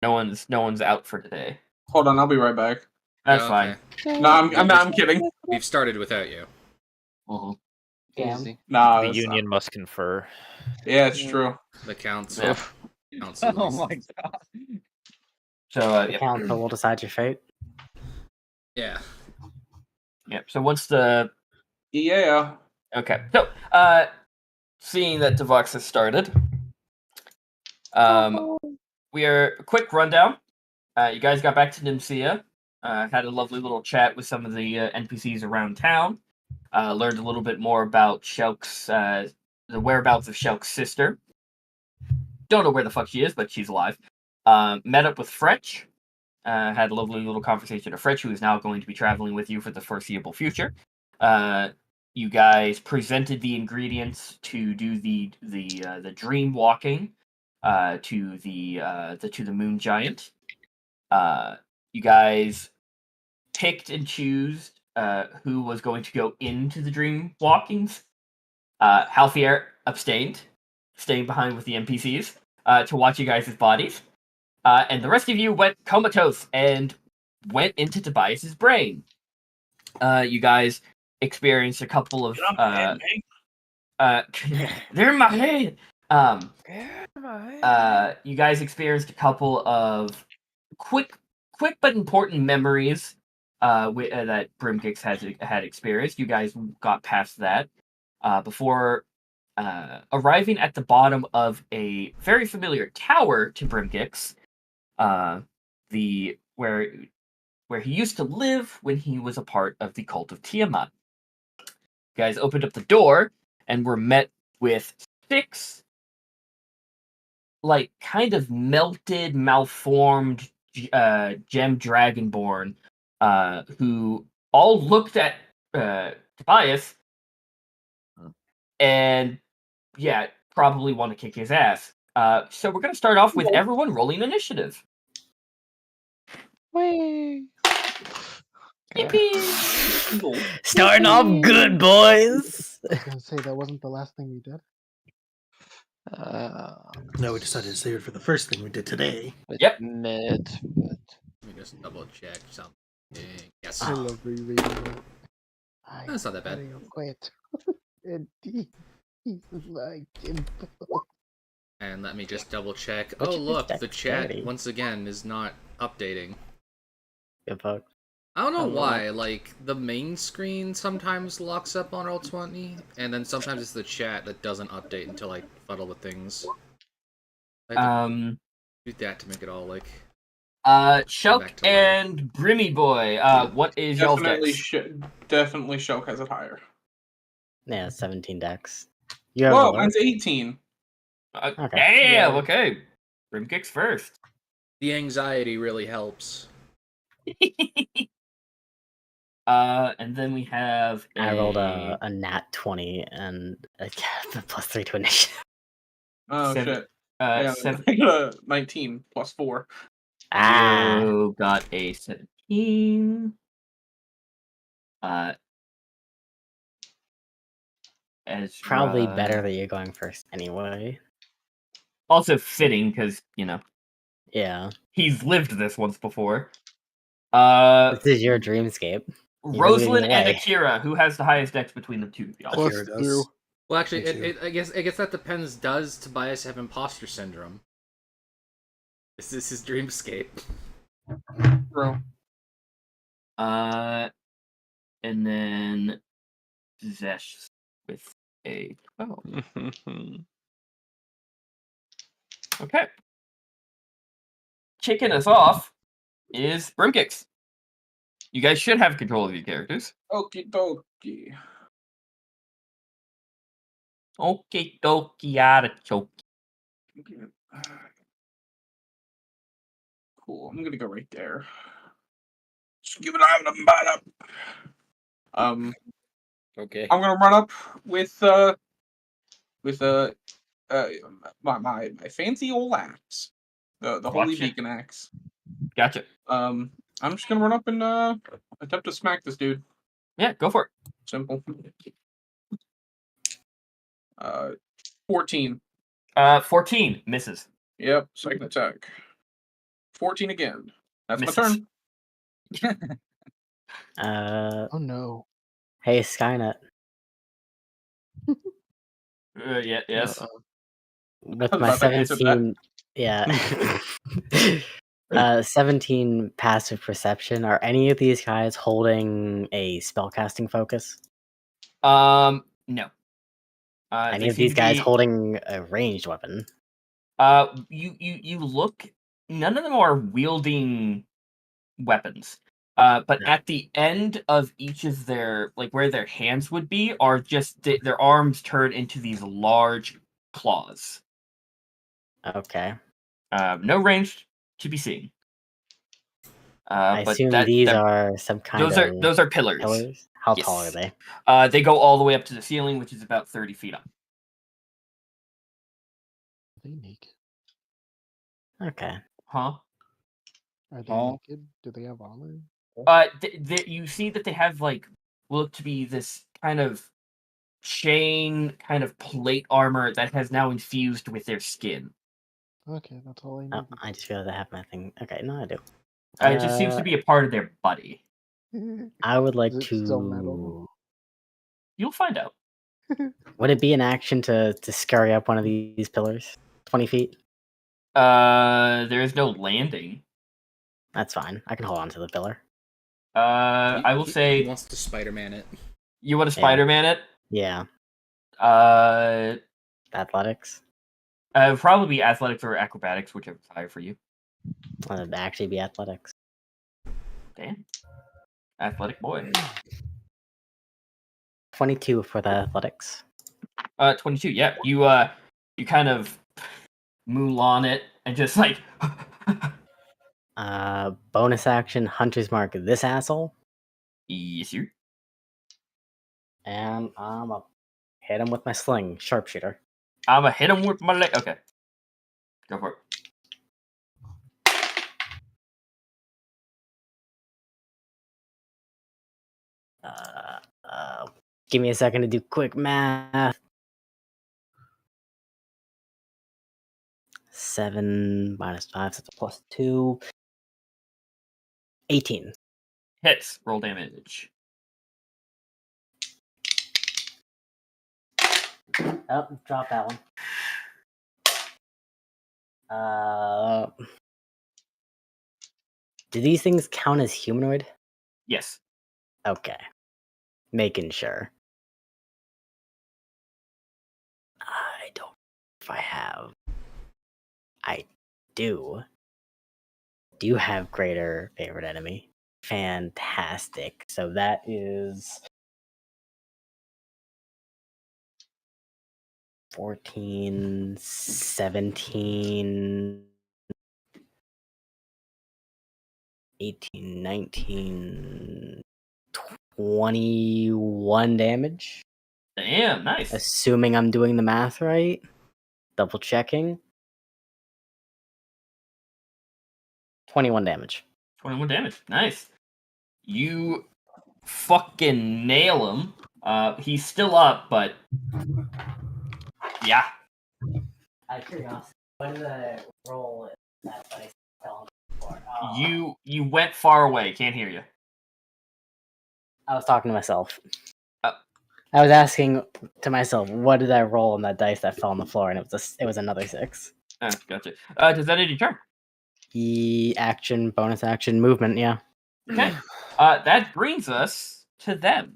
No one's out for today. Hold on, I'll be right back. That's Okay. fine. No, I'm kidding. We've started without you. Easy. Nah, The that's union not. must confer. Yeah, it's true. The council. Yeah. Council. Oh my god. So The council will decide your fate. Yeah. So what's the Yeah. okay? So seeing that Devox has started, we are a quick rundown. You guys got back to Nimsea, had a lovely little chat with some of the NPCs around town. Learned a little bit more about Shelk's the whereabouts of Shelk's sister. Don't know where the fuck she is, but she's alive. Met up with Fretch. Had a lovely little conversation with Fretch, who is now going to be traveling with you for the foreseeable future. You guys presented the ingredients to do the dream walking to the moon giant. You guys picked and choose who was going to go into the dream walkings. Halfier abstained, staying behind with the NPCs to watch you guys' bodies. And the rest of you went comatose and went into Tobias's brain. You guys experienced a couple of they're in my head. You guys experienced a couple of quick but important memories that Brimkix had experienced. You guys got past that before arriving at the bottom of a very familiar tower to Brimkix, where he used to live when he was a part of the cult of Tiamat. You guys opened up the door and were met with 6 kind of melted, malformed gem dragonborn who all looked at Tobias and probably want to kick his ass. So we're going to start off with everyone rolling initiative. Whee! Yippee! Starting off good, boys. I was gonna say that wasn't the last thing we did. No, we decided to save it for the first thing we did today. Yep. Ned. Let me just double check something. Yes. I love rereading that. That's not that bad. Quit. He's like And let me just double check. Which Oh, is look, the dexterity. chat once again is not updating. Good fuck. I don't know Oh, why. Like, the main screen sometimes locks up on Roll20, and then sometimes it's the chat that doesn't update until I fuddle with things. I have to do that to make it all, like... Shelk back to life. and Brimmy Boy, what is y'all's Definitely, dex? definitely Shelk has it higher. Yeah, 17 decks. You have Whoa, alert? mine's 18. Okay. Damn, Yeah. okay. Brim kicks first. The anxiety really helps. And then we have I rolled a nat 20 and I got the +3 to initiative. Oh, Seven- shit. Yeah, 19 plus 4. Ah, You got a 17. Aezra... probably better that you're going first anyway. Also fitting, because, Yeah. he's lived this once before. This is your dreamscape. Rosalind moving and away. Akira, who has the highest dex between the two of y'all? Akira plus does. 2. Well, actually, Me too. I guess that depends. Does Tobias have imposter syndrome? Is this his dreamscape? Bro. And then Zhess with a 12. Okay. Kicking us off is Brimkix. You guys should have control of your characters. Okie dokie. Okie dokie, artichoke. Cool, I'm gonna go right there. Give it out of bottom. Okay. I'm gonna run up with my fancy old axe, the holy Gotcha. beacon axe. Gotcha. I'm just gonna run up and attempt to smack this dude. Yeah, go for it. Simple. 14. 14 misses. Yep, second attack. 14 again. That's Misses. my turn. Uh, Oh no. hey Skynet. Yes. With I was my about to answer that. 17, yeah. 17 passive perception. Are any of these guys holding a spellcasting focus? No. Any They of seem these to guys be- holding a ranged weapon? You look. None of them are wielding weapons. But No. at the end of each of their, like where their hands would be, are just their arms turn into these large claws. Okay. No range to be seen. I But assume these are some kind of those are pillars. pillars. How Yes. tall are they? They go all the way up to the ceiling, which is about 30 feet up. Are they naked? Okay. Huh? Are they Oh. naked? Do they have armor? You see that they have like look to be this kind of chain, kind of plate armor that has now infused with their skin. Okay, that's all I Oh, needed. I just realized I have my thing. Okay, no, I do. It just seems to be a part of their body. I would like Is it still metal? to. You'll find out. Would it be an action to scurry up one of these pillars? 20 feet? There is no landing. That's fine. I can hold on to the pillar. I will He say wants to Spider-Man it. you want to Spider-Man it. Yeah. Uh, Athletics. Probably be athletics or acrobatics, whichever's higher for you. It'd actually be athletics. Damn, athletic boy. 22 for the athletics. 22. Yeah, you kind of Mulan it and just like. Bonus action, Hunter's Mark this asshole. Yes, sir. And I'm up. Hit him with my sling, sharpshooter. I'ma hit him with my leg. Okay, go for it. Give me a second to do quick math. 7 minus 5, so it's a +2. 18. Hits. Roll damage. Oh, drop that one. Do these things count as humanoid? Yes. Okay. Making sure. I don't know if I have. I do. Do you have greater favorite enemy? Fantastic. So that is 14, 17, 18, 19, 21 damage. Damn, nice. Assuming I'm doing the math right. Double checking. 21 damage. 21 damage. Nice. You fucking nail him. He's still up, but yeah. Out of curiosity, when did I roll that dice fell on the floor? You went far away. Can't hear you. I was talking to myself. Oh. I was asking to myself, what did I roll on that dice that fell on the floor? And it was another 6. Gotcha. Does that end your turn? Action, bonus action, movement, yeah. Okay. That brings us to them.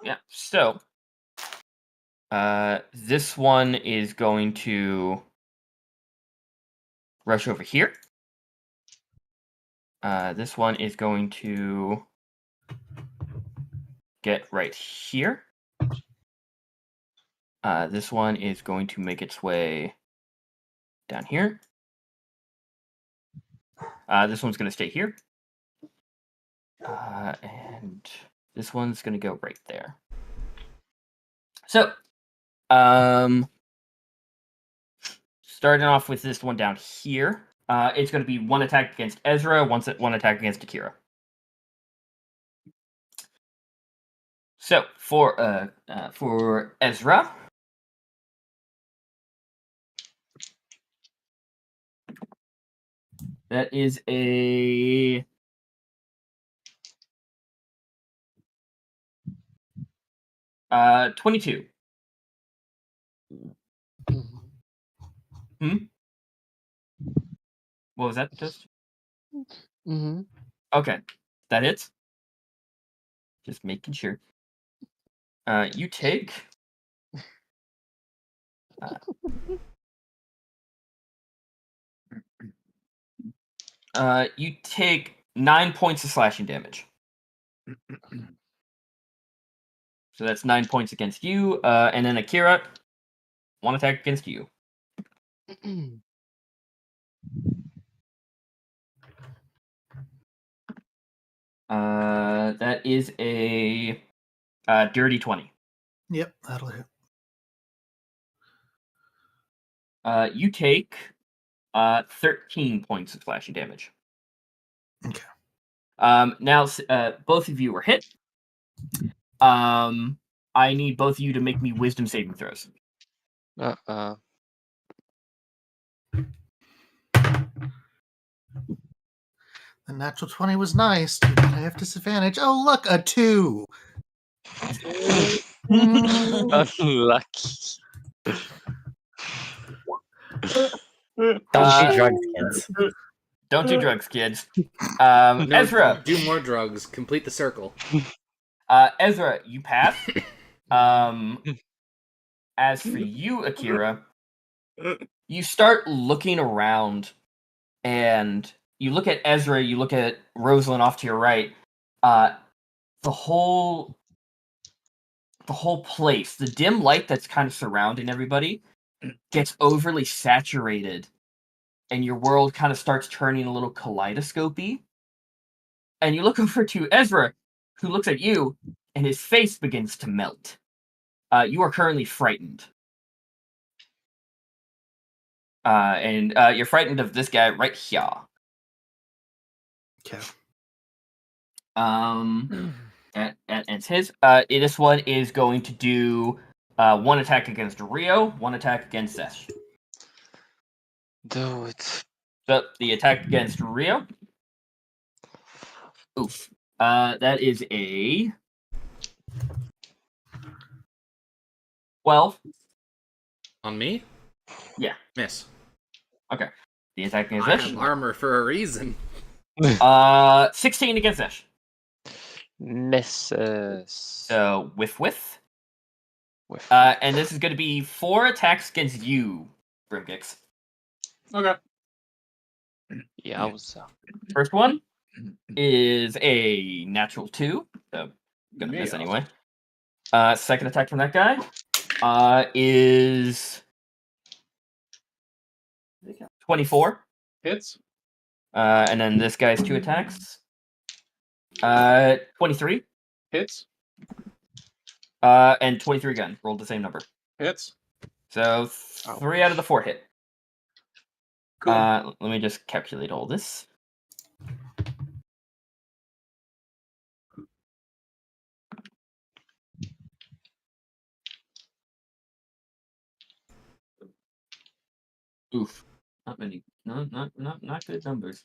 Yeah. So, this one is going to rush over here. This one is going to get right here. This one is going to make its way down here. This one's going to stay here. And this one's going to go right there. So, starting off with this one down here, it's going to be one attack against Aezra, one attack against Akira. So for Aezra, that is a 22. Mhm. What was that, Toast? Mhm. Okay, that hits. Just making sure. You take. You take 9 points of slashing damage. So that's 9 points against you. And then Akira, 1 attack against you. That is a dirty 20. Yep, that'll hit. You take 13 points of slashing damage. Okay. Now, both of you were hit. I need both of you to make me wisdom saving throws. Uh-uh. The natural 20 was nice. But I have disadvantage. Oh, look, a 2. Unlucky. Don't do drugs, kids. Don't do drugs, kids. No, Ezra. do more drugs. Complete the circle. Ezra, you pass. As for you, Akira, you start looking around, and you look at Ezra, you look at Rosalind off to your right. The whole place, the dim light that's kind of surrounding everybody, gets overly saturated, and your world kind of starts turning a little kaleidoscopy. And you look over to Ezra, who looks at you, and his face begins to melt. You are currently frightened. And you're frightened of this guy right here. Okay. It's his. This one is going to do 1 attack against Rio, 1 attack against Zhess. Do it. So the attack against Rio. Oof. That is a 12. On me? Yeah. Miss. Okay. The attack against I Zhess. have armor for a reason. 16 against Zhess. Misses. So with. With. And this is going to be 4 attacks against you, Brimgix. Okay. Yowza. First one is a natural 2. So gonna miss Yeah. anyway. Second attack from that guy is 24. Hits. And then this guy's 2 attacks. 23. Hits. And 23 again. Rolled the same number. Hits. So 3 out of the 4 hit. Cool. Let me just calculate all this. Oof. Not many. No, not good numbers.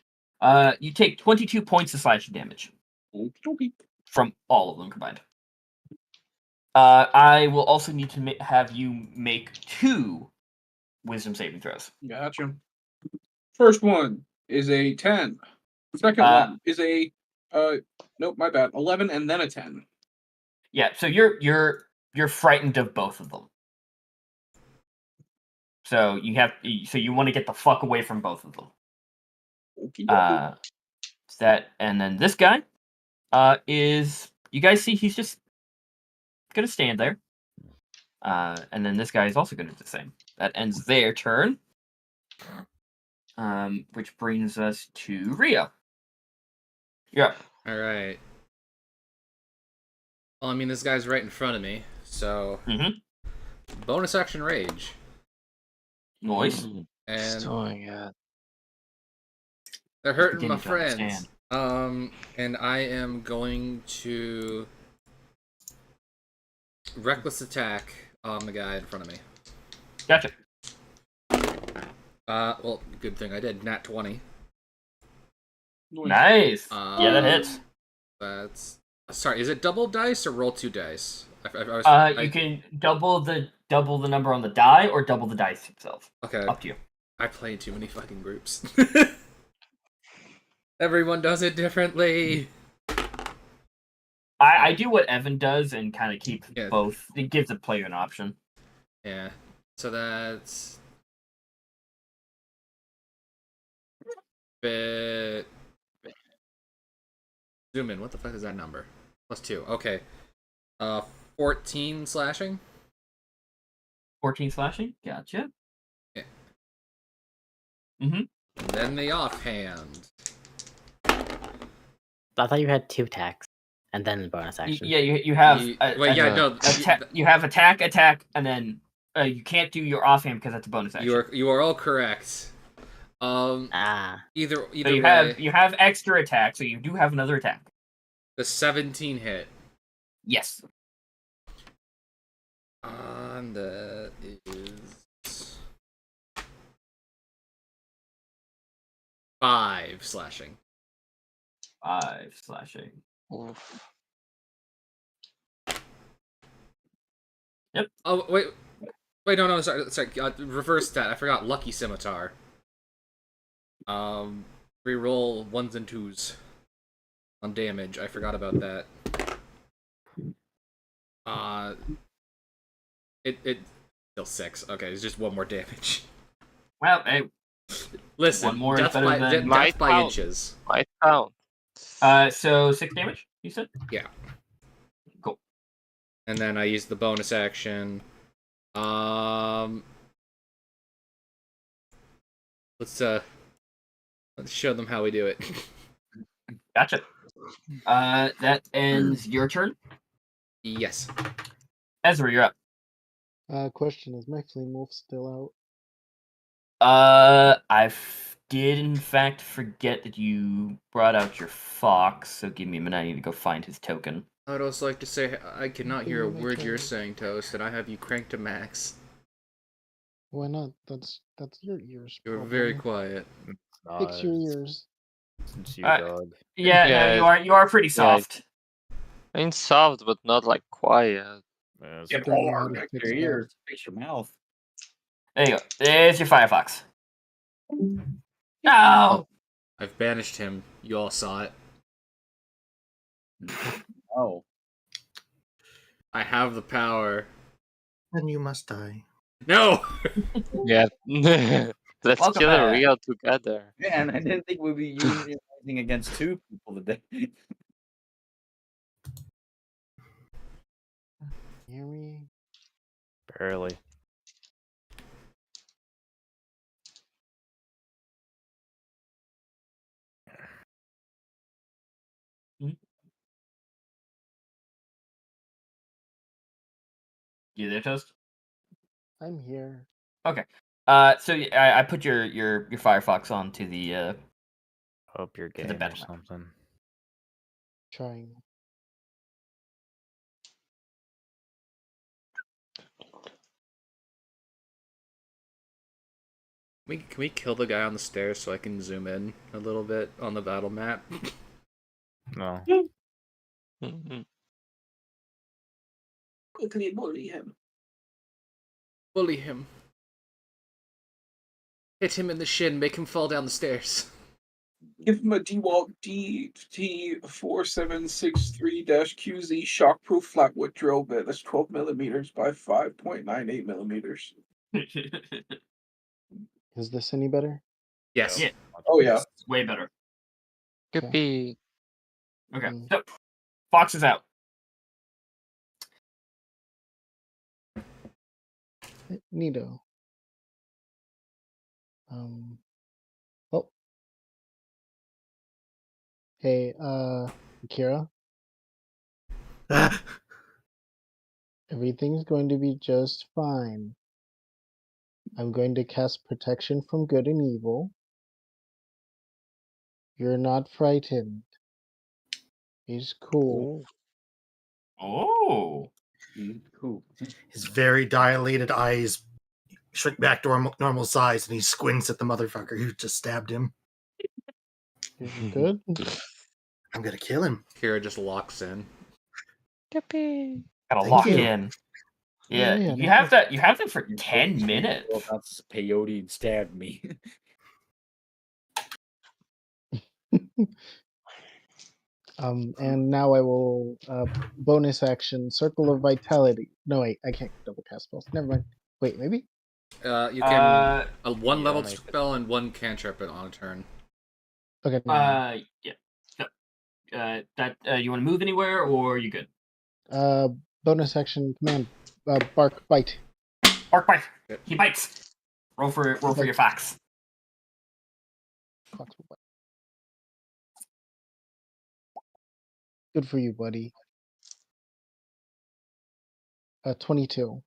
You take 22 points of slashing damage Okey-dokey. from all of them combined. I will also need to have you make 2 wisdom saving throws. Gotcha. First one is a 10. Second one is a nope, my bad. 11 and then a 10. Yeah, so you're frightened of both of them. So you want to get the fuck away from both of them. Okey-dokey. That, and then this guy is, you guys see he's just gonna stand there. And then this guy is also gonna do the same. That ends their turn. Which brings us to Rio. Yeah. Alright. Well, I mean, this guy's right in front of me, so... Bonus action rage. Noise. And Doing it. they're hurting Beginning my to friends. understand. And I am going to reckless attack on the guy in front of me. Gotcha. Well, good thing I did. Nat 20. Nice. Yeah, that hits. That's... Sorry, is it double dice or roll 2 dice? I You can double the number on the die or double the dice itself. Okay. Up to you. I play in too many fucking groups. Everyone does it differently. I do what Evan does and kind of keep Yeah. both. It gives the player an option. Yeah. So that's... Zoom in. What the fuck is that number? +2. Okay. 14 slashing. 14 slashing? Gotcha. Yeah. Mm-hmm. And then the offhand. I thought you had 2 attacks and then the bonus action. Yeah, you have. You have attack, and then you can't do your offhand because that's a bonus action. You are all correct. Either So way, you have extra attack, so you do have another attack. the 17 hit. Yes. And that is 5 slashing. 5 slashing. Oof. Yep. Oh wait, no, sorry. Reverse that. I forgot. Lucky Scimitar. Reroll 1s and 2s on damage. I forgot about that. It still 6. Okay, it's just 1 more damage. Well, hey. Listen, One more is death better by, than- death by Might inches. Might count. So 6 damage, you said? Yeah. Cool. And then I use the bonus action. Let's show them how we do it. Gotcha. That ends your turn. Yes. Ezra, you're up. Question, is my flame wolf still I did in fact forget that you brought out your fox, so give me a minute. I need to go find his token. I'd also like to say I cannot hear a Oh my word you're God. saying, Toast, and I have you cranked to max. out? Why not? That's your ears. You're problem. very quiet. Fix your ears. Since you Uh, dog. Yeah, Yeah, no, you are pretty soft. I mean, soft, but not like quiet. Yes. Don't know how to Fix fix your that. ears. Fix your mouth. There you go. There's your Firefox. No! I've banished him. You all saw it. Oh. I have the power. Then you must die. No! Yeah. Let's Welcome kill back. Real together. Man, I didn't think we'd be unionizing against 2 people today. Hear me? Barely. You there, Toast? I'm here. Okay. So I put your Firefox onto the Hope you're the game or battle map. something. Trying. Can we kill the guy on the stairs so I can zoom in a little bit on the battle map? No. Mhm. Quickly bully him. Bully him. Hit him in the shin, make him fall down the stairs. Give him a DeWalt DT4763-QZ shockproof flatwood drill bit that's 12 millimeters by 5.98 millimeters. Is this any better? Yes. Yeah. Oh yeah. It's way better. Could be. Okay. Mm. So Fox is out. Neato. Oh. Hey, Akira. Everything's going to be just fine. I'm going to cast protection from good and evil. You're not frightened. He's cool. Oh. Who? His very dilated eyes shrink back to normal size, and he squints at the motherfucker who just stabbed him. Good. I'm gonna kill him. Kira just locks in. Yippee. Gotta Thank lock you. in. Yeah, Yeah, you no have that. You have that for 10 minutes. Well, that's peyote and stabbed me. And now I will bonus action Circle of Vitality. No, wait, I can't double cast spells. Never mind. Wait, maybe? You can a one yeah, leveled maybe. spell and one cantrip on a turn. Okay. never mind. Yeah. You want to move anywhere, or are you good? Bonus action command. Bark bite. Bark bite. Yep. He bites. Roll for your facts. Fox will bite. Good for you, buddy. 22.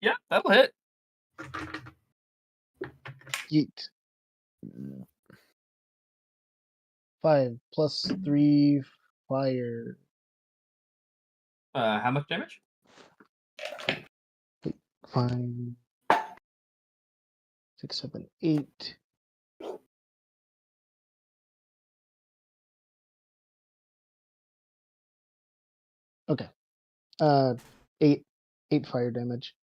Yeah, that'll hit. Yeet. 5 plus 3 fire. How much damage? 5, 6, 7, 8. Okay. 8 fire damage.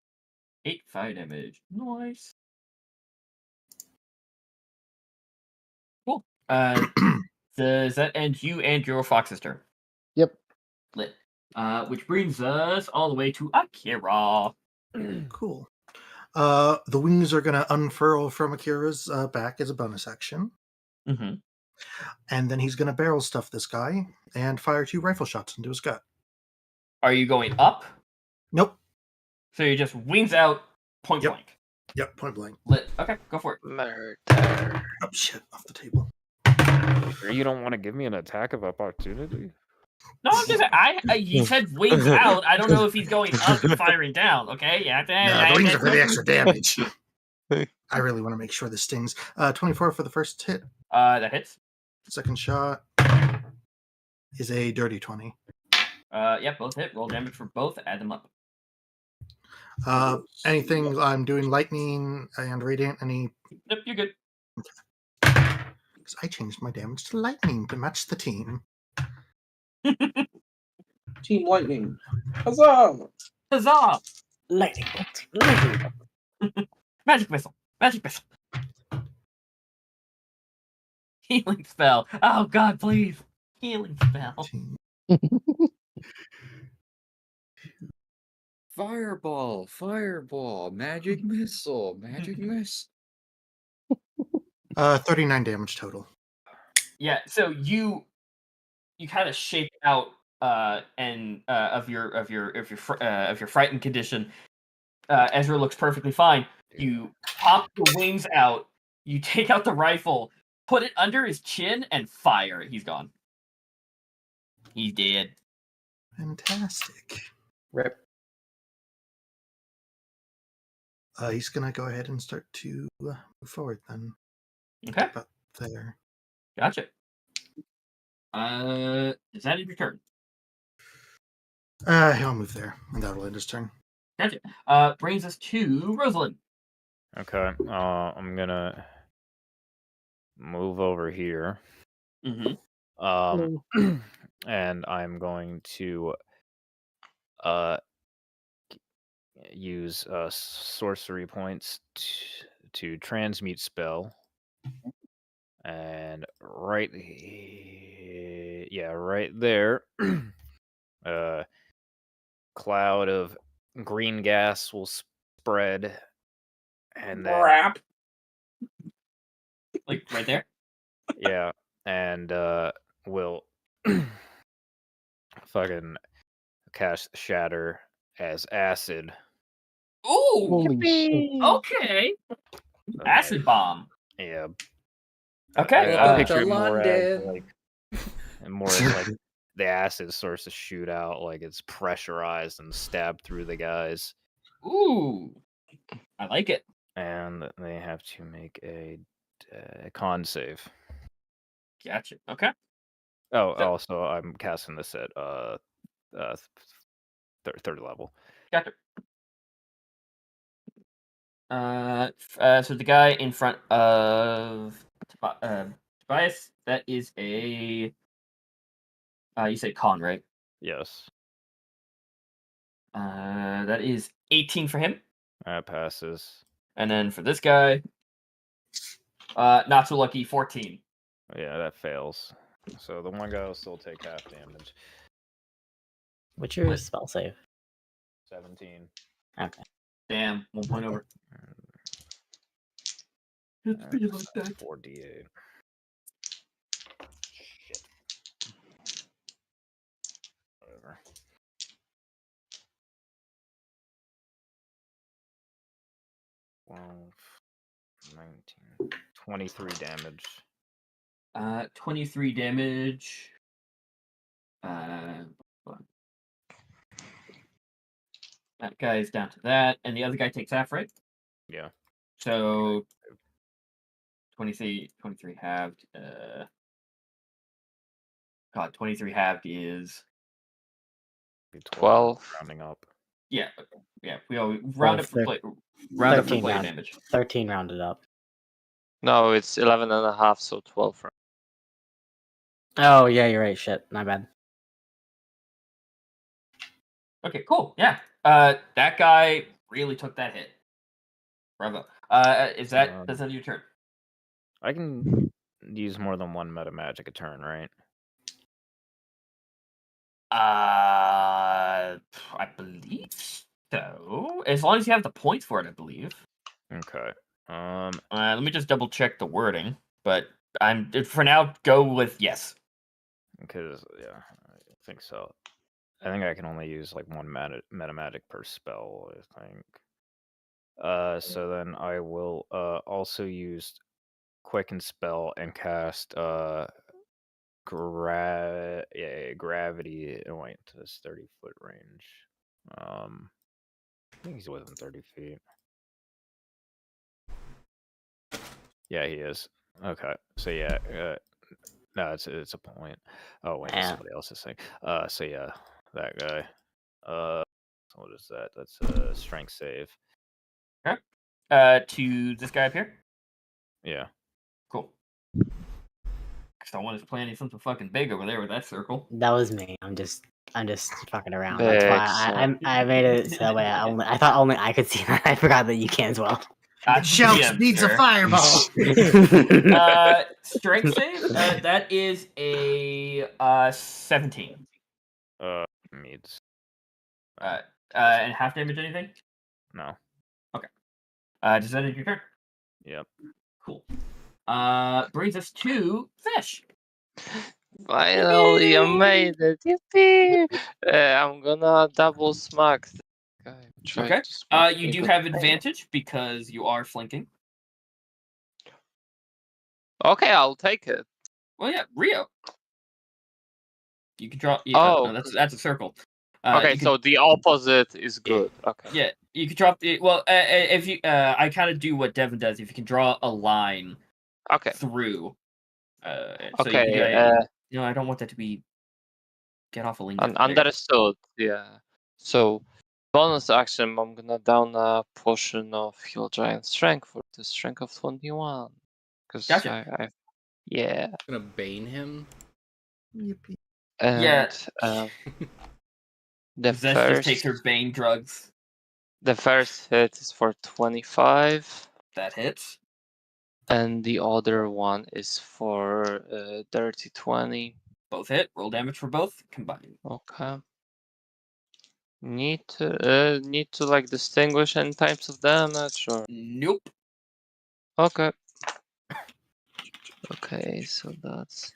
8 fire damage. Nice. Cool. Does that end you and your fox's turn? Yep. Lit. Which brings us all the way to Akira. Cool. The wings are gonna unfurl from Akira's back as a bonus action, Mm-hmm. and then he's gonna barrel stuff this guy and fire 2 rifle shots into his gut. Are you going up? Nope. So you just wings out, point Yep. blank. Yep. Point blank. Lit. Okay, go for it. Murder. Oh shit! Off the table. Sure you don't want to give me an attack of opportunity? No, I'm just he said wings out. I don't know if he's going up and firing down. Okay, yeah. No, the wings are for the extra damage. I really want to make sure this stings. 24 for the first hit. That hits. Second shot is a dirty 20. Yeah, both hit. Roll damage for both. Add them up. Anything I'm doing lightning and radiant? Any? Yep, you're good. Because I changed my damage to lightning to match the team. Team Lightning. Huzzah! Huzzah! Lightning bolt. Lightning bolt. Magic missile. Magic missile. Healing spell. Oh God, please. Healing spell. Team. Fireball, magic missile, magic miss. 39 damage total. Yeah. So you kind of shake out and of your frightened condition. Aezra looks perfectly fine. You pop the wings out. You take out the rifle, put it under his chin, and fire. He's gone. He's dead. Fantastic. Rip. He's gonna go ahead and start to move forward then. Okay, About there. gotcha. Is that your turn? He'll move there, and that'll end his turn. Gotcha. Brings us to Rosalind. Okay. I'm gonna move over here. Mm-hmm. And I'm going to use sorcery points to transmute spell. And right there, cloud of green gas will spread, and then Crap. Like right there. yeah, and will fucking cast shatter as acid. Ooh. Holy shit. Okay. Acid bomb. Yeah. Okay. I Welcome picture to it more as London. like the acid starts to shoot out, like it's pressurized and stabbed through the guys, Ooh. I like it. and they have to make a con save. Gotcha. Okay. Oh, So- also I'm casting this at third level. Gotcha. So the guy in front of Tobias, that is a. You said con, right? Yes. That is 18 for him. That passes. And then for this guy, not so lucky, 14. Yeah, that fails. So the one guy will still take half damage. What's your spell save? 17. Okay. Damn, 1 point over. It's be like that. 4d8. Shit. Whatever. Well, 19. 23 damage. 23 damage. That guy's down to that, and the other guy takes half, right? Yeah. So 23 halved. God, 23 halved is 12. Rounding up. yeah. We always round up for play. Round up for play damage. 13 rounded up. No, it's 11 and a half, so 12. Oh yeah, you're right. Shit, my bad. Okay, cool. Yeah. That guy really took that hit. Bravo. Is that that's your turn? I can use more than one meta magic a turn, right? I believe so. As long as you have the points for it, I believe. Okay. Let me just double check the wording, but I'm for now go with yes. Because yeah, I think so. I think I can only use like one meta magic per spell, I think. So then I will also use Quicken Spell and cast gravity. Oh, wait, to this 30-foot range. I think he's within 30 feet. Yeah, he is. Okay, so yeah, no, it's a point. Oh wait, that's somebody else's thing. So yeah, that guy. What is that? That's a strength save. Okay. To this guy up here. Yeah. Cool. Someone is planning something fucking big over there with that circle. That was me. I'm just fucking around. That's why I made it so way. I thought only I could see that. I forgot that you can as well. Shelk needs a fireball. Strength save. That is a 17. Meets. And half damage anything? No. Okay. Does that end your turn? Yep. Cool. Brings us to Fish. Finally, I made it. Yippee! I'm gonna double smack the guy. Okay. You do have advantage because you are flanking. Okay, I'll take it. Well, yeah, Rio. You can draw. Oh, no, that's a circle. Okay, so the opposite is good. Okay. Yeah, you can drop the. Well, if you, I kind of do what Devin does. If you can draw a line. Okay. Through. So Okay. You know, I don't want that to be. Get off a link. Understood. Yeah. So, bonus action, I'm gonna down a potion of heal giant strength for the strength of 21. Because gotcha. I'm gonna bane him. Yippee. And, the Zhess first just takes her bane drugs. The first hit is for 25. That hits. And the other one is for dirty 20. Both hit. Roll damage for both combined. Okay. Need to like distinguish any types of damage or nope. Okay. Okay, so that's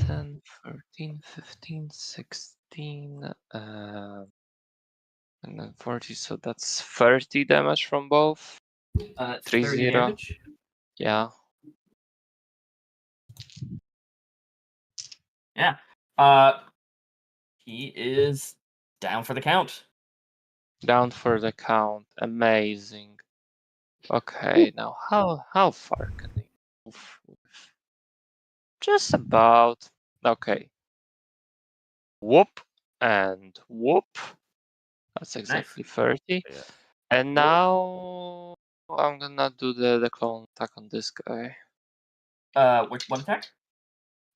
10, 13, 15, 16, and then 40, so that's 30 damage from both. 30 damage? Yeah. Yeah. He is down for the count. Down for the count. Amazing. Okay, now how far can he move? Just about. Okay. Whoop and whoop. That's exactly 30. Yeah. And now I'm gonna do the clone attack on this guy. What attack?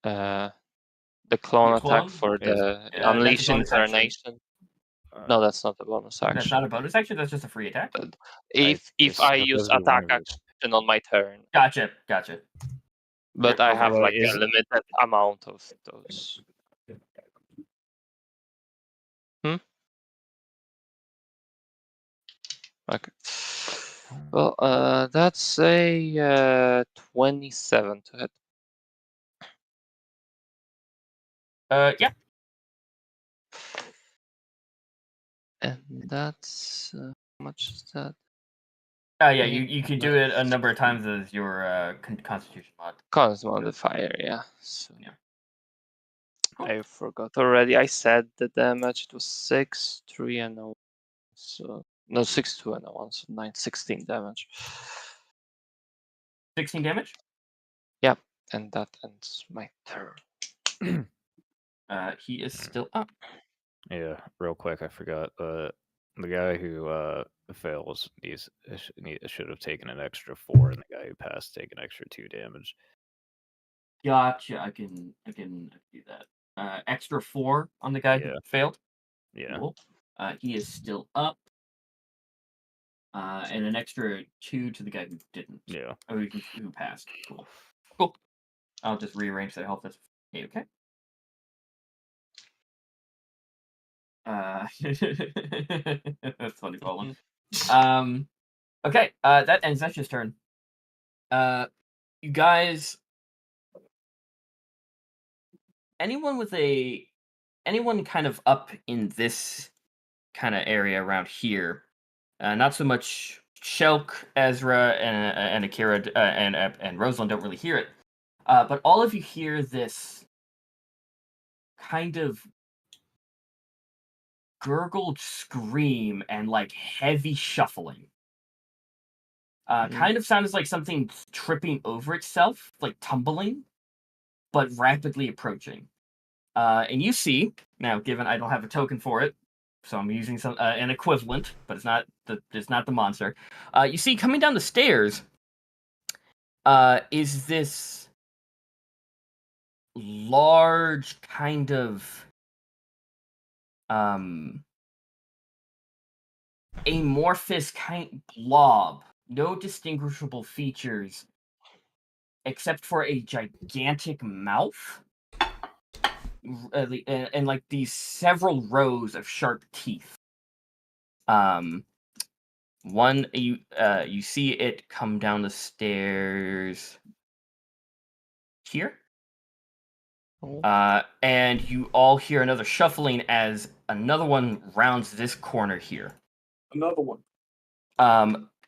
The clone Your attack clone? for Is- the that's a Unleash bonus action. Incarnation. No, that's not a bonus That's action. not a bonus action. That's just a free attack. If I that use does be one attack of your- action on my turn, Gotcha. but Go I for have it. Well, like is a it- limited amount of those. Okay. Well, that's a 27 to hit. Yeah. And that's how much is that? Yeah. You can do it a number of times as your Constitution mod. Cons modifier, yeah. So Yeah. I forgot already. I said the damage. It was 6, 3, and a 1. So no, 6, 2, and a 1. So 9, 16 damage. 16 damage. Yep, and that ends my turn. He is still up. Yeah, real quick, I forgot. The guy who fails should have taken an extra 4, and the guy who passed take an extra 2 damage. Gotcha. I can do that. Extra 4 on the guy who Yeah. failed. Yeah. Cool. He is still up. And an extra 2 to the guy who didn't. Yeah. Oh, who passed. Cool. I'll just rearrange that. I hope that's okay. That's funny, Colin. Okay. That ends Zesh's turn. You guys. Anyone kind of up in this kind of area around here? Not so much Shelk, Aezra, and Akira and Rosalind don't really hear it. But all of you hear this kind of gurgled scream and like heavy shuffling. Kind of sounds like something tripping over itself, like tumbling, but rapidly approaching. And you see now, given I don't have a token for it, so I'm using an equivalent, but it's not the monster. You see coming down the stairs is this large kind of amorphous kind blob, no distinguishable features except for a gigantic mouth and like these several rows of sharp teeth. One you see it come down the stairs here. And you all hear another shuffling as another one rounds this corner here. Another one.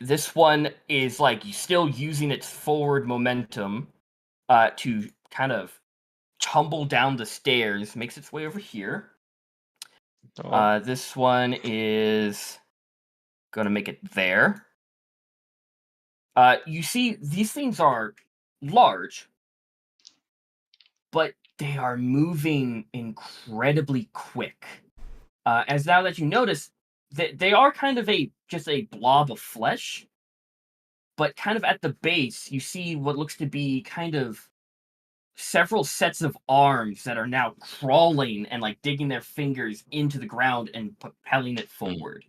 This one is like still using its forward momentum to kind of tumble down the stairs, makes its way over here. This one is going to make it there. You see, these things are large, but they are moving incredibly quick. As now that you notice, they are kind of just a blob of flesh, but kind of at the base, you see what looks to be kind of several sets of arms that are now crawling and like digging their fingers into the ground and propelling it forward.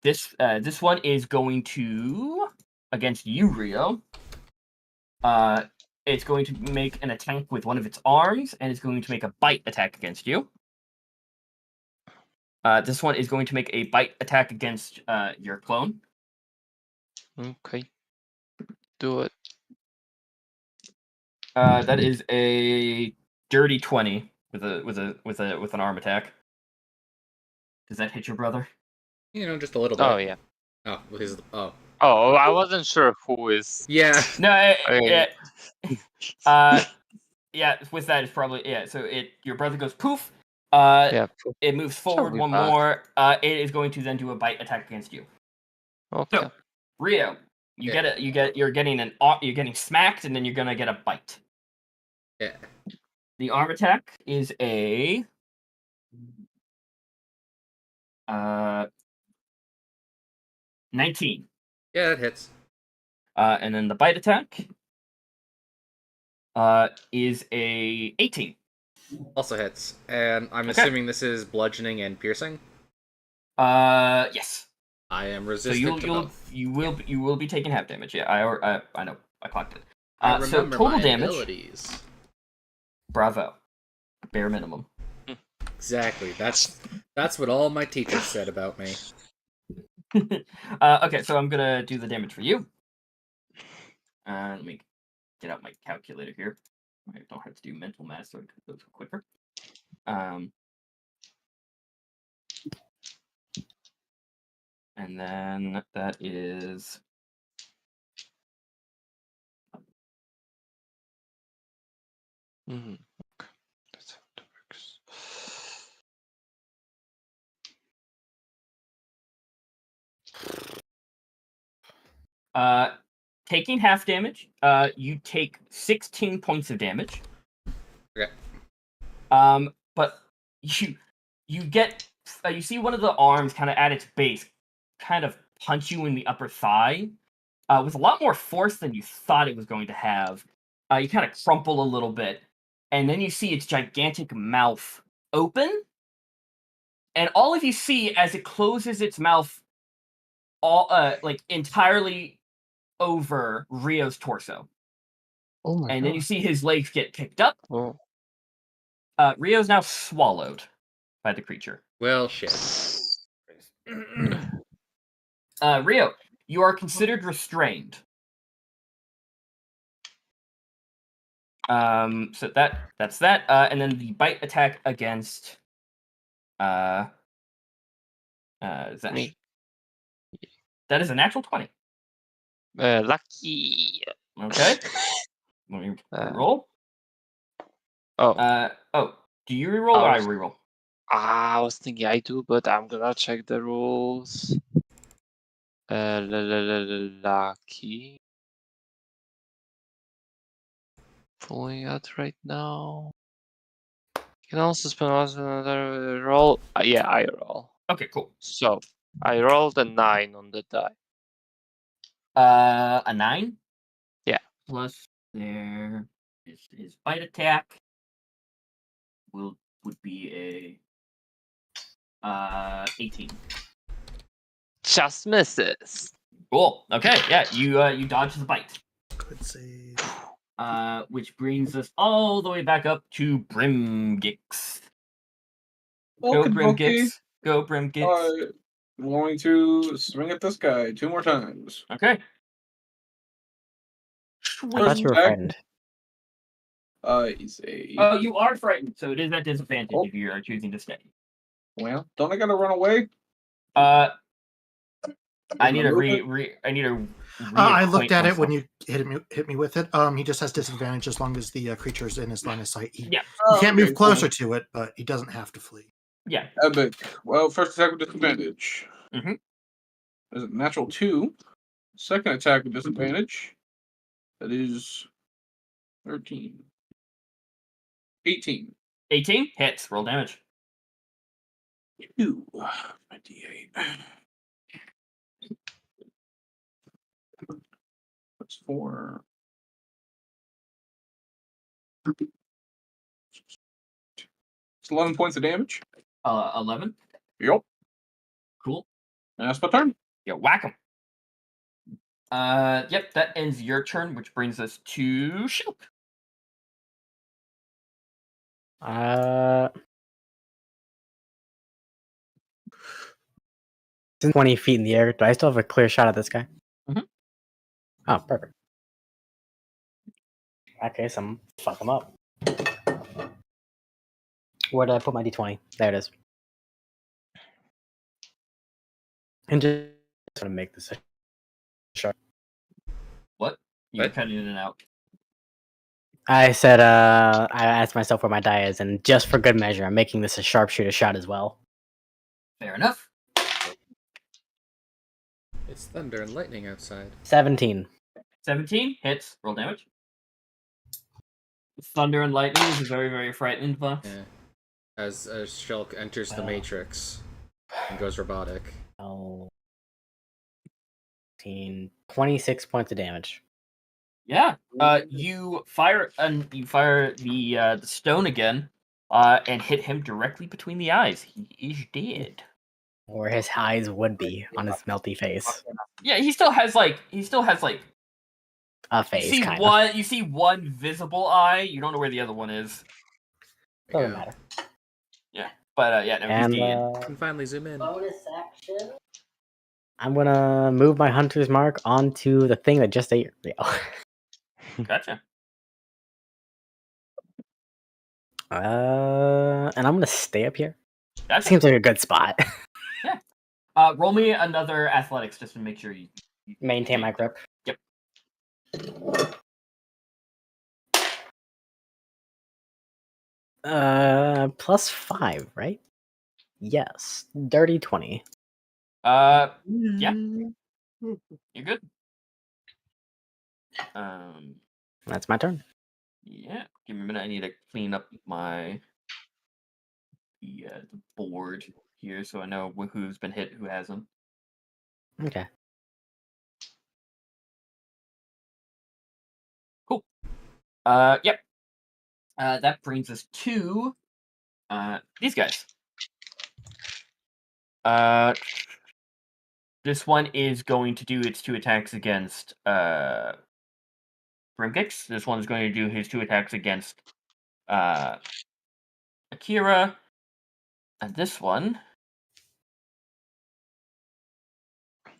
This one is going to against you, Rio. It's going to make an attack with one of its arms, and it's going to make a bite attack against you. This one is going to make a bite attack against your clone. Okay. Do it. That is a dirty 20 with an arm attack. Does that hit your brother? Just a little bit. Oh yeah. Oh, Oh, I wasn't sure who is. Yeah. No, yeah. With that, it's probably So your brother goes poof. It moves forward one more. It is going to then do a bite attack against you. Okay. So, Rio, you're getting smacked, and then you're gonna get a bite. Yeah. The arm attack is a 19. Yeah, that hits. And then the bite attack is a 18. Also hits. And I'm Okay. assuming this is bludgeoning and piercing? Yes. I am So resistant to both. you will be taking half damage. Yeah, I know. I clocked it. I So remember total my damage. abilities. Bravo. Bare minimum. Exactly. That's what all my teachers said about me. Okay, so I'm gonna do the damage for you. Let me get out my calculator here. I don't have to do mental math, so it goes quicker. And then that is Mm-hmm. Okay. That's how it works. taking half damage. You take 16 points of damage. Okay. But you get you see one of the arms kind of at its base kind of punch you in the upper thigh with a lot more force than you thought it was going to have. You kind of crumple a little bit, and then you see its gigantic mouth open, and all of you see as it closes its mouth all like entirely over Rio's torso. Oh my And god. then you see his legs get picked up. Oh. Rio's now swallowed by the creature. Well, shit. Rio, you are considered restrained. So that's that. And then the bite attack against Zhess. Me. That is a natural 20. Lucky. Okay. Let me roll. Oh. Do you reroll or I reroll? I was thinking I do, but I'm gonna check the rules. Lucky. Pulling out right now. You can also spend another roll. Yeah, I roll. Okay, cool. So I rolled a 9 on the die. A 9? Yeah. Plus there is his bite attack. Would be a 18. Just misses. Cool. Okay, yeah, you dodge the bite. Good save. Which brings us all the way back up to Brimgix. Go Okay, Brimgix. Go Brimgix. I'm going to swing at this guy 2 more times. Okay. I thought you were frightened. He's a. Oh, you are frightened, so it is at disadvantage Oh. if you are choosing to stay. Well, don't I gotta run away? I need Remember to I need to. I looked reacquaint at it when myself. you hit me with it. He just has disadvantage as long as the creature is in his line of sight. He, Yeah. he can't move okay, closer to it, but he doesn't have to flee. Yeah. Epic. Well, first attack with disadvantage. Mhm. There's a natural 2. Second attack with disadvantage. That is 13. 18. 18 hits. Roll damage. 2. My D8. That's 4. It's 11 points of damage. 11. Yup. Cool. And that's my turn. Yeah, whack him. Yep, that ends your turn, which brings us to Shelk. It's 20 feet in the air. Do I still have a clear shot at this guy? Mhm. Oh, perfect. Okay, so I'm fuck him up. Where did I put my d20? There it is. And just want to make this a sharp. What? You're What? cutting in and out. I said, I asked myself where my die is, and just for good measure, I'm making this a sharpshooter shot as well. Fair enough. It's thunder and lightning outside. 17. 17 hits. Roll damage. Thunder and lightning is a very, very frightened buff. Yeah. As Shelk enters the Matrix. and goes robotic. Oh. 26 points of damage. Yeah. You fire the stone again, and hit him directly between the eyes. He is dead. Or his eyes would be on his melty face. Yeah, he still has like A you face, see kind of. one visible eye. You don't know where the other one is. Doesn't matter. Yeah, but yeah, no, And he's dead. Can finally zoom in. bonus action. I'm gonna move my hunter's mark onto the thing that just ate Rio. Gotcha. And I'm gonna stay up here. Gotcha. Seems like a good spot. Roll me another athletics just to make sure you Maintain my grip. Yep. +5, right? Yes. Dirty 20. Yeah. You're good. That's my turn. Yeah. Give me a minute. I need to clean up the board here so I know who's been hit, who hasn't. Okay. Cool. Yep. That brings us to these guys. This one is going to do its 2 attacks against Brimkix. This one is going to do his 2 attacks against Akira. And this one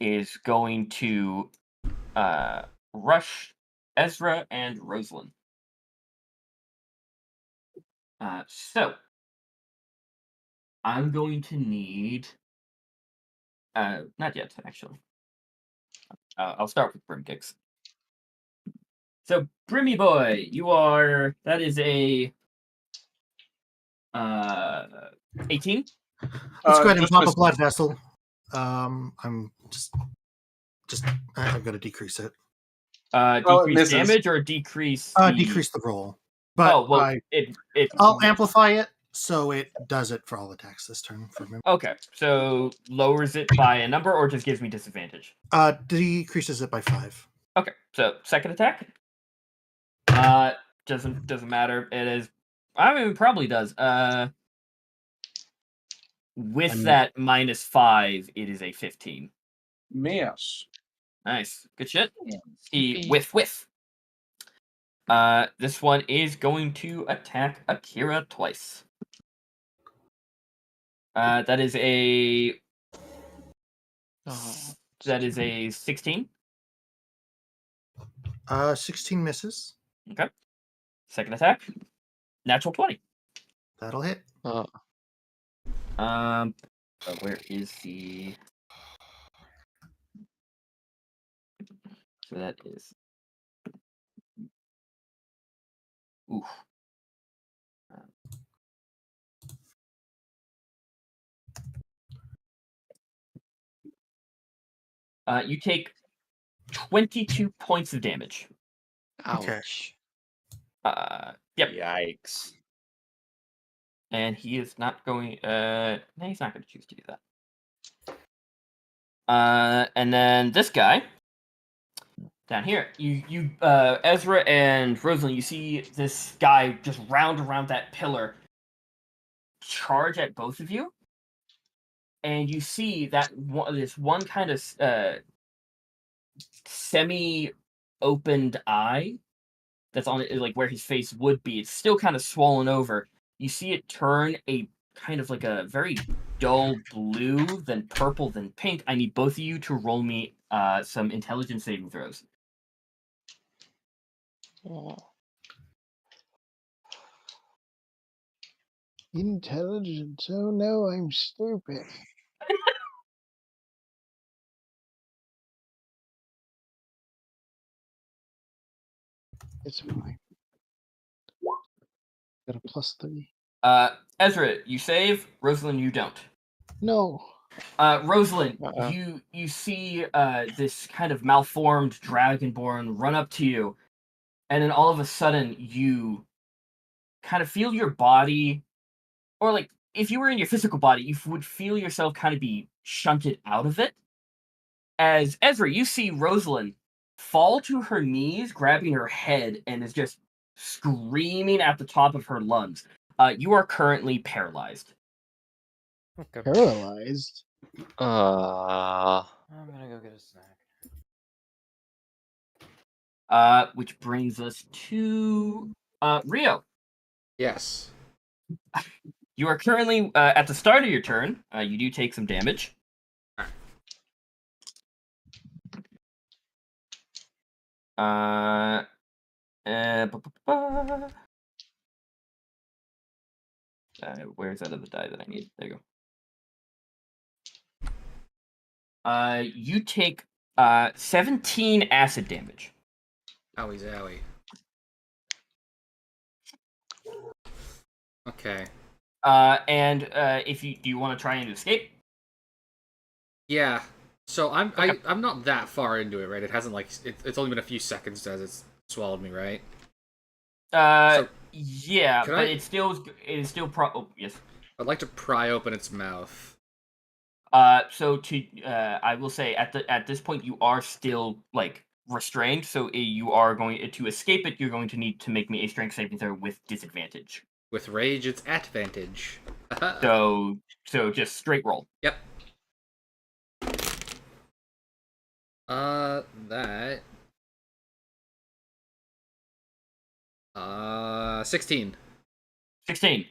is going to rush Aezra and Rosalind. So I'm going to need not yet, actually. I'll start with Brimkix. So, Brimmy boy, that is a 18. Let's go ahead and just pop miss- a blood vessel. I'm gonna decrease it. it Decrease misses. damage or decrease Decrease the roll. But Oh, well, it I'll amplify it so it does it for all attacks this turn for me. Okay, so lowers it by a number or just gives me disadvantage? Decreases it by 5. Okay, so second attack. Doesn't matter. It is. I mean, it probably does. With that -5, it is a 15. Miss. Nice, good shit. He Yippee. whiff. This one is going to attack Akira twice. That is a Oh, 16. 16 misses. Okay. Second attack, natural 20. That'll hit. Where is the? So that is. Oof. You take 22 points of damage. ouch. Yep. Yikes. And he is not going. No, he's not going to choose to do that. And then this guy down here, you Aezra and Rosalind, you see this guy just round around that pillar, charge at both of you, and you see that this one kind of semi-opened eye that's on it, like where his face would be. It's still kind of swollen over. You see it turn a kind of like a very dull blue, then purple, then pink. I need both of you to roll me some intelligence saving throws. Oh. Intelligence. Oh no, I'm stupid. It's fine. Got a +3. Ezra, you save. Rosalind, you don't. No. Rosalind, Uh-oh. you see this kind of malformed dragonborn run up to you, and then all of a sudden you kind of feel your body, or like if you were in your physical body, you would feel yourself kind of be shunted out of it. As Aezra, you see Rosalind fall to her knees, grabbing her head, and is just screaming at the top of her lungs. You are currently paralyzed. Okay. Paralyzed. Uh, I'm gonna go get a snack. Which brings us to Rio. Yes. You are currently at the start of your turn. You do take some damage. Uh, where's that other die that I need? There you go. You take 17 acid damage. Owie zowie. Okay. And if you do, you want to try and escape? Yeah. So Okay. I'm not that far into it, right? It hasn't it's only been a few seconds as it's swallowed me, right? Yeah, can but I- it is still Oh, yes. I'd like to pry open its mouth. So I will say at this point you are still like restrained, so you are going to escape it. You're going to need to make me a strength saving throw with disadvantage. With rage, it's advantage. So just straight roll. Yep. That. 16. 16.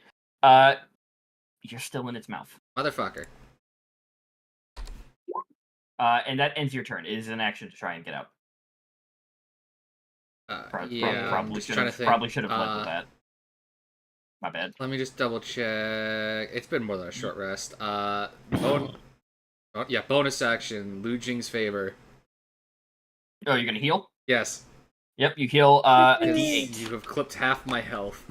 You're still in its mouth. Motherfucker. And that ends your turn. It is an action to try and get out. Yeah. I'm Probably just should trying have. to think. Probably should have led with that. My bad. Let me just double check. It's been more than a short rest. Bonus action. Lu Jing's favor. Oh, you're gonna heal? Yes. Yep, you heal a Because D8. you have clipped half my health.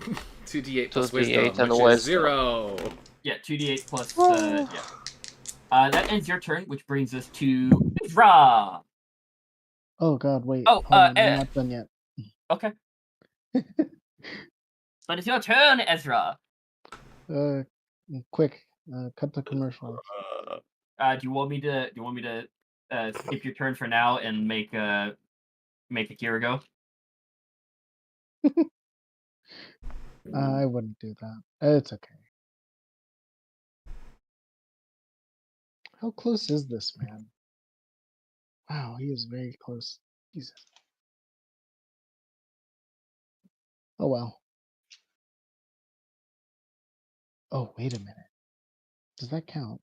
2d8 plus 2d8 wisdom, and which is wisdom. 0. Yeah, 2d8 plus. Yeah. That ends your turn, which brings us to Aezra. Oh god, wait. Oh, Hold on, I'm not done yet. Okay. But it's your turn, Aezra. Quick, cut the commercial. Do you want me to skip your turn for now and make Akira go? I wouldn't do that. It's okay. How close is this man? Wow, he is very close. Jesus. Oh well. Oh, wait a minute. Does that count?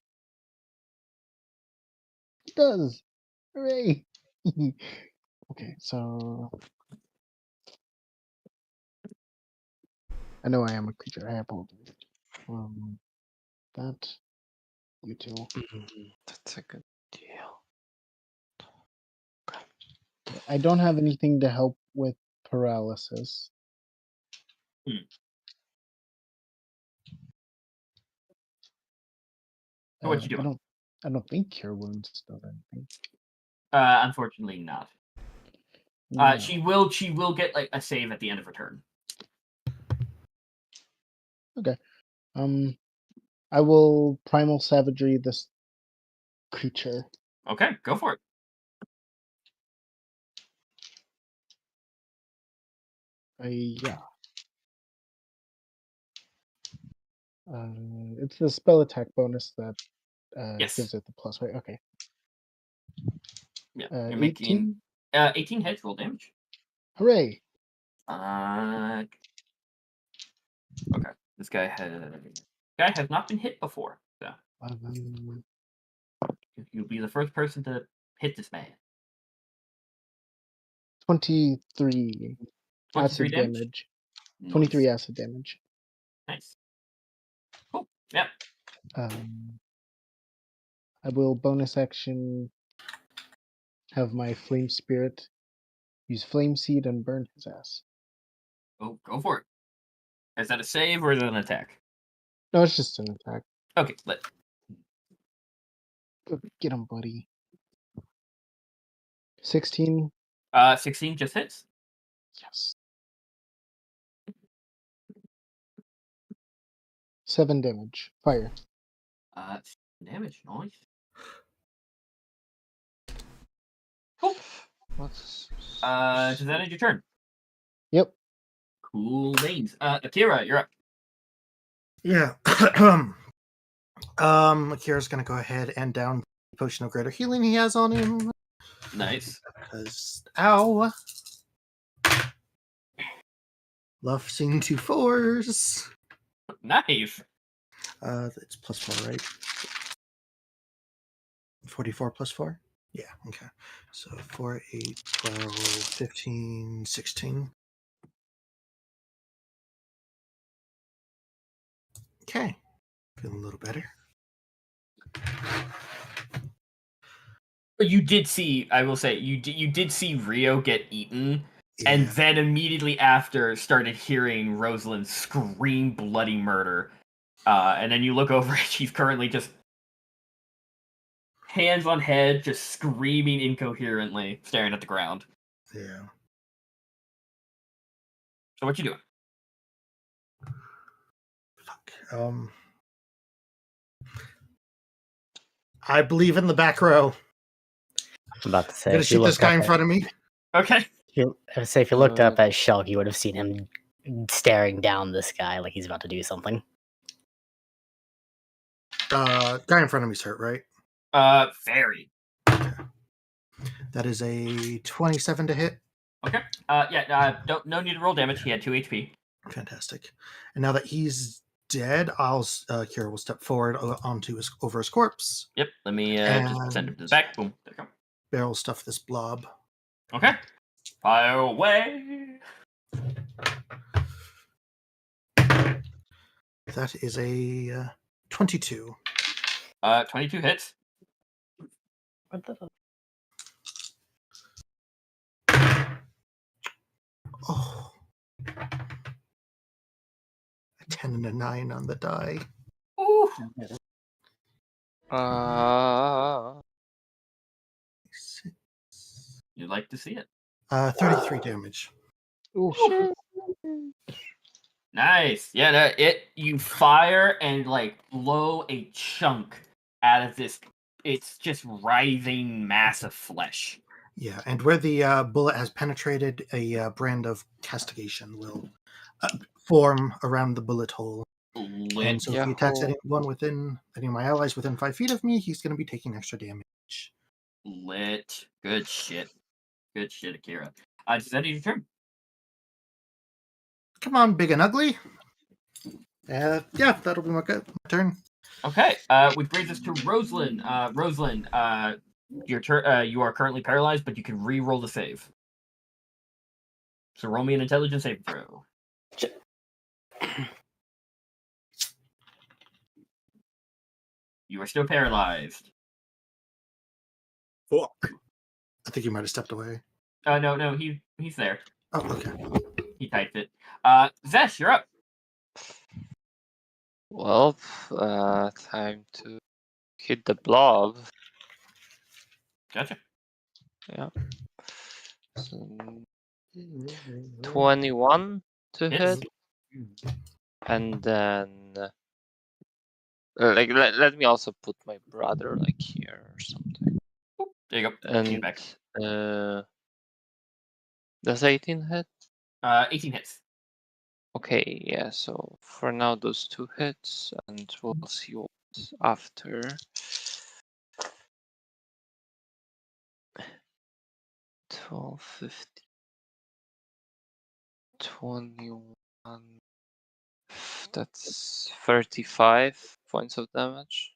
It does. Hooray! Okay, so I know I am a creature. I apologize. That you two. That's a good deal. I don't have anything to help with paralysis. So what you doing? I don't think Cure Wounds does anything. Unfortunately not. No. She will get like a save at the end of her turn. Okay. I will primal savagery this creature. Okay, go for it. Yeah. It's the spell attack bonus that Yes. gives it the plus, right? Okay. Yeah. 18? 18 hits, roll damage. Hooray! Okay. This guy has not been hit before, so you'll be the first person to hit this man. 23 23 acid damage? 23 Nice. acid damage. Nice. Cool. Yeah. I will bonus action have my flame spirit use flame seed and burn his ass. Oh, go for it. Is that a save or is it an attack? No, it's just an attack. Okay, Get him, buddy. 16. 16 just hits. Yes. 7 damage. Fire. Damage, nice. Cool. What's Does that end your turn? Yep. Cool beans. Akira, you're up. Yeah. Akira's gonna go ahead and down the potion of greater healing he has on him. Nice. Because ow. Love seeing 2 4s. Nice. It's +4, right? 44 plus 4? Yeah, okay. So 4, 8, 12, 15, 16. Okay. Feeling a little better. But you did see, I will say, you did see Rio get eaten, and Yeah. then immediately after started hearing Rosalind scream bloody murder. And then you look over and she's currently just hands on head, just screaming incoherently, staring at the ground. Yeah. So what you doing? Fuck. I believe in the back row. I'm about to say, I'm gonna if you shoot this looked guy up in at- front of me. Okay. if you looked up at Shelk, you would have seen him staring down this guy like he's about to do something. Guy in front of me's hurt, right? Very. That is a 27 to hit. Okay. No need to roll damage. He had 2 HP. Fantastic. And now that he's dead, Kira will step forward over his corpse. Yep. Let me just send him to the back. Boom. There you go. Barrel stuff this blob. Okay. Fire away. That is a 22. 22 hits. What the fuck? Oh. A 10 and a 9 on the die. Ooh. You'd like to see it. 33 damage. Ooh. Nice. Yeah, you fire and like blow a chunk out of this. It's just writhing mass of flesh. Yeah, and where the bullet has penetrated, a brand of castigation will form around the bullet hole. Lit. And so if he attacks anyone within any of my allies within 5 feet of me, he's going to be taking extra damage. Lit. Good shit. Good shit, Akira. Does that end your turn? Come on, big and ugly. Yeah, that'll be my turn. Okay. Which brings us to Rosalind. Rosalind, your turn. You are currently paralyzed, but you can re-roll the save. So roll me an intelligence saving throw. You are still paralyzed. Fuck. I think he might have stepped away. No, he's there. Oh, okay. He typed it. Zhess, you're up. Well, time to hit the blob. Gotcha. Yeah. So, 21 to Hits. hit. And then let me also put my brother like here or something. There you go. And Back. does 18 hit? 18 hits. Okay, yeah, so for now those 2 hits, and we'll see what's after. $12, 15, 21. That's 35 points of damage.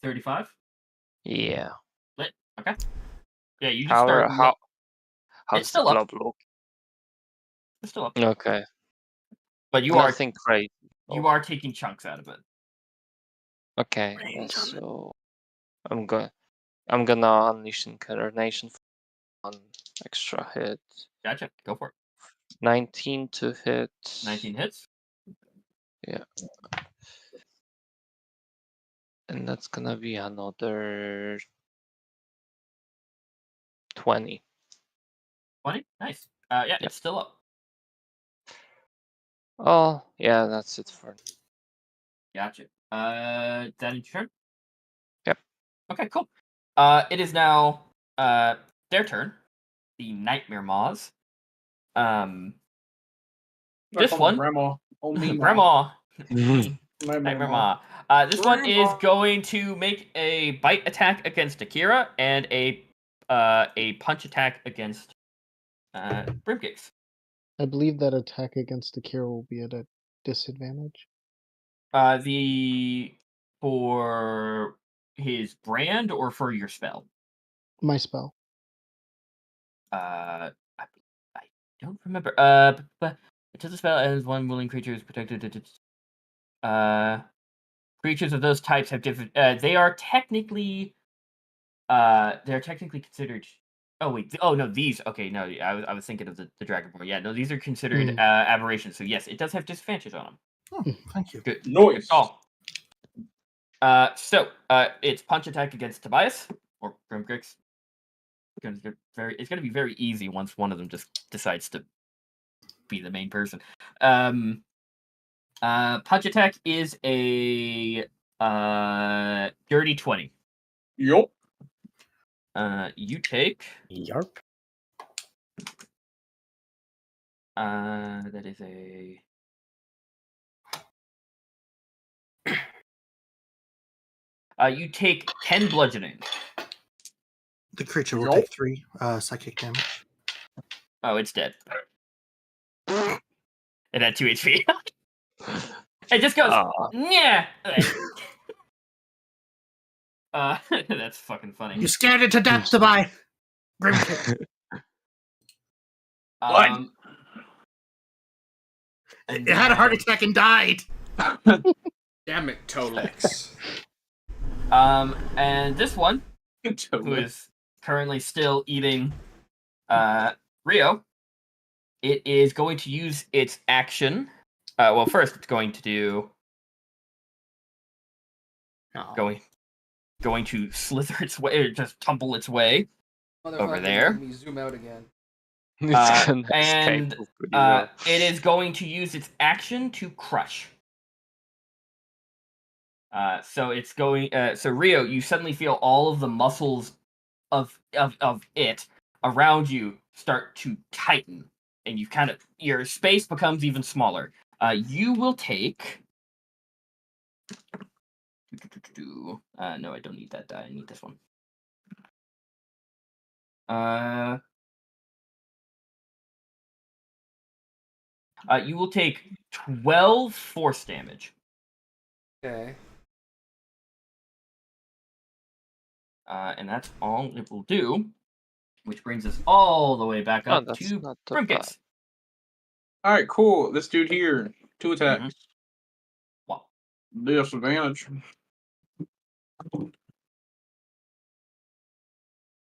35. Yeah. Lit. Okay. Yeah, you just start. How's It's the still up. blob look? It's still up. Okay. But you Nothing crazy. are taking chunks out of it. Okay, yeah, so I'm gonna unleash incarnation for 1 extra hit. Gotcha. Go for it. 19 to hit. 19 hits. Yeah. And that's gonna be another 20. 20. Nice. Yeah, it's still up. Oh, yeah, that's it for Gotcha. Is that your turn? Yep. Okay, cool. It is now their turn. The Nightmare Maws. This one, Grandma. Oh, me, Grandma. Nightmare Nightmare Maw. Maw. This one is Grandma. going to make a bite attack against Akira and a punch attack against Brimkicks. I believe that attack against Akira will be at a disadvantage. For his brand or for your spell? My spell. I don't remember. But until the spell ends, one willing creature is protected. Creatures of those types have different. They are technically considered. Oh wait. Oh no, these. Okay, no. I was thinking of the Dragonborn. Yeah, no, these are considered aberrations. So yes, it does have disadvantage on them. Oh, thank you. Good. Noise. Oh. So it's punch attack against Tobias or Grimgrix. It's gonna be very easy once one of them just decides to be the main person. Punch attack is a dirty 20. Yup. You take Yarp. that is a you take 10 bludgeoning. The creature will Nope. take 3 psychic damage. Oh, it's dead. It had 2 HP. It just goes, yeah. That's fucking funny. You scared it to death, Tobias. Grimkick. And It had a heart attack and died. Damn it, Tolex. And this one, who is currently still eating Rio, it is going to use its action. Well, first it's going to do going to slither its way, or just tumble its way over there. Let me zoom out again. And it is going to use its action to crush. So it's going. So Rio, you suddenly feel all of the muscles of it around you start to tighten, and your space becomes even smaller. You will take. No, I don't need that die. I need this one. You will take 12 force damage. Okay. And that's all it will do, which brings us all the way back up that's to not that bad. Brimkicks. All right, cool. This dude here, 2 attacks. Wow. Disadvantage.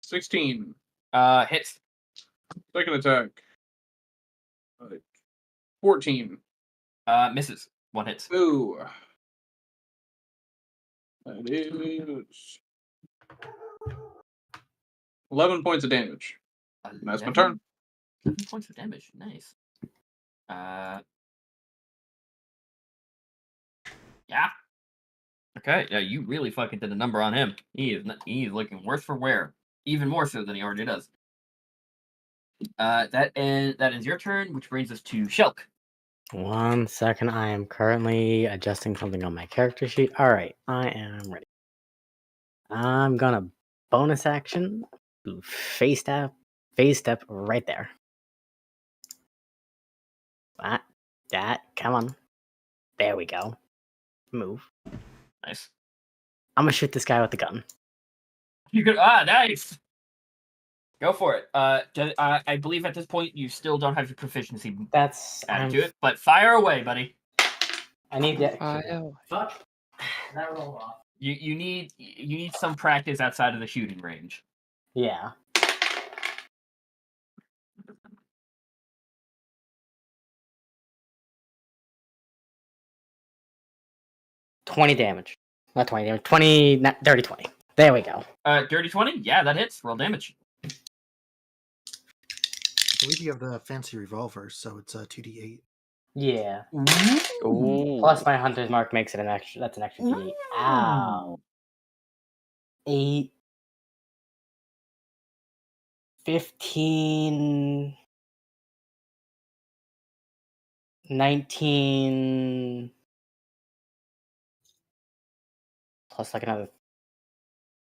16. Hits. Second attack. 14. Misses. 1 hits. Ooh. That is 11 points of damage. That's my turn. 11 points of damage. Nice. Yeah. Okay. Yeah, you really fucking did a number on him. He is looking worse for wear, even more so than he already does. That ends your turn, which brings us to Shelk. 1 second. I am currently adjusting something on my character sheet. All right, I am ready. I'm gonna bonus action, phase step right there. That, come on. There we go. Move. Nice. I'm gonna shoot this guy with the gun. You could nice. Go for it. I believe at this point you still don't have your proficiency That's added to it, but fire away, buddy. I need that. Fuck. That rolled off. You need some practice outside of the shooting range. Yeah. $20 damage. Not 20 damage. 20. Dirty 20. There we go. Dirty 20. Yeah, that hits. Roll damage. I believe you have the fancy revolver, so it's 2d8. Yeah. Ooh. Plus my hunter's mark makes it an extra. That's an extra D8. Ow. 8. 15. 19. Plus like another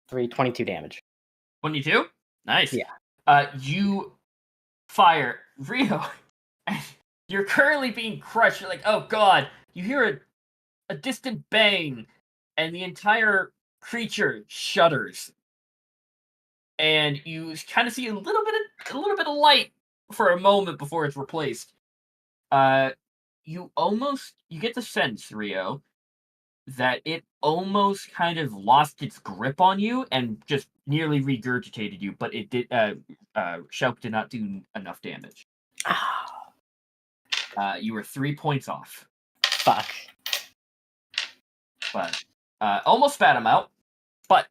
3. 22 damage. 22? Nice. Yeah. You fire Rio. You're currently being crushed. You're like, oh god. You hear a distant bang, and the entire creature shudders. And you kind of see a little bit of light for a moment before it's replaced. You get the sense, Rio, that it almost kind of lost its grip on you and just nearly regurgitated you, but it did. Shelk did not do enough damage. You were 3 points off, Fuck. but almost spat him out. But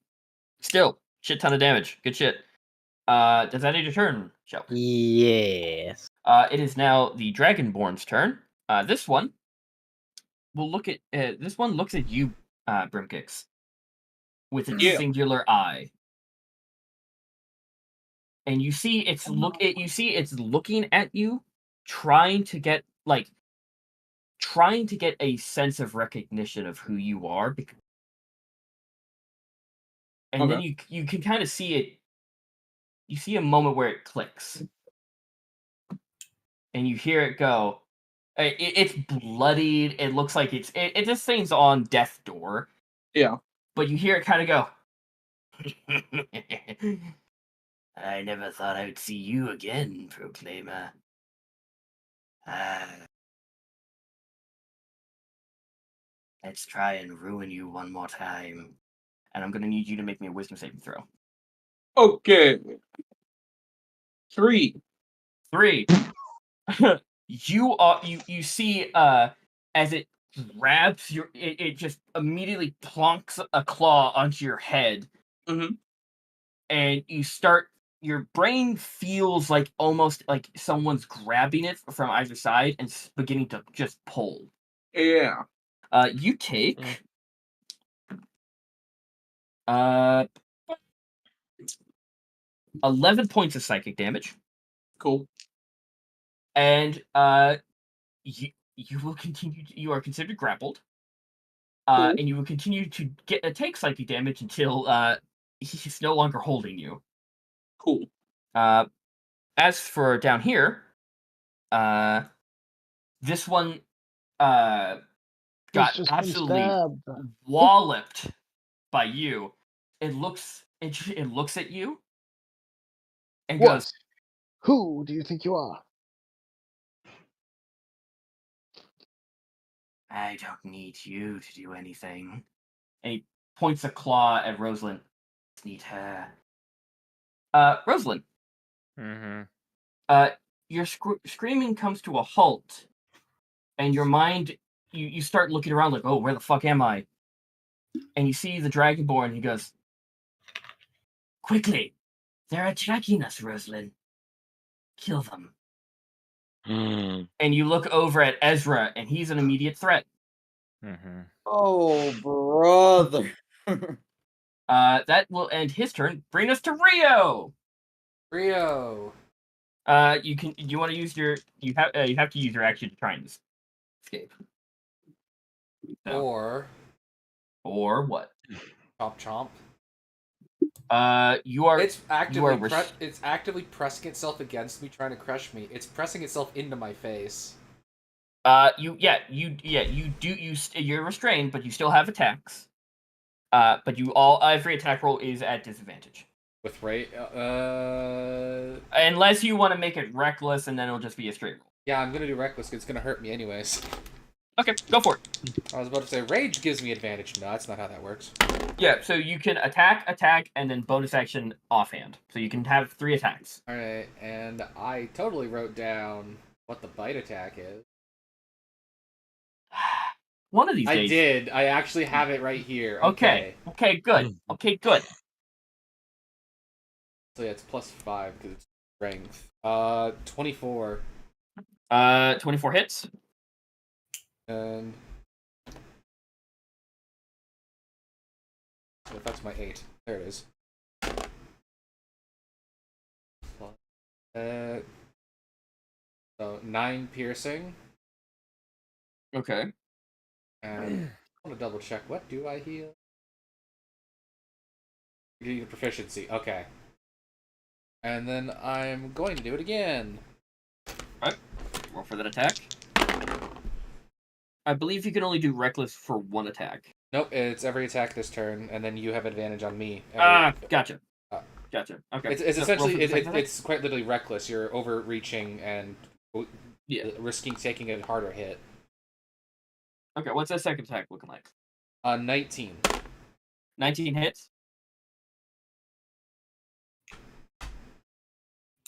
still, shit ton of damage. Good shit. Does that end your turn, Shelk? Yes. It is now the Dragonborn's turn. This one will look at. This one looks at you, Brimkix, with its Yeah. singular eye, and you see it's looking at you, trying to get a sense of recognition of who you are, and then you can kind of see it. You see a moment where it clicks, and you hear it go. It's bloodied. It looks like it this thing's on death's door. Yeah. But you hear it kind of go. I never thought I would see you again, Proclaimer. Let's try and ruin you one more time. And I'm gonna need you to make me a wisdom saving throw. Okay. 3. 3. You see as it grabs it just immediately plonks a claw onto your head. Mhm. And your brain feels like almost like someone's grabbing it from either side and beginning to just pull. Yeah. You take 11 points of psychic damage. Cool. And you will continue. You are considered grappled, Cool. and you will continue to take psychic damage until he's no longer holding you. Cool. As for down here, this one got just been absolutely stabbed. walloped by you. It looks at you and What? goes, Who do you think you are? I don't need you to do anything. And he points a claw at Rosalind. Need her. Rosalind. Mm-hmm. Your screaming comes to a halt, and your mind, you start looking around like, oh, where the fuck am I? And you see the Dragonborn. He goes, quickly, they're attacking us, Rosalind. Kill them. And you look over at Aezra, and he's an immediate threat. Mm-hmm. Oh, brother. That will end his turn. Bring us to Rio. Rio. You want to use your you have to use your action to try and escape. So, or what? Chomp chomp. You are. It's actively you are it's actively pressing itself against me, trying to crush me. It's pressing itself into my face. You're restrained, but you still have attacks. But every attack roll is at disadvantage. With rate, unless you want to make it reckless, and then it'll just be a straight roll. Yeah, I'm gonna do reckless because it's gonna hurt me anyways. Okay, go for it. I was about to say rage gives me advantage. No, that's not how that works. Yeah, so you can attack, and then bonus action offhand. So you can have 3 attacks. All right, and I totally wrote down what the bite attack is. One of these days. I did. I actually have it right here. Okay, good. Okay, good. So yeah, it's +5 because it's strength. 24. 24 hits. And so that's my 8. There it is. So 9 piercing. Okay. And I want to double check. What do I heal? You need a proficiency. Okay. And then I'm going to do it again. Alright. Roll for that attack. I believe you can only do reckless for one attack. Nope, it's every attack this turn, and then you have advantage on me. Gotcha. Gotcha. Okay. It's So essentially roll for the second attack? it's quite literally reckless. You're overreaching and risking taking a harder hit. Okay, what's that second attack looking like? 19. 19 hits.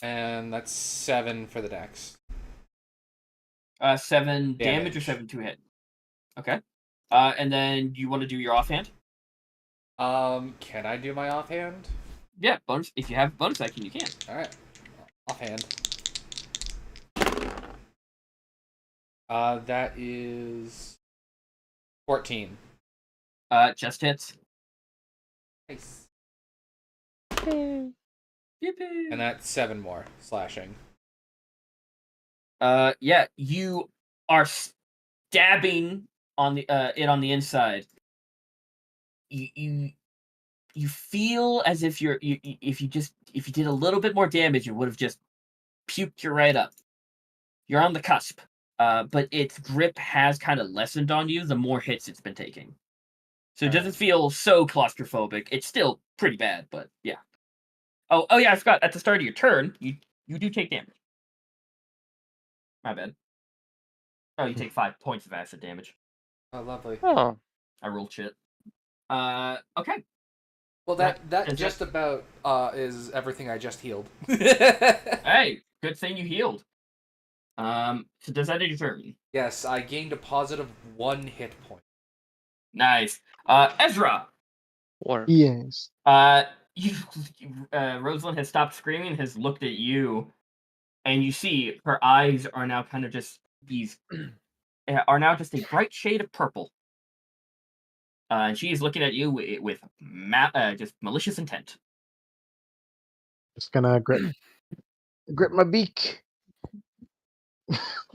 And that's 7 for the dex. 7 damage or 7 to hit. Okay. And then you want to do your offhand? Can I do my offhand? Yeah, bonus. If you have bonus action, you can. All right, offhand. That is 14. Just hits. Nice. Yippee. And that's 7 more slashing. Yeah, you are stabbing on the it on the inside. You feel as if if you did a little bit more damage, it would have just puked you right up. You're on the cusp. But its grip has kind of lessened on you the more hits it's been taking. So it doesn't feel so claustrophobic. It's still pretty bad, but yeah. Oh yeah, I forgot. At the start of your turn, you do take damage. My bad. Oh, you take 5 points of acid damage. Oh, lovely. Oh, I rolled shit. Okay. Well, that just about is everything I just healed. Hey, good thing you healed. So does that end your turn? Yes, I gained a positive 1 hit point. Nice. Aezra. or Yes. Rosalind has stopped screaming, has looked at you, and you see her eyes are now kind of just are now just a bright shade of purple. And she is looking at you with just malicious intent. Just gonna grip my beak.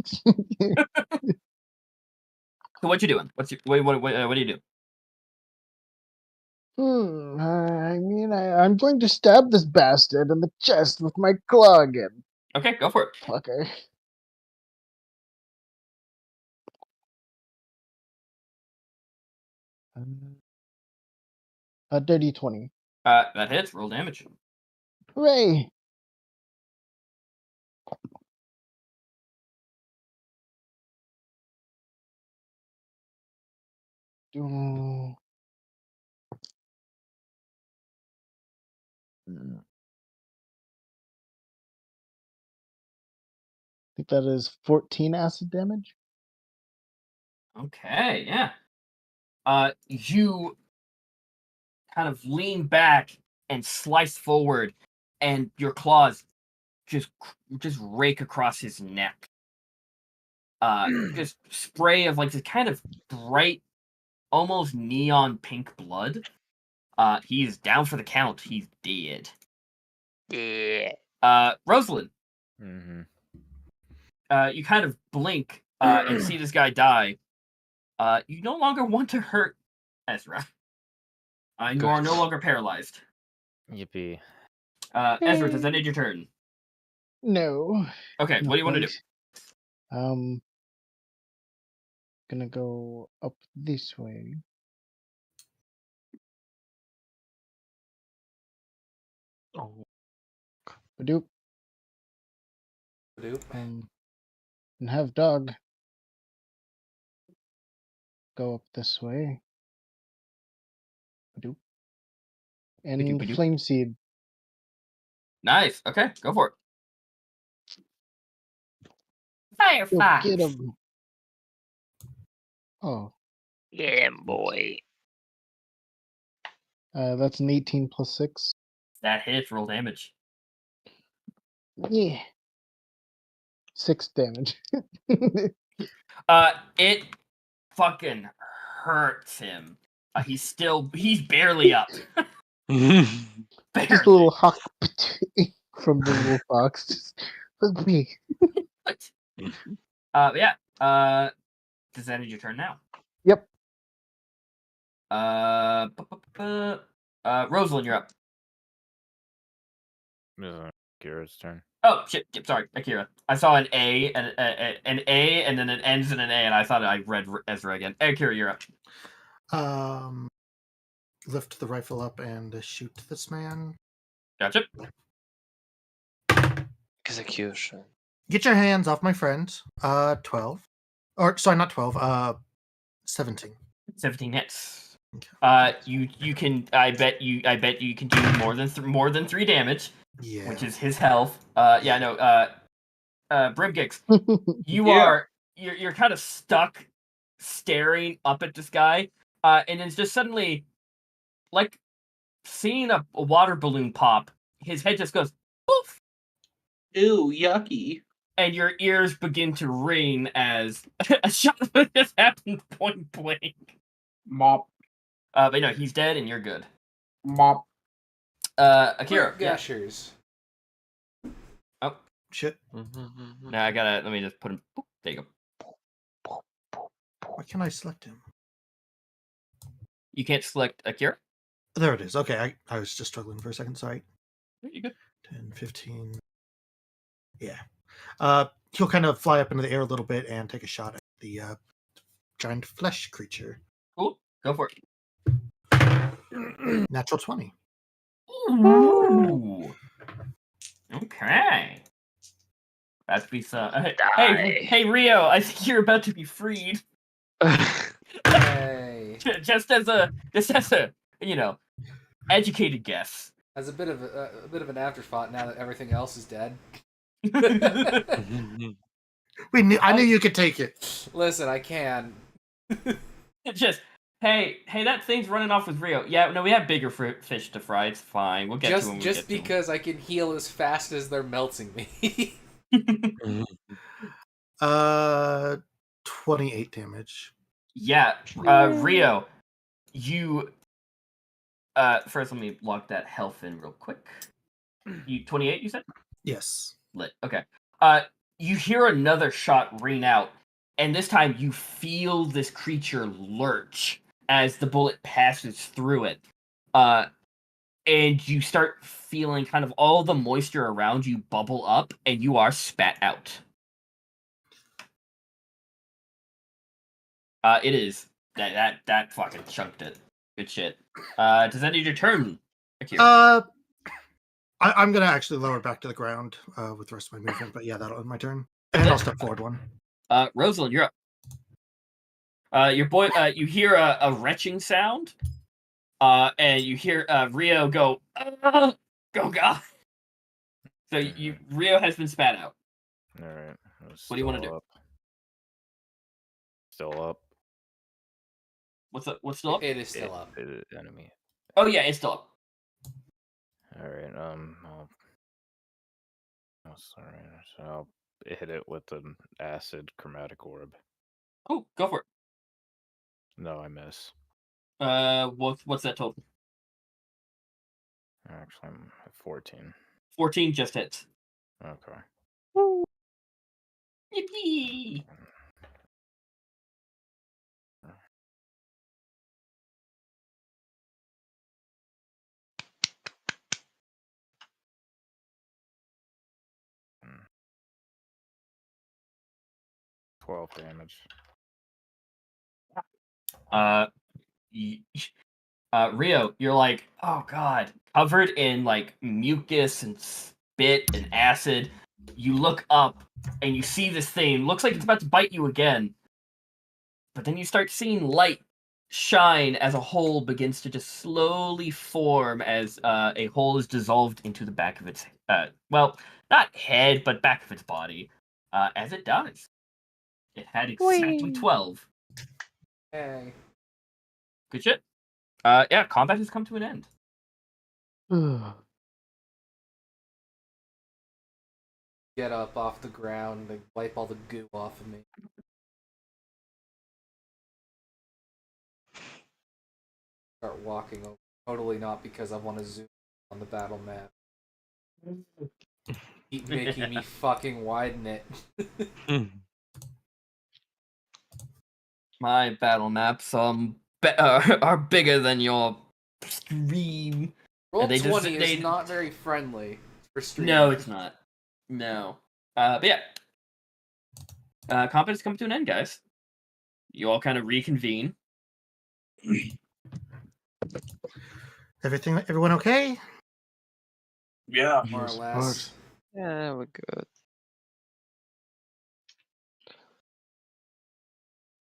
So what you doing? What do you do? I mean, I'm going to stab this bastard in the chest with my claw again. Okay, go for it. Fucker. A dirty 20. That hits. Roll damage. Hooray! Do- I think that is 14 acid damage. Okay, yeah. You kind of lean back and slice forward, and your claws just rake across his neck. Just spray of like this kind of bright, almost neon pink blood. He's down for the count. He's dead. Rosalind. Mm-hmm. You kind of blink and see this guy die. You no longer want to hurt Aezra. You are no longer paralyzed. Yippee. Aezra, does that end your turn? No. Okay, what do you want to do? Gonna go up this way. oh, Badoop. And have dog go up this way. Badoop. And Badoop. flame seed. Nice. Okay, go for it. Go Firefox. get him. Oh. get him, boy. That's an 18 plus 6. That hits. Roll damage. Yeah. 6 damage. It fucking hurts him. He's barely up. Just a Barely. little hawk from the little fox. Just hug me. Yeah. Does that end your turn now? Yep. Rosalind, you're up. Kira's turn. Oh shit! Sorry, Akira. I saw an A and and then it ends in an A, and I thought I read Aezra again. Akira, you're up. Lift the rifle up and shoot this man. Gotcha. Execution. Get your hands off my friend. 12. Or sorry, not 12. 17. 17 hits. Okay. You can. I bet you can do more than 3 damage, Yeah. which is his health. Yeah, no. Brimgix, you're kind of stuck, staring up at this guy, and then just suddenly, like seeing a water balloon pop, his head just goes poof, Ew, yucky. and your ears begin to ring as a shot just happened point blank. Mop. But no, he's dead, and you're good. Mop. Akira. Yeah. Gushers. Oh Shit. now let me just put him. Boop, there you go. Why can't I select him? You can't select Akira. There it is. Okay, I was just struggling for a second. Sorry. You good? 10, 15. Yeah. He'll kind of fly up into the air a little bit and take a shot at the giant flesh creature. Cool. Go for it. Natural 20. Ooh. Okay. That's be some. Hey, Rio! I think you're about to be freed. Hey. just as a educated guess. As a bit of an afterthought now that everything else is dead. I knew you could take it. Listen, I can. Just hey, that thing's running off with Rio. Yeah, no, we have bigger fish to fry. It's fine. We'll get to him. Just because I can heal as fast as they're melting me. 28 damage. Yeah, Rio, you. First, let me log that health in real quick. You 28, you said? Yes. Lit. Okay. You hear another shot ring out, and this time you feel this creature lurch as the bullet passes through it. And you start feeling kind of all the moisture around you bubble up, and you are spat out. It is. That fucking chunked it. Good shit. Does that need your turn, Akira? I'm gonna actually lower it back to the ground with the rest of my movement, but yeah, that'll end my turn. And I'll step forward one. Rosalind, you're up. Your boy, you hear a retching sound, and you hear Rio go, oh god. So Rio has been spat out. All right. What do you want to do? Still up. What's still up? It is still up. Enemy. Oh yeah, it's still up. All right. Sorry. So I'll hit it with an acid chromatic orb. Oh, go for it. No, I miss. What's that total? Actually, I'm at 14. 14 just hits. Okay. Yippee! Hmm. 12 damage. Rio, you're like, oh god, covered in like mucus and spit and acid. You look up and you see this thing. Looks like it's about to bite you again. But then you start seeing light shine as a hole begins to just slowly form as a hole is dissolved into the back of its well, not head, but back of its body. As it does. It had exactly 12. Hey. Good shit. Yeah, combat has come to an end. Get up off the ground and wipe all the goo off of me. start walking over. Totally not because I want to zoom on the battle map. Keep making me fucking widen it. My battle maps are bigger than your stream. They just- Roll20 they- is not very friendly for streaming. No, it's not. No. But yeah. Combat is coming to an end, guys. You all kind of reconvene. Everyone okay? Yeah. More or Yes, less. Yeah, we're good.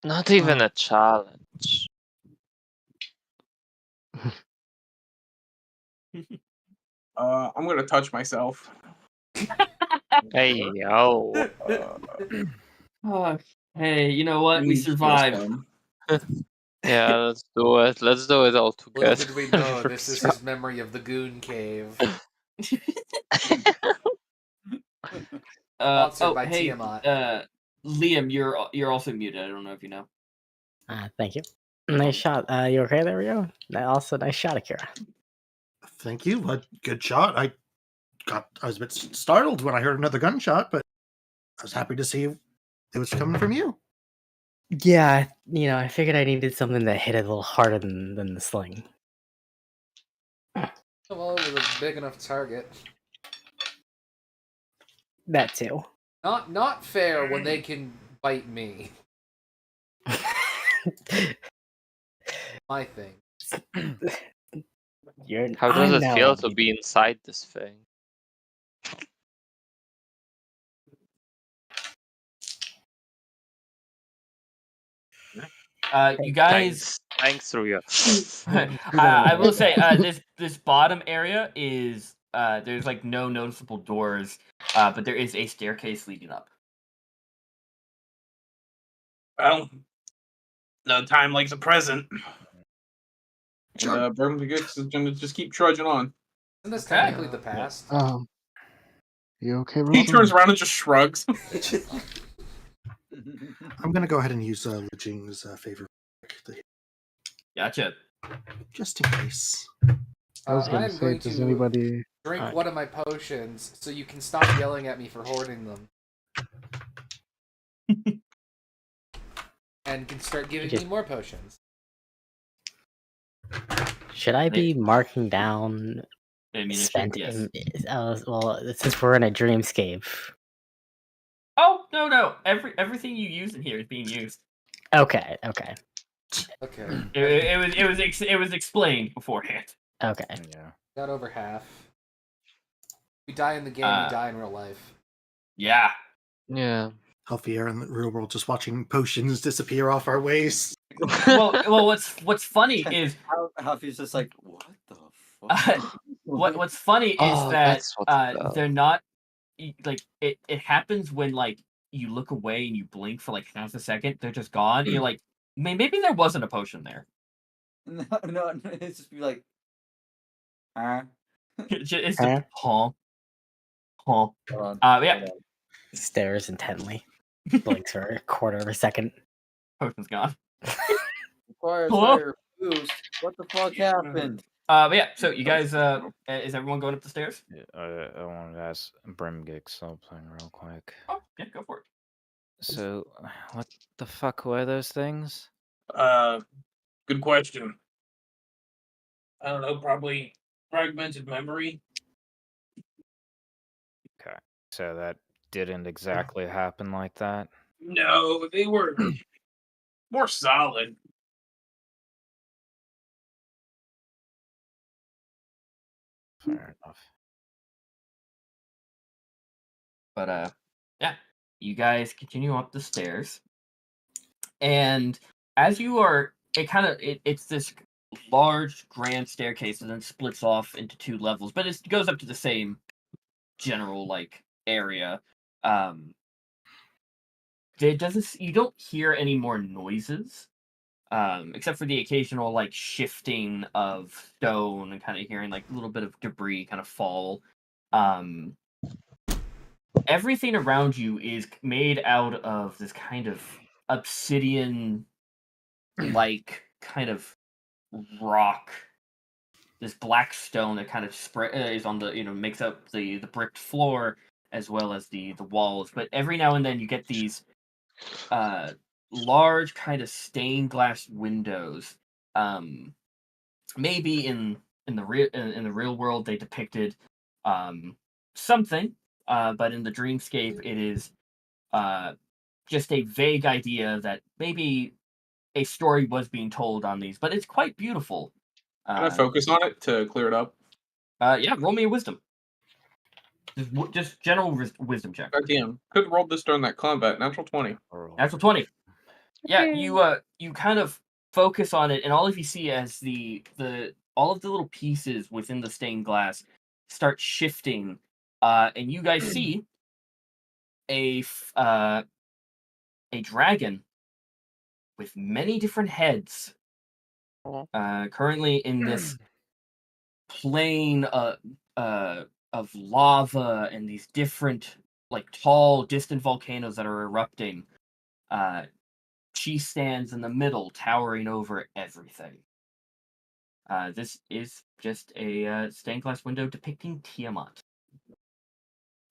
Not even a challenge. I'm gonna touch myself. Hey, yo. Hey, you know what? We Feels survived. fun. Yeah, let's do it. Let's do it all Little together. did we know, this is his memory of the Goon Cave. Sponsored by hey, Tiamat. Liam, you're also muted. I don't know if you know. Thank you. Nice shot. You okay? There we go. Also, nice shot, Akira. Thank you. A good shot. I was a bit startled when I heard another gunshot, but I was happy to see it was coming from you. Yeah, I figured I needed something that hit a little harder than the sling. Well, it was a big enough target. That too. Not fair when they can bite me. My thing. How does I'm it now feel on to you. be inside this thing? You guys. Thanks, Ruya. I will say this bottom area is there's like no noticeable doors, but there is a staircase leading up. Well, no time like the present. And Birmingham is gonna just keep trudging on. Isn't this Okay. technically the past? You okay, He Roland? turns around and just shrugs. I'm going to go ahead and use Lu Jing's favor. Gotcha. Just in case. I was gonna I'm say, going does to anybody? drink one of my potions so you can stop yelling at me for hoarding them. And can start giving me more potions. Should I be marking down Ammunition, spent? yes. Well, since we're in a dreamscape. Oh no! Everything you use in here is being used. Okay. Okay. It was explained beforehand. Okay. Yeah. Got over half. We die in the game, we die in real life. Yeah. Yeah. Halfier in the real world just watching potions disappear off our waist. Well, what's funny is Halfie's just like, what the fuck? what's funny is Oh, that that's what the they're not like it happens when like you look away and you blink for like half a second, they're just gone, and you're like, maybe there wasn't a potion there. No, it's just be like, huh? It's just Huh? huh. Hold on. Yeah, Stares intently. Blinks for a quarter of a second. potion's gone. Requires Hello? higher boost. What the fuck happened? But yeah, so you guys, is everyone going up the stairs? Yeah, I wanted to ask Brimgig something real quick. Oh, yeah, go for it. So, what the fuck were those things? Good question. I don't know, probably fragmented memory. Okay, so that didn't exactly happen like that. No, they were more solid. Fair enough. But yeah, you guys continue up the stairs, and as you are, it's this large grand staircase, and then splits off into two levels, but it goes up to the same general like area. It doesn't. You don't hear any more noises, except for the occasional like shifting of stone and kind of hearing like a little bit of debris kind of fall. Everything around you is made out of this kind of obsidian like kind of rock, this black stone that kind of is on the makes up the bricked floor as well as the walls. But every now and then you get these large kind of stained glass windows. Maybe in the real world they depicted something, but in the dreamscape it is just a vague idea that maybe a story was being told on these, but it's quite beautiful. Can I focus on it to clear it up? Yeah, roll me a wisdom. Just general wisdom check. Goddamn. Could have rolled this during that combat. Natural 20. Natural 20. Yeah, you kind of focus on it, and all of you see as the all of the little pieces within the stained glass start shifting, and you guys see a dragon with many different heads, currently in this plane of lava and these different, like, tall, distant volcanoes that are erupting. She stands in the middle, towering over everything. This is just a stained glass window depicting Tiamat.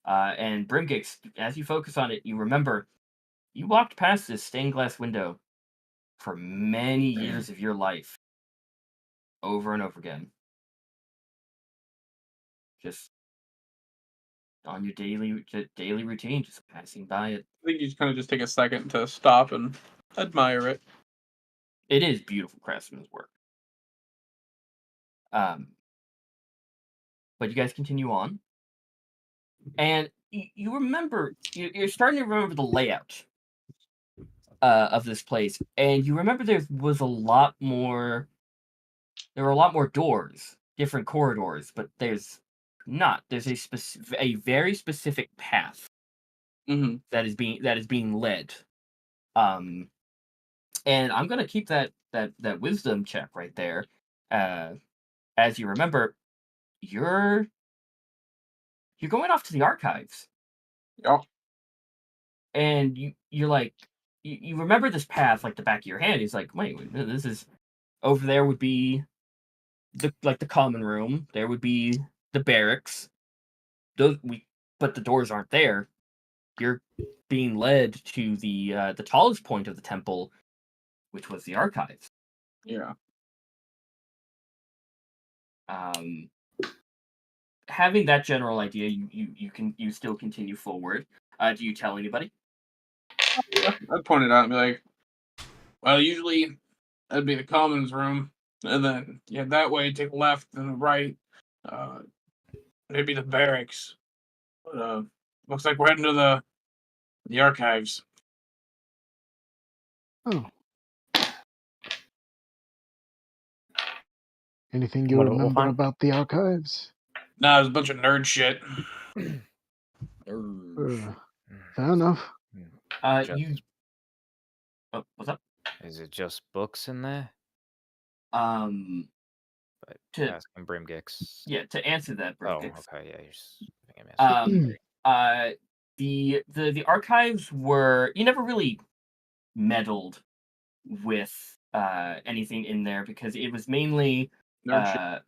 And Brimgix, as you focus on it, you remember you walked past this stained glass window for many years of your life, over and over again. Just on your daily routine, just passing by it. I think you just kind of just take a second to stop and admire it. It is beautiful craftsman's work. But you guys continue on, and you remember you're starting to remember the layout of this place, and you remember there were a lot more doors, different corridors, but there's a very specific path that is being led. And I'm gonna keep that wisdom check right there. As you remember, you're going off to the archives. Yep. And you're like, you remember this path like the back of your hand. He's like, wait, this is over there would be the common room. There would be the barracks. But the doors aren't there. You're being led to the tallest point of the temple, which was the archives. Yeah. Having that general idea, you still continue forward. Do you tell anybody? Yeah, I'd point it out and be like, well, usually that'd be the commons room, and then that way take a left and a right. Maybe the barracks. But looks like we're heading to the archives. Oh. Anything you What we'll remember find? about the archives? Nah, it was a bunch of nerd shit. Fair enough. What's up? Is it just books in there? But To asking Brimgix. Yeah, to answer that, Oh, Brimgix. okay, yeah, you're just making me answer. The archives were, you never really meddled with anything in there because it was mainly Nerd shit.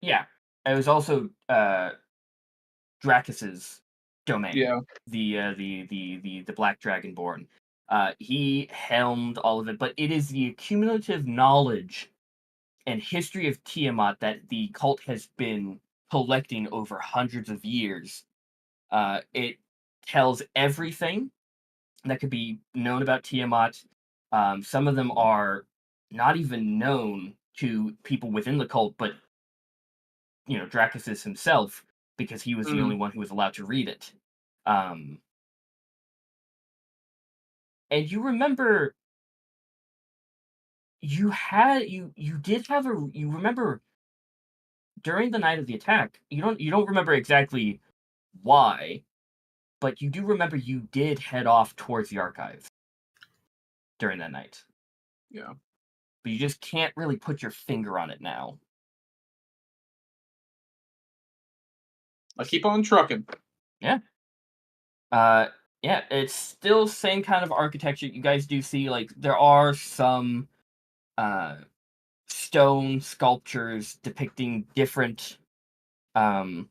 yeah, it was also Dracus's domain. Yeah. The Black Dragonborn. He helmed all of it, but it is the accumulative knowledge and history of Tiamat that the cult has been collecting over hundreds of years. It tells everything that could be known about Tiamat. Some of them are not even known to people within the cult, but Dracus himself, because he was the only one who was allowed to read it. And you remember you remember during the night of the attack, you don't remember exactly why, but you do remember you did head off towards the archives during that night. Yeah. But you just can't really put your finger on it now. I keep on trucking. Yeah. Yeah, it's still same kind of architecture. You guys do see, like, there are some stone sculptures depicting different, not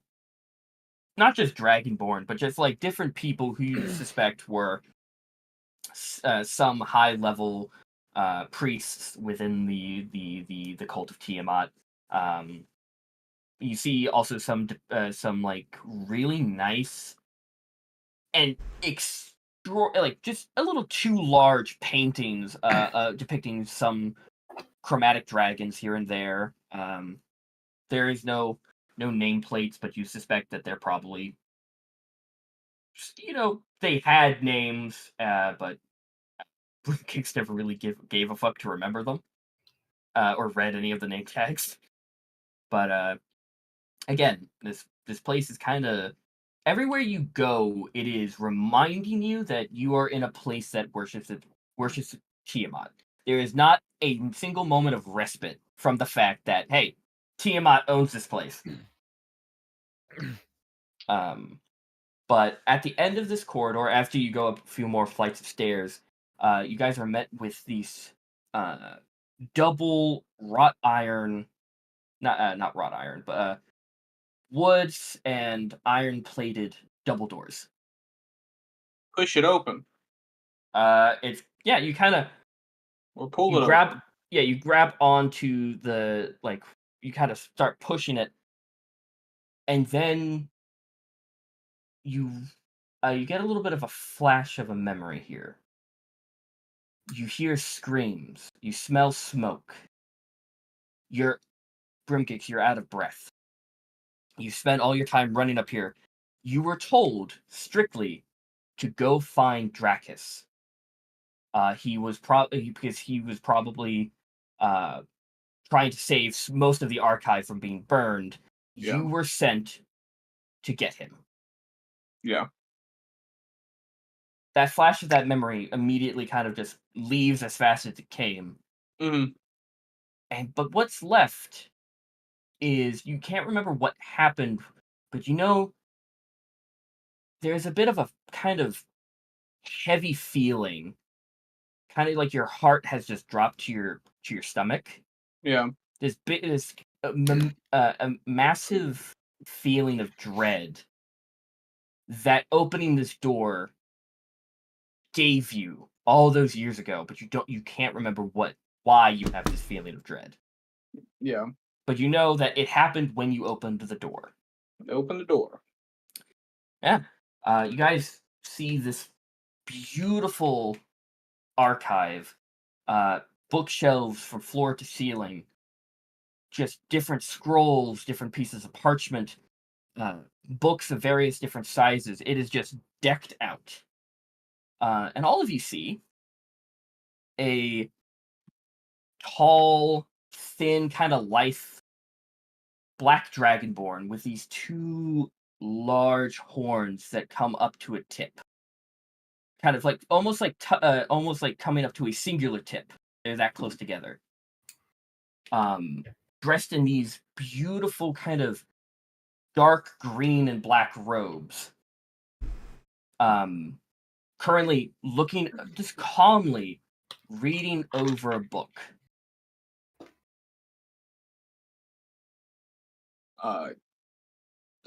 just Dragonborn, but just like different people who you suspect were some high level priests within the cult of Tiamat. You see also some like really nice and like just a little too large paintings depicting some chromatic dragons here and there. There is no nameplates, but you suspect that they're probably, they had names, but Kicks never really gave a fuck to remember them, or read any of the name tags. But again, this place is kind of, everywhere you go, it is reminding you that you are in a place that worships Tiamat. There is not a single moment of respite from the fact that, hey, Tiamat owns this place. But at the end of this corridor, after you go up a few more flights of stairs, you guys are met with these double wrought iron, not wrought iron, but woods and iron plated double doors. Push it open. It's, yeah, you kind of, Or pull you it grab, open. yeah, you grab onto the, like, you kind of start pushing it, and then you get a little bit of a flash of a memory here. You hear screams. You smell smoke. You're Brimkix, you're out of breath. You spent all your time running up here. You were told strictly to go find Dracus. He was probably trying to save most of the archive from being burned. Yeah. You were sent to get him. Yeah. That flash of that memory immediately kind of just leaves as fast as it came. Mm-hmm. But what's left is you can't remember what happened, but there's a bit of a kind of heavy feeling, kind of like your heart has just dropped to your stomach. Yeah. This a massive feeling of dread that opening this door gave you all those years ago, but you can't remember why you have this feeling of dread. Yeah. But you know that it happened when you opened the door. Open the door. Yeah. You guys see this beautiful archive, bookshelves from floor to ceiling, just different scrolls, different pieces of parchment, books of various different sizes. It is just decked out. And all of you see a tall, thin, kind of lithe black dragonborn with these two large horns that come up to a tip. Kind of like almost like coming up to a singular tip. They're that close together. Dressed in these beautiful kind of dark green and black robes. Currently looking, just calmly reading over a book.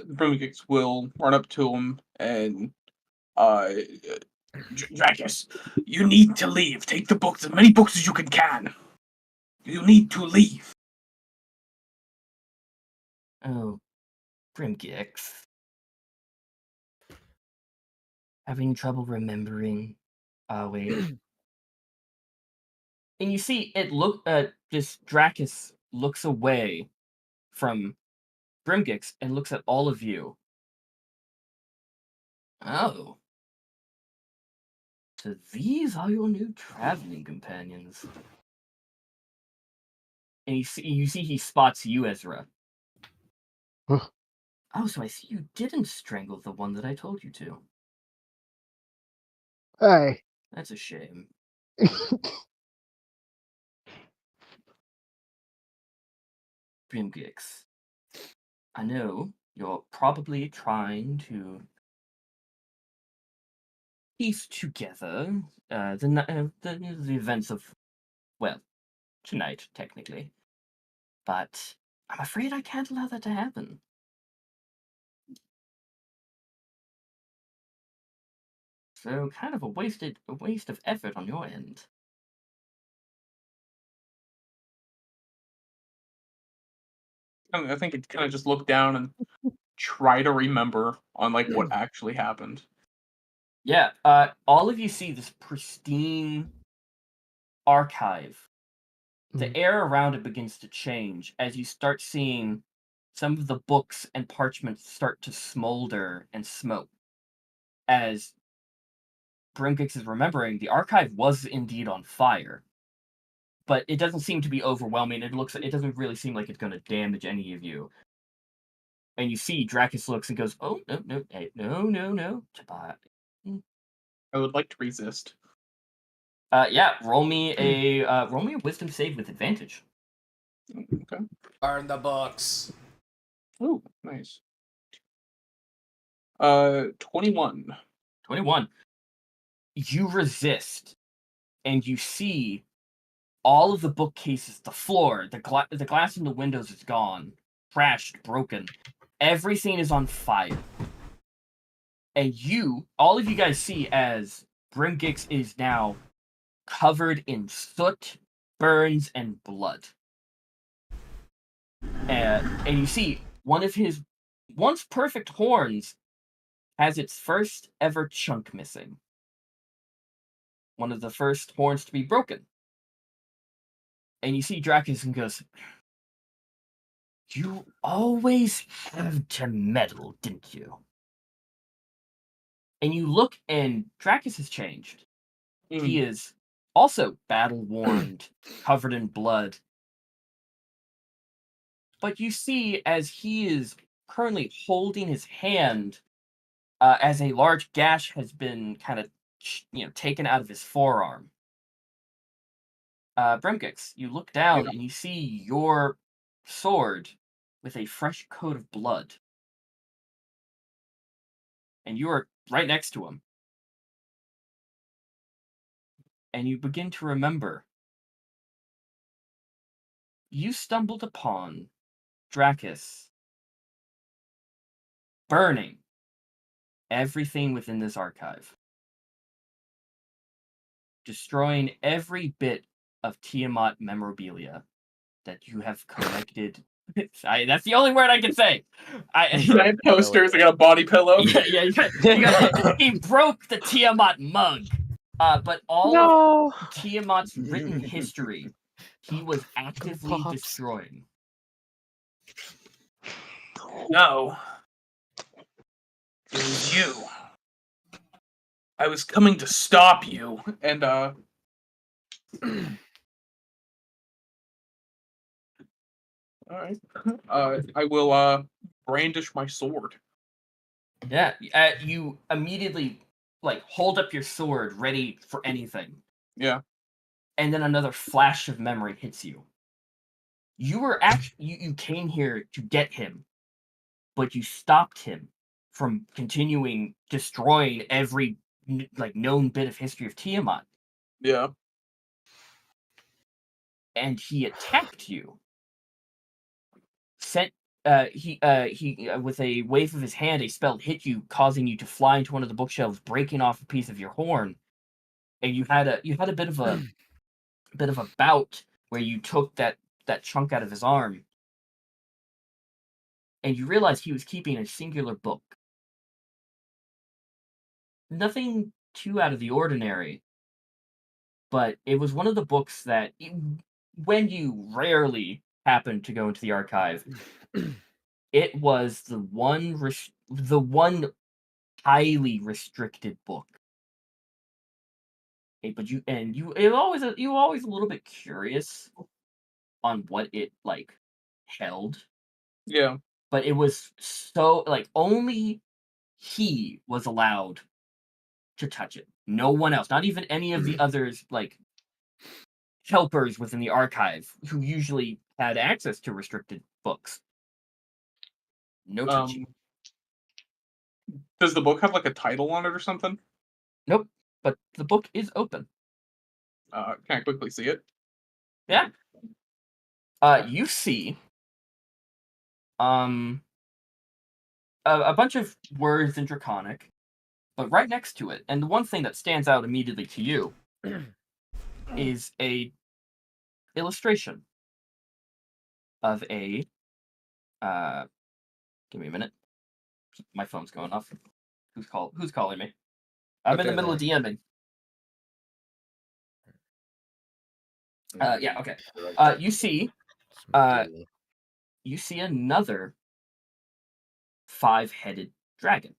Brimkix will run up to him and Dracus, you need to leave. Take the books, as many books as you can. You need to leave. Oh, Brimkix. Having trouble remembering. Wait. And you see this Dracus looks away from Brimkix and looks at all of you. Oh. So these are your new traveling companions. And you see he spots you, Aezra. Huh. Oh, so I see you didn't strangle the one that I told you to. Hi. That's a shame. Brimgix, I know you're probably trying to piece together the events of, well, tonight, technically. but I'm afraid I can't allow that to happen. So kind of a waste of effort on your end. I think it kind of just look down and try to remember on like what actually happened. Yeah, all of you see this pristine archive. The air around it begins to change as you start seeing some of the books and parchments start to smolder and smoke. As Brimgix is remembering, the archive was indeed on fire, but it doesn't seem to be overwhelming. It doesn't really seem like it's going to damage any of you. And you see Dracus looks and goes, "Oh no, hey, no, Tobias." I would like to resist. Yeah, roll me a wisdom save with advantage. Okay. Burn the books. Oh, nice. 21. 21. You resist, and you see all of the bookcases, the floor, the glass in the windows is gone, crashed, broken. Everything is on fire. And all of you guys see as Brimgix is now covered in soot, burns, and blood. And you see one of his once perfect horns has its first ever chunk missing. One of the first horns to be broken. And you see Dracus and goes, "You always have to meddle, didn't you?" And you look, and Dracus has changed. He is also battle-worn, covered in blood. But you see, as he is currently holding his hand, as a large gash has been kind of, taken out of his forearm. Brimgix, you look down and you see your sword with a fresh coat of blood. And you are right next to him. And you begin to remember. You stumbled upon Dracus burning everything within this archive. Destroying every bit of Tiamat memorabilia that you have collected. That's the only word I can say. I have posters. I got a body pillow. Yeah. He broke the Tiamat mug. But all of Tiamat's written history, he was actively destroying. No. It was you. I was coming to stop you. And, alright. I will, brandish my sword. Yeah, you immediately, hold up your sword, ready for anything. Yeah. And then another flash of memory hits you. You were you came here to get him, but you stopped him from continuing destroying every known bit of history of Tiamat. Yeah. And he attacked you. He with a wave of his hand, a spell hit you, causing you to fly into one of the bookshelves, breaking off a piece of your horn. And you had a bit of a bout where you took that chunk out of his arm. And you realized he was keeping a singular book. Nothing too out of the ordinary, but it was one of the books that, when you rarely happen to go into the archive, it was the one highly restricted book. But you always a little bit curious on what it held. Yeah. But it was so only he was allowed to touch it. No one else, not even any of the others helpers within the archive who usually had access to restricted books. No touching. Does the book have a title on it or something? Nope. But the book is open. Can I quickly see it? Yeah. You see a bunch of words in Draconic, but right next to it, and the one thing that stands out immediately to you is a illustration of a give me a minute. My phone's going off. Who's calling me? I'm in the middle of DMing. Yeah, okay. You see another 5-headed dragon.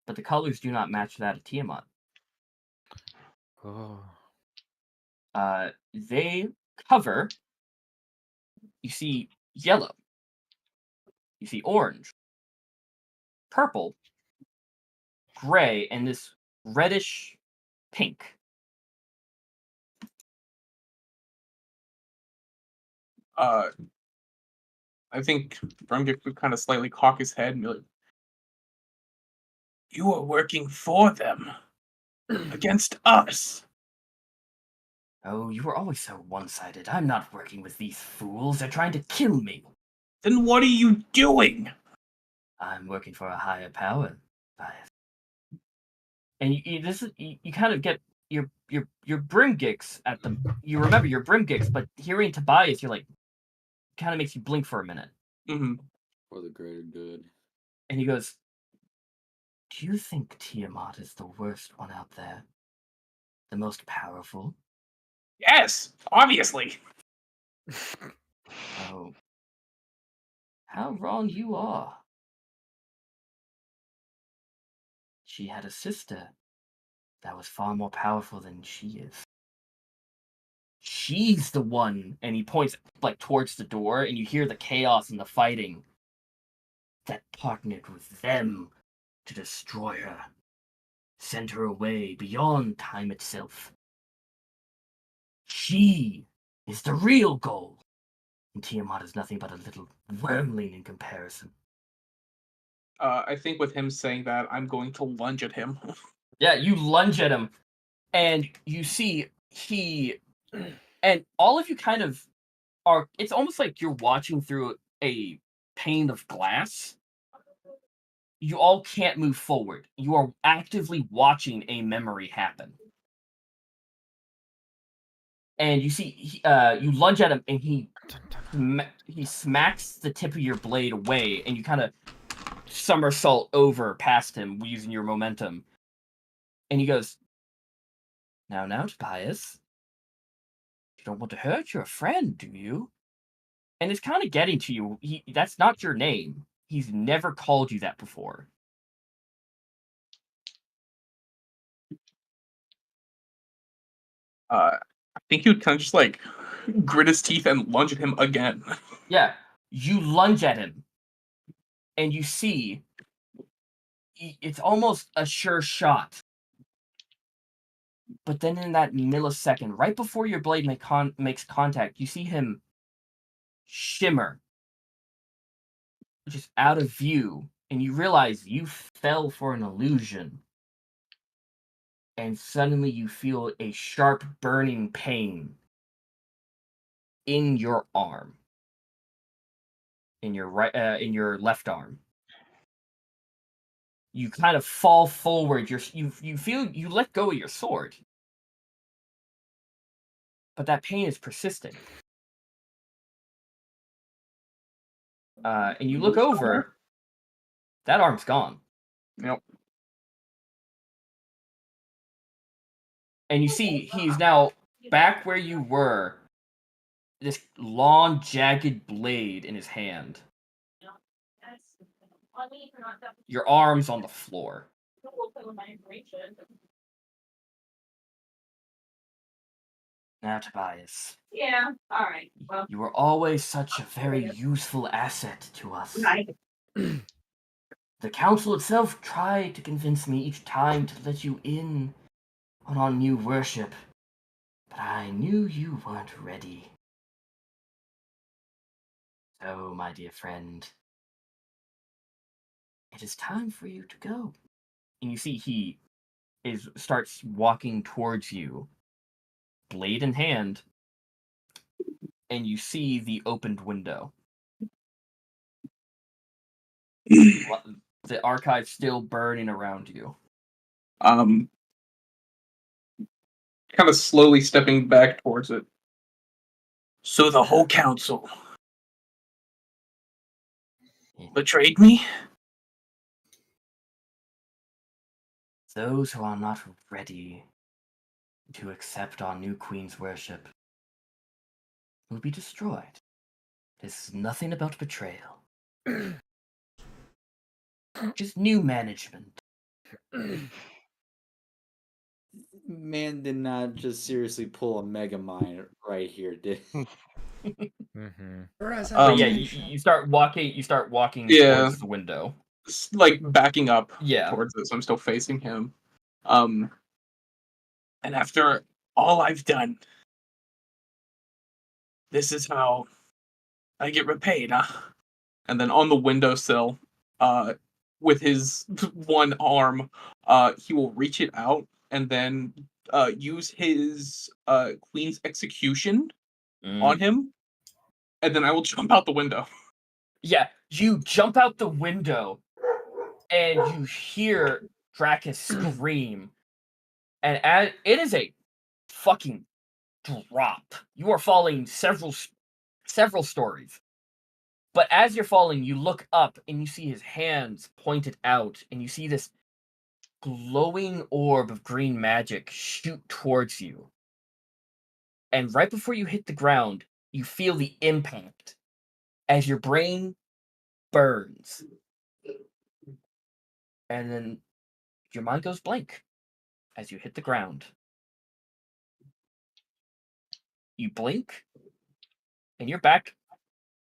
But the colors do not match that of Tiamat. Oh. They cover, you see yellow, you see orange, purple, gray, and this reddish pink. I think Brumgik would kind of slightly cock his head and be like, "You are working for them against us." Oh, you were always so one-sided. I'm not working with these fools. They're trying to kill me. Then what are you doing? I'm working for a higher power. And you kind of get your Brimgix at the. You remember your Brimgix, but hearing Tobias, you're like, kind of makes you blink for a minute. Mm-hmm. For the greater good. And he goes, "Do you think Tiamat is the worst one out there? The most powerful?" Yes, obviously. Oh. How wrong you are. She had a sister that was far more powerful than she is. She's the one, and he points like towards the door, and you hear the chaos and the fighting that partnered with them to destroy her, send her away beyond time itself. She is the real goal, and Tiamat is nothing but a little wormling in comparison. I think with him saying that, I'm going to lunge at him. Yeah, you lunge at him, and you see and all of you kind of are. It's almost like you're watching through a pane of glass. You all can't move forward. You are actively watching a memory happen. And you see, you lunge at him, and he smacks the tip of your blade away, and you kind of somersault over past him using your momentum. And he goes, Now, Tobias. You don't want to hurt your friend, do you? And it's kind of getting to you. That's not your name. He's never called you that before. I think he would kind of just like grit his teeth and lunge at him again. Yeah, you lunge at him, and you see it's almost a sure shot. But then in that millisecond, right before your blade makes contact, you see him shimmer just out of view, and you realize you fell for an illusion. And suddenly you feel a sharp burning pain in your arm, in your left arm. You kind of fall forward. You feel you let go of your sword, but that pain is persisting. And you look over. That arm's gone. Yep. And you see he's now back where you were. This long, jagged blade in his hand. Your arm's on the floor. Now, Tobias. Yeah, alright. Well, You were always such a very useful asset to us. right. The council itself tried to convince me each time to let you in on our new worship, but I knew you weren't ready. So, my dear friend, it is time for you to go. And you see he starts walking towards you, blade in hand, and you see the opened window. The archive still burning around you. Kind of slowly stepping back towards it. So the whole council betrayed me? Those who are not ready to accept our new queen's worship will be destroyed. This is nothing about betrayal. Just new management. Man did not just seriously pull a mega mind right here, did Mm-hmm. But yeah, you start walking. You start walking Yeah. towards the window. Like backing up Yeah. towards it, so I'm still facing him. And after all I've done, this is how I get repaid, huh? And then on the windowsill, with his one arm, he will reach it out and then use his Queen's Execution on him, and then I will jump out the window. Yeah, you jump out the window, and you hear Dracus scream, and it is a fucking drop. You are falling several stories. But as you're falling, you look up and you see his hands pointed out, and you see this glowing orb of green magic shoot towards you. And right before you hit the ground, you feel the impact as your brain burns. And then your mind goes blank as you hit the ground. You blink, and you're back.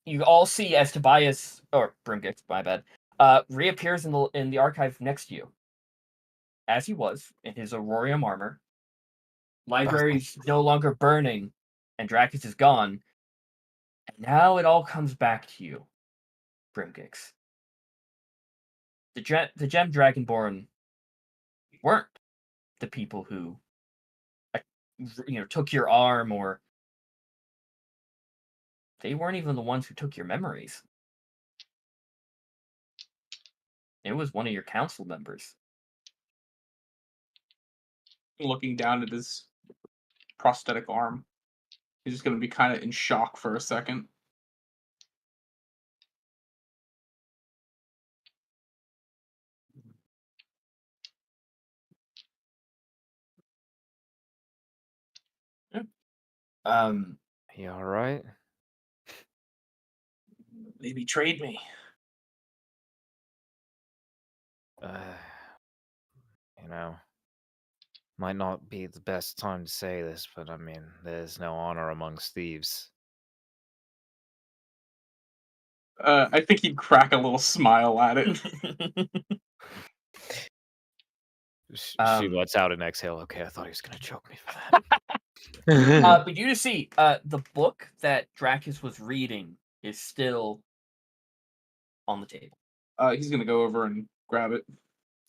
You all see as Tobias, or Brimgix, my bad, reappears in the archive next to you, as he was in his Aurorium armor. Library's no longer burning, and Dracus is gone. And now it all comes back to you, Brimgix. The Gem Dragonborn weren't the people who, took your arm, or they weren't even the ones who took your memories. It was one of your council members. Looking down at his prosthetic arm, he's just going to be kind of in shock for a second. You all right? They betrayed me. You know, might not be the best time to say this, but I mean, there's no honor amongst thieves. I think he'd crack a little smile at it. She lets out an exhale. Okay, I thought he was gonna choke me for that. But you just see, the book that Dracus was reading is still on the table. He's going to go over and grab it.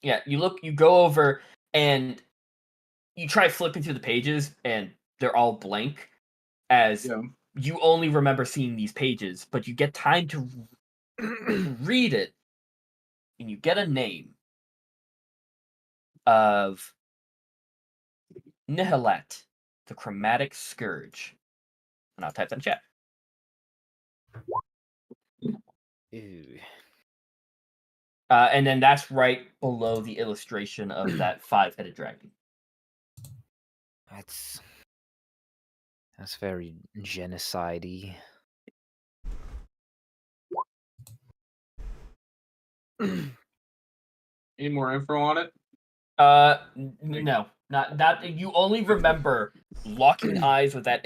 Yeah, you go over, and you try flipping through the pages, and they're all blank, as you only remember seeing these pages, but you get time to read it, and you get a name of Nihilet, the Chromatic Scourge. And I'll type that in chat. Ew. And then that's right below the illustration of that 5-headed dragon. That's very genocide-y. Any more info on it? No, not that. You only remember locking eyes with that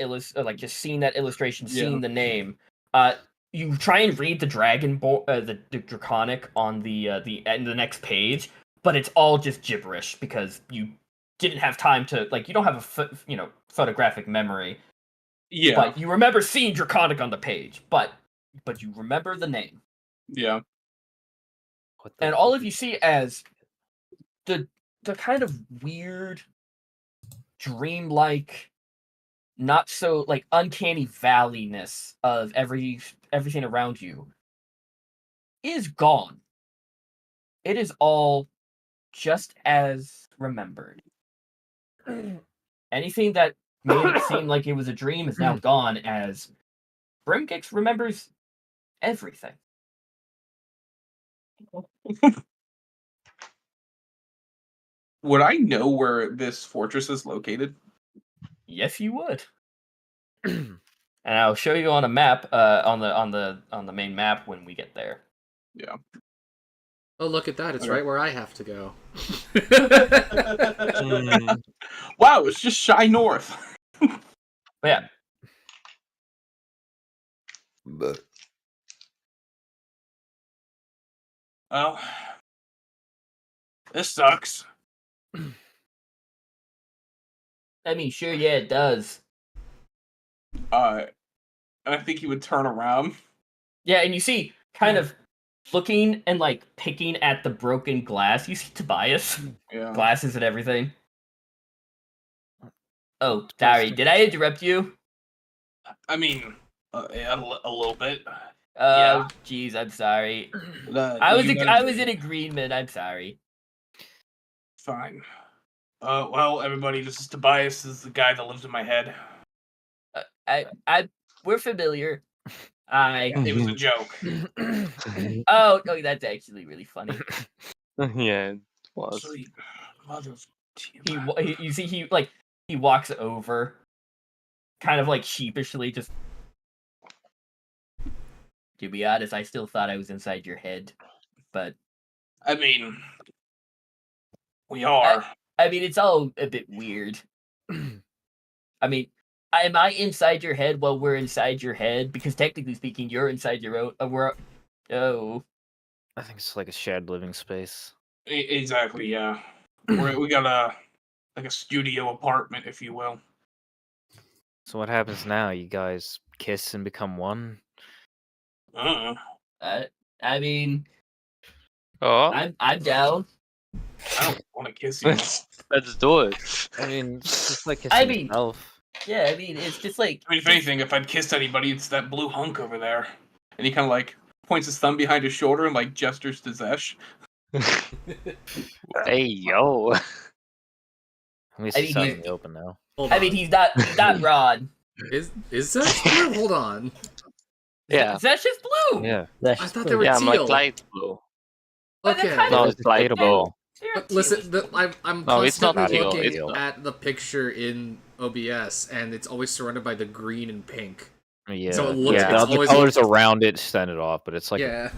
just seeing that illustration, seeing the name. You try and read the the draconic on the next page, but it's all just gibberish because you didn't have time to you don't have a photographic memory. Yeah. But you remember seeing draconic on the page, but you remember the name. Yeah. And all of you see as the kind of weird, dreamlike not so like uncanny valleyness of everything around you is gone. It is all just as remembered. Anything that made it seem like it was a dream is now gone, as Brimkix remembers everything. Would I know where this fortress is located? Yes, you would. And I'll show you on a map, on the main map when we get there. Yeah. Oh, look at that! It's Okay. right where I have to go. Wow, it's just shy north. But yeah. Well, this sucks. I mean, sure, yeah, it does. I think he would turn around. Yeah, and you see, kind of looking and like picking at the broken glass. You see Tobias, Yeah. glasses and everything. Oh, sorry, did I interrupt you? I mean, yeah, a little bit. Oh, jeez, I'm sorry. I was in agreement. I'm sorry. Fine. Well, everybody, this is Tobias. This is the guy that lives in my head. We're familiar. It was a joke. Oh, that's actually really funny. Yeah, it was. Sweet. Mother of You see, he walks over, kind of like sheepishly, just. To be honest, I still thought I was inside your head, but. I mean, we are. I mean, it's all a bit weird. I mean, am I inside your head while we're inside your head? Because technically speaking, you're inside your own. Oh. I think it's like a shared living space. Exactly. Yeah. We got a studio apartment, if you will. So what happens now? You guys kiss and become one? Uh-uh. I mean, Oh, I'm down. I don't want to kiss you. let's do it. I mean, it's just like kissing I mean- yourself. Yeah, I mean, it's just like. I mean, if anything, if I'd kissed anybody, it's that blue hunk over there. And he kind of like points his thumb behind his shoulder and like gestures to Zhess. Hey, yo. At least I it's mean, out in the open now. Hold I on. mean, he's not Rod. Is that blue? Hold on. Yeah. That's just blue. Yeah. I thought they were Yeah, I'm like teal. light blue. But they're Okay. kind No, of- it's light blue. they're But listen, teal. I'm No, it's not constantly teal, looking it's not. at the picture in OBS, and it's always surrounded by the green and pink. Yeah. So it looks- yeah. it's The always- colors around it stand it off, but it's like Yeah.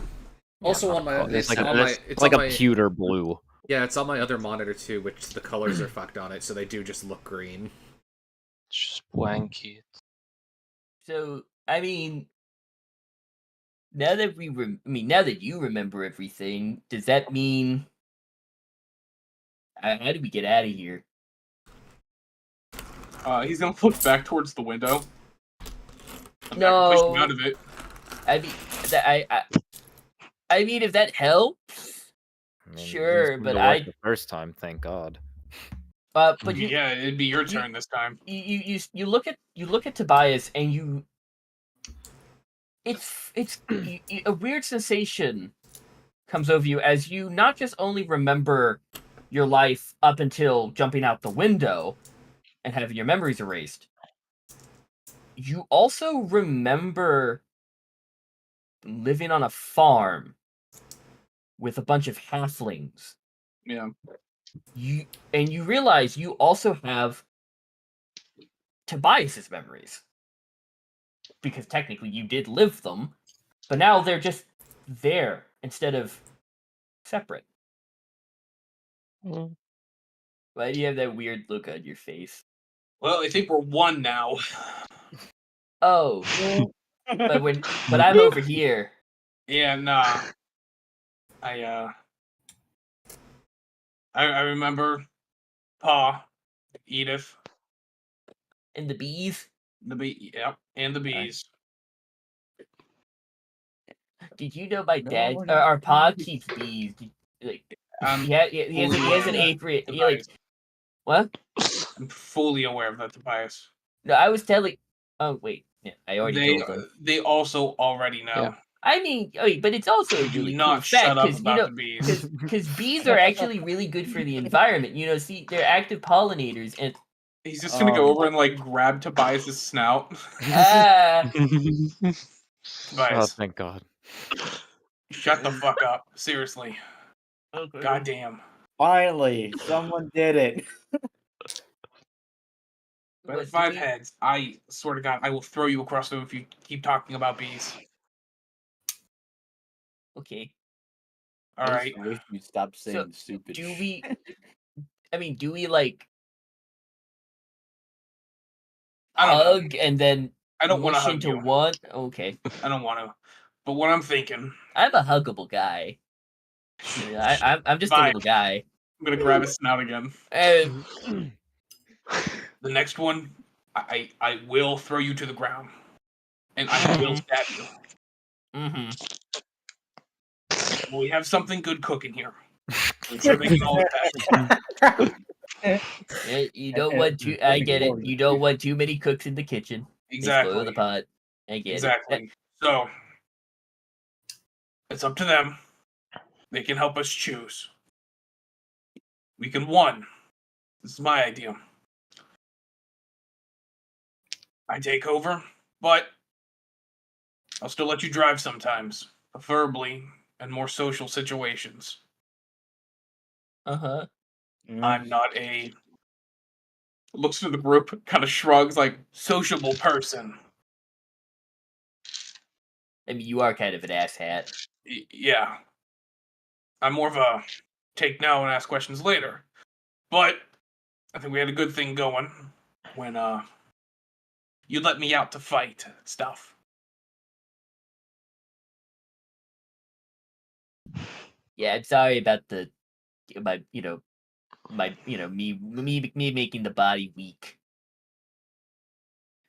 Also on my, it's like on a, my, it's it's like on a my, pewter blue. yeah, it's on my other monitor too, which the colors are fucked on it, so they do just look green. Just wanky. So, I mean, now that now that you remember everything, does that mean? How do we get out of here? He's gonna look back towards the window. I'm No. push him out of it. I mean, I mean, if that helps, I mean, it Sure, seemed but to work I- the first time, thank God. but you Yeah, it'd be your turn this time. you look at Tobias and it's a weird sensation comes over you as you not just only remember your life up until jumping out the window and having your memories erased, you also remember living on a farm with a bunch of halflings. Yeah. You realize you also have Tobias's memories. Because technically you did live them, but now they're just there instead of separate. Mm. Why do you have that weird look on your face? Well, I think we're one now. Oh, but I'm over here. Yeah, nah. I remember Pa, Edith, And the bees? and the bees. Did you know my No, dad, we're or not our pa bees. keeps bees? Like, I'm he has an fully apron. aware of that, What? I'm fully aware of that, Tobias. No, I was telling. Oh wait, yeah, I already told them. They also already know. Yeah. I mean, but it's also a Do really not cool shut fact up because about the bees. because bees are actually really good for the environment. See, they're active pollinators, and He's just gonna go over and like grab Tobias's snout. ah, Oh, Tobias, thank God. shut the fuck up. Seriously. okay. Goddamn. Finally, someone did it. But What, at do 5 we- heads, I swear to God, I will throw you across the room if you keep talking about bees. Okay. All I right. just wish you'd stop So saying stupid do shit. we? I mean, do we like I don't know. hug and then I don't want to mush hug into you. one? Okay, I don't want to. But what I'm thinking, I'm a huggable guy. I'm just a Fine. little guy. I'm gonna grab his snout again. The next one, I will throw you to the ground, and I will stab you. Mm-hmm. Well, we have something good cooking here. I'm sure they can all attest. You don't want too. I get it. You don't want too many cooks in the kitchen. They spoil the Exactly. pot. I get it. Exactly. So it's up to them. They can help us choose. We can one. This is my idea. I take over, but I'll still let you drive sometimes, preferably in more social situations. Uh-huh. I'm not a looks to the group, kind of shrugs, like sociable person. I mean, you are kind of an asshat. Yeah, I'm more of a take now and ask questions later. But I think we had a good thing going when you let me out to fight stuff. Yeah, I'm sorry about me making the body weak.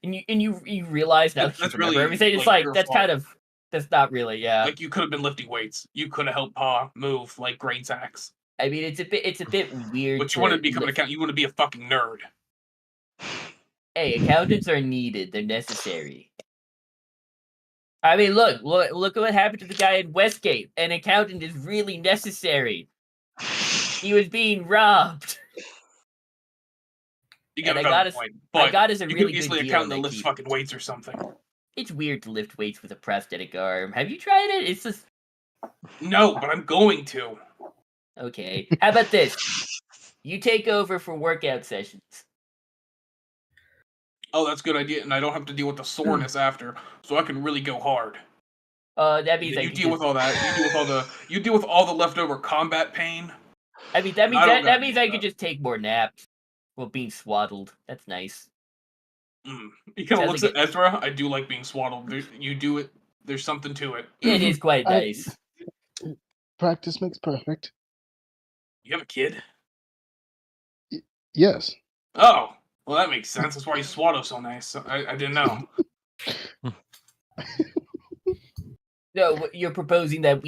And you realize now that you That's remember really everything. It's like like your that's fault. kind of that's not really, yeah. Like you could have been lifting weights. You could have helped Pa move like grain sacks. I mean, it's a bit weird But you want to to become an lift. accountant. You want to be a fucking nerd. Hey, accountants are needed. They're necessary. I mean, look at what happened to the guy in Westgate. An accountant is really necessary. He was being robbed. You got And a I valid got us. point. I But got us a you really could good easily deal on accountant that that lifts keep. fucking weights or something. It's weird to lift weights with a prosthetic arm. Have you tried it? It's just No, but I'm going to. okay. How about this? You take over for workout sessions. Oh, that's a good idea, and I don't have to deal with the soreness after, so I can really go hard. That means Yeah, I you can deal just, with all that. You deal with all the leftover combat pain. I mean that means I don't that gotta means deal I with could that. just take more naps while being swaddled. That's nice. He kind of Sounds looks like at Ezra. I do like being swaddled. You do it. There's something to it. It is quite I- nice. Practice makes perfect. You have a kid? Yes. Oh, well, that makes sense. That's why you swaddle so nice. I didn't know. No, you're proposing that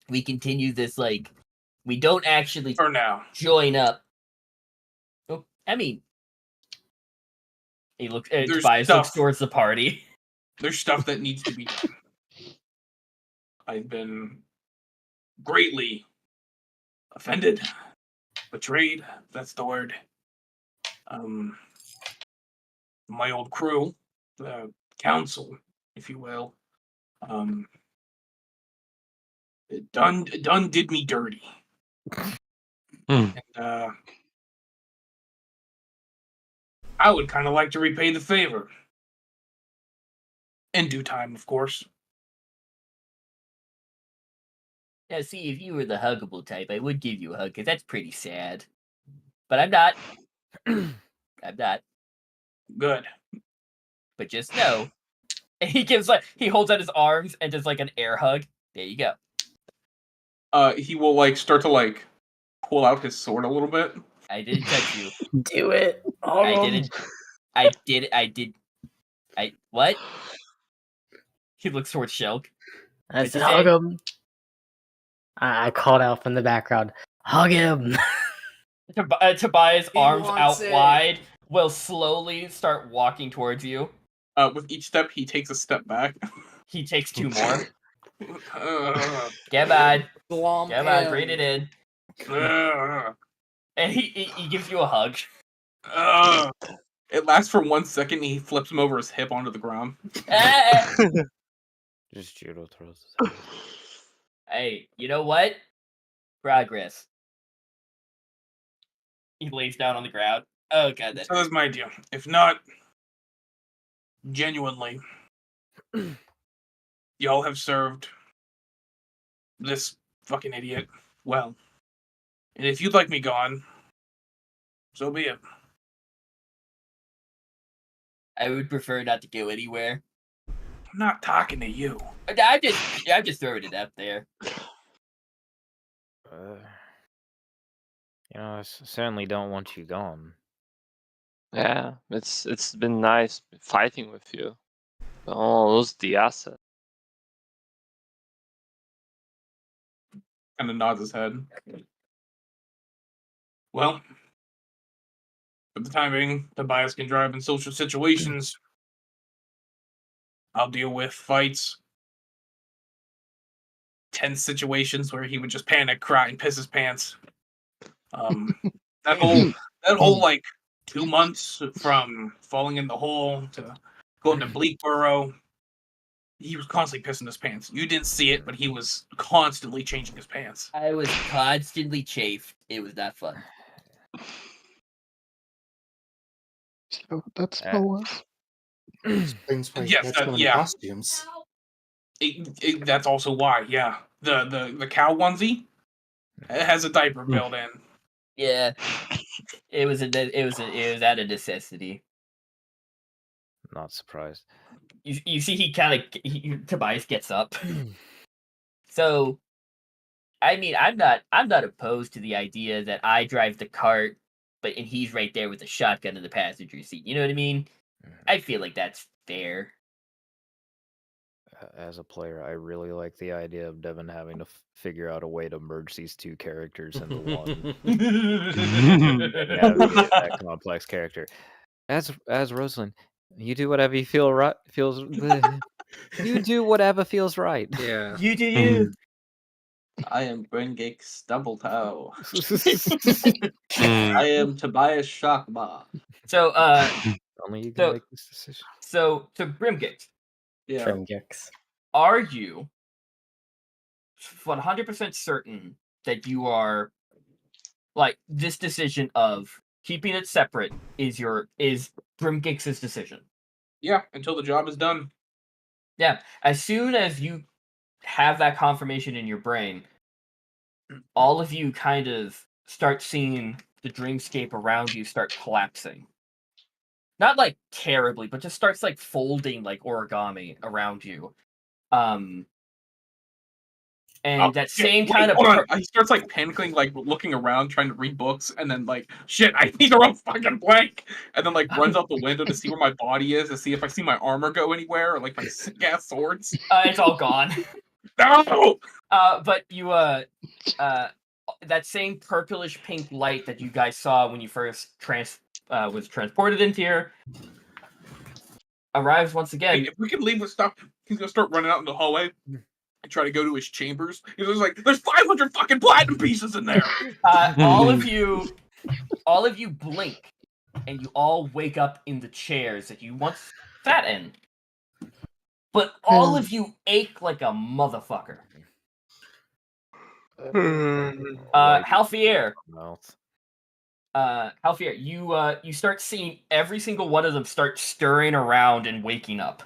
we continue this like we don't actually For now. join up. Oh, I mean, he looks. There's Tobias looks stuff. towards the party. There's stuff that needs to be done. I've been greatly offended, betrayed. If that's the word. My old crew, the council, if you will. Done did me dirty. And I would kind of like to repay the favor. In due time, of course. Now, see, if you were the huggable type, I would give you a hug because that's pretty sad. But I'm not. I'm not. Good. But just know, and he holds out his arms and does like an air hug. There you go. He will like start to like pull out his sword a little bit. I didn't touch you. Do it. I didn't. I did. I did. What? He looks towards Shelk. I What'd said, you hug say? him. I called out from the background, hug him. Tobias' He arms wants out it. wide will slowly start walking towards you. With each step, he takes a step back. He takes 2 more. Get bad. Glom Get bad. him. Bring it in. And he gives you a hug. It lasts for 1 second. And he flips him over his hip onto the ground. Just judo throws. Hey, you know what? Progress. He lays down on the ground. Oh god, that So that's my idea. If not, genuinely, y'all have served this fucking idiot well. And if you'd like me gone, so be it. I would prefer not to go anywhere. I'm not talking to you. I'm just throwing it up there. I certainly don't want you gone. Yeah, it's been nice fighting with you. But I'll lose the asset. Kind of nods his head. Well, for the time being, Tobias can drive in social situations. I'll deal with fights. Tense situations where he would just panic, cry, and piss his pants. That whole like 2 months from falling in the hole to going to Bleakboro, he was constantly pissing his pants. You didn't see it, but he was constantly changing his pants. I was constantly chafed. It was not fun. So that's how it was. Explains why Yes, that's one of the yeah. costumes. That's also why, yeah. The cow onesie, it has a diaper built in. Yeah, it was out of necessity. Not surprised. You see, Tobias gets up. So, I mean, I'm not opposed to the idea that I drive the cart, and he's right there with the shotgun in the passenger seat. You know what I mean? I feel like that's fair. As a player, I really like the idea of Devin having to figure out a way to merge these 2 characters into one. Navigate that complex character. As Rosalind, you do whatever you feel right. You do whatever feels right. Yeah. You do you. I am Brengake Stubbletoe. I am Tobias Shockma. So, Only you can make this decision. So, to Brimgix, Yeah. Trimgix. are you 100% certain that you are like this decision of keeping it separate is Brimgix's decision? Yeah, until the job is done. Yeah, as soon as you have that confirmation in your brain, all of you kind of start seeing the dreamscape around you start collapsing. Not like terribly, but just starts like folding like origami around you. And that same kind of hold on. He starts like panicking, like looking around, trying to read books, and then like, shit, I need to run fucking blank, and then like runs out the window to see where my body is, to see if I see my armor go anywhere, or like my sick ass swords. It's all gone. No. But you that same purplish pink light that you guys saw when you first was transported into here arrives once again. Hey, if we can leave with stuff, he's gonna start running out in the hallway and try to go to his chambers. He's like, "There's 500 fucking platinum pieces in there." All of you blink, and you all wake up in the chairs that you once sat in. But all of you ache like a motherfucker. Halfier. Halfier, you start seeing every single one of them start stirring around and waking up.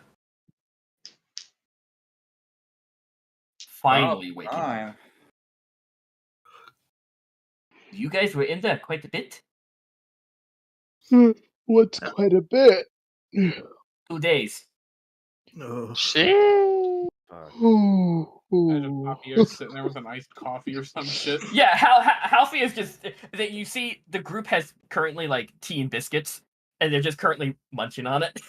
Finally waking up. You guys were in there quite a bit. What's quite a bit? 2 days. Imagine Halfier sitting there with an iced coffee or some shit. Yeah, Halfier is just that you see the group has currently like tea and biscuits, and they're just currently munching on it.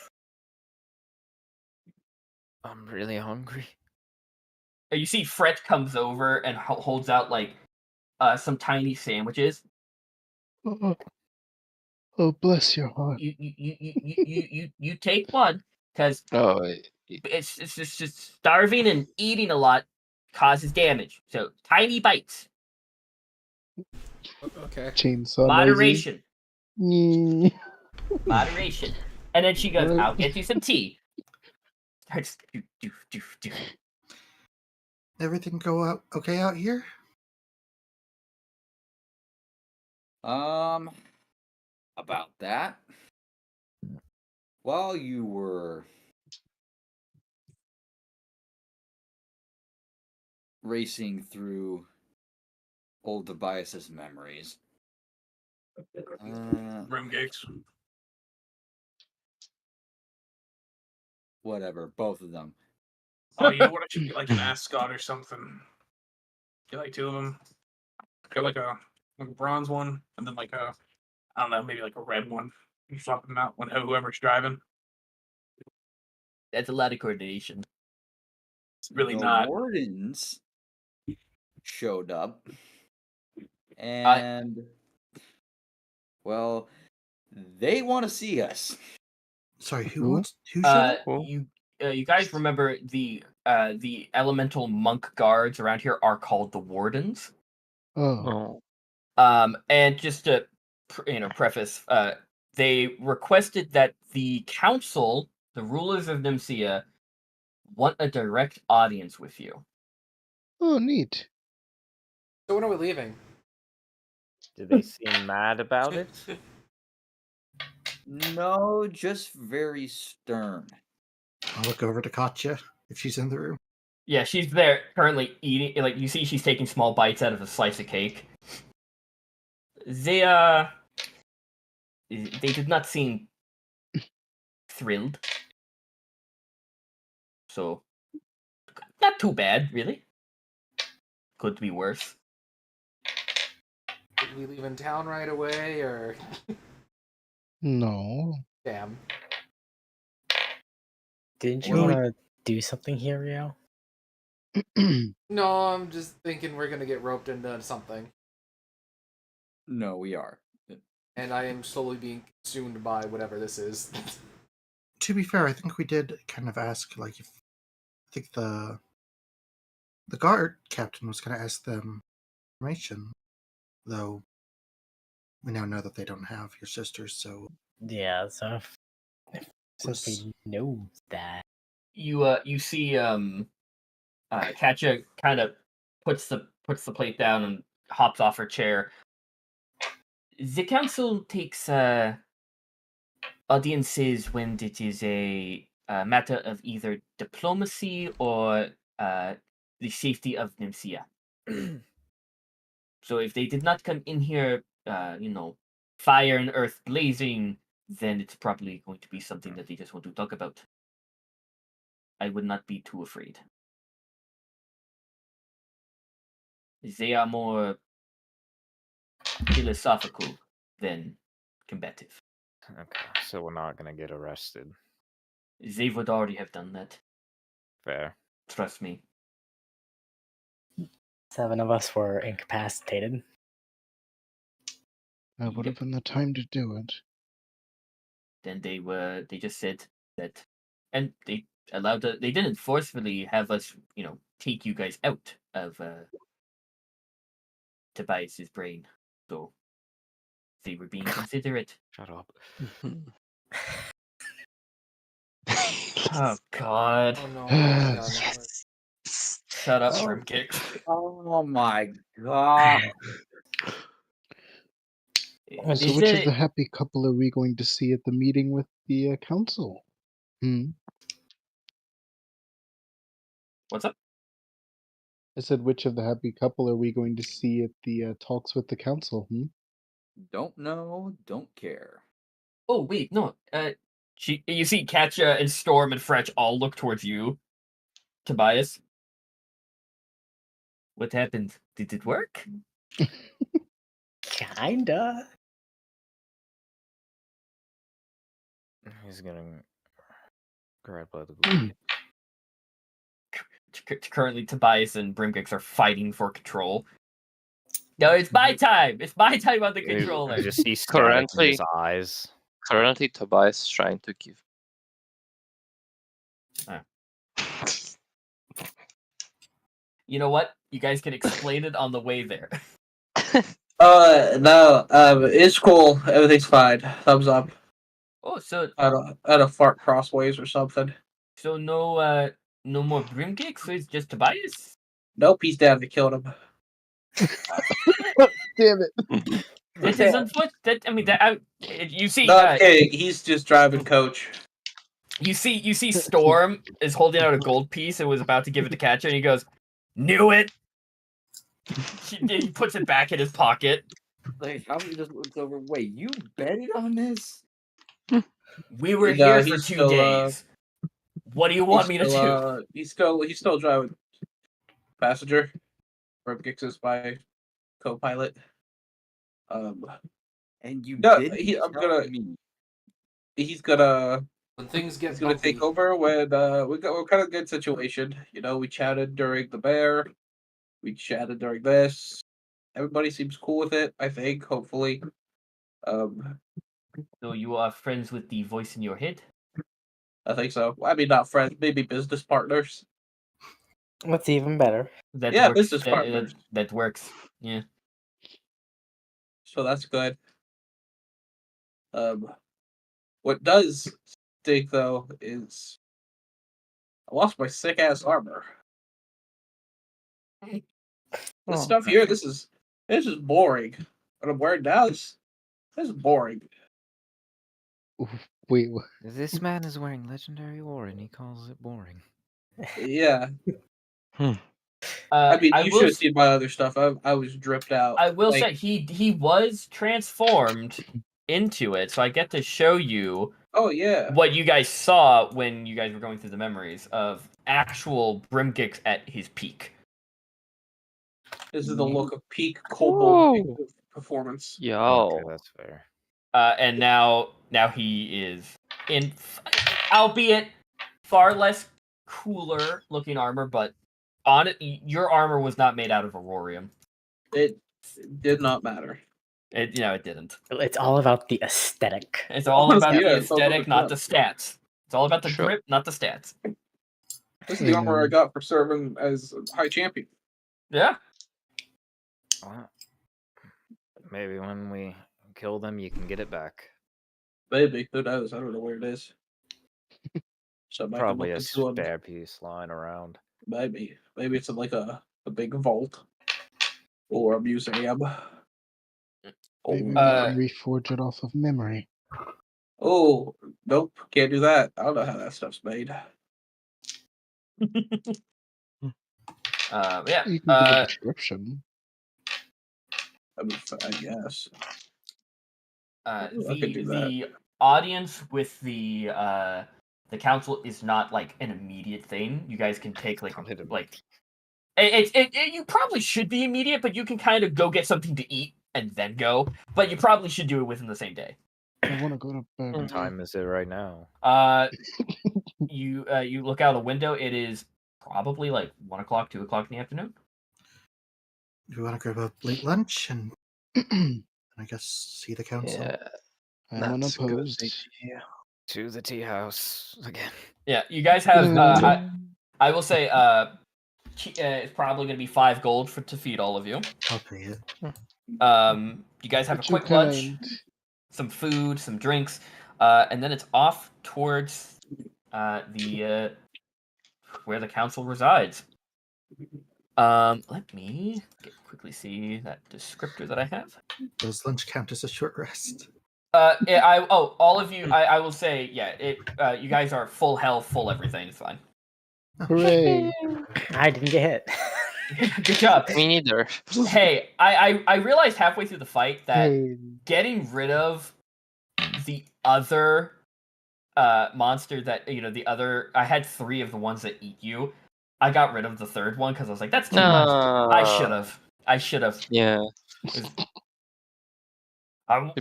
I'm really hungry. You see Fret comes over and holds out like some tiny sandwiches. Oh, bless your heart. You take one because Oh, it's just starving and eating a lot causes damage. So tiny bites, Okay. Chainsaw moderation, noisy. moderation. And then she goes, Right. "I'll get you some tea." Starts do. Everything go out okay out here? About that. While you were racing through old Tobias's memories, Rim gigs. whatever, both of them. Oh, you know what? I should get like an ascot or something. Get like two of them. Get like a bronze one, and then like a, I don't know, maybe like a red one. You swap them out when whoever's driving. That's a lot of coordination. It's really The not. wardens showed up, and well, they want to see us. Sorry, Who? who showed up? You guys remember the elemental monk guards around here are called the wardens. Oh, oh. And just to preface, they requested that the council, the rulers of Nicaea, want a direct audience with you. oh, neat. So when are we leaving? Did they seem mad about it? No, just very stern. I'll look over to Katya if she's in the room. Yeah, she's there currently eating. Like you see, she's taking small bites out of a slice of cake. They did not seem thrilled. So, not too bad, really. Could be worse. Did we leave in town right away, or No. damn? Didn't you Well, want to do something here, Rio? No, I'm just thinking we're gonna get roped into something, No, we are. and I am slowly being consumed by whatever this is. To be fair, I think we did kind of ask, like, if I think the guard captain was going to ask them information, though we now know that they don't have your sisters, so Yeah, so since we know that. You see Katya kind of puts the plate down and hops off her chair. The council takes audiences when it is a matter of either diplomacy or the safety of Nicaea. So if they did not come in here, fire and earth blazing, then it's probably going to be something that they just want to talk about. I would not be too afraid. They are more philosophical than combative. Okay, so we're not gonna get arrested. They would already have done that. Fair. Trust me. 7 of us were incapacitated. That would have been the time to do it. Then they just said that, and they they didn't forcefully have us, take you guys out of Tobias's brain. So they were being considerate. Shut up. Oh God. Oh no! Oh my God. Shut up, Oh. Brimkick. Oh my god. So Is which of it- the happy couple are we going to see at the meeting with the council? What's up? I said, which of the happy couple are we going to see at the talks with the council? Don't know, don't care. Oh wait, no. You see Katya and Storm and Fretch all look towards you, Tobias. What happened? Did it work? Kinda. He's getting grabbed by the glue. Currently, Tobias and Brimkix are fighting for control. No, it's my time. It's my time on the I controller. just see static in his eyes. Currently, Tobias is trying to give. You know what? You guys can explain it on the way there. No, it's cool. Everything's fine. Thumbs up. Oh, so I had a fart crossways or something. so no more Brimcake, so it's just Tobias? Nope, he's down. They killed him. Damn it. That is unfortunate. I mean, you see, Not kidding. He's just driving coach. you see, Storm is holding out a gold piece and was about to give it to Catcher, and he goes, "Knew it." He puts it back in his pocket. Like, how he just looks over. Wait, you betted on this? We were No, here for he's 2 still, days. What do you want me to do? He's still driving passenger. Brimkix is my co-pilot. And you No, didn't I'm tell gonna. me. He's gonna. When things get He's gonna take over when we're kind of good situation. You know, we chatted during the bear. We chatted during this. Everybody seems cool with it. I think, hopefully. So you are friends with the voice in your head? I think so. I mean, not friends, maybe business partners. What's even better? That Yeah, works. business partners. That works. Yeah. So that's good. What does stink though is I lost my sick ass armor. This stuff here, this is boring. What I'm wearing now this is boring. Wait, what? This man is wearing legendary ore and he calls it boring. Yeah. I I mean, I you will should have seen my other stuff. I was dripped out. I will Like, say he was transformed into it, so I get to show you oh yeah, what you guys saw when you guys were going through the memories of actual Brimgix at his peak. this is the look of peak Kobold performance. Yo. Okay, that's fair. And now he is in, albeit far less cooler looking armor, but on it, your armor was not made out of aurorium. It did not matter. It didn't. It's all about the aesthetic. It's all about Yeah, the it's all about aesthetic, the not grip. the stats. It's all about the Sure. grip, not the stats. This is the armor I got for serving as high champion. Yeah. Well, maybe when we kill them, you can get it back. Maybe, who knows? I don't know where it is. So Probably a spare piece lying around. Maybe it's in like a big vault or a museum. Maybe we Uh, can reforge it off of memory. Oh, nope, can't do that. I don't know how that stuff's made. Yeah. You can give a description. I mean, I guess. I could do The audience with the council is not like an immediate thing. You guys can take like you probably should be immediate, but you can kind of go get something to eat and then go. But you probably should do it within the same day. I want to go to bed. What time is it right now? You look out a window. It is probably like 1 o'clock, 2 o'clock in the afternoon. Do we want to grab a late lunch and I guess see the council? Yeah. I'm That's a good unopposed. idea. To the tea house again. Yeah, you guys have. I will say, it's probably going to be 5 gold to feed all of you. I'll pay it. You guys have But a you quick lunch, kind. some food, some drinks, and then it's off towards the where the council resides. Let me quickly see that descriptor that I have. Does lunch count as a short rest? All of you. I will say, yeah. You guys are full health, full everything. It's fine. Hooray! I didn't get hit. Good job. Me neither. Hey, I realized halfway through the fight that Hey, getting rid of the other monster that the other. I had 3 of the ones that eat you. I got rid of the 3rd one because I was like, that's too much. I should have. Yeah. I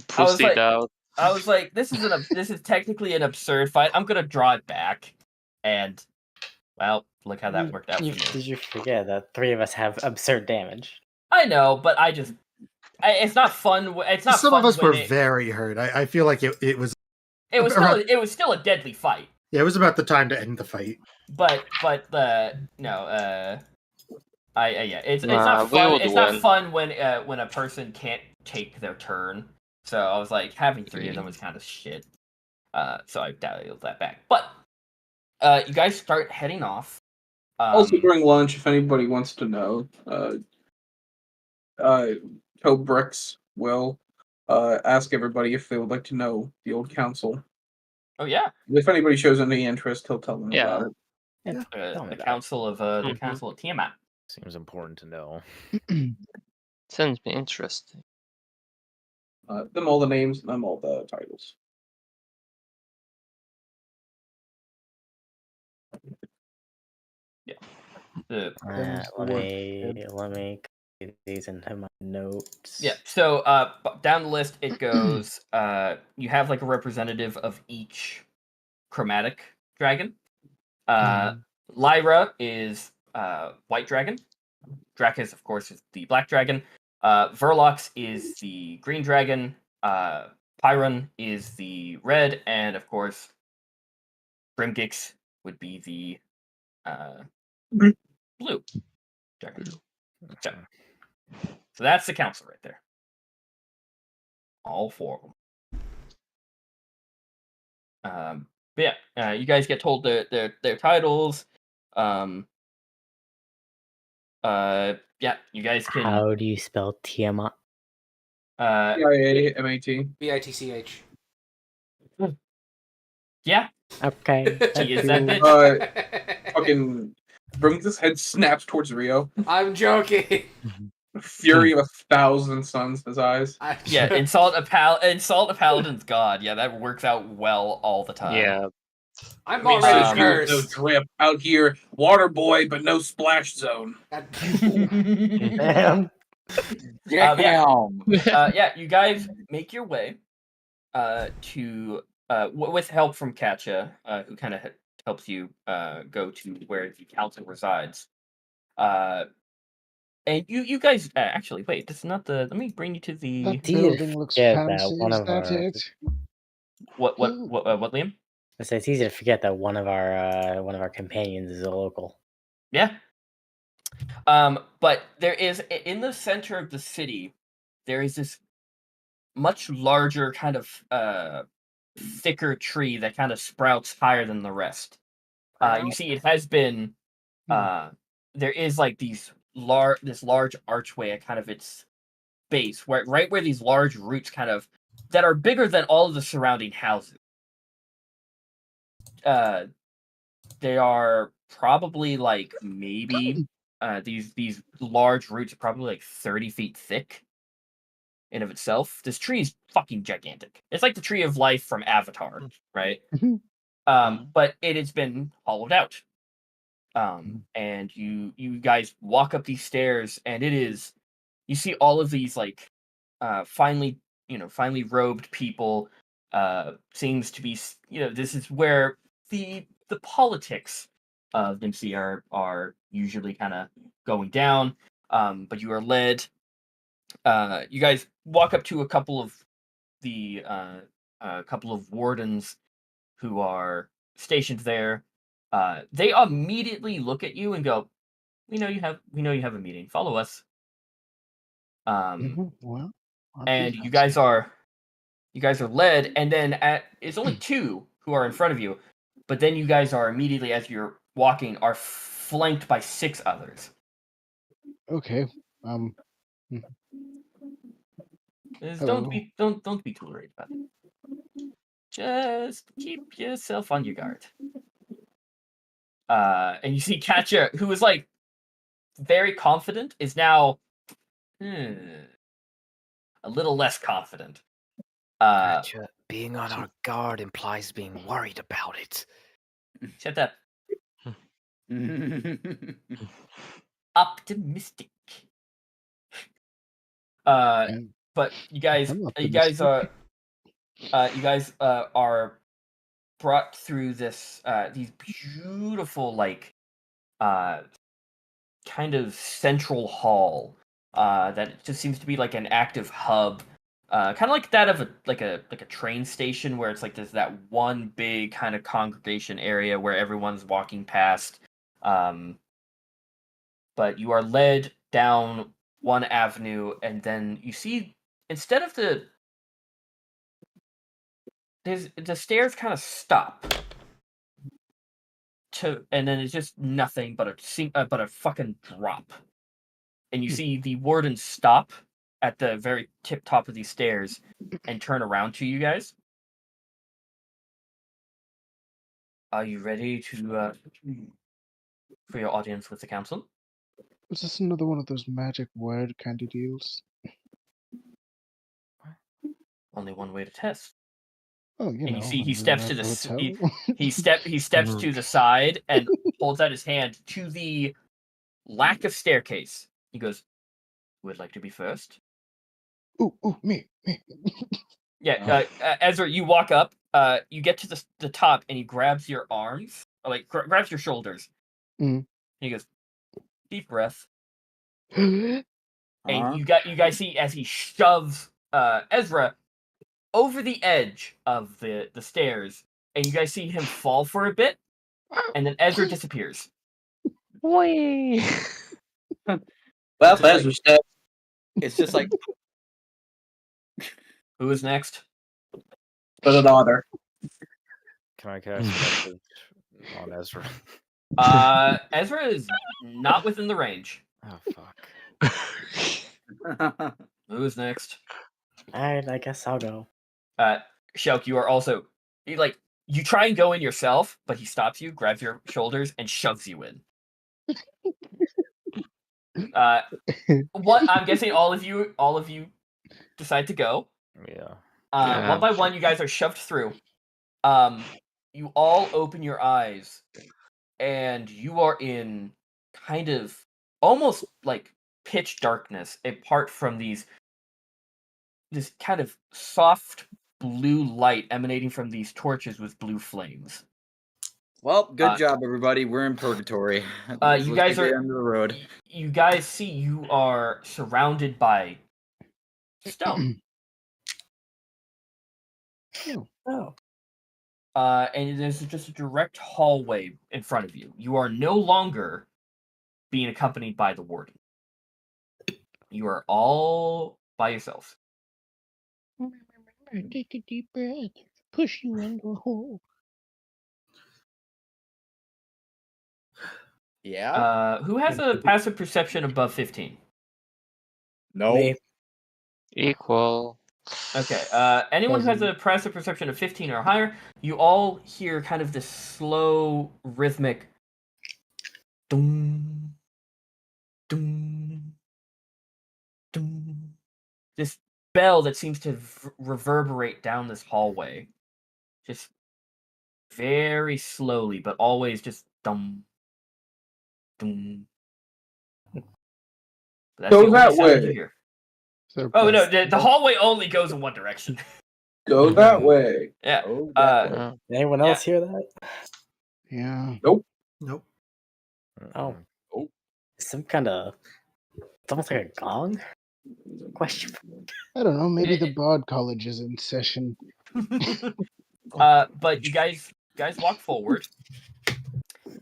was like, this is technically an absurd fight. I'm gonna draw it back, and well, look how that worked out for me. Did you forget that 3 of us have absurd damage? I know, but I just It's not fun. It's not. Some fun of us when were it, very hurt. I feel like it was. It was still. It was still a deadly fight. Yeah, it was about the time to end the fight. But the no. Yeah. It's Nah, not we fun. would It's not win. fun when a person can't take their turn. So I was like, having 3 of them was kind of shit. So I dialed that back. But you guys start heading off. Also, during lunch, if anybody wants to know, Tobrix will ask everybody if they would like to know the old council. Oh yeah. If anybody shows any interest, he'll tell them about it. Yeah, tell me The about it. council of the council of Tiamat. Seems important to know. Sounds be interesting. Them all the names, them all the titles. Yeah. The Let me copy these into my notes. Yeah. So down the list it goes. You have like a representative of each chromatic dragon. Lyra is white dragon. Dracus, of course, is the black dragon. Verlox is the green dragon. Pyron is the red, and of course, Brimgix would be the blue dragon. So that's the council right there. All 4 of them. But yeah, you guys get told their titles. Yeah, you guys can. How do you spell Tiamat? T-I-A-M-A-T. B-I-T-C-H. Yeah. Okay. Is that bitch? Fucking Brimgix's head snaps towards Rio. I'm joking. Fury of 1,000 suns in his eyes. Yeah, insult a paladin's god. Yeah, that works out well all the time. Yeah. I'm Makes already no cursed. drip out here. Water boy, but no splash zone. Damn. Yeah, you guys make your way to with help from Katja, who kind of helps you go to where the council resides. And you guys actually wait. This is not the. Let me bring you to the. That building looks fancy. Is that it? What Liam? I say it's easy to forget that one of our companions is a local. Yeah. But there is in the center of the city, there is this much larger kind of thicker tree that kind of sprouts higher than the rest. You see, it has been there is like this large archway at kind of its base, right where these large roots kind of that are bigger than all of the surrounding houses. They are probably like maybe these large roots are probably like 30 feet thick in of itself. This tree is fucking gigantic. It's like the tree of life from Avatar, right? But it has been hollowed out. And you guys walk up these stairs, and you see all of these like finely robed people. Seems to be this is where the politics of Nimsea are usually kind of going down. But you are led. You guys walk up to a couple of wardens who are stationed there. They immediately look at you and go, "We know you have a meeting. Follow us." Well, And you guys are led, and then it's only 2 who are in front of you, but then you guys are immediately, as you're walking, are flanked by 6 others. Okay. Don't be too worried about it. Just keep yourself on your guard. And you see Katja, who is like very confident, is now a little less confident. Being on our guard implies being worried about it. Shut up. Optimistic. But you guys are brought through this these beautiful like kind of central hall that just seems to be like an active hub, kind of like that of a train station where it's like there's that one big kind of congregation area where everyone's walking past. But you are led down one avenue, and then you see instead of the stairs kind of stop and then it's just nothing but a fucking drop, and you see the warden stop at the very tip top of these stairs and turn around to you guys. Are you ready to for your audience with the council? Is this another one of those magic word kind of deals? Only one way to test. Oh, you And know, you see when he we steps were to at the hotel. he steps to the side and holds out his hand to the lack of staircase. He goes, "Would like to be first?" Ooh, me. Yeah, Ezra, you walk up. You get to the top, and he grabs your arms, grabs your shoulders. Mm. And he goes, "Deep breath." Huh? And you guys see as he shoves Ezra over the edge of the stairs, and you guys see him fall for a bit, and then Ezra disappears. Whee! Well, It's just that's like- step. It's just like Who is next? for the daughter. Can I cast message on Ezra? Ezra is not within the range. Oh fuck. Who is next? Alright, I guess I'll go. Shelk, you are also you try and go in yourself, but he stops you, grabs your shoulders, and shoves you in. What I'm guessing all of you decide to go. Yeah. One by one, you guys are shoved through. You all open your eyes, and you are in kind of almost like pitch darkness, apart from this kind of soft blue light emanating from these torches with blue flames. Well, good job, everybody. We're in purgatory. You guys are end of the road. You guys see you are surrounded by stone. Oh. And there's just a direct hallway in front of you. You are no longer being accompanied by the warden. You are all by yourself. Take a deep breath. Push you into a hole. Yeah. Who has a passive perception above 15? No. Me. Equal. Okay. Anyone who has a passive perception of 15 or higher, you all hear kind of this slow, rhythmic doom, doom, doom. This bell that seems to reverberate down this hallway. Just very slowly, but always just dum, dum. That's Go the only that sound you way. hear. Oh no, the hallway only goes in one direction. Go that way. Yeah. Oh, Did anyone else hear that? Yeah. Nope. Nope. Oh. Some kind of. It's almost like a gong? Question. I don't know. Maybe the Bard College is in session. But you guys walk forward.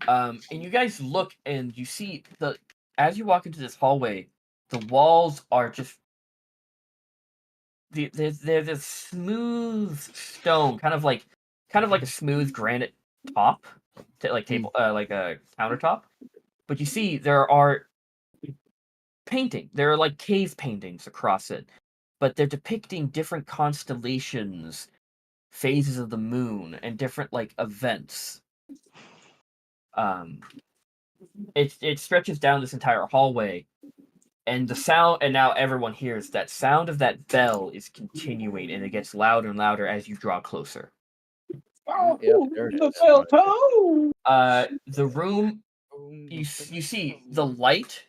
And you guys look and you see as you walk into this hallway, the walls are just they're this smooth stone, kind of like a smooth granite top, table, like a countertop. But you see there are like cave paintings across it, but they're depicting different constellations, phases of the moon, and different like events. It stretches down this entire hallway, and the sound, and now everyone hears that sound of that bell is continuing, and it gets louder and louder as you draw closer. Yep, there it The is. bell tone. The room, you see the light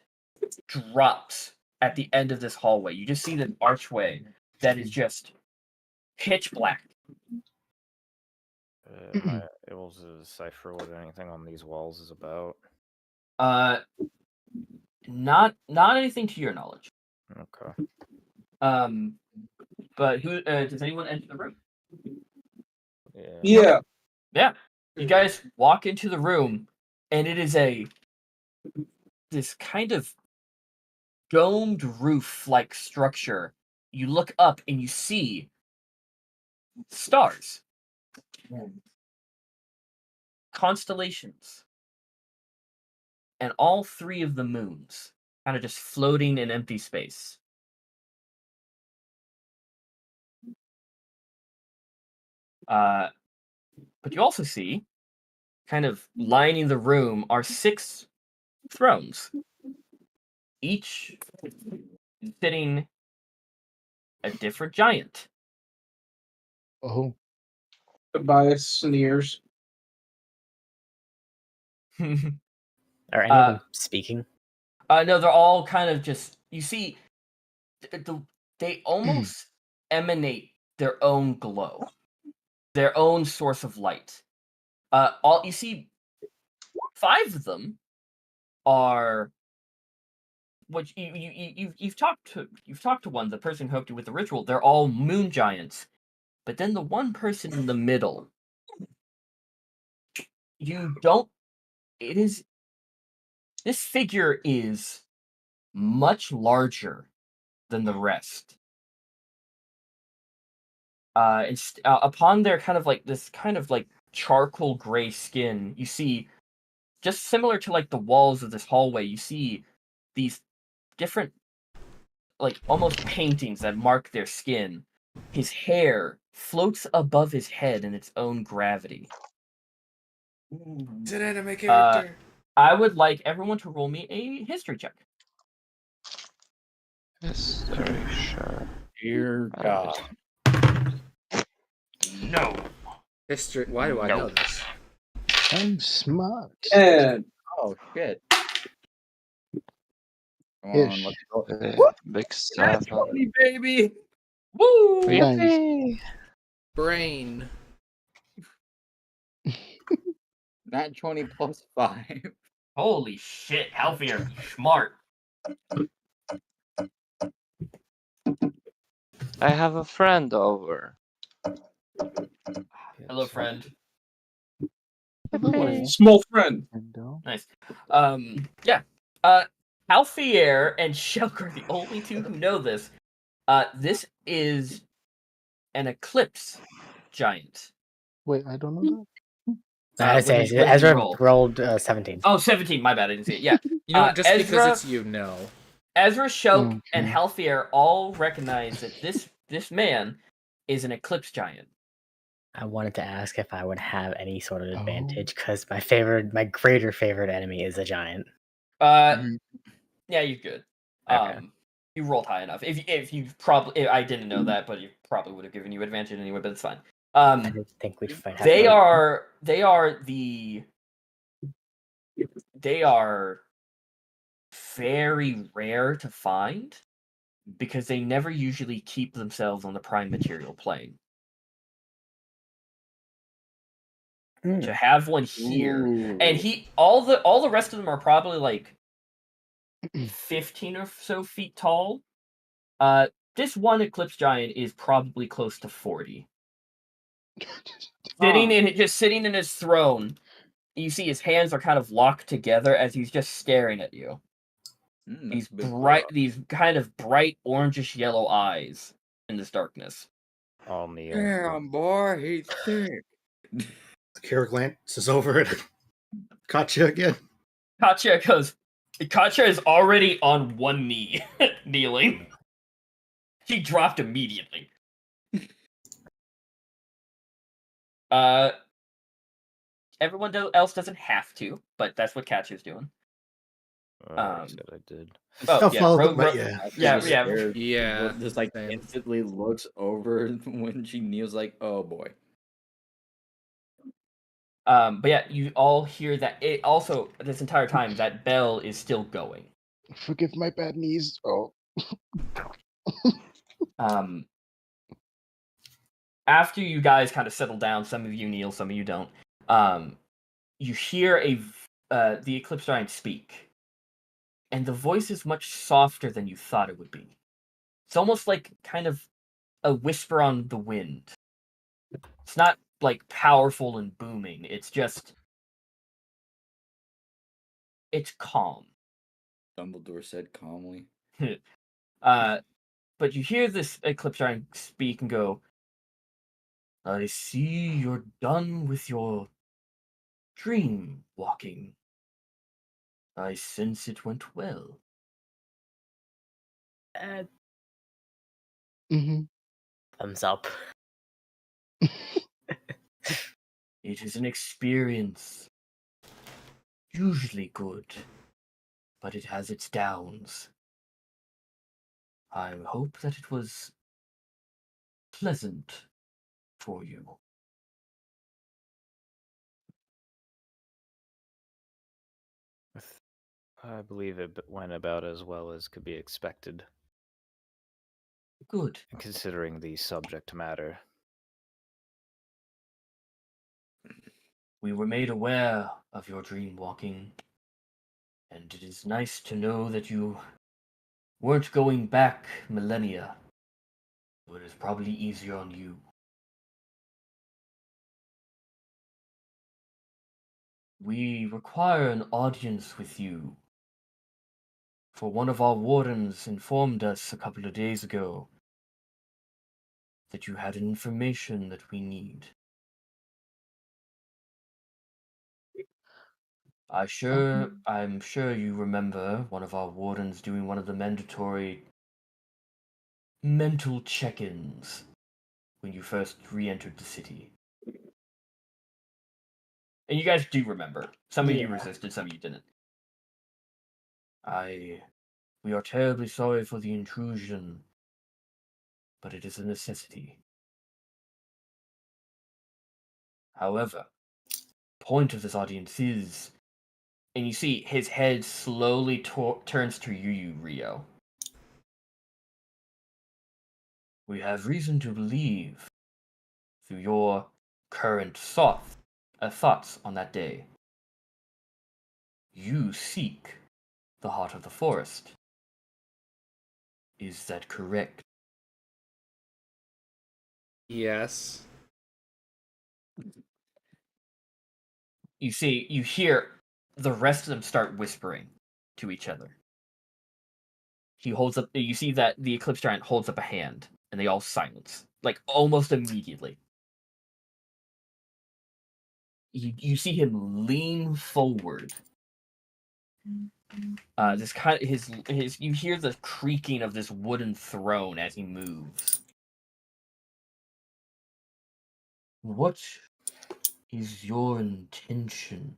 drops at the end of this hallway. You just see the archway that is just pitch black. Am I able to decipher what anything on these walls is about? Not anything to your knowledge. Okay. But who does anyone enter the room? Yeah. Yeah. Yeah, you guys walk into the room, and it is this kind of domed roof-like structure. You look up and you see stars, constellations, and all three of the moons kind of just floating in empty space. But you also see, kind of lining the room, are 6 thrones, each sitting a different giant. Oh, Tobias sneers. Are any of them speaking? No, they're all kind of just. You see, they almost emanate their own glow, their own source of light. All you see, 5 of them are. Which you've talked to one, the person who helped you with the ritual. They're all moon giants, but then the one person in the middle, you don't. It is. This figure is much larger than the rest. Upon their kind of like this kind of like charcoal gray skin, you see, just similar to like the walls of this hallway, you see these different, like almost paintings that mark their skin. His hair floats above his head in its own gravity. It's an anime character. I would like everyone to roll me a history check. Yes, very sure. Dear Alright. God. No. History. Why do I know this? I'm smart. And Oh shit. Come Ish. on, let's go. Big that's 7. funny, baby. Woo! Nice. Yippee! Brain. Not 20 plus 5. Holy shit, Halfier, smart. I have a friend over. Hello, friend. Small friend. Nice. Yeah. Halfier and Shelk are the only two who know this. This is an eclipse giant. Wait, I don't know I say What did you Ezra roll? rolled 17. Oh, 17, my bad, I didn't see it. Yeah. You know, just Ezra, because it's you, no. Ezra, Shelk, and Okay. Halfier all recognize that this man is an eclipse giant. I wanted to ask if I would have any sort of Oh. advantage because my greater favorite enemy is a giant. Yeah, you're good. Okay. You rolled high enough. If you probably, I didn't know that, but you probably would have given you advantage anyway. But it's fine. I didn't think we'd fight. They are very rare to find because they never usually keep themselves on the prime material plane. To have one here, and all the rest of them are probably like 15 or so feet tall. This one eclipse giant is probably close to 40. Sitting in his throne, you see his hands are kind of locked together as he's just staring at you. These kind of bright orangish yellow eyes in this darkness. All me. Damn, boy, he's thick. Kira glances over at Katya again. Katya is already on one knee, kneeling. She dropped immediately. Everyone else doesn't have to, but that's what Katya's doing. I said I did. I'll yeah, follow them, Yeah. Just like Same. instantly looks over when she kneels, like, oh boy. But yeah, you all hear that. It also, this entire time, that bell is still going. Forgive my bad knees. Oh. After you guys kind of settle down, some of you kneel, some of you don't. You hear the Eclipse Giant speak, and the voice is much softer than you thought it would be. It's almost like kind of a whisper on the wind. It's not like powerful and booming. It's just it's calm. Dumbledore said calmly. But you hear this Eclipse Giant speak and go, I see you're done with your dream walking. I sense it went well. Mm-hmm. Thumbs up. It is an experience. Usually good, but it has its downs. I hope that it was pleasant for you. I believe it went about as well as could be expected, Good. considering the subject matter. We were made aware of your dream walking, and it is nice to know that you weren't going back millennia. It is probably easier on you. We require an audience with you. For one of our wardens informed us a couple of days ago that you had information that we need. I'm sure you remember one of our wardens doing one of the mandatory mental check-ins when you first re-entered the city. And you guys do remember. Some of you resisted, some of you didn't. We are terribly sorry for the intrusion, but it is a necessity. However, point of this audience is, and you see his head slowly turns to you, Rio. We have reason to believe, through your current thoughts on that day, you seek the heart of the forest. Is that correct? Yes. You hear the rest of them start whispering to each other. You see that the Eclipse Giant holds up a hand, and they all silence, like almost immediately. You see him lean forward. This kind of his you hear the creaking of this wooden throne as he moves. What is your intention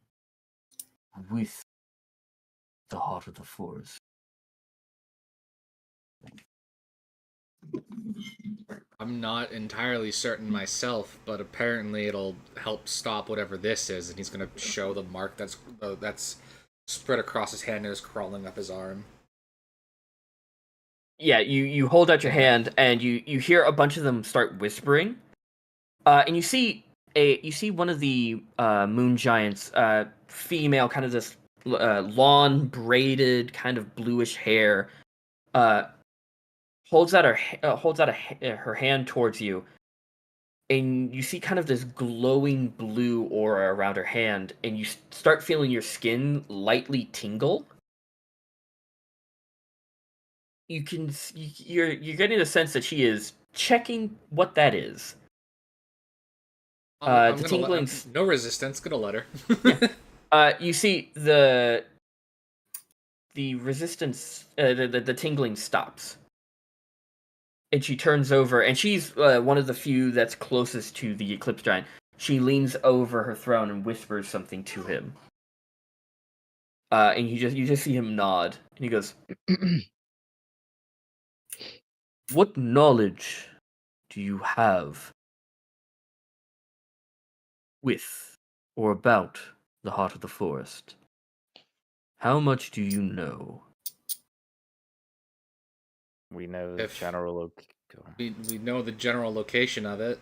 with the heart of the forest? I'm not entirely certain myself, but apparently it'll help stop whatever this is, and he's gonna show the mark that's spread across his hand and is crawling up his arm. Yeah, you hold out your hand, and you hear a bunch of them start whispering, and you see one of the moon giants, female, kind of this lawn braided, kind of bluish hair, holds out her hand towards you, and you see kind of this glowing blue aura around her hand, and you start feeling your skin lightly tingle. You're getting the sense that she is checking what that is. The tinglings. No resistance. Gonna let her. Yeah. You see the resistance. The tingling stops, and she turns over, and she's one of the few that's closest to the Eclipse Giant. She leans over her throne and whispers something to him. And you just see him nod, and he goes, "What knowledge do you have with or about the heart of the forest? How much do you know?" We know the general we know the general location of it.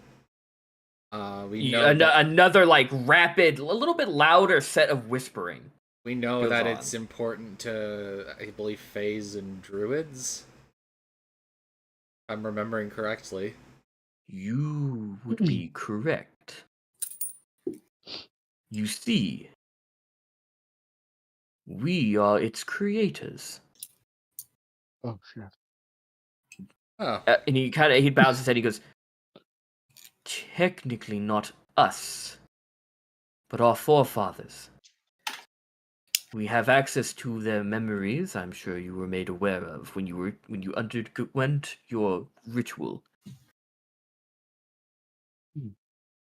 We know another like rapid, a little bit louder set of whispering. We know that it's important to, I believe, Fays and Druids. I'm remembering correctly. You would be correct. You see, we are its creators. Oh shit. Oh, And he bows his head. He goes, technically not us, but our forefathers. We have access to their memories. I'm sure you were made aware of when you underwent your ritual.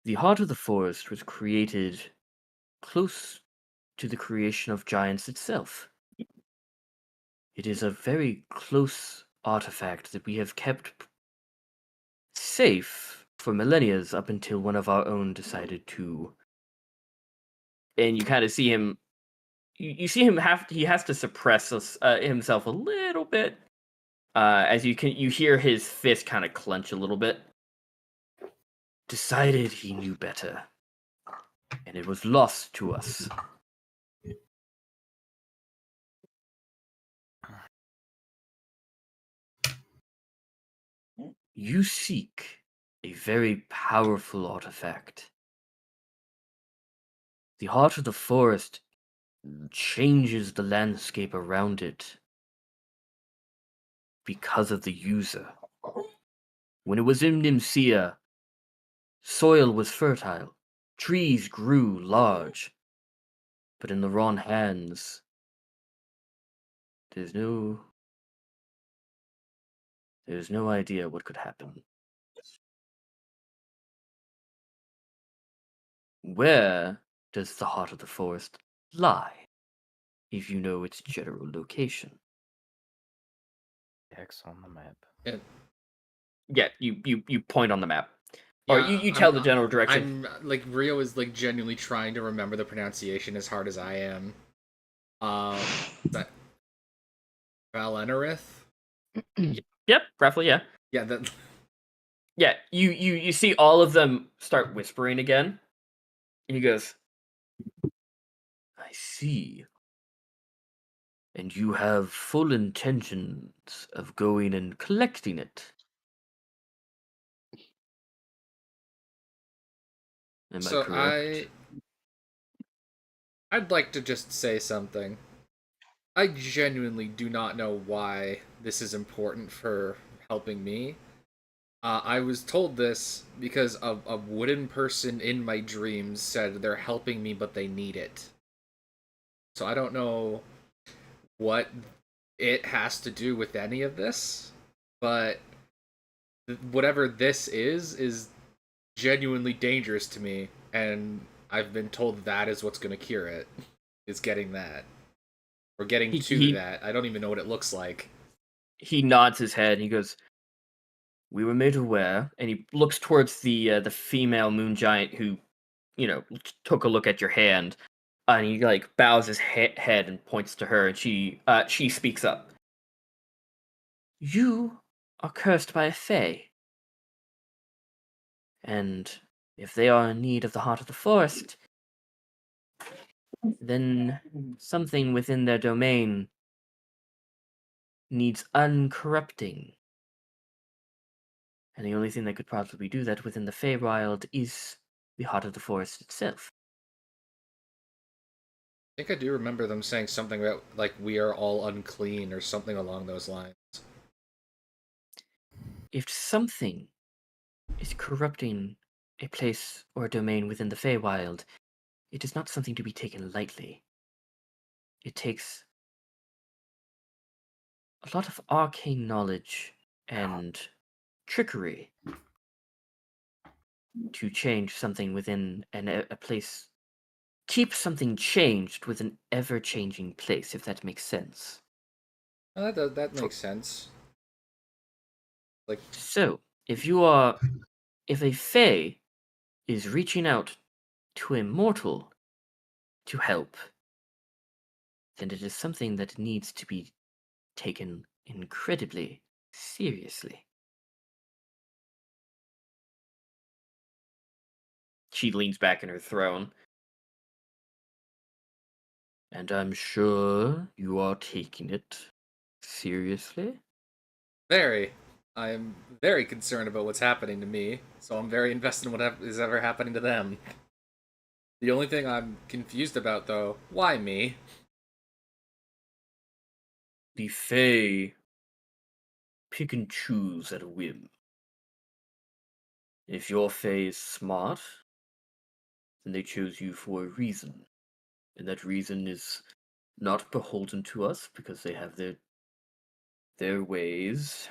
The heart of the forest was created close to the creation of giants itself. It is a very close artifact that we have kept safe for millennia up until one of our own decided to. And you kind of see him. You see him he has to suppress himself a little bit, as you hear his fist kind of clench a little bit. Decided he knew better, and it was lost to us. You seek a very powerful artifact. The heart of the forest changes the landscape around it because of the user. When it was in Nimsea, soil was fertile, trees grew large, but in the wrong hands, there's no idea what could happen. Where does the heart of the forest lie, if you know its general location? X on the map. Yeah, you point on the map. Or yeah, you tell the general direction. I'm like Rio is like genuinely trying to remember the pronunciation as hard as I am. Is that Valenarith? Yep, roughly, yeah. Yeah, that. Yeah, you see all of them start whispering again. And he goes, I see. And you have full intentions of going and collecting it. Am I correct? I'd like to just say something. I genuinely do not know why this is important for helping me. I was told this because a wooden person in my dreams said they're helping me, but they need it. So I don't know what it has to do with any of this, but whatever this is genuinely dangerous to me, and I've been told that is what's going to cure it. Is getting that. Or getting that. I don't even know what it looks like. He nods his head and he goes, we were made aware, and he looks towards the female moon giant who, took a look at your hand, and he like bows his head and points to her, and she speaks up. You are cursed by a fae, and if they are in need of the heart of the forest, then something within their domain needs uncorrupting. And the only thing that could possibly do that within the Feywild is the heart of the forest itself. I think I do remember them saying something about, like, we are all unclean or something along those lines. If something is corrupting a place or a domain within the Feywild, it is not something to be taken lightly. It takes a lot of arcane knowledge and trickery to change something within a place. Keep something changed with an ever-changing place, if that makes sense. That makes sense. Like, so, if a fae is reaching out to a mortal to help, then it is something that needs to be taken incredibly seriously. She leans back in her throne. And I'm sure you are taking it seriously? very. I am very concerned about what's happening to me, so I'm very invested in what is ever happening to them. The only thing I'm confused about, though, why me? The Fae pick and choose at a whim. If your Fae is smart, then they chose you for a reason. And that reason is not beholden to us because they have their ways.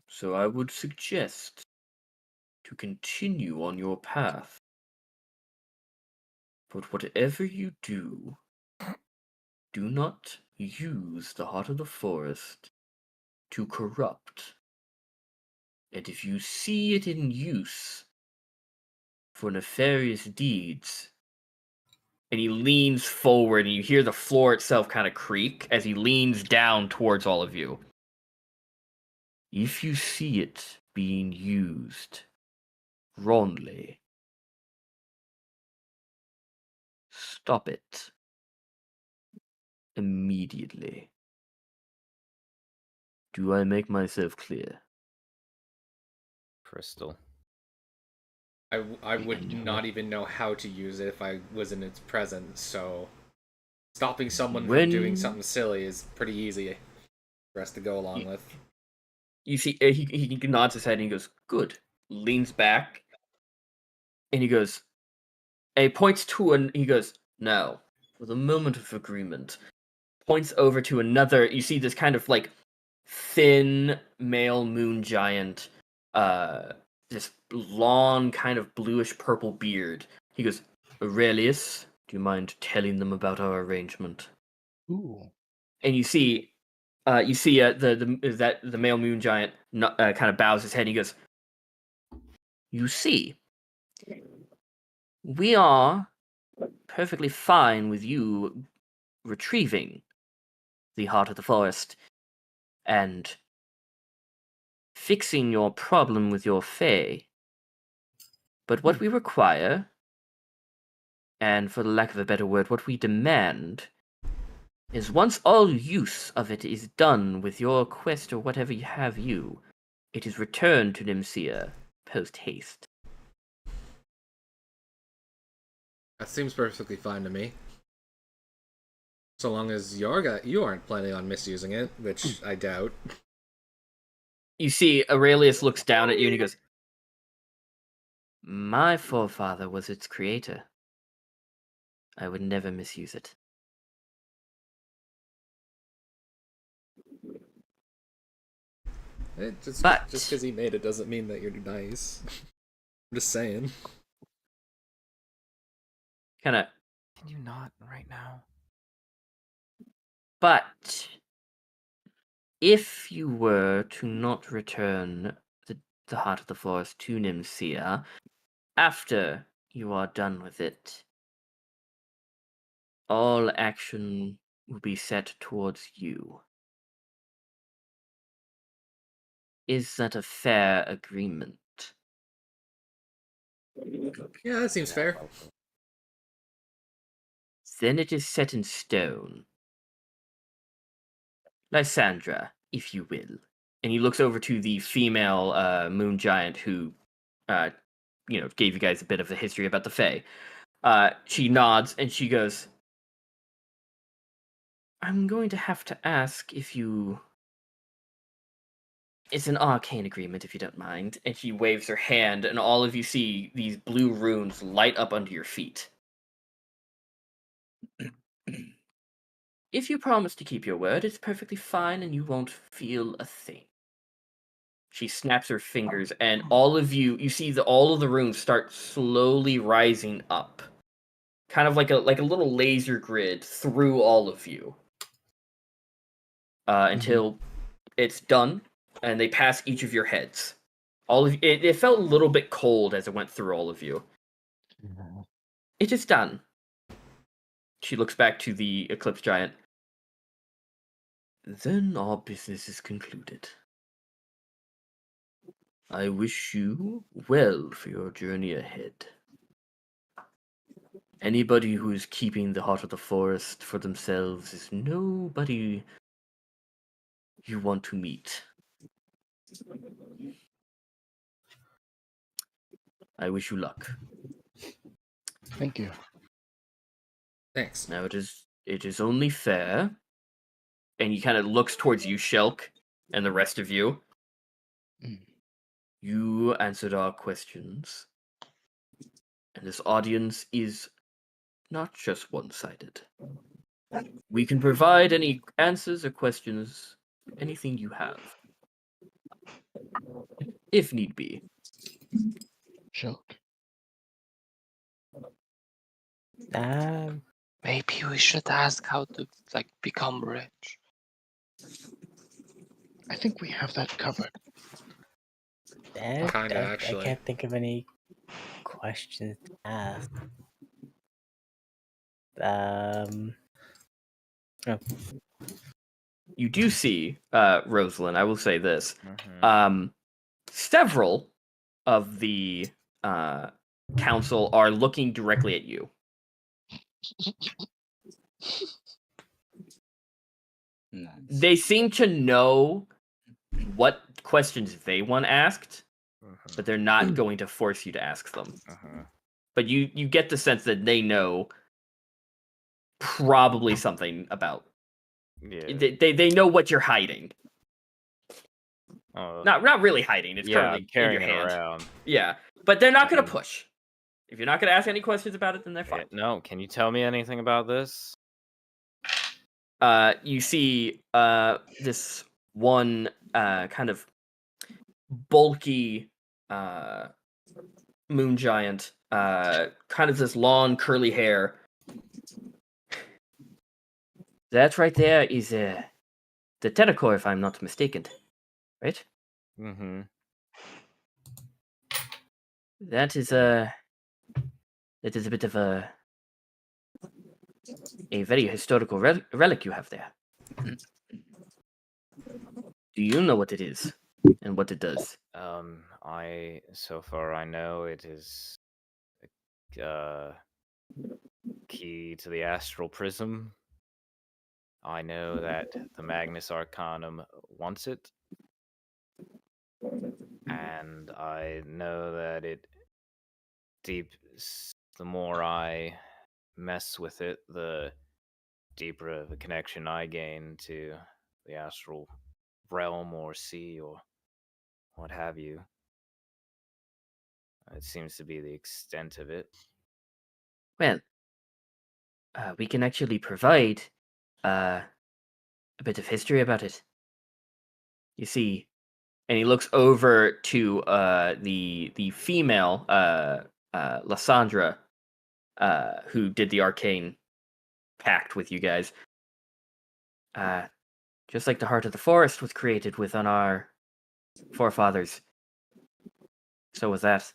So I would suggest to continue on your path. But whatever you do not use the heart of the forest to corrupt. And if you see it in use for nefarious deeds, and he leans forward and you hear the floor itself kind of creak as he leans down towards all of you. If you see it being used wrongly, stop it immediately. Do I make myself clear? Crystal. I would not even know how to use it if I was in its presence, so stopping someone from doing something silly is pretty easy for us to go along with. You see, he nods his head and he goes, good. Leans back and he goes, and he points to he goes, now, for the moment of agreement, points over to another, you see this kind of like thin male moon giant, this long kind of bluish purple beard. He goes, Aurelius, do you mind telling them about our arrangement? Ooh. And you see the male moon giant kind of bows his head and he goes, you see, we are perfectly fine with you retrieving the heart of the forest and fixing your problem with your fae. But what we require, and for the lack of a better word, what we demand, is once all use of it is done with your quest or whatever you have it is returned to Nimsia post-haste. That seems perfectly fine to me. So long as you aren't planning on misusing it, which I doubt. You see, Aurelius looks down at you and he goes, my forefather was its creator. I would never misuse it. Just because he made it doesn't mean that you're nice. I'm just saying. Kinda. Can you not right now? But if you were to not return the heart of the forest to Nimsia after you are done with it, all action will be set towards you. Is that a fair agreement? Yeah, that seems fair. Then it is set in stone. Lysandra, if you will. And he looks over to the female moon giant who, gave you guys a bit of a history about the Fae. She nods and she goes, I'm going to have to ask if you... It's an arcane agreement, if you don't mind. And she waves her hand, and all of you see these blue runes light up under your feet. If you promise to keep your word, it's perfectly fine, and you won't feel a thing. She snaps her fingers, and all of you see all of the runes start slowly rising up, kind of like a little laser grid through all of you, until it's done, and they pass each of your heads. All of it felt a little bit cold as it went through all of you. It is done. She looks back to the Eclipse Giant. Then our business is concluded. I wish you well for your journey ahead. Anybody who is keeping the heart of the forest for themselves is nobody you want to meet. I wish you luck. Thank you. Thanks. Now it is only fair. And he kind of looks towards you, Shelk, and the rest of you. You answered our questions. And this audience is not just one-sided. We can provide any answers or questions, anything you have. If need be. Shelk. Maybe we should ask how to become rich. I think we have that covered. Kinda, actually. I can't think of any questions to ask. You do see, Rosalind, I will say this. Mhm. Several of the council are looking directly at you. Nice. They seem to know what questions they want asked, but they're not going to force you to ask them. But you get the sense that they know probably something about. Yeah. They know what you're hiding. Not really hiding. It's yeah, currently I'm carrying in your hand. it around. Yeah, but they're not going to push. If you're not going to ask any questions about it, then they're fine. No, can you tell me anything about this? You see this one kind of bulky moon giant, kind of this long curly hair. That right there is the Terracor, if I'm not mistaken, right? Mm-hmm. That is a bit of a very historical relic you have there. Do you know what it is and what it does? So far I know it is key to the astral prism. I know that the Magnus Arcanum wants it. And I know that the more I mess with it, the deeper of a connection I gain to the astral realm or sea or what have you. It seems to be the extent of it. Well, we can actually provide a bit of history about it. You see, and he looks over to the female Lysandra, who did the arcane pact with you guys. Just like the Heart of the Forest was created within our forefathers, so was that.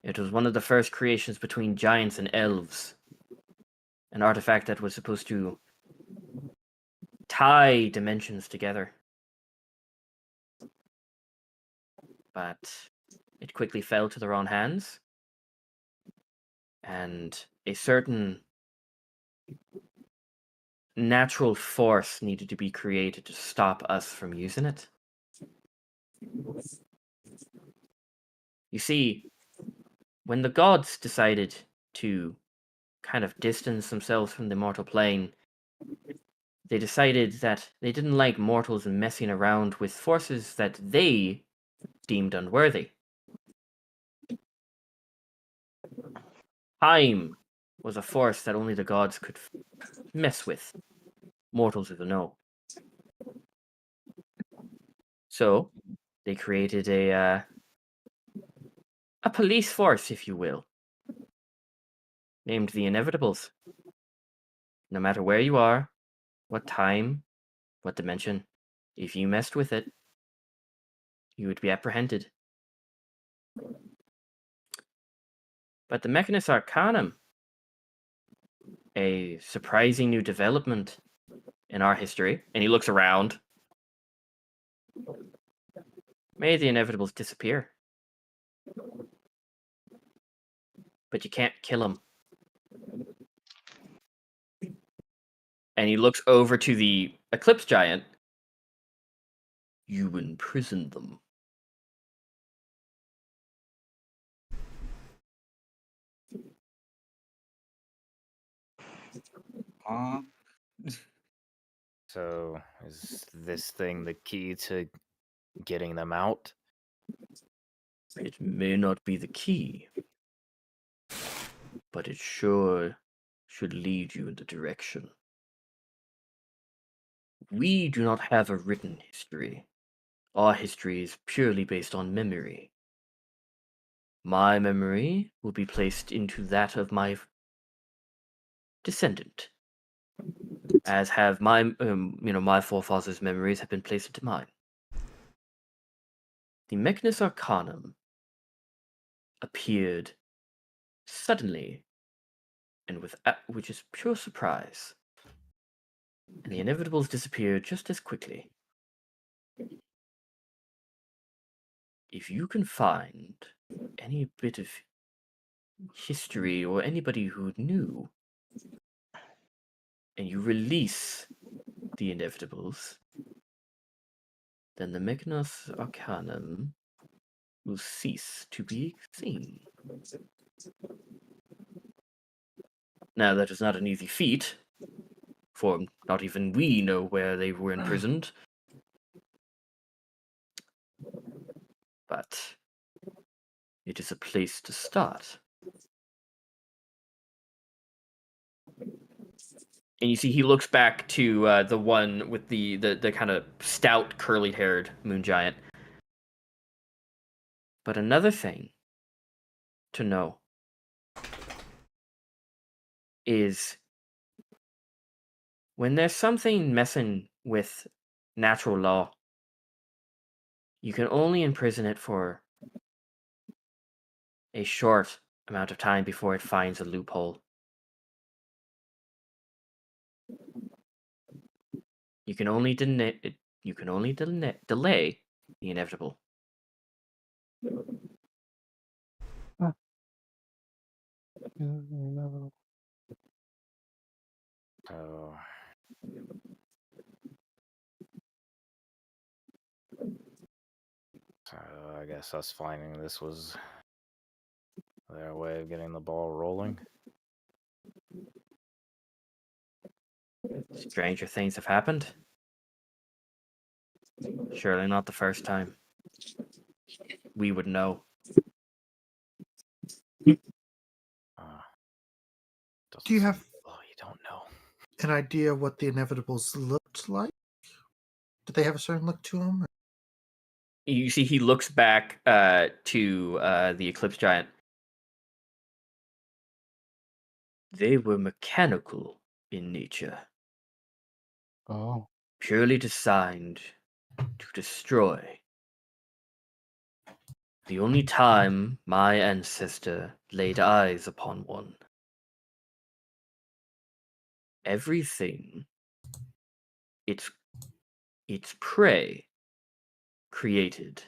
It was one of the first creations between giants and elves. An artifact that was supposed to tie dimensions together. But it quickly fell to the wrong hands. And a certain natural force needed to be created to stop us from using it. You see, when the gods decided to kind of distance themselves from the mortal plane, they decided that they didn't like mortals messing around with forces that they deemed unworthy. Time was a force that only the gods could mess with. Mortals are the no. So, they created a police force, if you will, named the Inevitables. No matter where you are, what time, what dimension, if you messed with it, you would be apprehended. But the Mechanus Arcanum, a surprising new development in our history, and he looks around, made the Inevitables disappear. But you can't kill them. And he looks over to the Eclipse Giant, you imprisoned them. So, is this thing the key to getting them out? It may not be the key, but it sure should lead you in the direction. We do not have a written history. Our history is purely based on memory. My memory will be placed into that of my descendant, as have my forefathers' memories have been placed into mine. The Mechanus Arcanum appeared suddenly and which is pure surprise, and the inevitables disappeared just as quickly. If you can find any bit of history or anybody who knew, and you release the inevitables, then the Mechanus Arcanum will cease to be seen. Now, that is not an easy feat, for not even we know where they were imprisoned. But it is a place to start. And you see he looks back to the one with the kind of stout, curly-haired moon giant. But another thing to know is when there's something messing with natural law, you can only imprison it for a short amount of time before it finds a loophole. You can only delay the inevitable. Oh. So I guess us finding this was their way of getting the ball rolling. Stranger things have happened. Surely not the first time. We would know. Do you have Oh, you don't know. an idea what the inevitables looked like? Did they have a certain look to them? You see he looks back to the Eclipse Giant. They were mechanical in nature. Oh. Purely designed to destroy. The only time my ancestor laid eyes upon one. Everything its prey created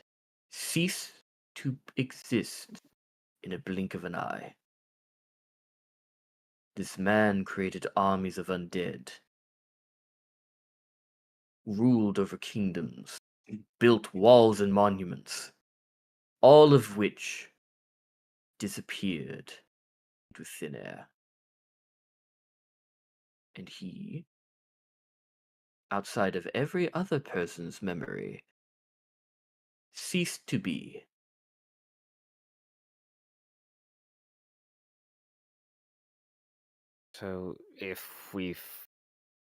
ceased to exist in a blink of an eye. This man created armies of undead, ruled over kingdoms, built walls and monuments, all of which disappeared into thin air. And he, outside of every other person's memory, ceased to be. So if we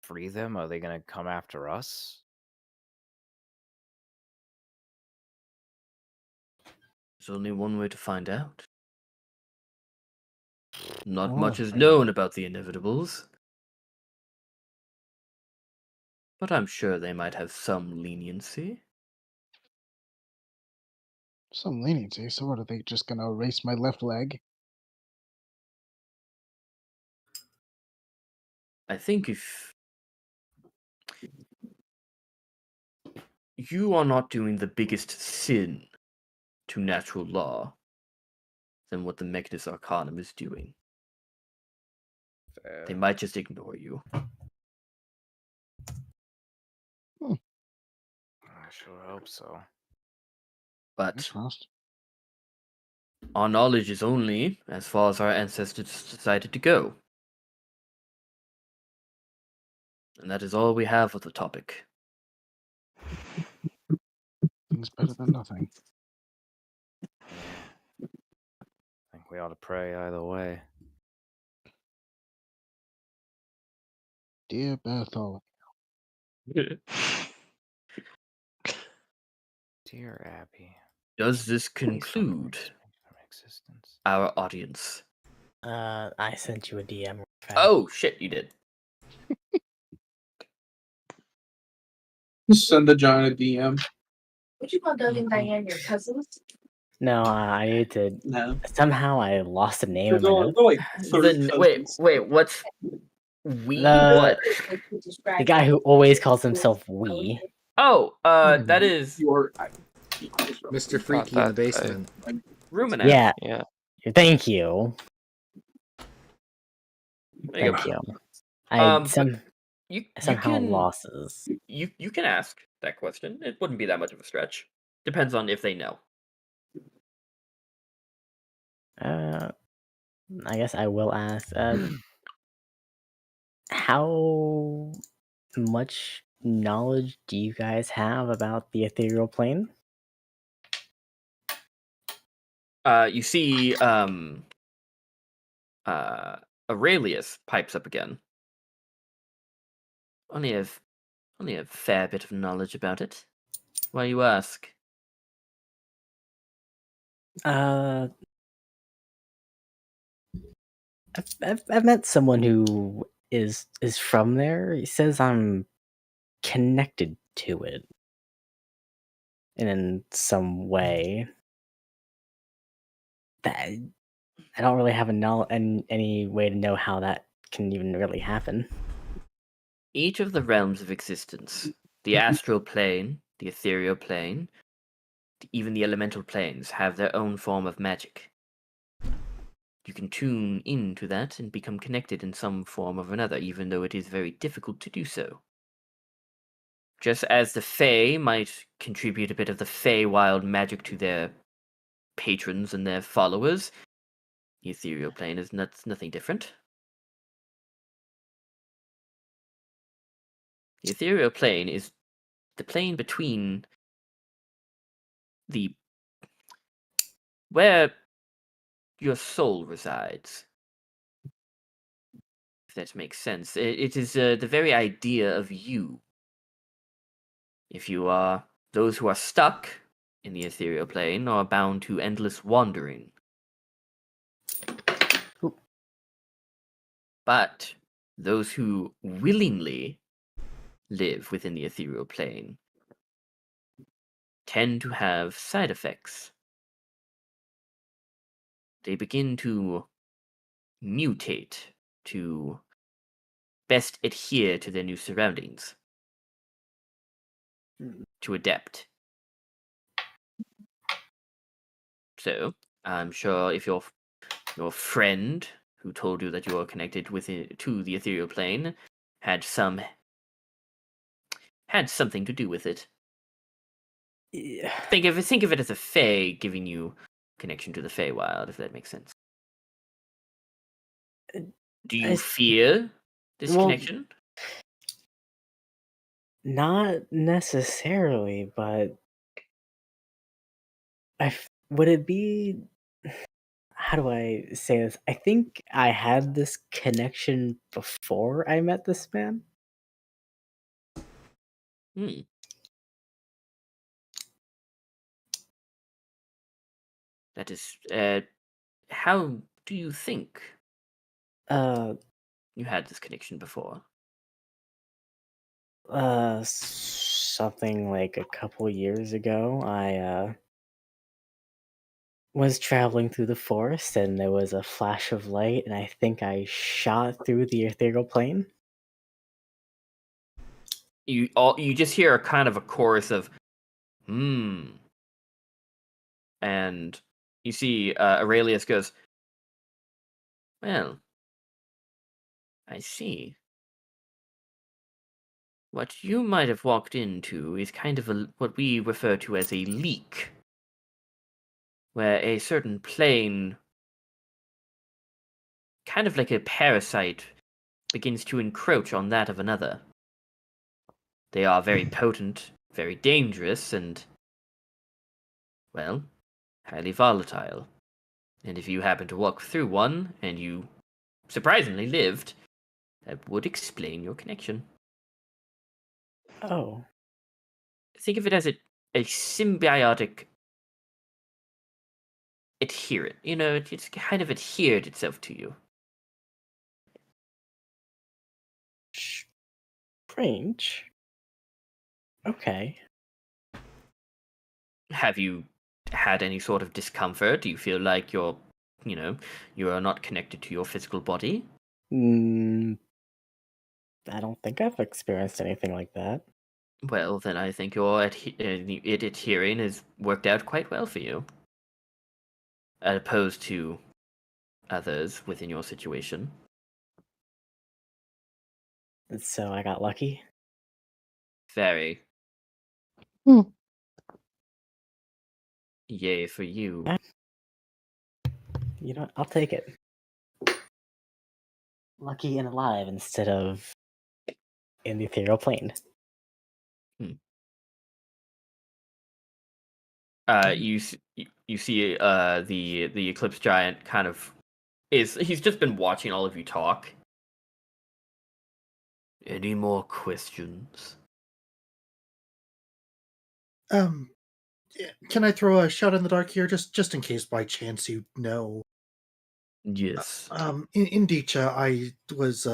free them, are they going to come after us? There's only one way to find out. Not Oh, much is right. known about the inevitables, but I'm sure they might have some leniency. Some leniency. So what, are they just gonna erase my left leg? I think if you are not doing the biggest sin to natural law than what the Mechanus Arcanum is doing, they might just ignore you. sure hope so. But Fast. our knowledge is only as far as our ancestors decided to go. And that is all we have of the topic. Things better than nothing. I think we ought to pray either way. Dear Berthold, Dear Abby, Does this please don't conclude erase me from existence. our audience? I sent you a DM. Oh, shit, you did. Send the giant a DM. Would you call Doug and Diane your cousins? No, I need to. No. Somehow I lost a name in my notes. Like Wait, what's we The- what? The guy who always calls himself we. Oh, that is Your Mr. Freaky in the basement. Ruminath. Yeah. Yeah. Thank you. There you Thank go. you. I but you somehow can losses. you can ask that question. It wouldn't be that much of a stretch. Depends on if they know. I guess I will ask. How much knowledge do you guys have about the ethereal plane? You see, Aurelius pipes up again. Only a fair bit of knowledge about it. Why you ask? I've met someone who is from there. He says I'm connected to it in some way. That I don't really have any way to know how that can even really happen. Each of the realms of existence, the astral plane, the ethereal plane, even the elemental planes, have their own form of magic. You can tune into that and become connected in some form or another, even though it is very difficult to do so. Just as the Fae might contribute a bit of the Fey-wild magic to their patrons and their followers, the ethereal plane is nothing different. The ethereal plane is the plane between where your soul resides. If that makes sense. It is the very idea of you. If you are those who are stuck in the ethereal plane are bound to endless wandering. But those who willingly live within the ethereal plane tend to have side effects. They begin to mutate to best adhere to their new surroundings, to adapt. So, I'm sure if your friend who told you that you are connected to the ethereal plane had something to do with it. Yeah. Think of it as a Fae giving you connection to the Feywild, if that makes sense. Do you fear this connection? Not necessarily, but would it be? How do I say this? I think I had this connection before I met this man. That is, how do you think you had this connection before? Something like a couple years ago, I was traveling through the forest and there was a flash of light, and I think I shot through the ethereal plane. You just hear a kind of a chorus of and you see Aurelius goes, well, I see. What you might have walked into is kind of what we refer to as a leak, where a certain plane, kind of like a parasite, begins to encroach on that of another. They are very potent, very dangerous, and, well, highly volatile. And if you happen to walk through one, and you surprisingly lived, that would explain your connection. Oh, Think of it as a symbiotic adherent. It's kind of adhered itself to you. strange. Okay. Have you had any sort of discomfort? Do you feel like you are not connected to your physical body? I don't think I've experienced anything like that. Well, then I think your it adhering has worked out quite well for you, as opposed to others within your situation. So I got lucky. Very. Hmm. Yay for you. You know what? I'll take it. Lucky and alive instead of in the ethereal plane. You see the Eclipse Giant kind of he's just been watching all of you talk. Any more questions? Can I throw a shot in the dark here, just in case by chance you know? Yes. In Dicha, I was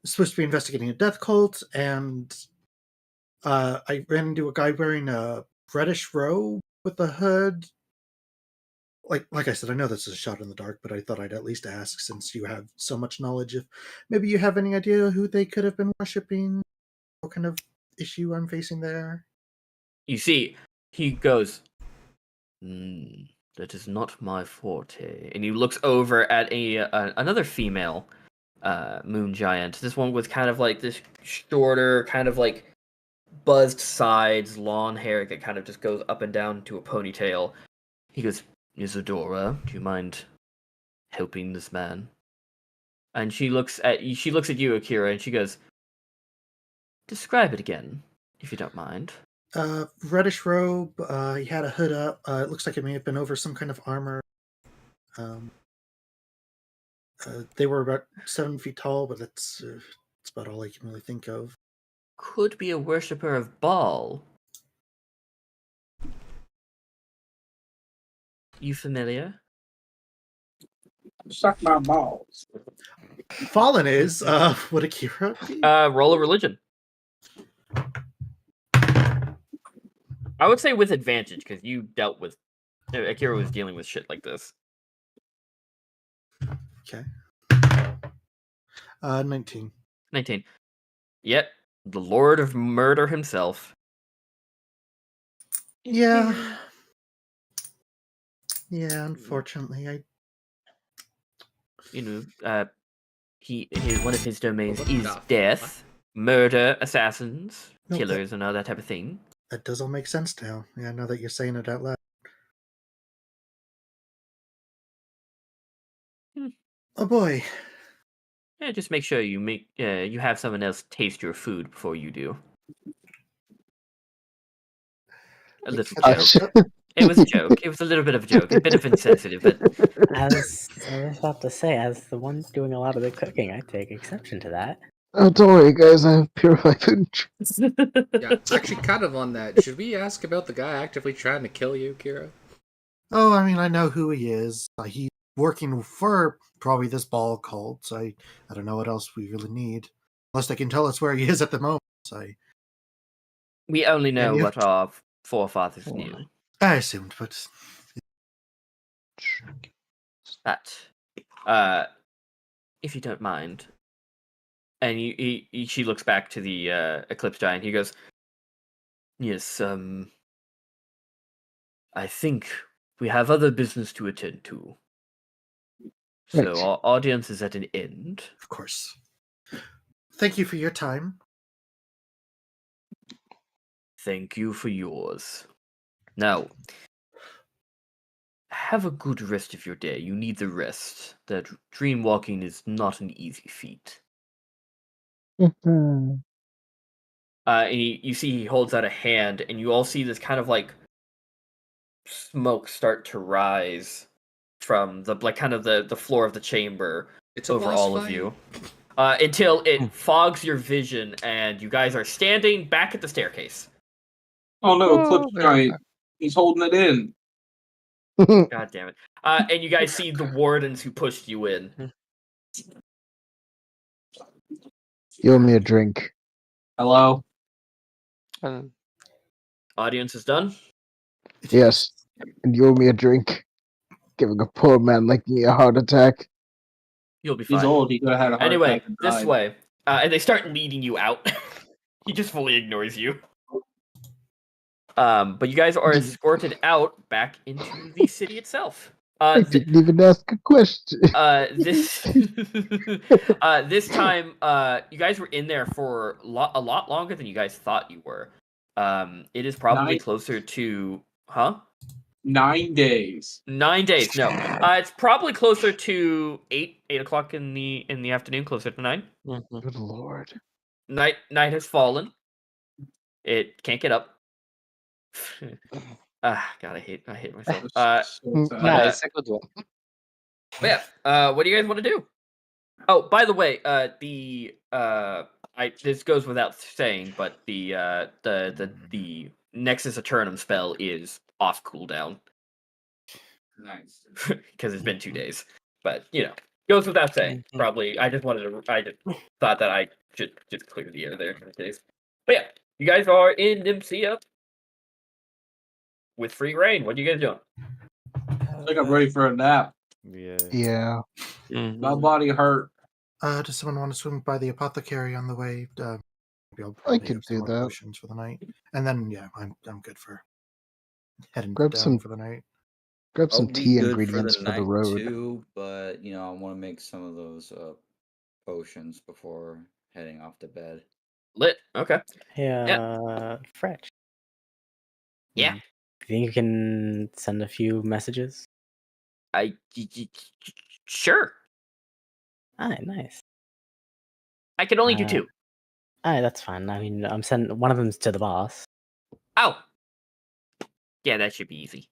supposed to be investigating a death cult, and I ran into a guy wearing a reddish robe with a hood. Like I said, I know this is a shot in the dark, but I thought I'd at least ask, since you have so much knowledge. If maybe you have any idea who they could have been worshipping, what kind of issue I'm facing there. You see, he goes, that is not my forte. And he looks over at another female moon giant. This one with kind of like this shorter, kind of like buzzed sides, long hair that kind of just goes up and down to a ponytail. He goes, Isadora, do you mind helping this man? And she looks at you, Akira, and she goes, describe it again, if you don't mind. Reddish robe. He had a hood up. It looks like it may have been over some kind of armor. They were about 7 feet tall, but that's about all I can really think of. Could be a worshipper of Baal. You familiar? Suck my balls. Fallen is would Akira be? Roll a religion. I would say with advantage, because you dealt with Akira was dealing with shit like this. Okay. 19. 19. Yep, the Lord of Murder himself. Yeah. Yeah, unfortunately, One of his domains What is the death, murder, assassins, No, killers, and all that type of thing. that does all make sense now. Yeah, now that you're saying it out loud. Oh boy. Yeah, just make sure you have someone else taste your food before you do. A little joke. It was a joke. It was a little bit of a joke. A bit of insensitive, but As I was about to say, as the one doing a lot of the cooking, I take exception to that. Oh, don't worry, guys. I have purified food. Yeah, actually, kind of on that. Should we ask about the guy actively trying to kill you, Kira? Oh, I mean, I know who he is. He's working for probably this ball cult. So I don't know what else we really need. Unless they can tell us where he is at the moment. we only know you- what our forefathers knew. I assumed, but But, if you don't mind, and she looks back to the Eclipse Giant. He goes, yes, I think we have other business to attend to. So Right. our audience is at an end. of course. Thank you for your time. Thank you for yours. Now, have a good rest of your day. You need the rest. That dream walking is not an easy feat. Mhm. And you see he holds out a hand, and you all see this kind of like smoke start to rise from the the floor of the chamber It's a over boss all of fight. you, until it fogs your vision, and you guys are standing back at the staircase. Oh no, Eclipse there. Giant. He's holding it in. God damn it! And you guys see the wardens who pushed you in. You owe me a drink. Hello? And Audience is done. Yes, and you owe me a drink. Giving a poor man like me a heart attack. You'll be fine. He's old. He could have had a heart Anyway, attack and this died. way. And they start leading you out. He just fully ignores you. But you guys are escorted out back into the city itself. I didn't even ask a question. This this time, you guys were in there for a lot longer than you guys thought you were. It is probably closer to 9 days. 9 days. No, it's probably closer to 8 o'clock in the afternoon, closer to 9. Good lord. Night has fallen. It can't get up. God, I hate myself. So sad. yeah, it's a good one. But yeah, what do you guys want to do? Oh, by the way, this goes without saying, but the Nexus Eternum spell is off cooldown Nice. because it's been 2 days. But goes without saying. Probably, I just thought that I should just clear the air there in case. But yeah, you guys are in Nimcia with free reign. What are you guys doing? I think I'm ready for a nap. Yeah. My body hurt. Does someone want to swing by the apothecary on the way? Maybe I'll I probably could have some do more that. potions for the night, and then I'm good for heading Grab down some- for the night. Grab I'll some be tea good ingredients for the night road. too, but I want to make some of those potions before heading off to bed. Lit. Okay. Yeah, Fretch. Yeah. Think you can send a few messages? Sure. Alright, nice. I can only do 2. Alright, that's fine. I mean, I'm sending one of them's to the boss. Oh. Yeah, that should be easy.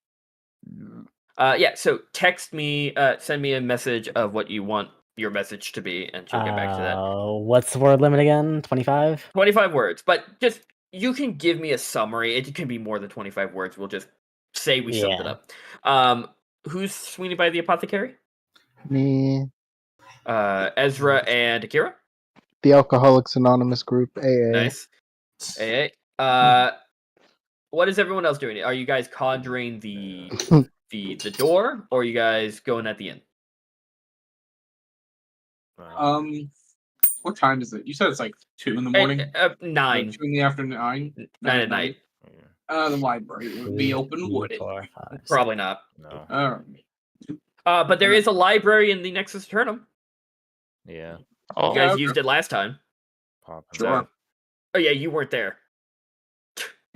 Yeah, so text me, send me a message of what you want your message to be, and she'll get back to that. What's the word limit again? 25? 25 words, but just, you can give me a summary. It can be more than 25 words. We'll just say we summed it up. Who's swinging by the apothecary? Me. Aezra and Akira? The Alcoholics Anonymous group, AA. Nice. AA. What is everyone else doing? Are you guys conjuring the door, or are you guys going at the end? What time is it? You said it's like 2 in the morning. 9. 2 in the afternoon. 9 at night. The library would be open, would it? 4, 5, Probably not. No. But there is a library in the Nexus Eternum. Yeah. You guys used it last time. Sure. Oh yeah, you weren't there.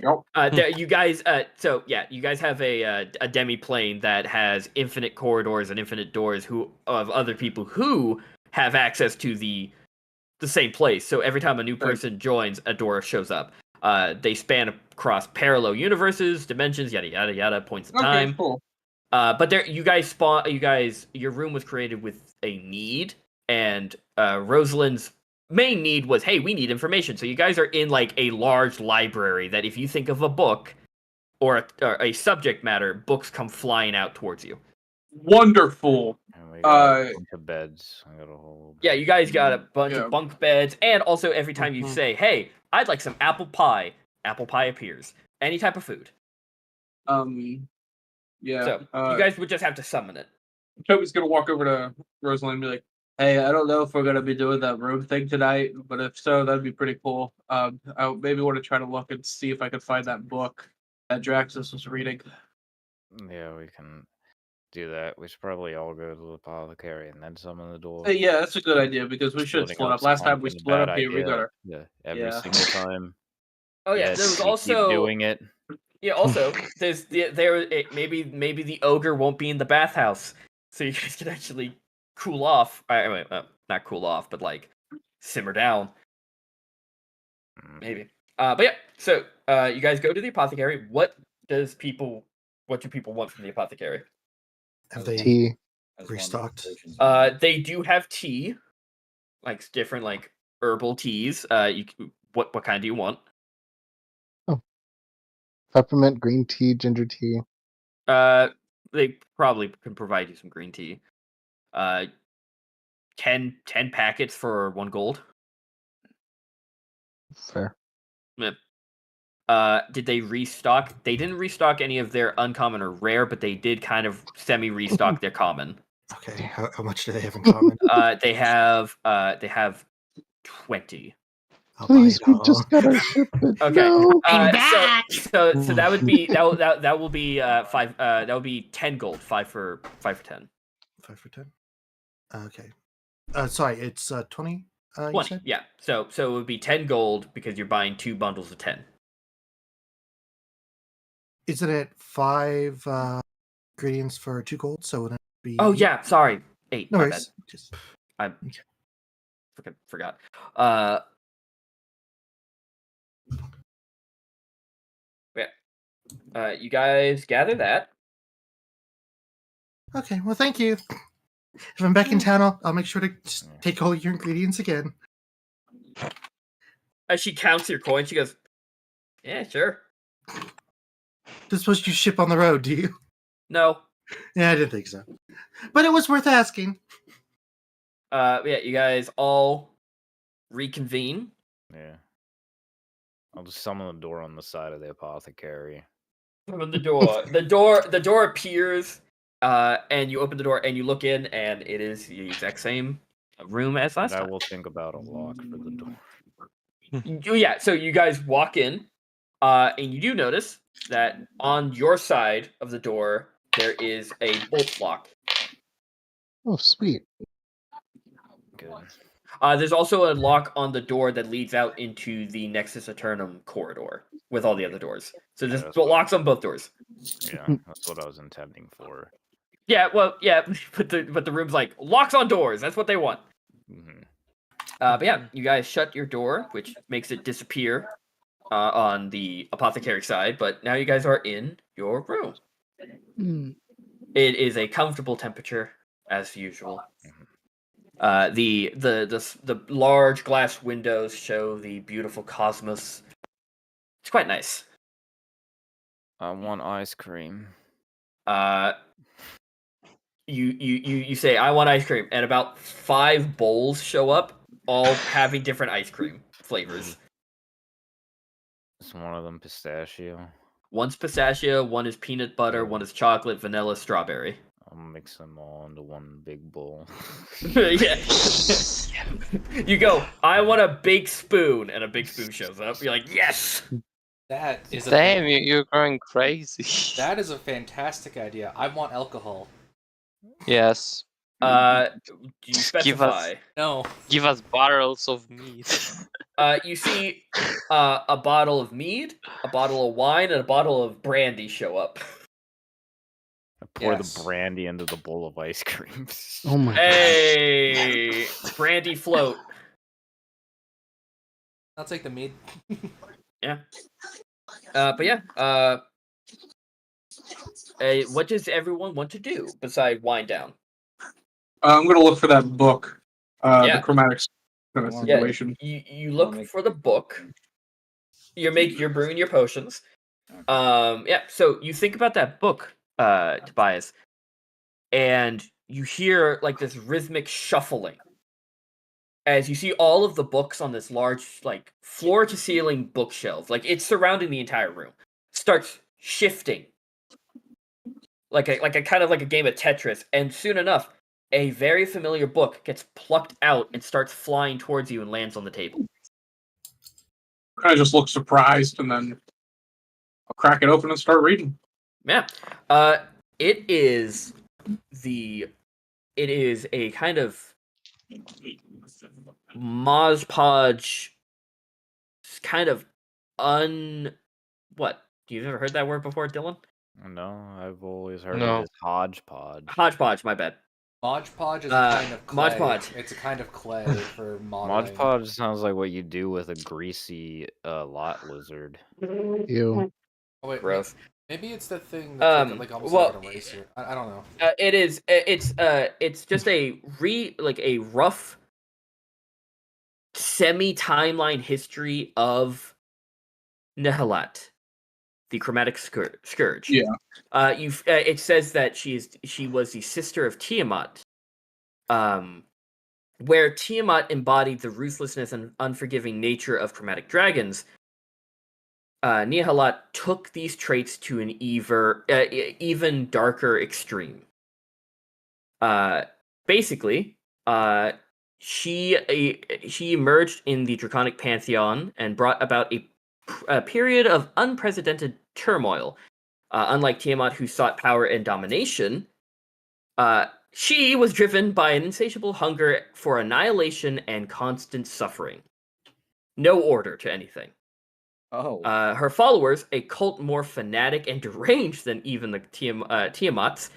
Yep. You guys. You guys have a demi-plane that has infinite corridors and infinite doors of other people who have access to the same place. So every time a new person joins, a door shows up. They span across parallel universes, dimensions, yada yada yada, points of time. Cool. But your room was created with a need, and Rosalind's main need was, hey, we need information. So you guys are in like a large library that if you think of a book or a subject matter, books come flying out towards you. Wonderful. And we got a bunch of beds. I got a whole... Yeah, you guys got a bunch of bunk beds, and also every time you say, hey, I'd like some apple pie appears. Any type of food. Yeah. So you guys would just have to summon it. Toby's gonna walk over to Rosalind and be like, hey, I don't know if we're gonna be doing that room thing tonight, but if so, that'd be pretty cool. I maybe want to try to look and see if I can find that book that Draxus was reading. Yeah, we can do that. We should probably all go to the apothecary and then summon the door. Yeah, that's a good idea because we should split up. Last time we split up here, we got our... every single time. Oh yeah, Yes, there was we also keep doing it. Yeah. Also, maybe the ogre won't be in the bathhouse, so you guys can actually cool off. Not cool off, but like simmer down. Maybe. But yeah. So you guys go to the apothecary. What do people want from the apothecary? Have they Tea. restocked? They do have tea, like different like herbal teas. What kind do you want? Peppermint, green tea, ginger tea. They probably can provide you some green tea. 10 packets for 1 gold. Fair. Yep. Did they restock? They didn't restock any of their uncommon or rare, but they did kind of semi-restock their common. Okay, how much do they have in common? They have 20. I'll buy Please, it we all. just got our shipment. Okay. No. So that would be that will be 5. That would be 10 gold. 5 for 10. 5 for 10. Okay. Sorry, it's 20. You 20. said? Yeah. So it would be 10 gold because you're buying 2 bundles of 10. Isn't it 5 ingredients for 2 gold? So would it be? Oh yeah, sorry. 8. No my worries. bad. Just... I forgot. Yeah. You guys gather that. Okay. Well, thank you. If I'm back in town, I'll make sure to just take all your ingredients again. As she counts your coins, she goes, "Yeah, sure." Just suppose you ship on the road, do you? No. Yeah, I didn't think so. But it was worth asking. Yeah, you guys all reconvene. Yeah. I'll just summon the door on the side of the apothecary. Open the door. The door appears, and you open the door and you look in, and it is the exact same room as last I time. will think about a lock for the door. Yeah, so you guys walk in, and you do notice that on your side of the door there is a bolt lock. Oh, sweet. Good. There's also a lock on the door that leads out into the Nexus Eternum corridor with all the other doors. So there's that's locks on both doors. Yeah, that's what I was intending for. Yeah, well, yeah, but the room's like locks on doors. That's what they want. Mm-hmm. But yeah, you guys shut your door, which makes it disappear on the apothecary side. But now you guys are in your room. Mm. It is a comfortable temperature as usual. The large glass windows show the beautiful cosmos. It's quite nice. I want ice cream. You say I want ice cream, and about 5 bowls show up, all having different ice cream flavors. Is one of them pistachio? One's pistachio, one is peanut butter, one is chocolate, vanilla, strawberry. I'll mix them all into one big bowl. Yeah. You go, I want a big spoon, and a big spoon shows up. You're like, yes! That is Damn, you're going crazy. That is a fantastic idea. I want alcohol. Yes. Do you Give us- specify? No. Give us barrels of meat. You see a bottle of mead, a bottle of wine, and a bottle of brandy show up. I pour Yes. the brandy into the bowl of ice cream. Oh my Hey, brandy float. I'll take the mead. Yeah. But yeah. What does everyone want to do besides wind down? I'm gonna look for that book. Yeah. The chromatic kind of Yeah, situation. you look for the book. You're brewing your potions. Yeah. So you think about that book, Tobias, and you hear like this rhythmic shuffling as you see all of the books on this large, like floor to ceiling bookshelf, like it's surrounding the entire room, starts shifting, like a kind of like a game of Tetris, and soon enough, a very familiar book gets plucked out and starts flying towards you and lands on the table. Kind of just look surprised, and then I'll crack it open and start reading. Yeah. It is a kind of Moz Podge kind of what? You've ever heard that word before, Dylan? No, I've always heard No. it as hodgepodge. Hodgepodge, my bad. Mod Podge is a kind of clay. Mod Podge. It's a kind of clay for modeling. Mod Podge sounds like what you do with a greasy lot lizard. Ew. Oh, wait, Gross. maybe it's the thing that's like almost like an eraser. I don't know. It is. It's just a rough semi-timeline history of Nehalat, the chromatic scourge. Yeah. It says that she was the sister of Tiamat, where Tiamat embodied the ruthlessness and unforgiving nature of chromatic dragons. Nehalat took these traits to an even darker extreme. Basically, she emerged in the Draconic Pantheon and brought about a period of unprecedented turmoil. Unlike Tiamat, who sought power and domination, she was driven by an insatiable hunger for annihilation and constant suffering. No order to anything. Oh. Her followers, a cult more fanatic and deranged than even the Tiamats,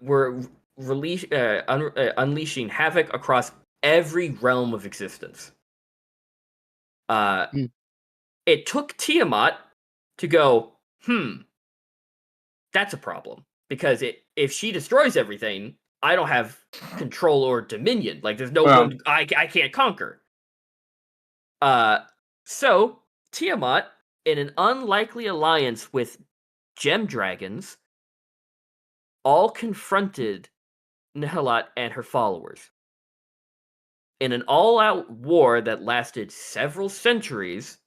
were unleashing havoc across every realm of existence. It took Tiamat to go, that's a problem. Because if she destroys everything, I don't have control or dominion. Like, there's no one I can't conquer. So, Tiamat, in an unlikely alliance with gem dragons, all confronted Nehalat and her followers. In an all-out war that lasted several centuries,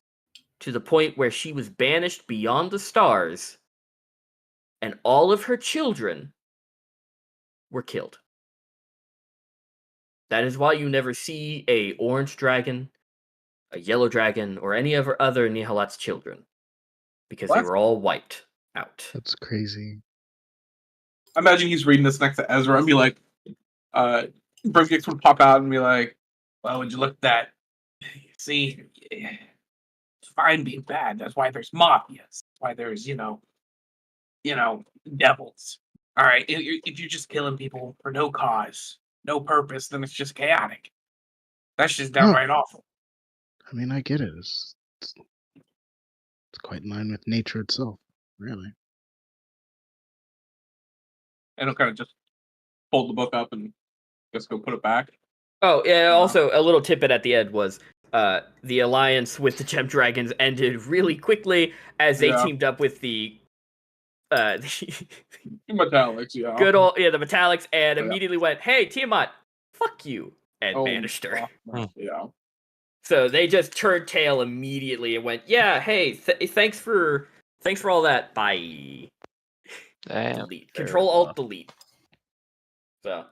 to the point where she was banished beyond the stars, and all of her children were killed. That is why you never see a orange dragon, a yellow dragon, or any of her other Nehalat's children. Because they were all wiped out. That's crazy. I imagine he's reading this next to Aezra and be like, Brimgix would pop out and be like, well, would you look at that? See, it's fine being bad. That's why there's mafias. That's why there's, devils. All right, if you're just killing people for no cause, no purpose, then it's just chaotic. That's just downright awful. I mean, I get it. It's quite in line with nature itself, really. And he'll kind of just fold the book up and just go put it back. Oh, yeah, also, a little tidbit at the end was the alliance with the Gem Dragons ended really quickly as they teamed up with the Metallics, yeah. Good old, the Metallics, and immediately went, hey, Tiamat, fuck you, and banished her. Yeah. So they just turned tail immediately and went, yeah, hey, thanks for all that, bye. Damn. Delete. Control-Alt-Delete. So,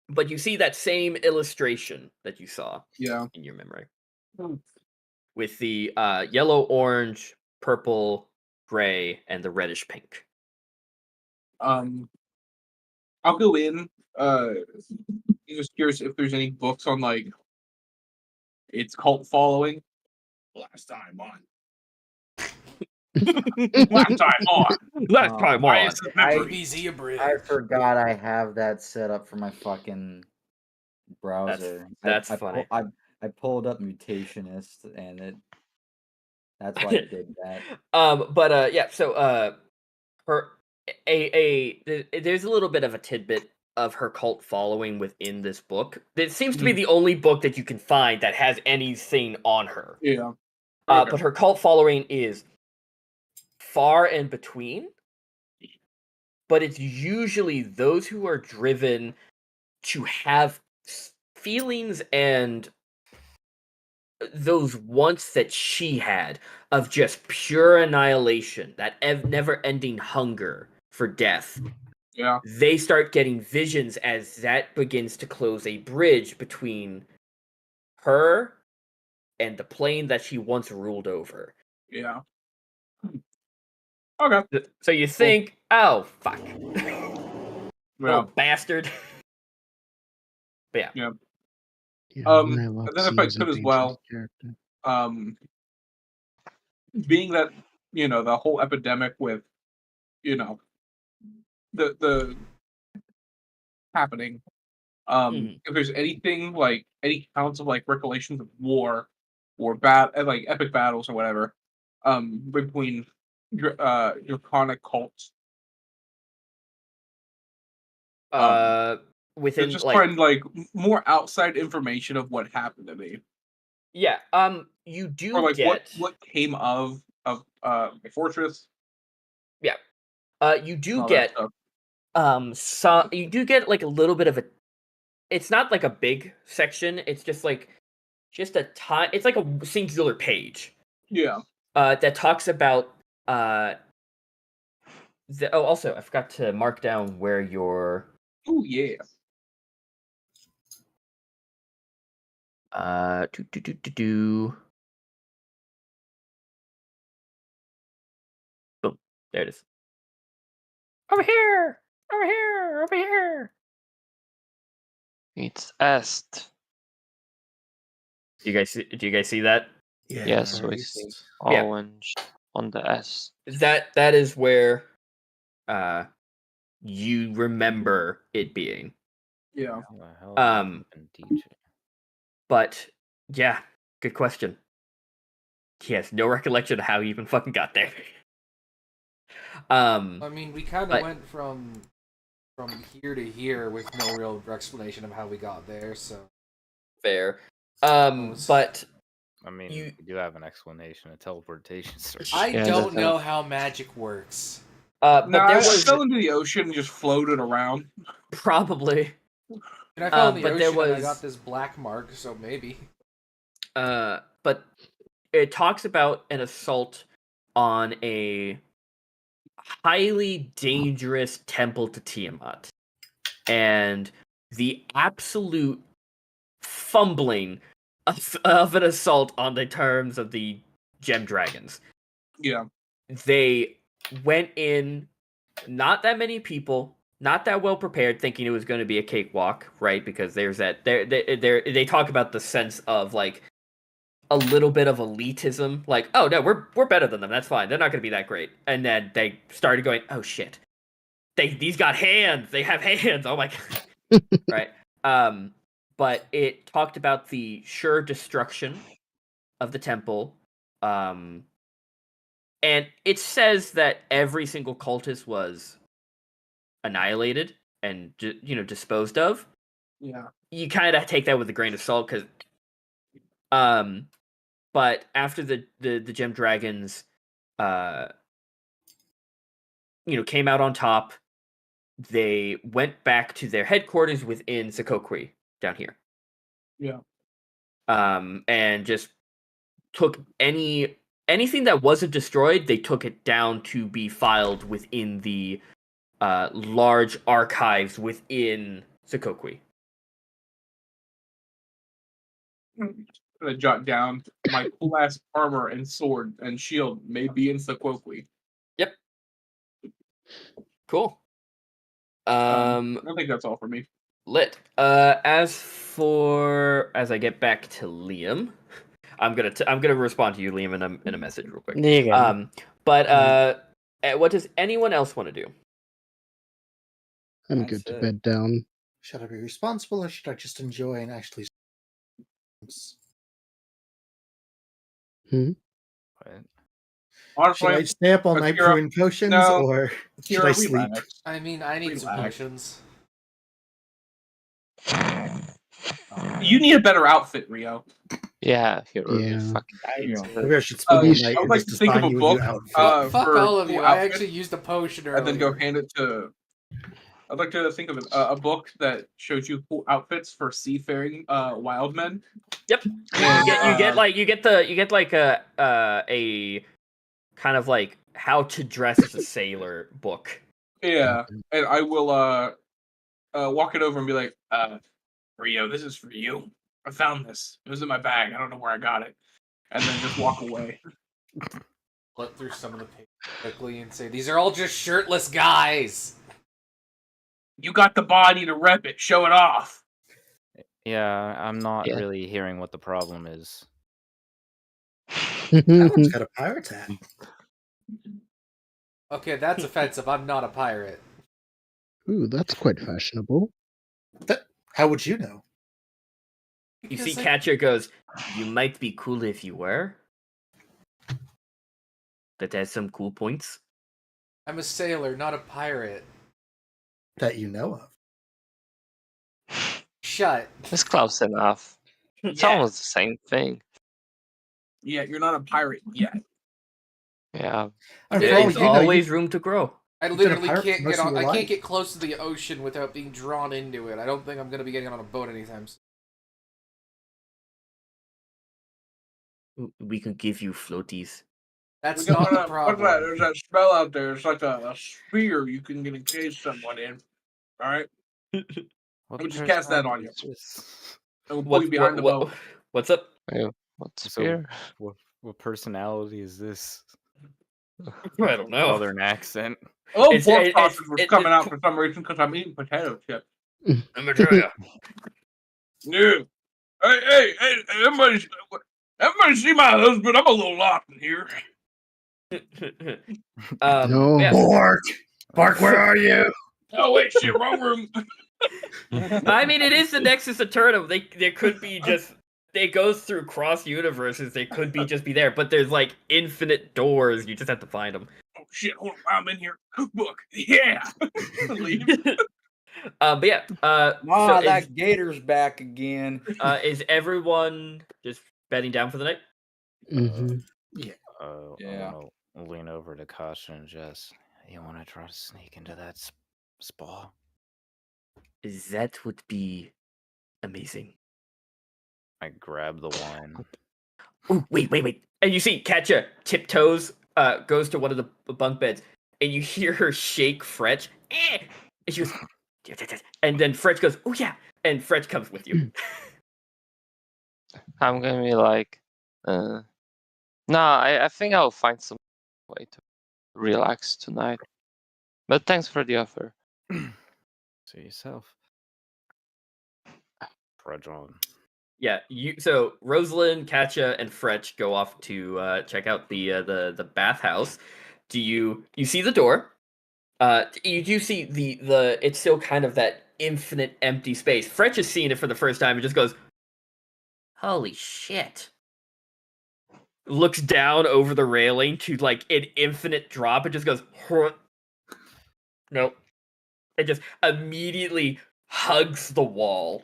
but you see that same illustration that you saw in your memory. With the yellow, orange, purple, gray, and the reddish pink. I'll go in. Just curious if there's any books on like its cult following. Last time on. I forgot I have that set up for my fucking browser. That's funny. I pulled up Mutationist and that's why I did that. So there's a little bit of a tidbit of her cult following within this book. It seems to be the only book that you can find that has anything on her. Yeah. But her cult following is far in between. But it's usually those who are driven to have feelings and those wants that she had of just pure annihilation, that never-ending hunger for death. Yeah. They start getting visions as that begins to close a bridge between her and the plane that she once ruled over. Yeah. Okay. So you think, oh, fuck. Yeah. Bastard. But yeah. Yeah, And then if I could as well, being that the whole epidemic with the happening. If there's anything like any counts of like recollections of war or like epic battles or whatever, between draconic cults. Within just like find like more outside information of what happened to me. Yeah, you do or like get what came of my fortress. Yeah, you do all that get stuff. you do get like a little bit of a. It's not like a big section. It's just like a ton. It's like a singular page. Yeah. That talks about also I forgot to mark down where your. Oh yeah. Boom. There it is. Over here. Over here. Over here. It's est. Do you guys see that? Yeah. Yes, we see orange on the est. That is where you remember it being. Yeah. But yeah, good question. He has no recollection of how he even fucking got there. I mean, we kind of went from here to here with no real explanation of how we got there, so fair. But I mean, you do have an explanation of teleportation. I don't know how magic works. But I fell into the ocean and just floated around. Probably. And I fell in the ocean and I got this black mark, so maybe. But it talks about an assault on a highly dangerous temple to Tiamat. And the absolute fumbling of an assault on the terms of the Gem Dragons. Yeah. They went in, not that many people, not that well prepared, thinking it was going to be a cakewalk, right? Because there's that they talk about the sense of like a little bit of elitism, like, oh no, we're better than them. That's fine. They're not going to be that great. And then they started going, oh shit, these got hands. They have hands. Oh my god, right? But it talked about the sure destruction of the temple, and it says that every single cultist was annihilated and disposed of. Yeah. You kind of take that with a grain of salt because, but after the Gem Dragons, came out on top, they went back to their headquarters within Sokoqui down here. Yeah. And just took anything that wasn't destroyed, they took it down to be filed within the large archives within Sokoqui. I'm gonna jot down my cool ass armor and sword and shield may be in Sokoqui. Yep. Cool. I think that's all for me. Lit. As I get back to Liam, I'm gonna respond to you, Liam, in a message real quick. There you go. But what does anyone else want to do? I'm good to bed down. Should I be responsible or should I just enjoy and actually? Honestly, should I stay up all night brewing potions, or should I sleep? Relax. I mean, I need some potions. You need a better outfit, Rio. Yeah, you're really fucking. Maybe I should spend the night I would and like just to think of design a you a new book. outfit. Fuck for all of you. cool I outfits, actually used a potion earlier. and then go hand it to. I'd like to think of a book that shows you cool outfits for seafaring wild men. Yep. And, you get a kind of like how to dress as a sailor book. Yeah, and I will walk it over and be like, Rio, this is for you. I found this. It was in my bag. I don't know where I got it. And then just walk away. Flip through some of the paper quickly and say, these are all just shirtless guys. You got the body to rep it. Show it off. Yeah, I'm not really hearing what the problem is. That one's got a pirate's hat. Okay, that's offensive. I'm not a pirate. Ooh, that's quite fashionable. How would you know? You see, Katya goes, "You might be cool if you were." That has some cool points. I'm a sailor, not a pirate. That you know of. Shut. It's close enough. It's almost the same thing. Yeah, you're not a pirate yet. Yeah. There's always room to grow. I literally can't get on. I can't get close to the ocean without being drawn into it. I don't think I'm gonna be getting on a boat anytime soon. We can give you floaties. That's not the problem. What's that? There's that spell out there. It's like a sphere you can encase someone in. All right. Let me just cast that on you. I will pull you behind the boat. What's up? What sphere? What personality is this? I don't know. Southern accent. Oh, pork sausage was coming out for some reason because I'm eating potato chips. Let me tell you. No. Hey, everybody see my husband. I'm a little lost in here. No. Yeah. Bark, where are you? Oh, wait, shit, wrong room. I mean, it is the Nexus Eternum. There could be just... It goes through cross universes. They could just be there, but there's like infinite doors. You just have to find them. Oh shit! Hold on, I'm in here. Cookbook. Yeah. Leave. But yeah. So that gator's back again. Is everyone just bedding down for the night? Mm-hmm. Yeah. Yeah. I'll lean over to Kasha and Zhess. You want to try to sneak into that spa? That would be amazing. I grab the wine. Oh, wait. And you see Katya tiptoes, goes to one of the bunk beds, and you hear her shake Fretch. And she goes, and then Fretch goes, "Oh yeah," and Fretch comes with you. I'm gonna be like, I think I'll find some way to relax tonight. But thanks for the offer. See yourself. Trudge on. Yeah, so Rosalind, Katya, and Fretch go off to check out the bathhouse. You see the door? You do see the it's still kind of that infinite empty space. Fretch is seeing it for the first time and just goes, "Holy shit!" Looks down over the railing to like an infinite drop and just goes, nope. It just immediately hugs the wall.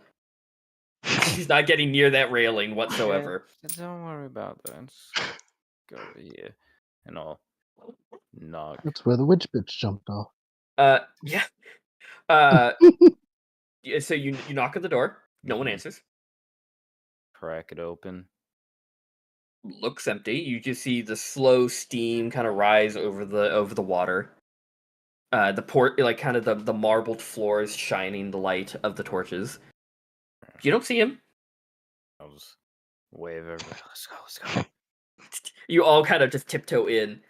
He's not getting near that railing whatsoever. Don't worry about that. Just go over here. And I'll knock. That's where the witch bitch jumped off. Yeah. So you knock at the door. No one answers. Crack it open. Looks empty. You just see the slow steam kind of rise over the water. The port, like kind of the marbled floors shining the light of the torches. You don't see him. I'll just wave everybody. Let's go. You all kind of just tiptoe in.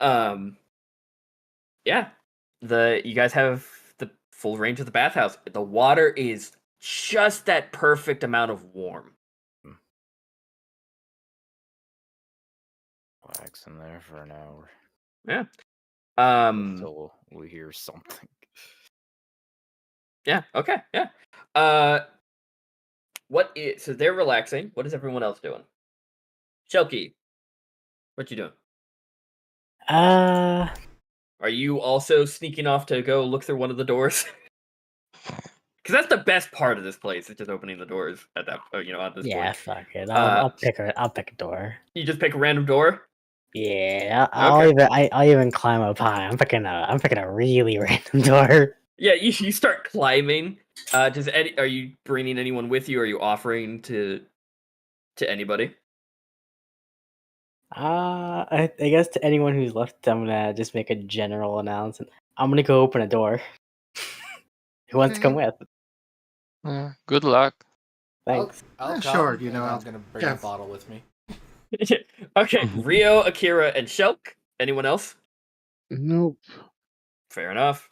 Yeah. You guys have the full range of the bathhouse. The water is just that perfect amount of warm. Wax in there for an hour. Yeah. Until we hear something. Yeah. Okay. Yeah. So they're relaxing. What is everyone else doing? Shelky, what you doing? Are you also sneaking off to go look through one of the doors? Because that's the best part of this place. It's just opening the doors at that. On this point. Yeah, fuck it. I'll pick a door. You just pick a random door. Yeah, I'll even climb up high. I'm picking a really random door. Yeah, you start climbing. Are you bringing anyone with you? Or are you offering to anybody? I guess to anyone who's left, I'm gonna just make a general announcement. I'm gonna go open a door. Who wants to come with? Good luck. Thanks. I'll sure, come, I'm gonna bring a bottle with me. Okay, Rio, Akira, and Shelk. Anyone else? Nope. Fair enough.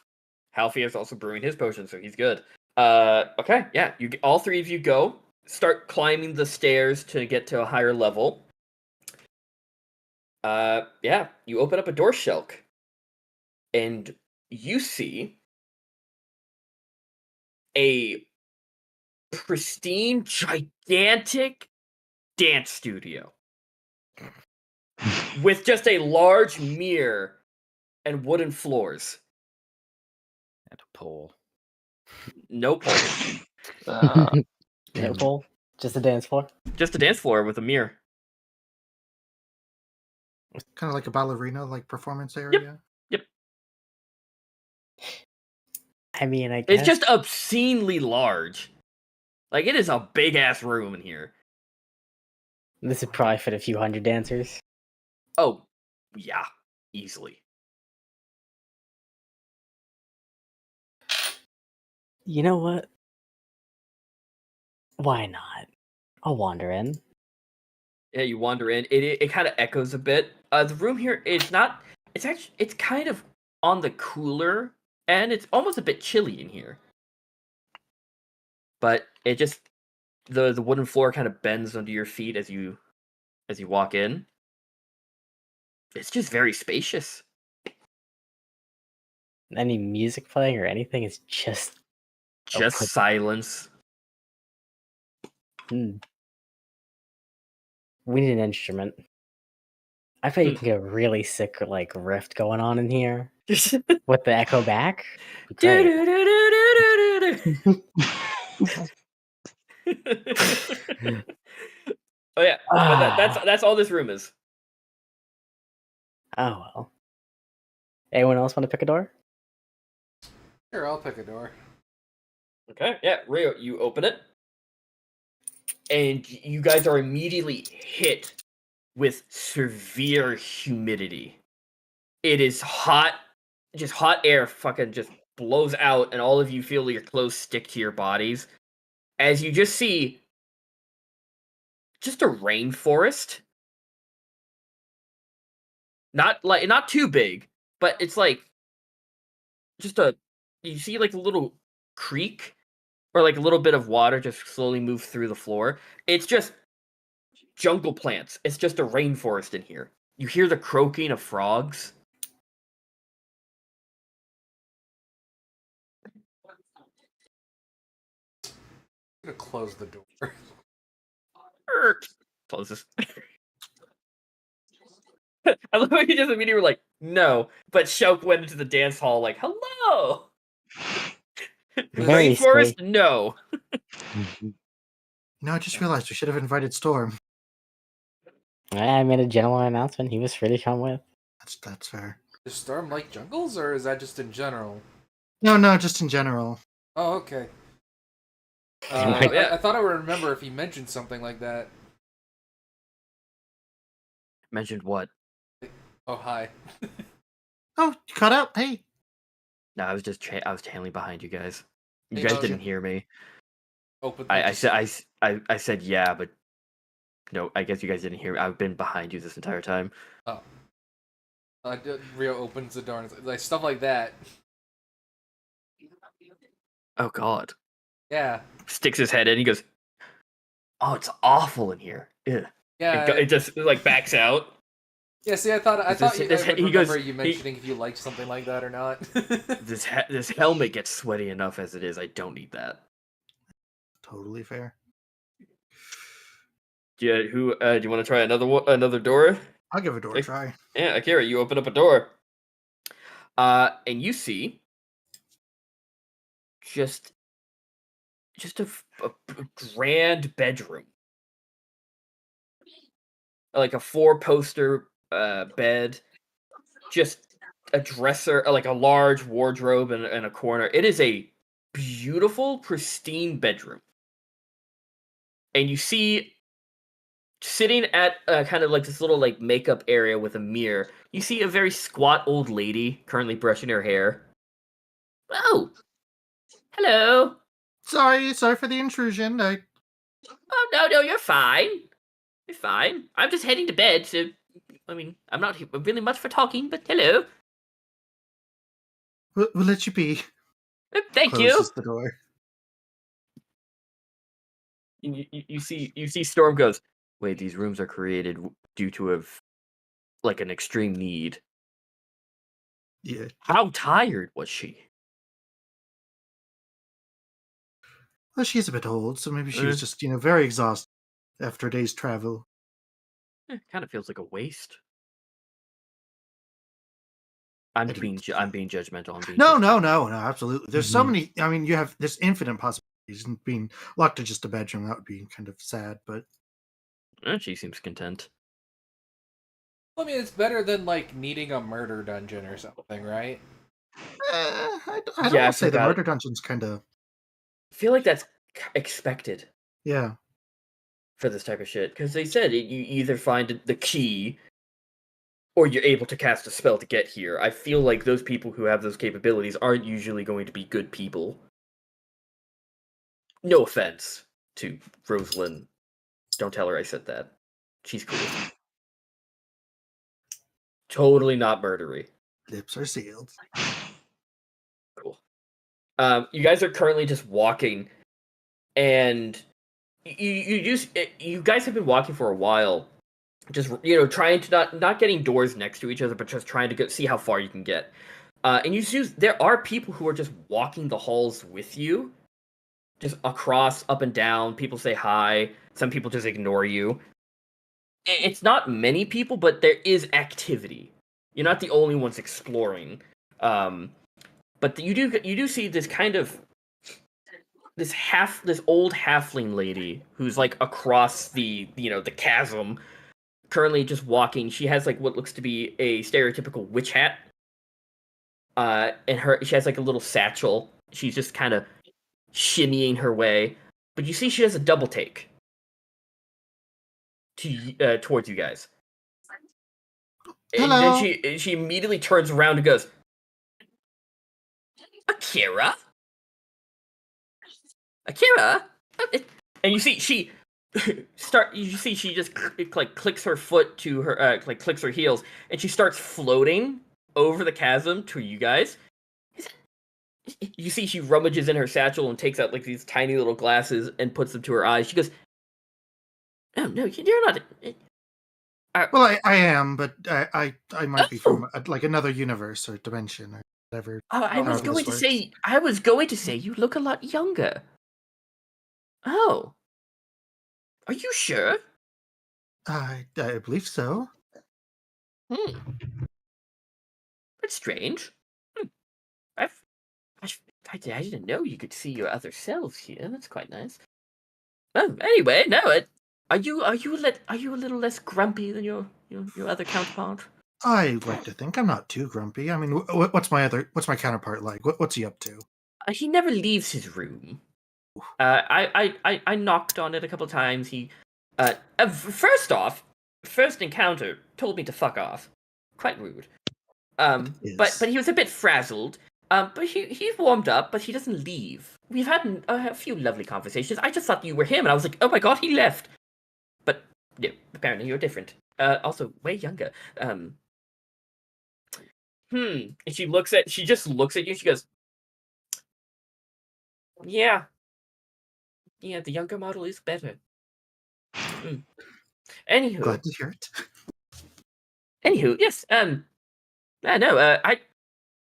Halfier is also brewing his potion, so he's good. Okay, yeah. All three of you start climbing the stairs to get to a higher level. Yeah, you open up a door, Shelk, and you see a pristine, gigantic dance studio with just a large mirror and wooden floors. And a pole. No pole. No pole, just a dance floor. Just a dance floor with a mirror. Kind of like a ballerina, like performance area. Yep. I mean, I guess It's just obscenely large. Like, it is a big ass room in here. this would probably fit a few hundred dancers. Oh, yeah, easily. You know what? Why not? I'll wander in. Yeah, you wander in. It kind of echoes a bit. The room here is not. It's kind of on the cooler end. It's almost a bit chilly in here. But it just the wooden floor kind of bends under your feet as you walk in. It's just very spacious. Any music playing or anything is just Just silence. We need an instrument. I bet you can get a really sick like rift going on in here with the echo back. Great. Oh yeah, but that's all this room is. Oh well. Anyone else want to pick a door? Sure, I'll pick a door. Okay, yeah, Rio, you open it, and you guys are immediately hit with severe humidity. It is hot, just hot air fucking just blows out, and all of you feel your clothes stick to your bodies as you just see just a rainforest. Not too big, but it's like just you see like a little creek or like a little bit of water just slowly move through the floor. It's just jungle plants. It's just a rainforest in here. You hear the croaking of frogs. I'm gonna close the door. Closes. I love how you just immediately were like, no. But Shelk went into the dance hall like, hello! Very Rainforest? No. No, I just realized we should have invited Storm. I made a general announcement. He was free to come with. That's fair. Does Storm like jungles, or is that just in general? No, just in general. Oh, okay. Yeah. I thought I would remember if he mentioned something like that. Mentioned what? Oh, hi. Oh, you cut out? Hey. No, I was just I was channeling behind you guys. You Hey, guys no, didn't hear me. Open. I said yeah, but no, I guess you guys didn't hear me. I've been behind you this entire time. Oh. Rio opens the door and like stuff like that. Oh God. Yeah. Sticks his head in. He goes, "Oh, it's awful in here." Ugh. Yeah. It just like backs out. Yeah. See, I thought I would he remember goes, you mentioning if you liked something like that or not. This helmet gets sweaty enough as it is. I don't need that. Totally fair. Do you want to try another door? I'll give a door a try. Yeah, Akira, you open up a door. And you see just a grand bedroom. Like a 4-poster bed, just a dresser, like a large wardrobe in a corner. It is a beautiful, pristine bedroom. And you see sitting at kind of like this little like makeup area with a mirror, you see a very squat old lady currently brushing her hair. Oh, hello. Sorry for the intrusion. Oh no, you're fine. You're fine. I'm just heading to bed, so I mean, I'm not really much for talking, but hello. We'll let you be. Thank Closes you. the door. You see Storm goes, wait, these rooms are created due to like an extreme need. Yeah. How tired was she? Well, she's a bit old, so maybe she was just, very exhausted after a day's travel. Kind of feels like a waste. I'm being judgmental. No, absolutely. There's so many. I mean, there's infinite possibilities, and being locked to just a bedroom, that would be kind of sad. But she seems content. I mean, it's better than like needing a murder dungeon or something, right? I don't want to say the murder dungeon's kind of. I feel like that's expected. Yeah. For this type of shit, because they said you either find the key, or you're able to cast a spell to get here. I feel like those people who have those capabilities aren't usually going to be good people. No offense to Rosalind. Don't tell her I said that. She's cool. Totally not murdery. Lips are sealed. Cool. You guys are currently just walking, and you guys have been walking for a while, just trying to not getting doors next to each other, but just trying to see how far you can get. And you see there are people who are just walking the halls with you, just across, up and down. People say hi. Some people just ignore you. It's not many people, but there is activity. You're not the only ones exploring. But you do see this kind of this old halfling lady who's like across the the chasm, currently just walking. She has like what looks to be a stereotypical witch hat. And she has like a little satchel. She's just kind of shimmying her way, but you see she does a double take towards you guys. Hello. And then she immediately turns around and goes, Akira? And you see she she just clicks her foot to her clicks her heels, and she starts floating over the chasm to you guys. You see she rummages in her satchel and takes out like these tiny little glasses and puts them to her eyes. She goes, "Oh no, you're not." Well, I am, but I might be from like another universe or dimension or whatever. I was going to say you look a lot younger. Oh, are you sure? I believe so. That's strange. I didn't know you could see your other selves here. That's quite nice. Oh, anyway, no. Are you a little less grumpy than your other counterpart? I like to think I'm not too grumpy. I mean, what's my counterpart like? What's he up to? He never leaves his room. I knocked on it a couple times. He, first encounter told me to fuck off. Quite rude. Yes. But he was a bit frazzled. But he's warmed up, but he doesn't leave. We've had a few lovely conversations. I just thought you were him, and I was like, oh my god, he left. But yeah, apparently you're different. Also way younger. And she just looks at you. She goes, yeah, the younger model is better. Anywho, Glad to hear it. Anywho, yes.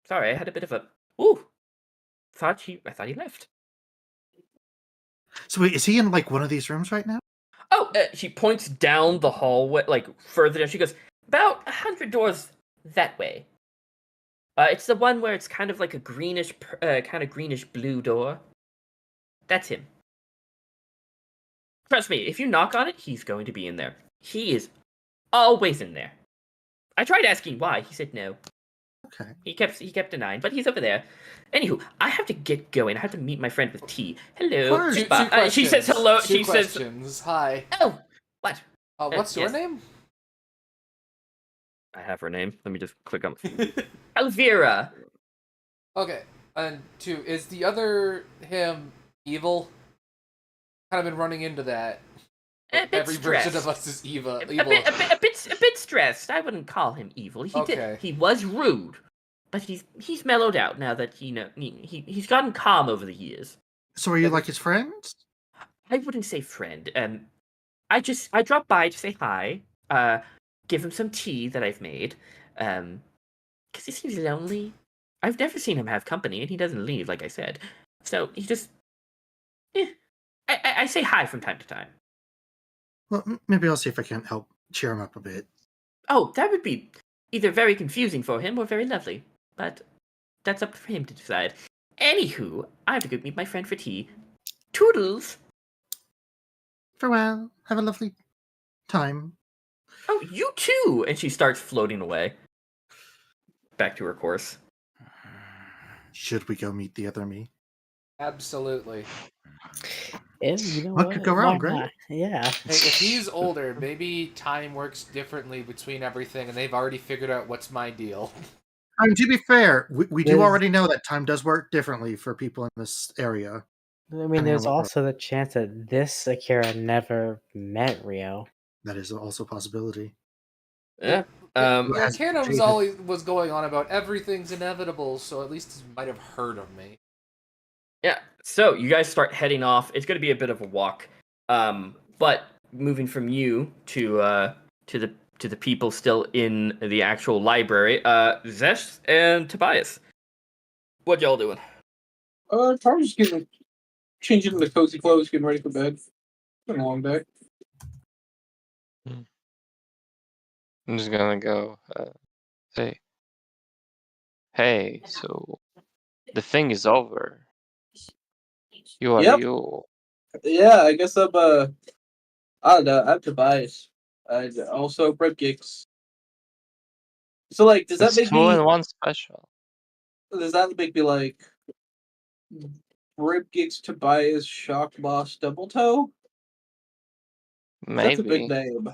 Sorry, I had a bit of a. Ooh, I thought he left. So wait, is he in like one of these rooms right now? Oh, she points down the hallway, like further down. She goes, about 100 doors that way. It's the one where it's kind of like a greenish blue door. That's him. Trust me, if you knock on it, he's going to be in there. He is always in there. I tried asking why. He said no. Okay. He kept denying, but he's over there. Anywho, I have to get going. I have to meet my friend with tea. Hello. She says hello. Two questions. Hi. Oh, what? What's your name? I have her name. Let me just click on Elvira. Okay. And two, is the other him evil? Kind of been running into that. Every version of us is evil. A bit stressed. I wouldn't call him evil. He was rude, but he's mellowed out now that he's gotten calm over the years. So are you like his friends? I wouldn't say friend. I dropped by to say hi. give him some tea that I've made, because he seems lonely. I've never seen him have company, and he doesn't leave, like I said. So he just, I say hi from time to time. Well, maybe I'll see if I can't help cheer him up a bit. Oh, that would be either very confusing for him or very lovely, but that's up for him to decide. Anywho, I have to go meet my friend for tea. Toodles! Farewell. Have a lovely time. Oh, you too! And she starts floating away. Back to her course. Should we go meet the other me? Absolutely. You know What what? could go Why wrong, right? not? Yeah. Hey, if he's older, maybe time works differently between everything, and they've already figured out what's my deal. To be fair, we do There's- already know that time does work differently for people in this area. I mean, Depending on there's what also the chance that this Akira never met Rio. That is also a possibility. Yeah. Arcanum's always was going on about everything's inevitable, so at least he might have heard of me. Yeah. So you guys start heading off. It's going to be a bit of a walk. But moving from you to the people still in the actual library, Zhess and Tobias. What y'all doing? Probably just changing into cozy clothes, getting ready for bed. Been a long day. I'm just gonna go. Hey, so the thing is over. You are Yep. you. Yeah, I guess I'm I don't know, I'm Tobias. I also Brett Giggs. So like does that It's make 2 me in 1 special. like Rib Giggs Tobias Shock Boss Double Toe? That's a big Maybe. name.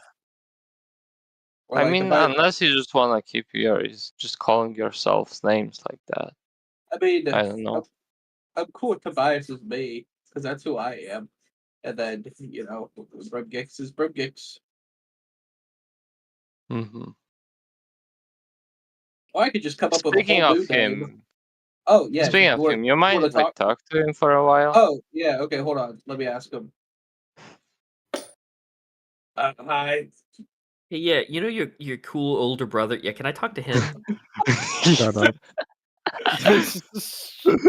Or I like mean, Tobias, unless you just wanna keep just calling yourselves names like that. I mean, I don't know. I'm cool with Tobias as me because that's who I am. And then Rib Giggs is Rib Giggs. Mm-hmm. Or I could just come up with a Speaking whole of new name. him, Oh yeah. speaking of him, you mind like talk to him for a while? Oh yeah. Okay, hold on. Let me ask him. Hi. Hey, yeah, you know your cool older brother. Yeah, can I talk to him? Shut up.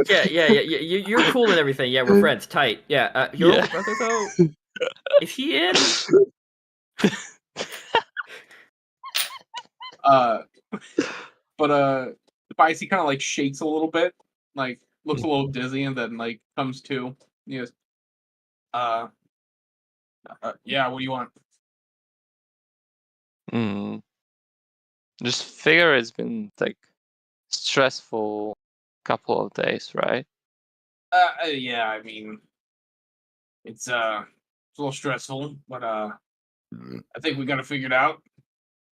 Yeah. You're cool and everything. Yeah, we're friends. Tight. Yeah. Your older brother though, is he in? But Tobias, he kind of like shakes a little bit, like looks a little dizzy, and then like comes to. He goes, yeah. What do you want? Just figure it's been like stressful couple of days, right? Yeah. I mean, it's a little stressful, but I think we got to figure it out.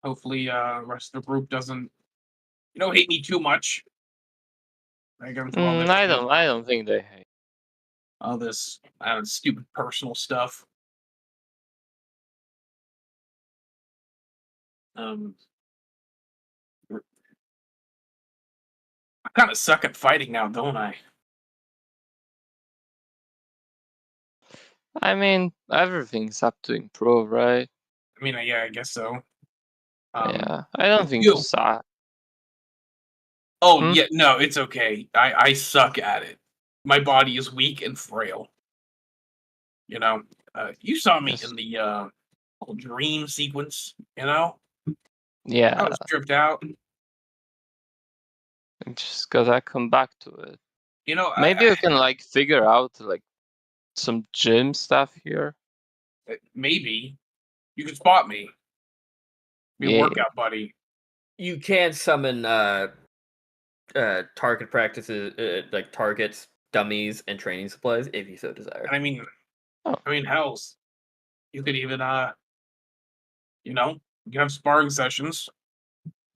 Hopefully, the rest of the group doesn't, hate me too much. I go through all this. I don't think they hate. All this stupid personal stuff. I kind of suck at fighting now, don't I? I mean, everything's up to improve, right? I mean, yeah, I guess so. Yeah, I don't think you suck. Oh yeah, no, it's okay. I suck at it. My body is weak and frail. You saw me in the whole dream sequence. Yeah. I was tripped out. You just gotta come back to it. Maybe you can like figure out like some gym stuff here. Maybe you can spot me. Be a workout buddy. You can summon target practices, like targets, dummies, and training supplies if you so desire. And I mean, hells. You could even you can have sparring sessions.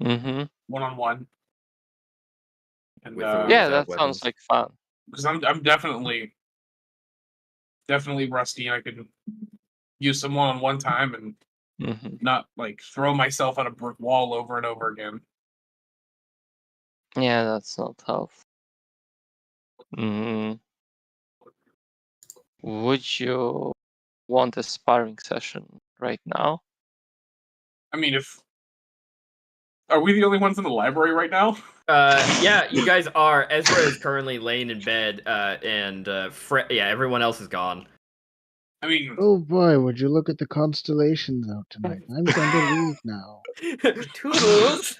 Mm-hmm. 1-on-1. And yeah, that sounds like fun. Because I'm definitely rusty, and I could use some 1-on-1 time and not like throw myself at a brick wall over and over again. Yeah, that's not tough. Would you want a sparring session right now? I mean, if Are we the only ones in the library right now? Yeah, you guys are. Aezra is currently laying in bed, and everyone else is gone. I mean, Oh boy, would you look at the constellations out tonight? I'm going to leave now. Toodles.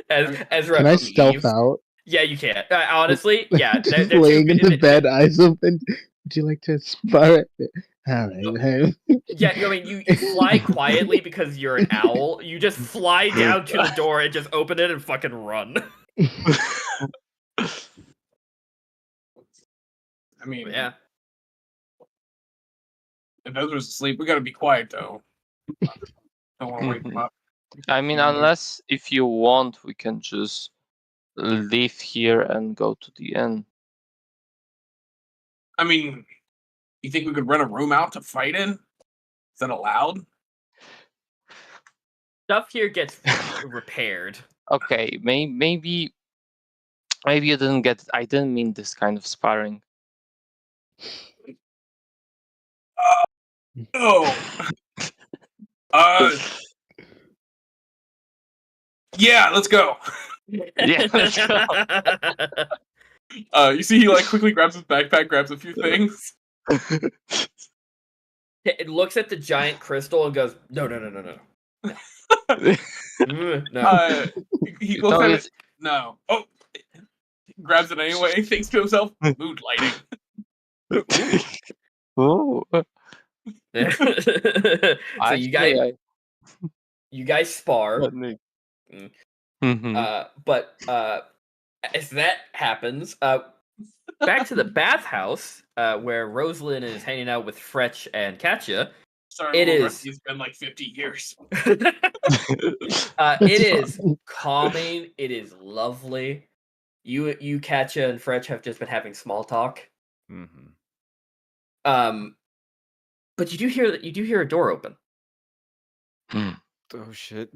Ezra Can I leaves. stealth out? Yeah, you can. Honestly, yeah. Just laying in the bed, eyes open. Would you like to spar it? Alright. Yeah, I mean, you fly quietly because you're an owl. You just fly down to the door and just open it and fucking run. I mean, Yeah. if Ezra's asleep, we gotta be quiet though. Don't want to wake him up. I mean, unless if you want, we can just leave here and go to the inn. I mean, you think we could rent a room out to fight in? Is that allowed? Stuff here gets repaired. Okay, maybe you didn't get. I didn't mean this kind of sparring. No. Yeah, let's go. Yeah, let's go. You see, he like quickly grabs his backpack, grabs a few things. It looks at the giant crystal and goes, no. No. He looks at it. No. Oh, grabs it anyway. Thinks to himself, mood lighting. Oh. So you guys spar. But as that happens, back to the bathhouse where Rosalind is hanging out with Fretch and Katya. Sorry, it's been like 50 years. It is calming. It is lovely. You Katya and Fretch have just been having small talk. Mm-hmm. But you do hear a door open. Oh shit.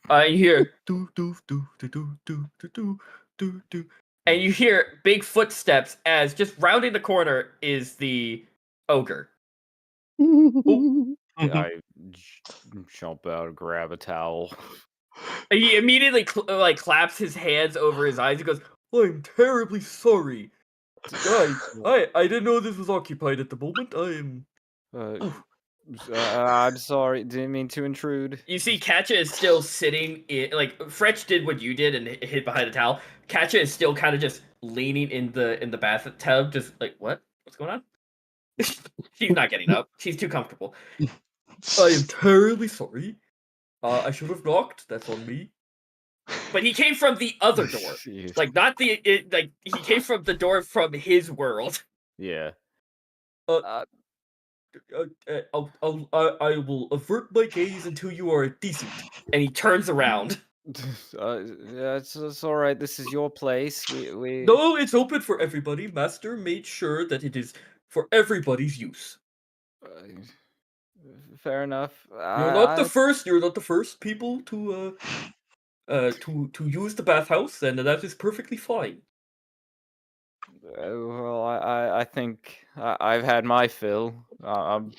You hear do do do do do do do do do, and you hear big footsteps as just rounding the corner is the ogre. I jump out, grab a towel. He immediately claps his hands over his eyes. He goes, "I'm terribly sorry. I didn't know this was occupied at the moment. I'm sorry. Didn't mean to intrude." You see, Katya is still sitting in, like, Fretch did what you did and hid behind a towel. Katya is still kind of just leaning in the bathtub, just like, what's going on? She's not getting up. She's too comfortable. I am terribly sorry. I should have knocked. That's on me. But he came from the other door, like not he came from the door from his world. Yeah. I will avert my gaze until you are decent. And he turns around. It's all right. This is your place. We No, it's open for everybody. Master made sure that it is for everybody's use. Fair enough. You're not the first. You're not the first people to use the bathhouse, and that is perfectly fine. Well, I think I've had my fill. I'm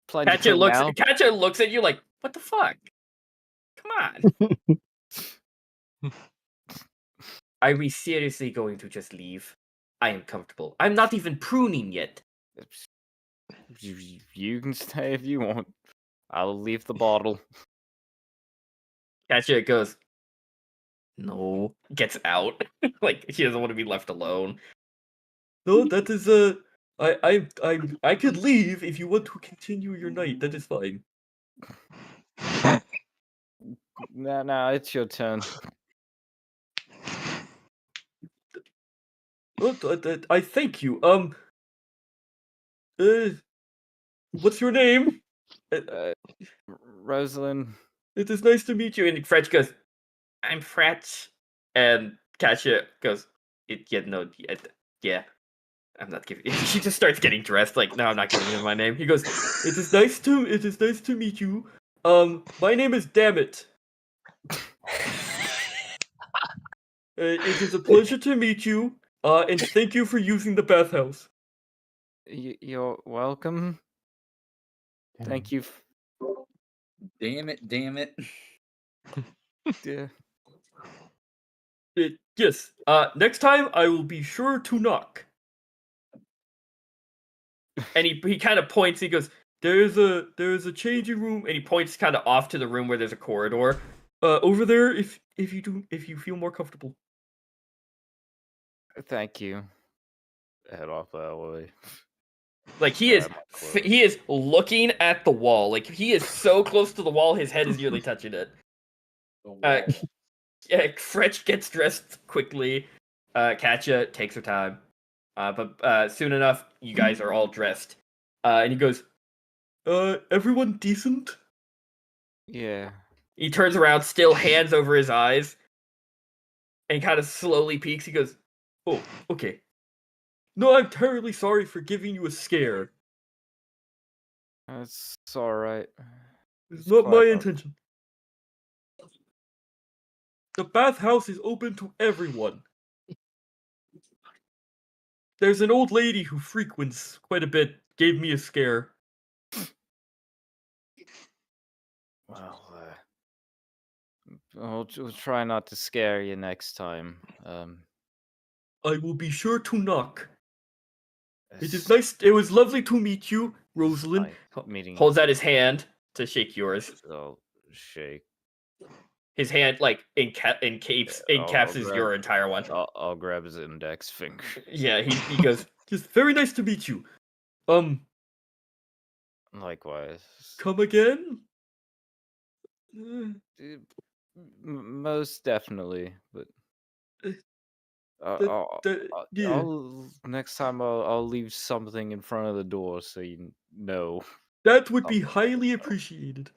plenty Katya full now. Katya looks at you like, what the fuck? Come on. Are we seriously going to just leave? I am comfortable. I'm not even pruning yet. You can stay if you want. I'll leave the bottle. Katya goes, no. Gets out. Like, she doesn't want to be left alone. No, that is I could leave if you want to continue your night. That is fine. No, it's your turn. I thank you. What's your name? Rosalind. It is nice to meet you. And Fretch goes, I'm Fretch. And Katya goes, yeah. I'm not giving. She just starts getting dressed. Like, no, I'm not giving him my name. He goes, it is nice to meet you. My name is Dammit. It is a pleasure to meet you. And thank you for using the bathhouse. You're welcome. Thank you. Damn it. Yeah. Yes. Next time I will be sure to knock. And he kind of points. He goes, "There's a changing room," and he points kind of off to the room where there's a corridor. Over there, if you feel more comfortable. Thank you. Head off that way. Like he Grab is, my clothes. he is looking at the wall. Like he is so close to the wall, his head is nearly touching it. Fretch gets dressed quickly. Katja takes her time. But soon enough, you guys are all dressed. And he goes, everyone decent? Yeah. He turns around, still hands over his eyes, and kind of slowly peeks. He goes, "Oh, okay. No, I'm terribly sorry for giving you a scare. That's alright. It's not my intention. The bathhouse is open to everyone. There's an old lady who frequents quite a bit, gave me a scare. Well, we'll try not to scare you next time. I will be sure to knock. It is nice. It was lovely to meet you, Rosalind." Meeting Holds out his hand to shake yours. I'll shake. His hand, like, encapsulates your entire one. I'll grab his index finger. Yeah, he goes, "Just very nice to meet you. Likewise. Come again?" Most definitely, but Yeah. I'll next time I'll leave something in front of the door so you know. That would be highly appreciated.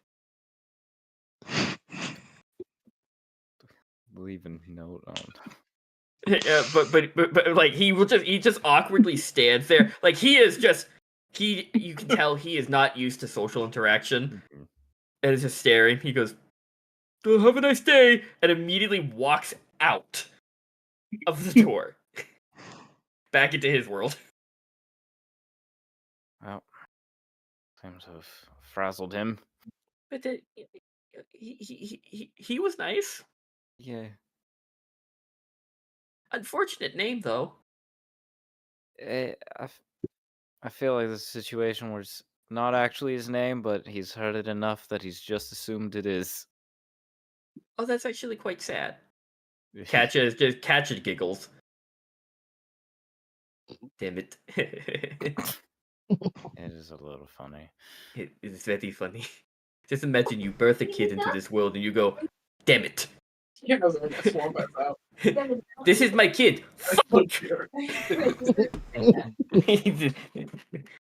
Leave a note on. Yeah, but like he just awkwardly stands there. Like you can tell he is not used to social interaction. And is just staring. He goes, "Have a nice day," and immediately walks out of the door. Back into his world. Well, seems to have frazzled him. But he was nice. Yeah. Unfortunate name though. I feel like this situation where it's not actually his name, but he's heard it enough that he's just assumed it is. Oh, that's actually quite sad. Katja giggles. Damn it. It is a little funny. It is very funny. Just imagine you birth a kid into this world and you go, "Damn it. This is my kid. Fuck."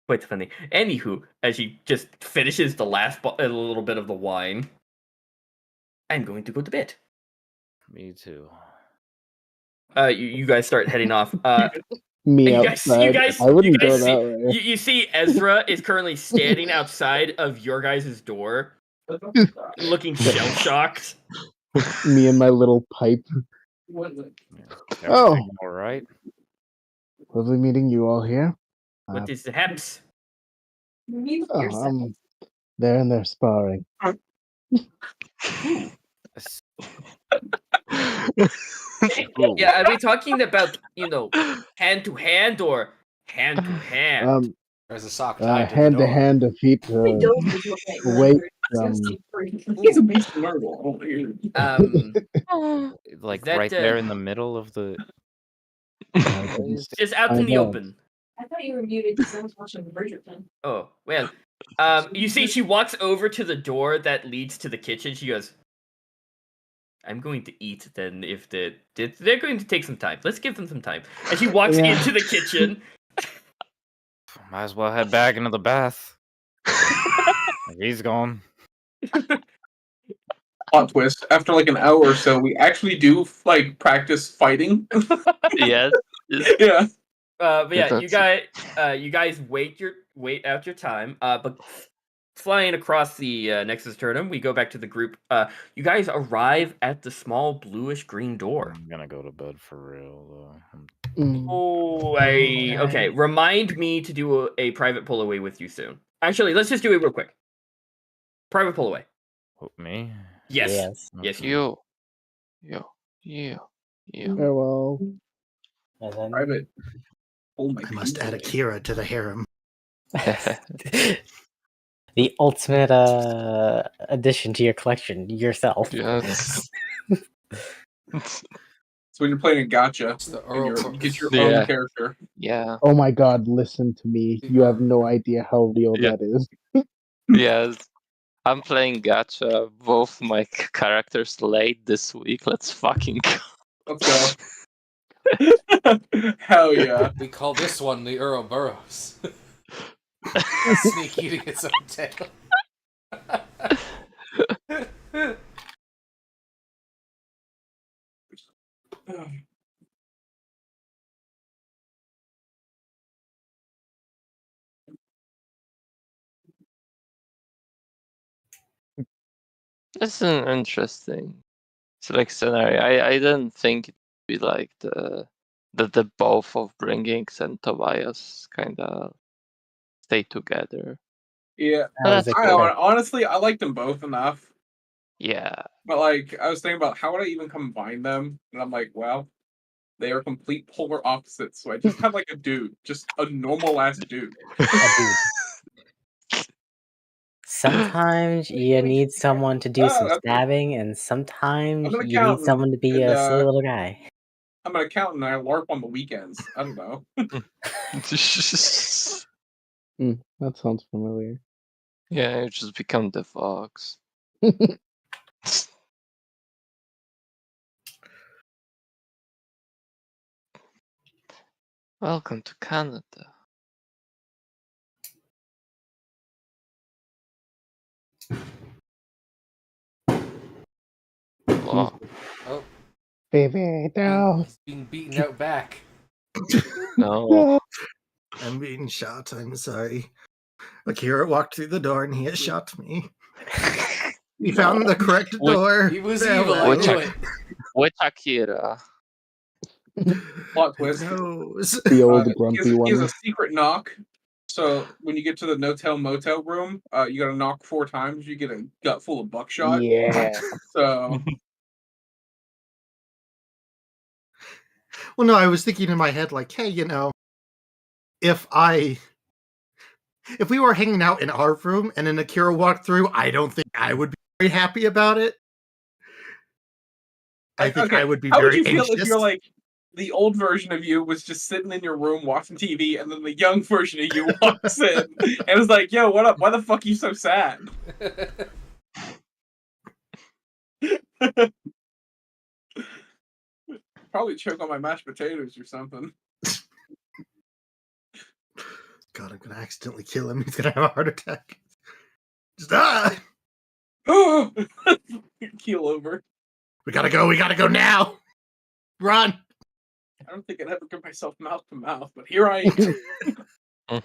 Quite funny. Anywho, as she just finishes the last a little bit of the wine, I'm going to go to bed. Me too. You guys start heading off. Me you outside. guys, I wouldn't go see, that way. you see Aezra is currently standing outside of your guys' door, looking shell-shocked. Me and my little pipe. Oh, all right. Lovely meeting you all here. What is the haps? They're in there sparring. Yeah, are we talking about, hand to hand or hand to hand? There's a sock tied Hand to to the door. hand, to feet, weight. He's a beast marble. Like that, right there in the middle of the. Just out in the open. I thought you were muted because I was watching the Bridgerton. Oh, well. You see, she walks over to the door that leads to the kitchen. She goes, "I'm going to eat then if they're going to take some time. Let's give them some time." And she walks into the kitchen. Might as well head back into the bath. He's gone. Plot twist. After like an hour or so, we actually do like practice fighting. Yes. Yeah. But yeah, you guys wait out your time. But flying across the Nexus Turnum, we go back to the group. You guys arrive at the small bluish green door. I'm gonna go to bed for real though. Okay. Remind me to do a private pull away with you soon. Actually, let's just do it real quick. Private pull away. Me? Yes. Yes, you Yo. Farewell. And then Private. Oh my I must add pizza. Akira to the harem. the ultimate addition to your collection yourself. Yes. So when you're playing a gotcha, It's the and you Earl get your Yeah. own character. Yeah. Oh my god, listen to me. You have no idea how real Yeah. that is. Yes. I'm playing gacha. Both my characters late this week. Let's fucking go. Let's go. Hell yeah. We call this one the Ouroboros. Snake eating its own tail. It's an interesting scenario. I didn't think it'd be like the both of Bringings and Tobias kind of stay together. Yeah. That was Honestly, I like them both enough. Yeah. But like, I was thinking about how would I even combine them, and I'm like, well, they are complete polar opposites. So I just have like a dude, just a normal ass dude. Sometimes you need someone to do some stabbing, and sometimes I'm an you need someone to be accountant, a silly little guy. I'm an accountant and I LARP on the weekends. I don't know. That sounds familiar. Yeah, you just become Devox. Welcome to Canada. Wow. Oh, Baby, no. he's being beaten out back. No. I'm being shot. I'm sorry. Akira walked through the door and he has shot me. He found the correct door. He was Farewell. evil, I knew it. Which Akira? Plot twist. Knows? The old He grumpy has one. a secret knock. So when you get to the no-tell motel room, you gotta knock 4 times. You get a gut full of buckshot. Yeah. So Well, no, I was thinking in my head, like, hey, if we were hanging out in our room and an Akira walked through, I don't think I would be very happy about it. I think I would be how would very you feel anxious. if you're like the old version of you was just sitting in your room watching TV, and then the young version of you walks in and is like, "Yo, what up? Why the fuck are you so sad?" Probably choke on my mashed potatoes or something. God, I'm gonna accidentally kill him. He's gonna have a heart attack. Just die! Keel over. We gotta go now! Run! I don't think I'd ever get myself mouth to mouth, but here I am.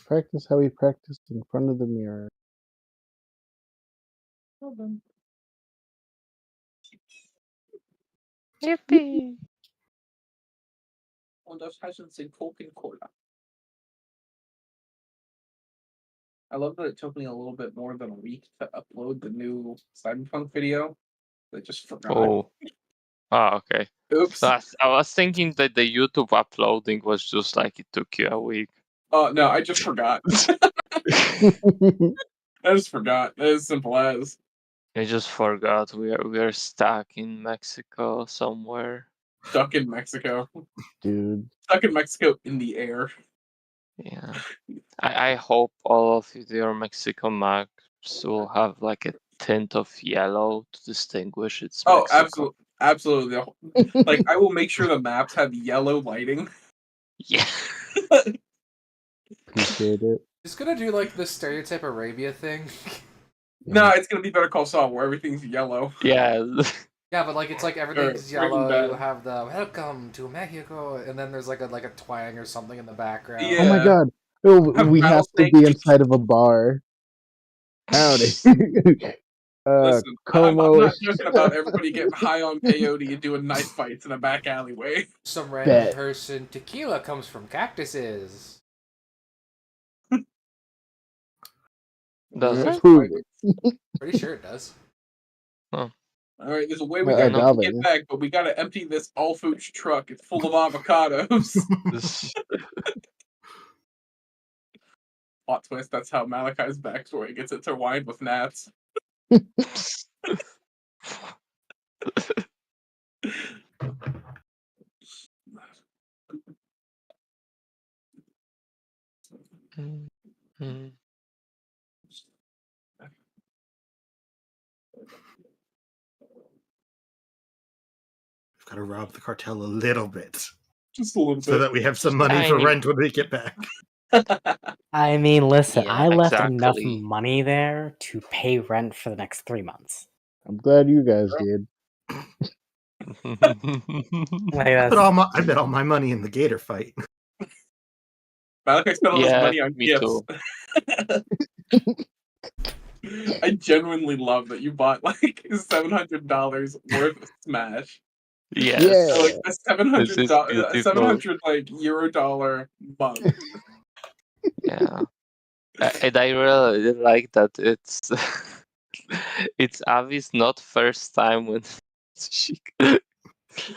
Practice how we practiced in front of the mirror. Well done. Yippee! Und das heißt in Coca-Cola. I love that it took me a little bit more than a week to upload the new Cyberpunk video. I just forgot. Oh. Ah, okay. Oops. So I was thinking that the YouTube uploading was just like it took you a week. Oh, no, I just forgot. I just forgot. As simple as. I just forgot we are stuck in Mexico somewhere. Stuck in Mexico. Dude. Stuck in Mexico in the air. Yeah. I hope all of your Mexico maps will have like a tint of yellow to distinguish its Oh, Mexico. absolutely. Like, I will make sure the maps have yellow lighting. Yeah. Appreciate it. Just gonna do like the stereotype Arabia thing. No, it's gonna be Better Call Saul where everything's yellow. Yeah. Yeah, but like it's like everything's Breaking yellow. Bad. You have the "Welcome to Mexico," and then there's like a twang or something in the background. Yeah. Oh my god. Oh, Have we have to rattlesnake be juice. inside of a bar. Howdy. Listen, I'm Como. not joking about everybody getting high on peyote and doing knife fights in a back alleyway. Some random Bet. person. Tequila comes from cactuses. Does it? Prove it. Pretty sure it does. All right, there's a way we I got to agave. get back, but we got to empty this all foods truck. It's full of avocados. This- Plot twist, that's how Malachi's backstory gets intertwined with Nats. Mm. We've got to rob the cartel a little bit. Just a little bit. So that we have some money I for mean- rent when we get back. I mean, listen, Yeah, I left enough exactly. money there to pay rent for the next 3 months. I'm glad you guys did. Like I that's, bet all my money in the gator fight. Malachi spent all his Yeah, money on me gifts. too. I genuinely love that you bought like $700 worth of Smash. Yes. Yeah. Like a This is beautiful. 700 like Euro-dollar mug. Yeah. And I really like that it's it's Avi's not first time when she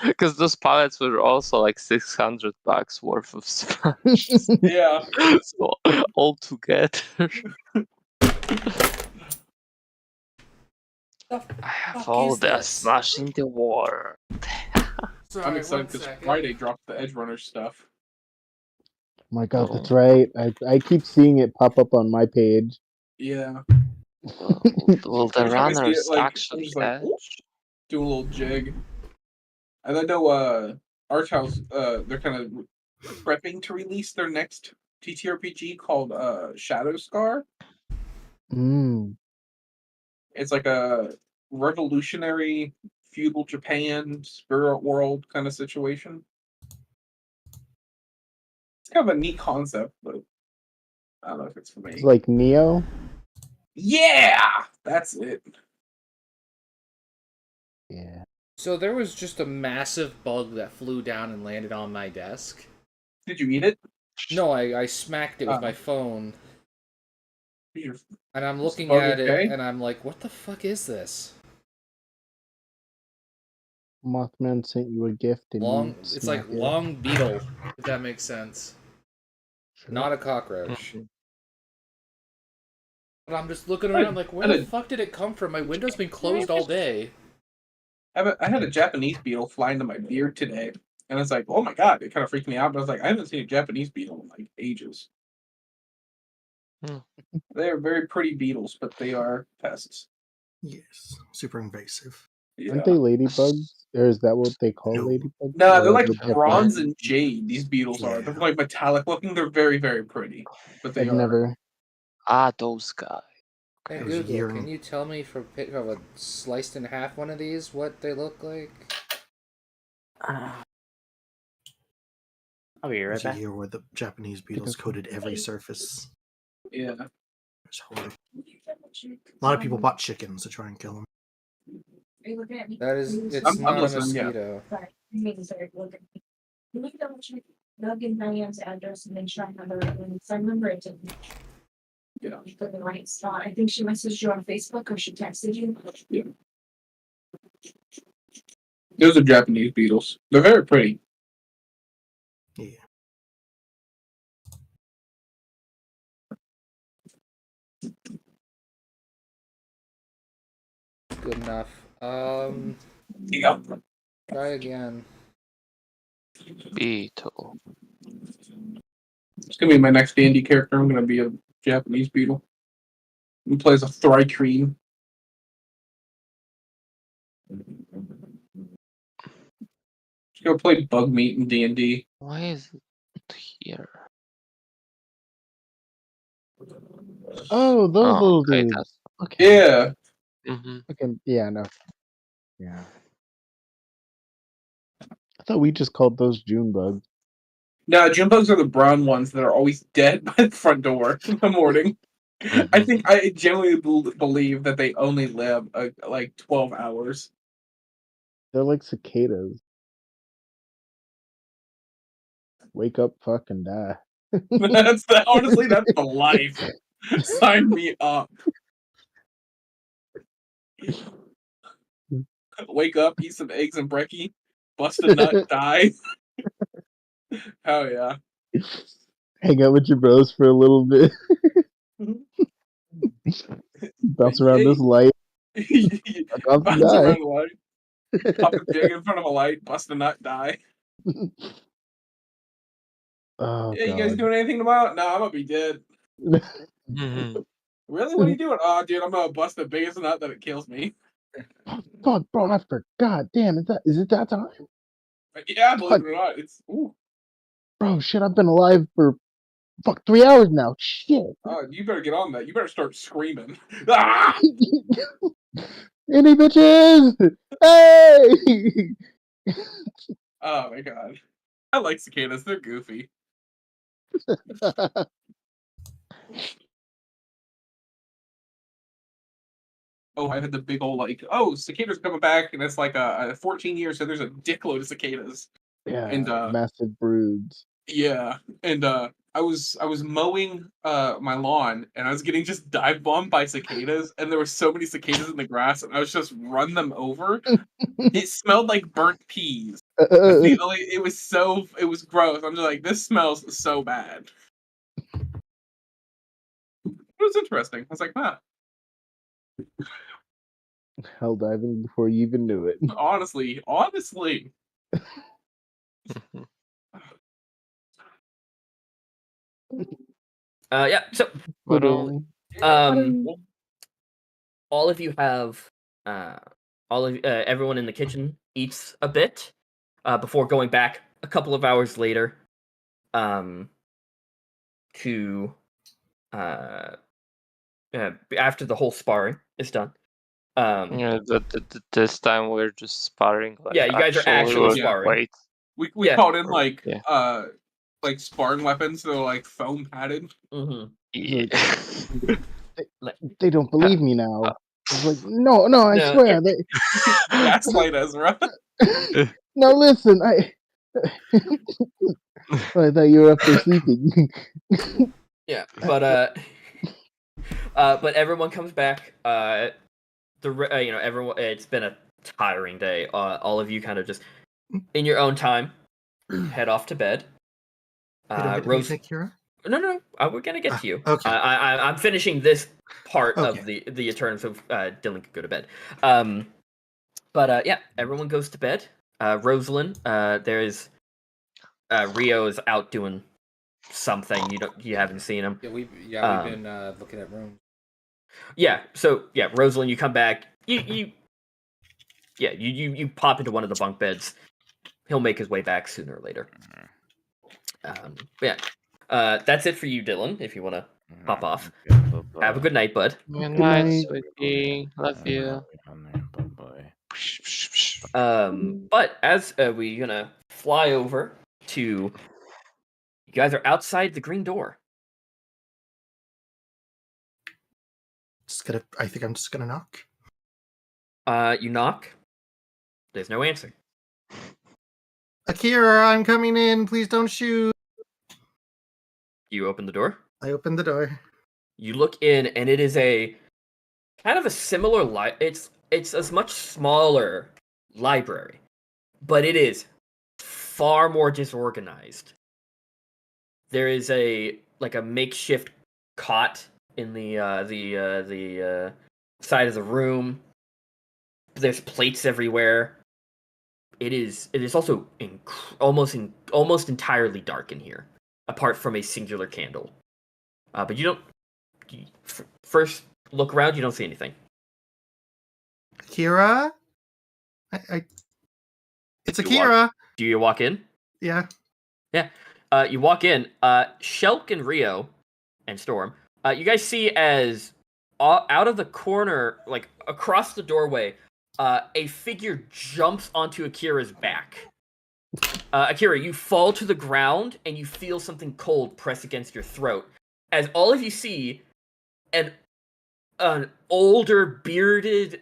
because those pallets were also like $600 worth of Smash. Yeah. So all together. I have all the Smash in the war. Sorry, I'm excited one because second. Friday dropped the Edge Runner stuff. Oh my god, Oh. that's right. I keep seeing it pop up on my page. Yeah. Will the Every time I see runners it, like, I'm actually just like, edge? "Ooh," do a little jig. And I know Arch House, they're kind of prepping to release their next TTRPG called Shadow Scar. Mm. It's like a revolutionary feudal Japan spirit world kind of situation. It's kind of a neat concept, but I don't know if it's for me. It's like Neo. Yeah, that's it. Yeah. So there was just a massive bug that flew down and landed on my desk. Did you eat it? No, I smacked it with Oh. my phone. You're- And I'm looking bug at okay? it, and I'm like, what the fuck is this? Mothman sent you a gift and Long, you it's like smack it. long beetle, if that makes sense. Not a cockroach. But I'm just looking around like, where the fuck did it come from? My window's been closed all day. I had a Japanese beetle fly into my beard today, and it's like, oh my god, it kind of freaked me out. But I was like, I haven't seen a Japanese beetle in like ages. Hmm. They are very pretty beetles, but they are pests. Yes, super invasive. Yeah. Aren't they ladybugs? Or is that what they call No. ladybugs? No, Or they're like the Japan- bronze and jade. These beetles are. They're Yeah. like metallic looking. They're very, very pretty. But they I've are. never. Ah, those guys. Hey It was a Google, year can and- you tell me from a picture of a sliced in half one of these, what they look like? I'll be It right was a back. year where the Japanese beetles coated every surface. Yeah. It was horrible. A lot of people bought chickens to try and kill them. Are you looking at me? That is, it's I'm not a listening, yeah. mosquito. Sorry, you made this very look at me. Can you double check Doug and Diane's address and make sure I have the right one? Because I remember it didn't. Yeah. You put the right spot. I think she messaged you on Facebook or she texted you. Yeah. Those are Japanese beetles. They're very pretty. Yeah. Good enough. Yeah. Try again. Beetle. It's gonna be my next D&D character. I'm gonna be a Japanese beetle. He plays a Thri-kreen. Just gonna play bug meat in D&D. Why is it here? Oh, those little okay, dudes. that's Okay. Yeah. mm-hmm. Okay. Yeah, no. Yeah. I thought we just called those June bugs. No, June bugs are the brown ones that are always dead by the front door in the morning. I think I genuinely believe that they only live like 12 hours. They're like cicadas. Wake up, fucking die. Honestly, that's the life. Sign me up. Wake up, eat some eggs and brekkie, bust a nut, die. Hell yeah. Hang out with your bros for a little bit. Bounce around this light. Bounce around the light. Pop a jig in front of a light, bust a nut, die. Oh, yeah, you God. guys doing anything tomorrow? No, I'm gonna be dead. Really? What are you doing? Oh, dude, I'm gonna bust the biggest nut that it kills me. Fuck, bro, I forgot. Damn, is it that time? Yeah, believe it or not, it's ooh. Bro, shit, I've been alive for 3 hours now. Shit. You better get on that. You better start screaming. Ah! Any bitches? Hey! Oh my god. I like cicadas, they're goofy. Oh, I had the big old cicadas coming back, and it's like a 14 years, so there's a dickload of cicadas. Yeah, And massive broods. yeah, and I was mowing my lawn, and I was getting just dive bombed by cicadas, and there were so many cicadas in the grass, and I was just run them over. It smelled like burnt peas. It was gross. I'm just like, this smells so bad. It was interesting. I was like, huh. Hell diving before you even knew it. Honestly. Yeah. So, all of you have, everyone in the kitchen eats a bit, before going back a couple of hours later, to, after the whole sparring is done. Yeah, this time we're just sparring. Like, yeah, you guys are actually sparring. Wait. We called in like sparring weapons, so like foam padded. Mm-hmm. Yeah. They don't believe me now. I was like, no, I swear. They... Gaslight Ezra. Now listen, I thought you were up there sleeping. Yeah, but everyone comes back. Everyone. It's been a tiring day. All of you kind of just in your own time head off to bed. Rose, Kira? No. We're gonna get to you. Okay. I'm finishing this part of the Eternals of Dylan could go to bed. But yeah, everyone goes to bed. Rosalind, there's Rio is out doing something. You haven't seen him. Yeah, we've been looking at rooms. Yeah. So yeah, Rosalind, you come back. You pop into one of the bunk beds. He'll make his way back sooner or later. Yeah. That's it for you, Dylan. If you want to pop off. Have a good night, bud. Good night, sweetie. Love you. But as we're gonna fly over to, you guys are outside the green door. I think I'm just gonna knock. You knock. There's no answer. Akira, I'm coming in. Please don't shoot. You open the door. I open the door. You look in, and it is a kind of a similar it's a much smaller library, but it is far more disorganized. There is a makeshift cot in the side of the room. There's plates everywhere. It is also almost entirely dark in here, apart from a singular candle. But you don't. First look around, you don't see anything. Akira? It's Akira. Do you walk in? Yeah. Yeah. You walk in. Shelk and Rio and Storm. You guys see as out of the corner, like across the doorway, a figure jumps onto Akira's back. Akira, you fall to the ground and you feel something cold press against your throat. As all of you see, an older bearded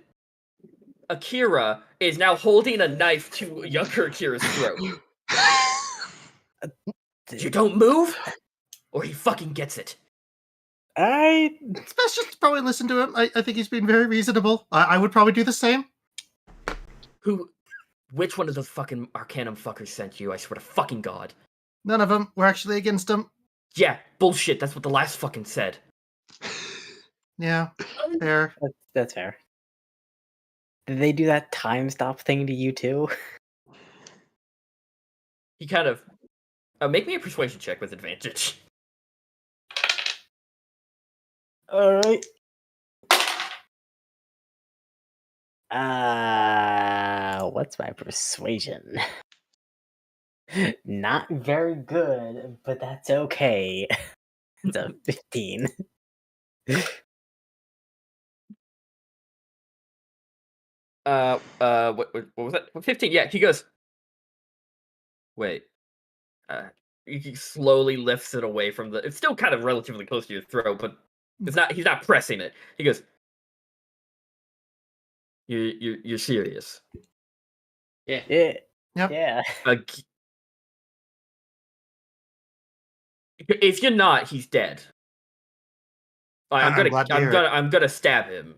Akira is now holding a knife to younger Akira's throat. You don't move, or he fucking gets it. It's best just to probably listen to him. I think he's been very reasonable. I would probably do the same. Which one of those fucking Arcanum fuckers sent you? I swear to fucking God. None of them. We're actually against him. Yeah, bullshit. That's what the last fucking said. Yeah, fair. That's fair. Did they do that time stop thing to you too? He kind of... make me a persuasion check with advantage. Alright. What's my persuasion? Not very good, but that's okay. It's a 15. What was that? 15, yeah, he goes... Wait. He slowly lifts it away from the... It's still kind of relatively close to your throat, but he's not pressing it. He goes... You're serious? Yeah. Yep. Yeah. If you're not, he's dead. I'm gonna stab him.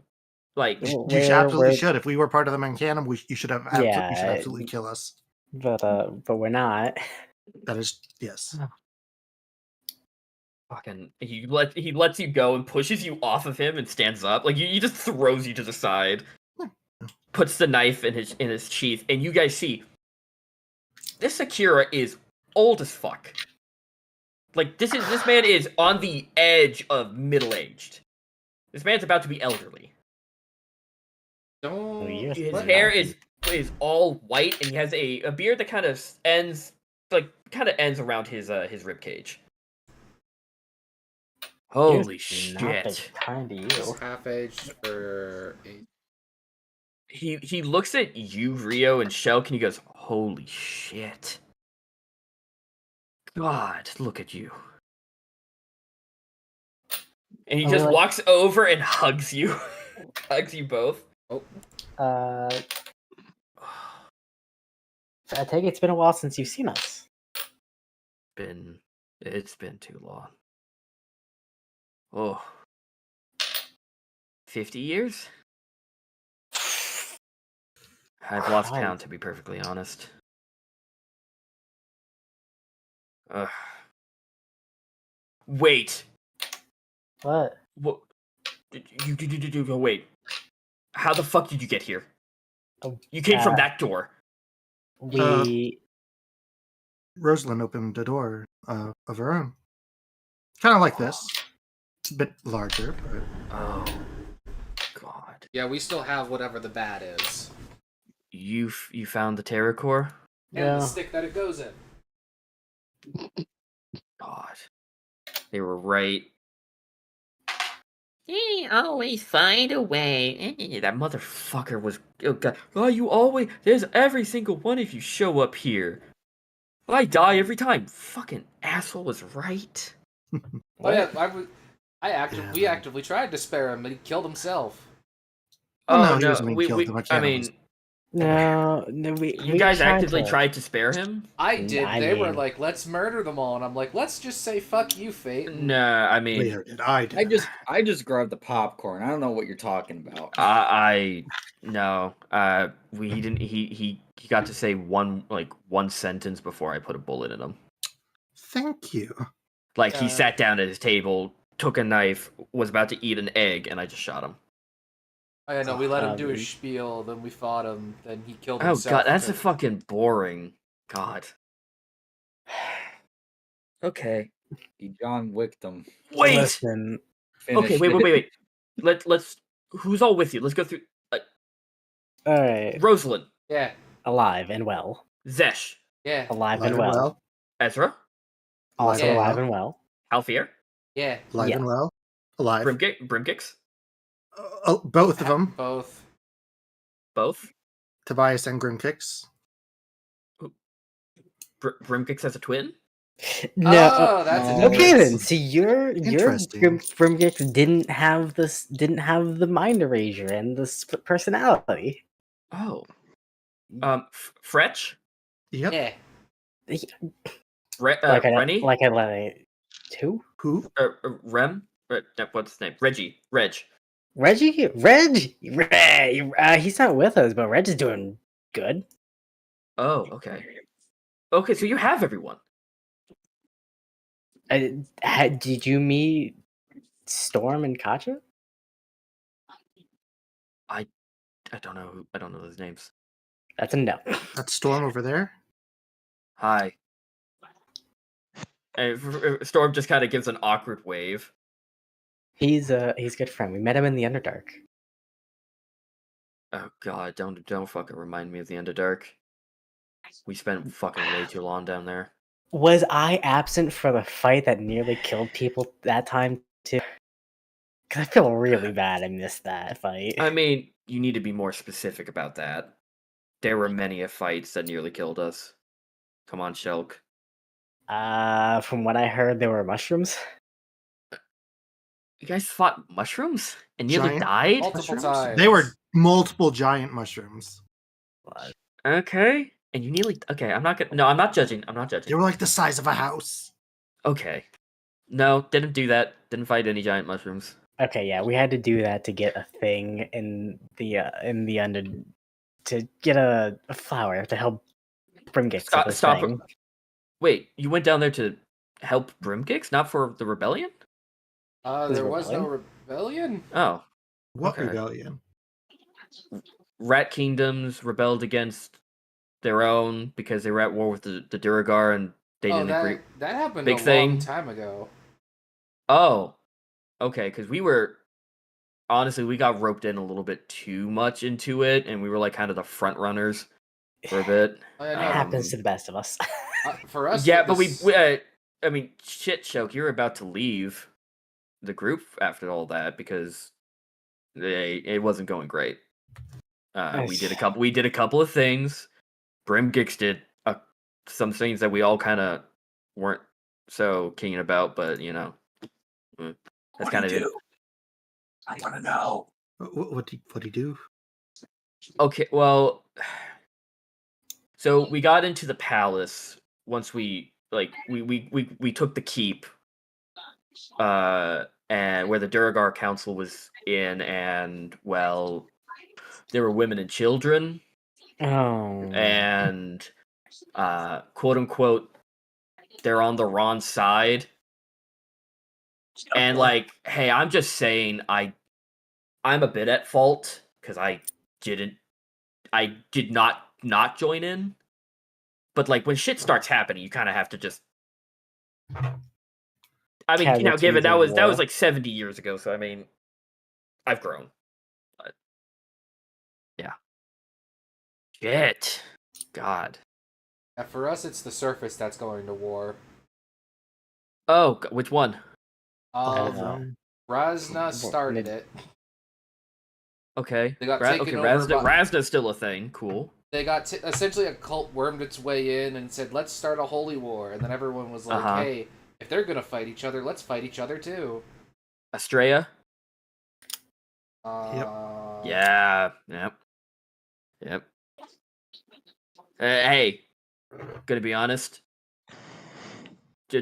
Like you absolutely should. If we were part of the Mancanum, you should have. You should absolutely kill us. But we're not. That is yes. Fucking he lets you go and pushes you off of him and stands up. Like he just throws you to the side. Puts the knife in his sheath, and you guys see this Akira is old as fuck. Like this man is on the edge of middle-aged. This man's about to be elderly. His hair is all white, and he has a beard that kind of ends around his rib cage. Holy shit! Kind of you. Half aged for 8. He looks at you, Rio, and Shelk, and he goes, "Holy shit! God, look at you!" And he just walks over and hugs you, hugs you both. Oh. I take it's been a while since you've seen us. It's been too long. Oh. 50 years? I've lost count, to be perfectly honest. Wait. What? What? Wait. How the fuck did you get here? You came from that door. Rosalind opened a door of her own. Kind of like this. It's a bit larger, but... Oh. God. Yeah, we still have whatever the bat is. You found the Terror Core? And the stick that it goes in. God. They were right. They always find a way. That motherfucker was... Oh, God. Oh, you always... There's every single one of you show up here. I die every time. Fucking asshole was right. Oh, yeah, we actively tried to spare him, but he killed himself. Oh, no, You guys actively tried to spare him? I did. They were like, let's murder them all. And I'm like, let's just say fuck you, fate. Nah, I mean... I just grabbed the popcorn. I don't know what you're talking about. No. He didn't... He got to say one sentence before I put a bullet in him. Thank you. Like, he sat down at his table, took a knife, was about to eat an egg, and I just shot him. Oh, yeah, no, we let him do his spiel, then we fought him, then he killed himself. Oh, God, that's a fucking boring... God. Okay. He John Wicked them. Wait! Listen. Okay, wait. Let's... Who's all with you? Let's go through... Alright. Rosalind. Yeah. Alive and well. Zhess. Yeah. Alive and well. Aezra. Also alive and well. Halfier. Yeah. Alive and well. Alive. Brimkix. Both of them. Both? Tobias and Grimkix. Brimkix has a twin? No. Oh, that's a Okay then. difference. So your Interesting. Grimgix didn't have the mind erasure and the split personality. Oh. Fretch? Yep. Yeah. Rennie? Like I let who? Who? Rem? What's his name? Reggie. Reggie? He's not with us, but Reg is doing good. Oh, okay. Okay, so you have everyone. Did you meet Storm and Katja? I don't know. I don't know those names. That's a no. That's Storm over there. Hi. And Storm just kind of gives an awkward wave. He's a good friend. We met him in the Underdark. Oh god, don't fucking remind me of the Underdark. We spent fucking way too long down there. Was I absent for the fight that nearly killed people that time too? Because I feel really bad I missed that fight. I mean, you need to be more specific about that. There were many fights that nearly killed us. Come on, Shelk. From what I heard, there were mushrooms. You guys fought mushrooms and nearly Giant died? Multiple mushrooms? times. They were multiple giant mushrooms. Okay. And you nearly... Okay, I'm not gonna... No, I'm not judging. They were like the size of a house. Okay. No, didn't do that. Didn't fight any giant mushrooms. Okay, yeah, we had to do that to get a thing in the under to get a flower to help Brimgix with this Stop. thing. Wait, you went down there to help Brimgix, not for the rebellion? There was no rebellion? Oh. What Okay. rebellion? Rat kingdoms rebelled against their own because they were at war with the Duragar and they didn't agree. That happened Big a thing. long time ago. Oh. Okay, because we were... Honestly, we got roped in a little bit too much into it, and we were like kind of the front runners for a bit. Oh, yeah, no, It happens to the best of us. for us, Yeah, like, but this- I mean, shit, Shelk, you're about to leave the group after all that because it wasn't going great. We did a couple of things. Brimgix did some things that we all kind of weren't so keen about, but you know, that's kind of it. I want to know. What did he do? Okay, well, so we got into the palace once we took the keep, and where the Duragar Council was in, and well, there were women and children, and quote unquote, they're on the wrong side, and like, hey, I'm just saying, I'm a bit at fault because I did not join in. But like when shit starts happening, you kind of have to just. I mean, given that was like 70 years ago, so I mean, I've grown. But yeah. Shit. God. Yeah, for us, it's the surface that's going to war. Oh, which one? Razna started it. Okay. They got taken over Razna's still a thing. Cool. They got essentially a cult wormed its way in and said, "Let's start a holy war," and then everyone was like, "Hey, if they're gonna fight each other, let's fight each other too." Estrella. Yep. Yeah. Yep. Hey, gonna be honest.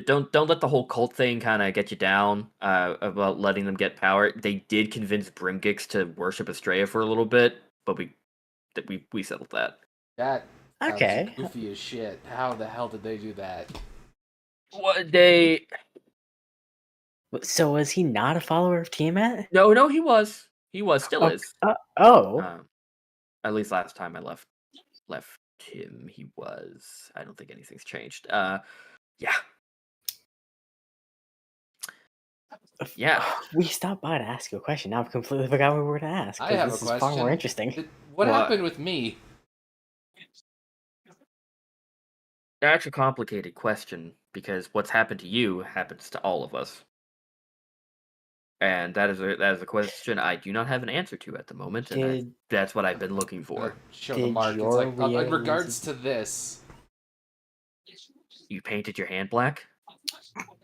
Don't let the whole cult thing kind of get you down about letting them get power. They did convince Brimgix to worship Estrella for a little bit, but we settled that. That Okay. goofy as shit. How the hell did they do that? What they? So was he not a follower of Tiamat? No, he was. He still is. At least last time I left him, he was. I don't think anything's changed. Yeah. Yeah. We stopped by to ask you a question. Now I've completely forgot what we were to ask. I have this a is question. far more interesting. What happened with me? That's a complicated question because what's happened to you happens to all of us, and that is a question I do not have an answer to at the moment, and that's what I've been looking for. Show the mark. It's like, in regards to this, You painted your hand black?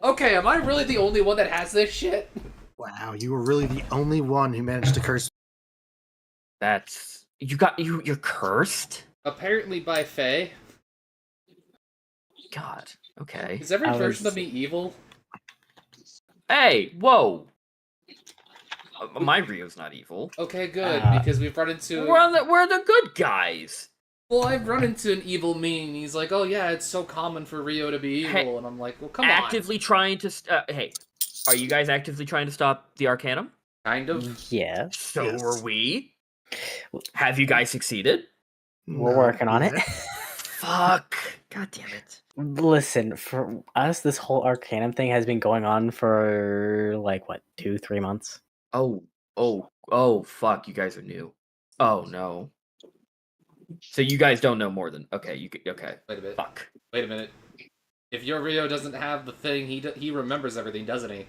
Okay, am I really the only one that has this shit? Wow, you were really the only one who managed to curse. That's you're cursed? Apparently by Faye. God. Okay. Is every version of me evil? Hey, whoa. My Rio's not evil. Okay, good, because we've run into... We're the good guys. Well, I've run into an evil meme, and he's like, oh yeah, it's so common for Rio to be evil, Hey, and I'm like, well, come actively trying to... hey, are you guys actively trying to stop the Arcanum? Kind of. Yeah. So are we. Have you guys succeeded? We're working on it. Fuck. God damn it. Listen, for us, this whole Arcanum thing has been going on for, like, what, 2-3 months? Oh, fuck, you guys are new. Oh, no. So you guys don't know more than... Okay, okay. Wait a minute. Fuck. Wait a minute. If your Rio doesn't have the thing, he remembers everything, doesn't he?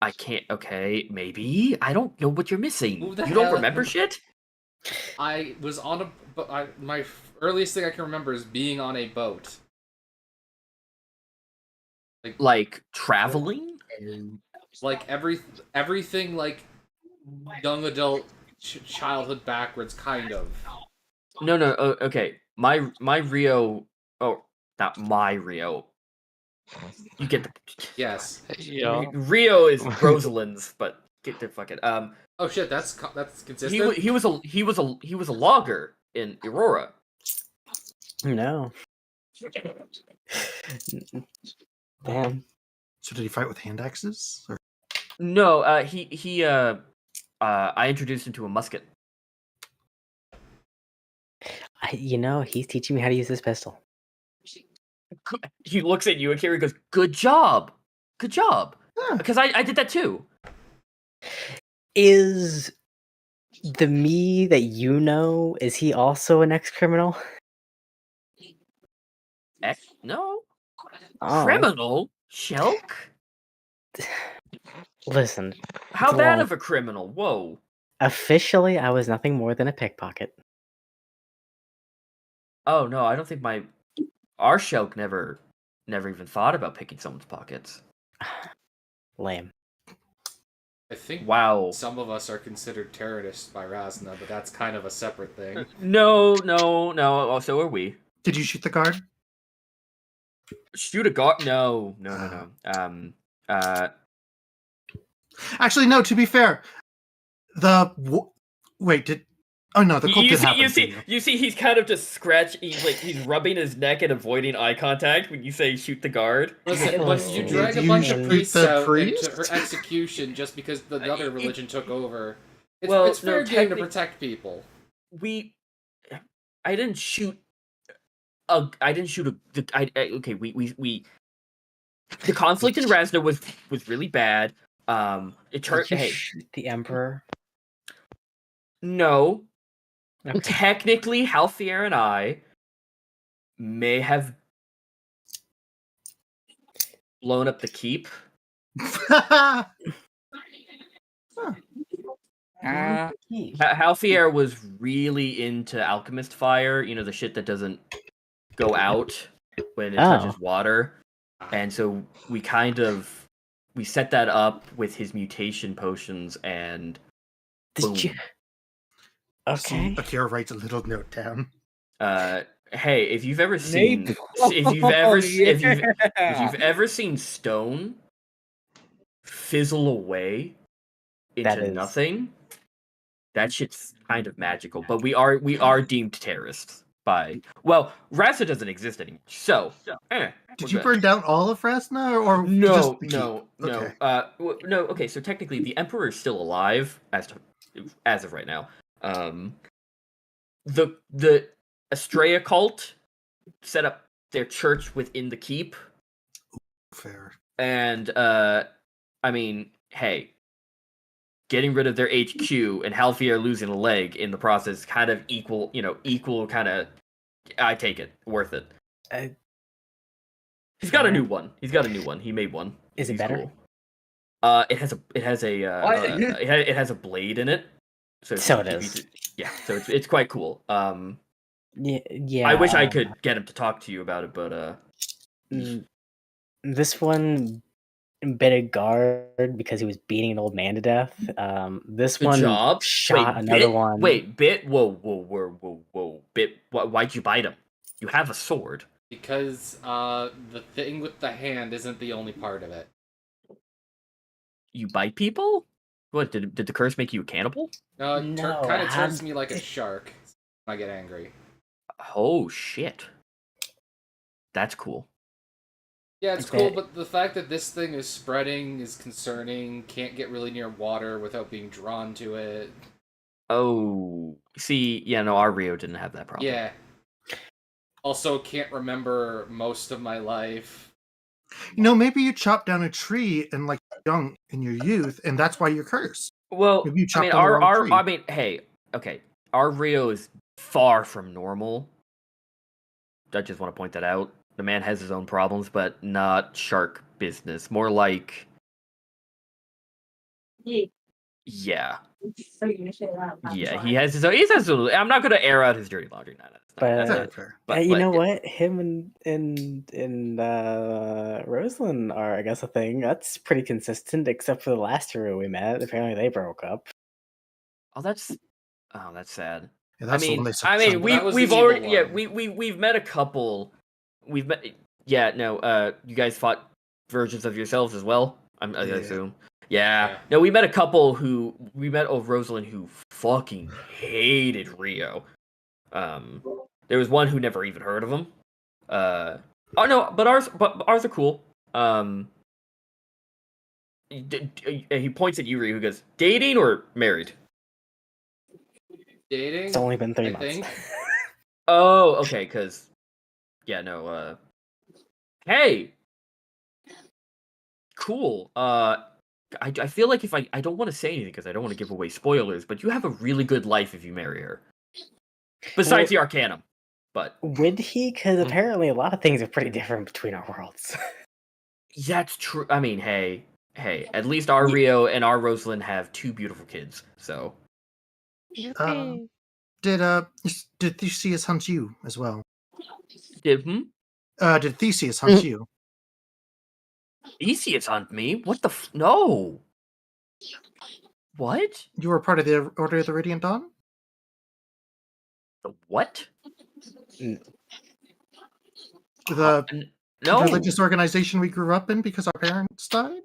I can't... Okay, maybe? I don't know what you're missing. Who the You don't hell- remember shit? I was on a... But my earliest thing I can remember is being on a boat. Like, traveling? Like, everything, like, young adult, childhood backwards, kind of. No, okay. My Rio... Oh, not my Rio. You get the... Yes. Yeah. Rio is Rosalind's, but get the fucking... Oh shit, that's consistent? He was a logger in Aurora. No. Damn. So did he fight with hand axes? Or... No, I introduced him to a musket. He's teaching me how to use this pistol. He looks at you and Carrie goes, "Good job, good job." Because I did that too. Is the me that you know, is he also an ex-criminal? No. Oh. Criminal? Shelk? Listen. How it's bad long. of a criminal? Whoa. Officially, I was nothing more than a pickpocket. Oh no, I don't think our Shelk never even thought about picking someone's pockets. Lame. I think Wow. some of us are considered terrorists by Razna, but that's kind of a separate thing. No. Oh, so are we. Did you shoot the guard? Shoot a guard? No. Actually, no. To be fair, wait. Oh no, the cult did happen. You see, he's kind of just he's rubbing his neck and avoiding eye contact when you say shoot the guard. Listen, when you drag a bunch of priests out into her execution just because the other religion took over, it's fair game to protect people. I didn't shoot. Okay, we. The conflict in Razna was really bad. It turned. Hey, shoot the Emperor. No. Okay. Technically, Halfier and I may have blown up the keep. Halfier was really into alchemist fire, the shit that doesn't go out when it touches water. And so we set that up with his mutation potions and boom. Okay. Akira writes a little note down. Hey, if you've ever seen if you've ever seen stone fizzle away into nothing, that shit's kind of magical. But we are deemed terrorists by Razna doesn't exist anymore. So did you burn down all of Razna or no? Okay. No. Okay, so technically the Emperor is still alive as of right now. The Estrella cult set up their church within the keep. Fair. And I mean, hey, getting rid of their HQ and Halfier losing a leg in the process kind of equal kind of. I take it, worth it. He's got a new one. He made one. Is it better? Cool. It has a blade in it. So it is. Yeah, so it's quite cool. Yeah. I wish I could get him to talk to you about it, but This one bit a guard because he was beating an old man to death. This good one job. shot Wait, another bit? one. Wait, bit? Whoa, bit? Why'd you bite him? You have a sword. Because the thing with the hand isn't the only part of it. You bite people? What did the curse make you a cannibal? No, No, kind of it turns had- me like a shark when I get angry. Oh shit. That's cool. Yeah, it's Okay. cool, but the fact that this thing is spreading is concerning. Can't get really near water without being drawn to it. Oh, see, yeah, no, our Rio didn't have that problem. Yeah. Also, can't remember most of my life. Maybe you chopped down a tree and like young in your youth, and that's why you're cursed. Well, Maybe you I chopped mean, down the wrong tree. I mean, hey, okay, our Rio is far from normal. I just want to point that out. The man has his own problems, but not shark business. More like, yeah, So you're gonna say that? yeah. He has his own. He has his own. I'm not going to air out his dirty laundry. No, that's But not fair. But you but, know yeah. what? Him and Rosalind are, I guess, a thing. That's pretty consistent, except for the last hero we met. Apparently, they broke up. Oh, that's sad. Yeah, that's the one they said. That was we've the already evil one. we've met a couple. We've met you guys fought versions of yourselves as well. I assume. Yeah. No, we met a couple who Rosalind who fucking hated Rio. There was one who never even heard of him. Oh no, but ours are cool. He points at you, Rio, who goes, dating or married? Dating? It's only been 3 I months. think. Oh, okay, because hey, cool. I feel like if I don't want to say anything because I don't want to give away spoilers, but you have a really good life if you marry her. Besides the Arcanum, but would he? Because apparently a lot of things are pretty different between our worlds. that's true. I mean, hey, at least our Rio and our Rosalind have 2 beautiful kids. So Did Theseus hunt you as well? did Did Theseus hunt you? Theseus hunt me? What the no? What? You were part of the Order of the Radiant Dawn? The what? The no religious organization we grew up in because our parents died?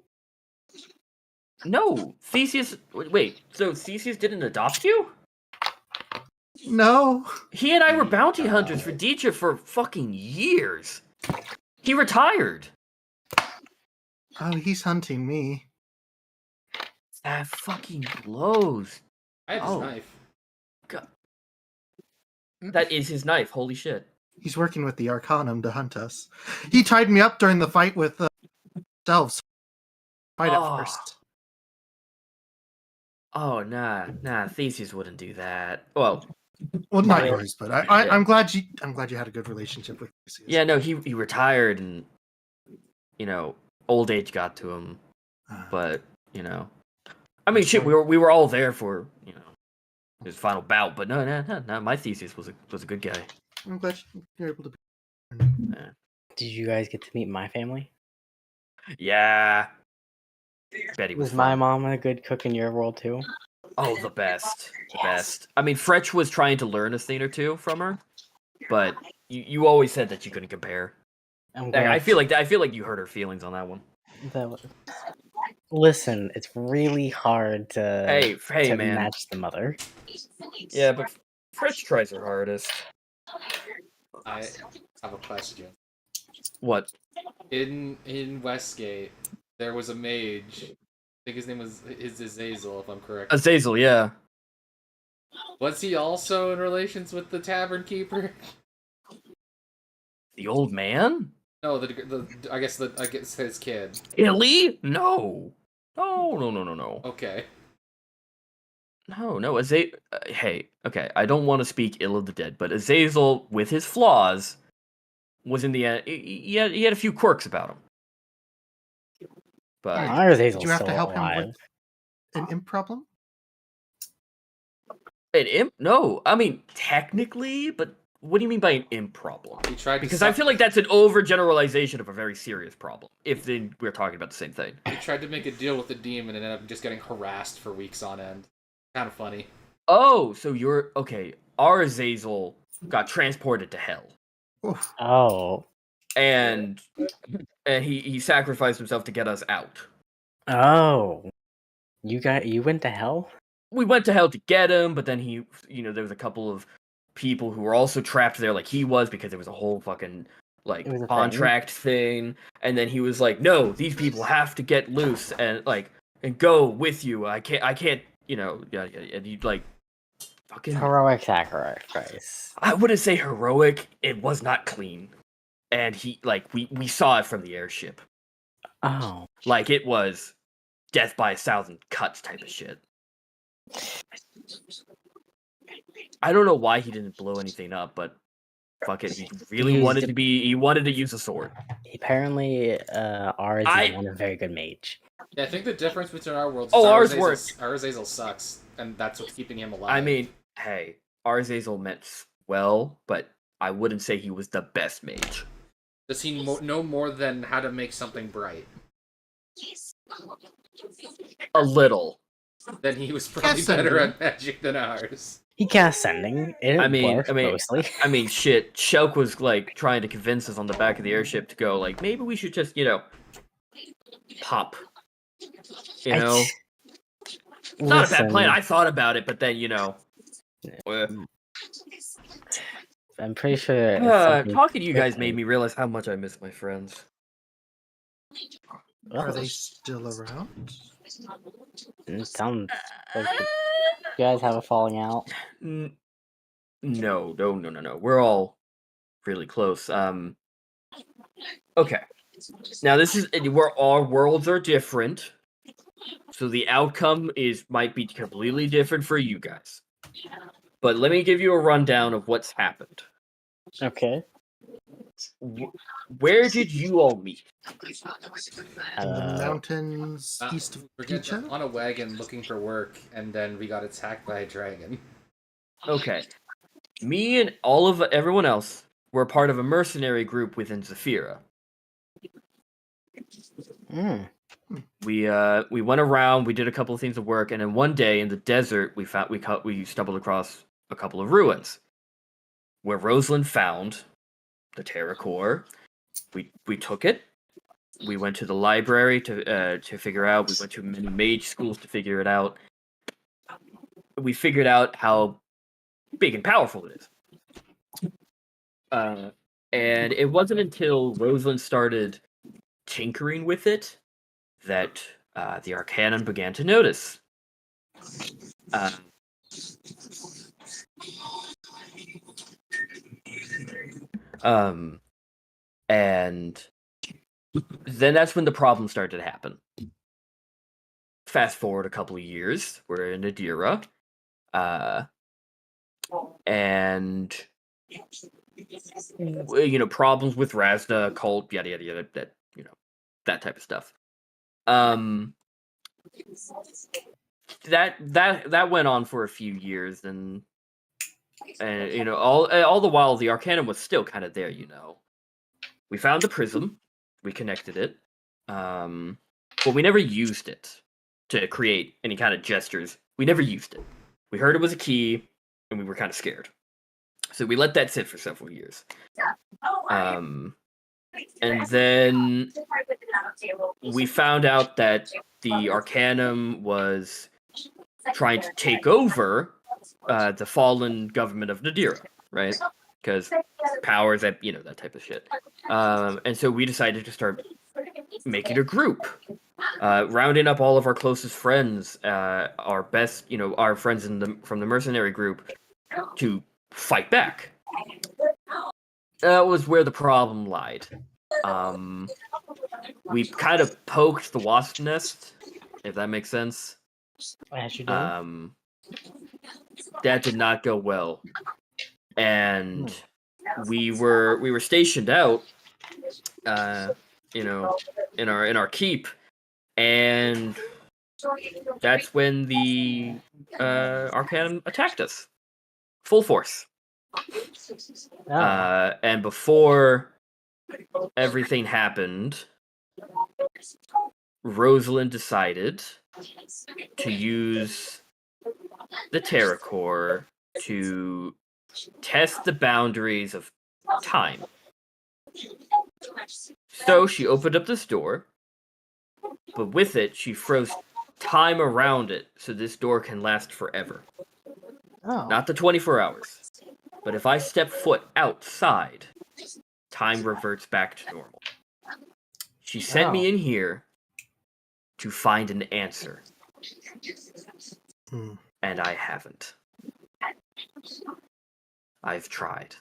No, Theseus. Wait, so Theseus didn't adopt you? No. He and I were bounty hunters for Dietrich for fucking years. He retired. Oh, he's hunting me. That fucking blows. I have his knife. God. That is his knife. Holy shit. He's working with the Arcanum to hunt us. He tied me up during the fight with Delves. Fight at first. Oh nah. Theseus wouldn't do that. Well, not yours, but I'm glad you had a good relationship with Theseus. Yeah, no, he retired and old age got to him. But I mean, shit, we were all there for his final bout. But no, my Theseus was a good guy. I'm glad you're able to be. Yeah. Did you guys get to meet my family? Yeah. Betty was my mom a good cook in your world too? Oh, the best. Best. I mean, Fretch was trying to learn a thing or two from her, but you always said that you couldn't compare. I feel like you hurt her feelings on that one. Listen, it's really hard to man. match the mother. Yeah, but Fretch tries her hardest. I have a question. What? In Westgate, there was a mage. I think his name was Azazel, if I'm correct. Azazel, yeah. Was he also in relations with the tavern keeper? The old man? No, I guess his kid. Illy? No. No. Okay. No. Hey, okay. I don't want to speak ill of the dead, but Azazel, with his flaws, was in the end. He had a few quirks about him. But did you have to help him with an imp problem? An imp? No, I mean technically, but What do you mean by an imp problem? He tried to Because I feel like that's an overgeneralization of a very serious problem. If we're talking about the same thing. He tried to make a deal with the demon and ended up just getting harassed for weeks on end. Kind of funny. Oh, so you're okay. Our Azazel got transported to hell. Oh. And he sacrificed himself to get us out. Oh. You went to hell? We went to hell to get him, but then there was a couple of people who were also trapped there like he was, because there was a whole fucking like contract thing. And then he was like, no, these people have to get loose and go with you. I can't, and he like fucking heroic sacrifice. I wouldn't say heroic, it was not clean. And he we saw it from the airship. Oh. Like it was death by 1,000 cuts type of shit. I don't know why he didn't blow anything up, but fuck it, he really wanted to be. He wanted to use a sword. Apparently, ours is not a very good mage. Yeah, I think the difference between our worlds. Oh, is ours works. Our Azazel sucks, and that's what's keeping him alive. I mean, hey, our Azazel meant well, but I wouldn't say he was the best mage. Does he know more than how to make something bright? A little. Then he was probably better at magic than ours. He cast sending. Mostly. I mean, shit. Shelk was like trying to convince us on the back of the airship to go. Like, maybe we should just, pop. Not a bad plan. I thought about it, but then I'm pretty sure. Talking to you guys made me realize how much I miss my friends. Are they still around? It sounds like you guys have a falling out. No. We're all really close. Okay. Now this is where our worlds are different, so the outcome might be completely different for you guys. But let me give you a rundown of what's happened. Okay. Where did you all meet? In the mountains east of Picha? On a wagon looking for work, and then we got attacked by a dragon. Okay. Me and everyone else were part of a mercenary group within Zafira. We went around, we did a couple of things of work, and then one day in the desert we stumbled across a couple of ruins where Rosalind found the Terra Core. We took it. We went to the library to figure out. We went to many mage schools to figure it out. We figured out how big and powerful it is. And it wasn't until Rosalind started tinkering with it that the Arcanon began to notice. And then that's when the problem started to happen. Fast forward a couple of years, we're in Nedera, and problems with Razda, cult, yada yada yada, that type of stuff. That went on for a few years, and all the while the Arcanum was still kind of there. We found the prism, we connected it, but we never used it to create any kind of gestures. We never used it. We heard it was a key, and we were kind of scared, so we let that sit for several years. And then we found out that the Arcanum was trying to take over the fallen government of Nedera, right? Because powers, that type of shit. And so we decided to start making a group, rounding up all of our closest friends, our best, our friends from the mercenary group, to fight back. That was where the problem lied. We kind of poked the wasp nest, if that makes sense. As you do. That did not go well, and we were stationed out, in our keep, and that's when the Arcanum attacked us, full force. And before everything happened, Rosalind decided to use the Terra Core to test the boundaries of time. So she opened up this door, but with it, she froze time around it so this door can last forever. Oh. Not the 24 hours. But if I step foot outside, time reverts back to normal. She sent me in here to find an answer. And I haven't. I've tried.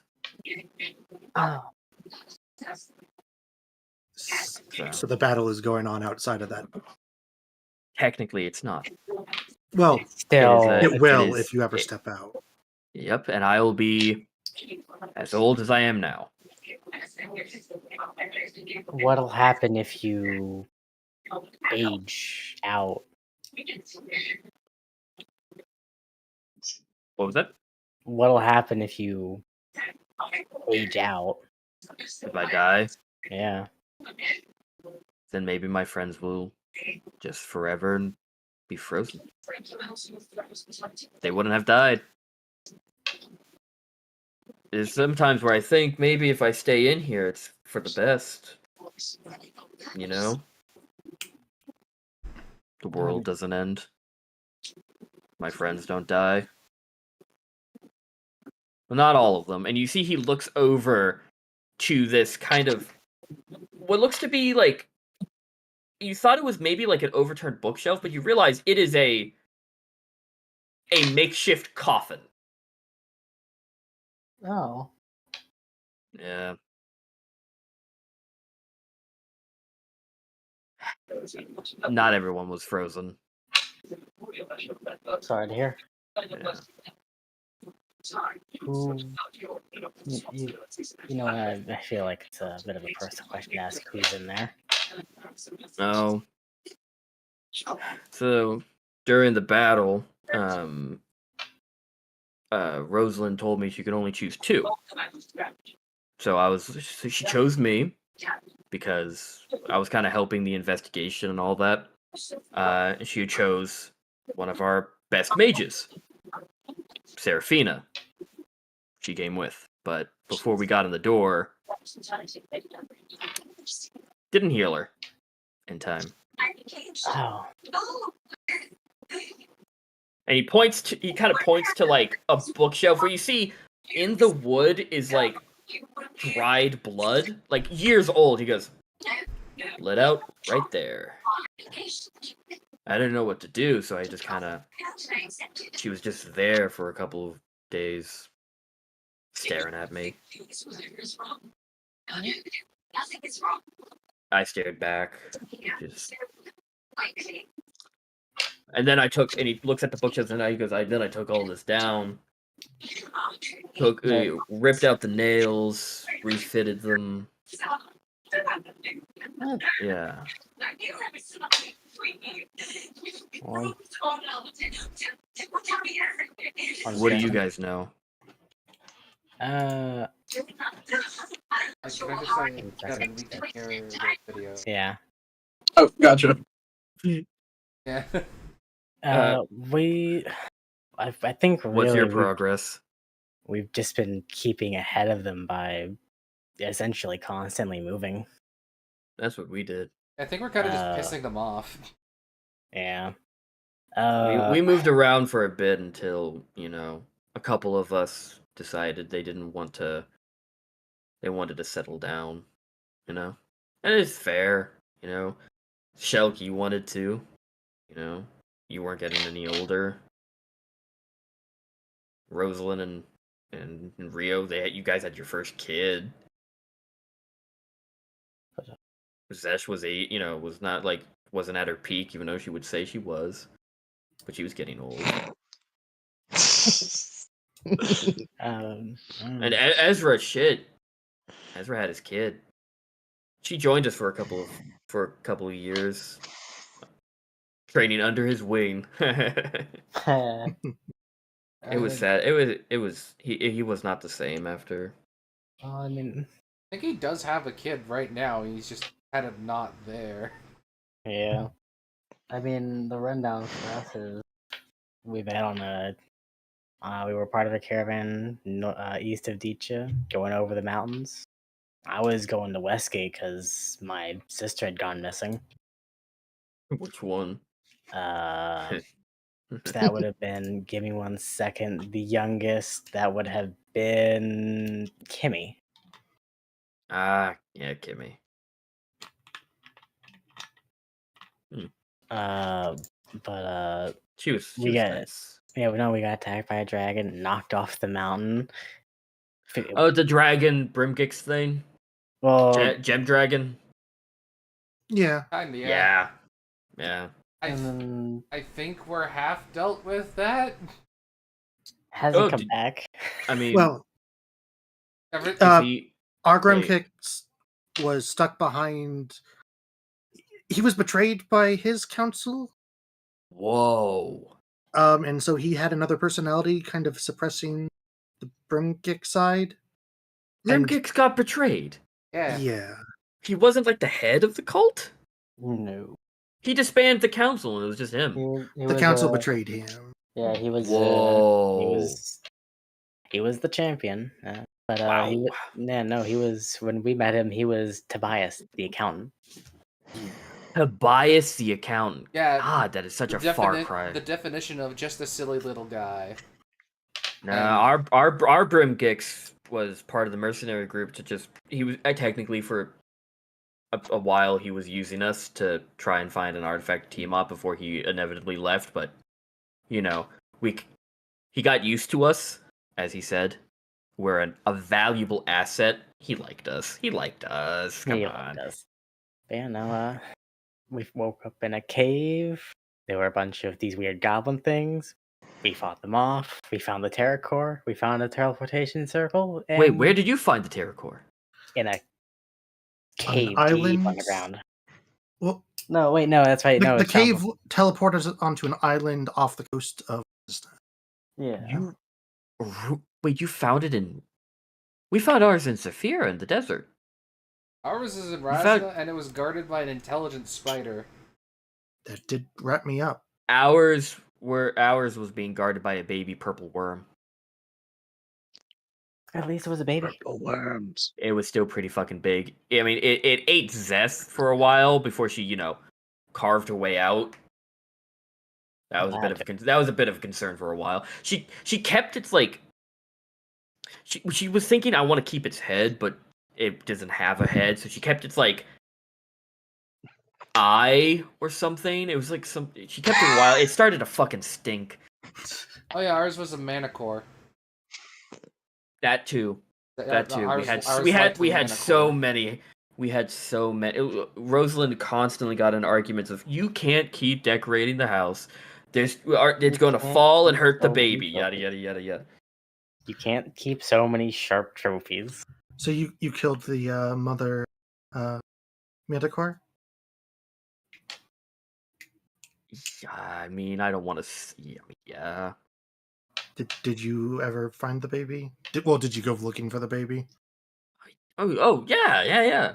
Oh. So the battle is going on outside of that. Technically, it's not. Well, Still, it will is- if you ever step out. Yep, and I will be as old as I am now. what'll happen if you age out? What was that? What'll happen if you age out? If I die, Yeah. then maybe my friends will just forever be frozen. They wouldn't have died. There's sometimes where I think maybe if I stay in here, it's for the best. You know? The world doesn't end. My friends don't die. Well, not all of them. And you see he looks over to this kind of what looks to be like, you thought it was maybe like an overturned bookshelf, but you realize it is a makeshift coffin. Oh. Yeah. Not everyone was frozen. Sorry to hear. Yeah. Who, you know, I feel like it's a bit of a personal question to ask who's in there. Oh. So during the battle, Rosalind told me she could only choose two. So she chose me because I was kind of helping the investigation and all that. And she chose one of our best mages, Serafina. She came with, but before we got in the door, didn't heal her in time. Oh. And he kind of points to like a bookshelf where you see in the wood is like dried blood, like years old. He goes, let out right there. I didn't know what to do, so I just kind of, she was just there for a couple of days staring at me. I stared back. And then and he looks at the bookshelves and he goes, then I took all this down. Ripped out the nails, refitted them. Yeah. Well, what do you guys know? Yeah. Oh, gotcha. Yeah. I think really What's your progress? We've just been keeping ahead of them by essentially constantly moving. That's what we did. I think we're kind of just pissing them off. Yeah. We moved around for a bit until, a couple of us decided they wanted to settle down, And it's fair, Shelk, you wanted to, you weren't getting any older. Rosalind and Rio, you guys had your first kid. Zhess was wasn't at her peak, even though she would say she was, but she was getting old. And Aezra, Aezra had his kid. She joined us for a couple of years, training under his wing. It was sad. It was he was not the same after. I mean, I think he does have a kid right now. He's just kind of not there. yeah. I mean, the rundown for us is we've been on a. We were part of a caravan east of Dicha, going over the mountains. I was going to Westgate because my sister had gone missing. Which one? That would have been. Give me 1 second. The youngest. That would have been Kimmy. Yeah, Kimmy. But she was nice. Yeah, we got attacked by a dragon, knocked off the mountain. Oh, the dragon Brimgix thing. Well, Gem dragon. Yeah. Kinda, Yeah. I think we're half dealt with that. Hasn't come back. I mean, well, our Grimkix was stuck behind. He was betrayed by his council. Whoa. And so he had another personality, kind of suppressing the Brimgix side. Brimgix got betrayed. Yeah. He wasn't like the head of the cult? No. He disbanded the council and it was just him. The council betrayed him. Yeah, he was. Whoa. He was the champion. But he was when we met him. He was Tobias, the accountant. Tobias, the accountant. Yeah. God, that is such a far cry. The definition of just a silly little guy. Our Brimgix was part of the mercenary group he was technically for a while he was using us to try and find an artifact to team up before he inevitably left, but he got used to us, as he said. We're a valuable asset. He liked us. Come on. Liked us. But yeah, no, we woke up in a cave. There were a bunch of these weird goblin things. We fought them off. We found the Terror Core. We found a teleportation circle. Wait, where did you find the Terror Core? In a cave deep underground. Well, no, that's right. The cave teleported us onto an island off the coast of. Yeah. You found it in. We found ours in Saphira in the desert. Ours is in Razna, and it was guarded by an intelligent spider. That did wrap me up. Ours was being guarded by a baby purple worm. At least it was a baby. Purple worms. It was still pretty fucking big. I mean, it ate Zhess for a while before she, carved her way out. That was a bit of a concern for a while. She kept its she was thinking, I want to keep its head, but it doesn't have a head, so she kept its eye or something. It was she kept it a while. It started to fucking stink. Oh yeah, ours was a manicore. That too. Ours We had so many. Rosalind constantly got in arguments of, you can't keep decorating the house. It's going to fall and hurt the baby. Yada yada yada yada. You can't keep so many sharp trophies. So you killed the mother Manticore? I mean, I don't want to see. Yeah. Did you ever find the baby? Did you go looking for the baby? Oh yeah.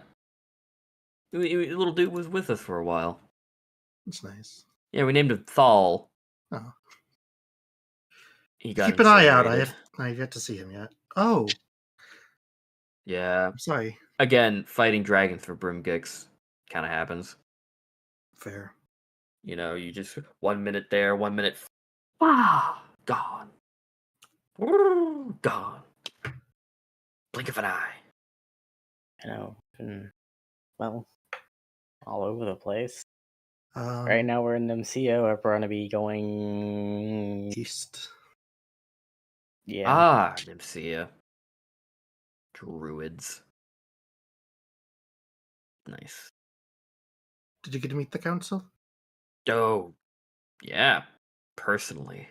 The little dude was with us for a while. That's nice. Yeah, we named him Thal. Oh. He got Keep an eye out. I have yet to see him yet. Oh. Yeah. I'm sorry. Again, fighting dragons for Brimgix kind of happens. Fair. You just 1 minute there, 1 minute. Gone. Gone. Blink of an eye. Well, all over the place. Um, Right now we're in MCO. We're going to be going east. Yeah. Nimcia. Druids. Nice. Did you get to meet the council? Oh, yeah. Personally.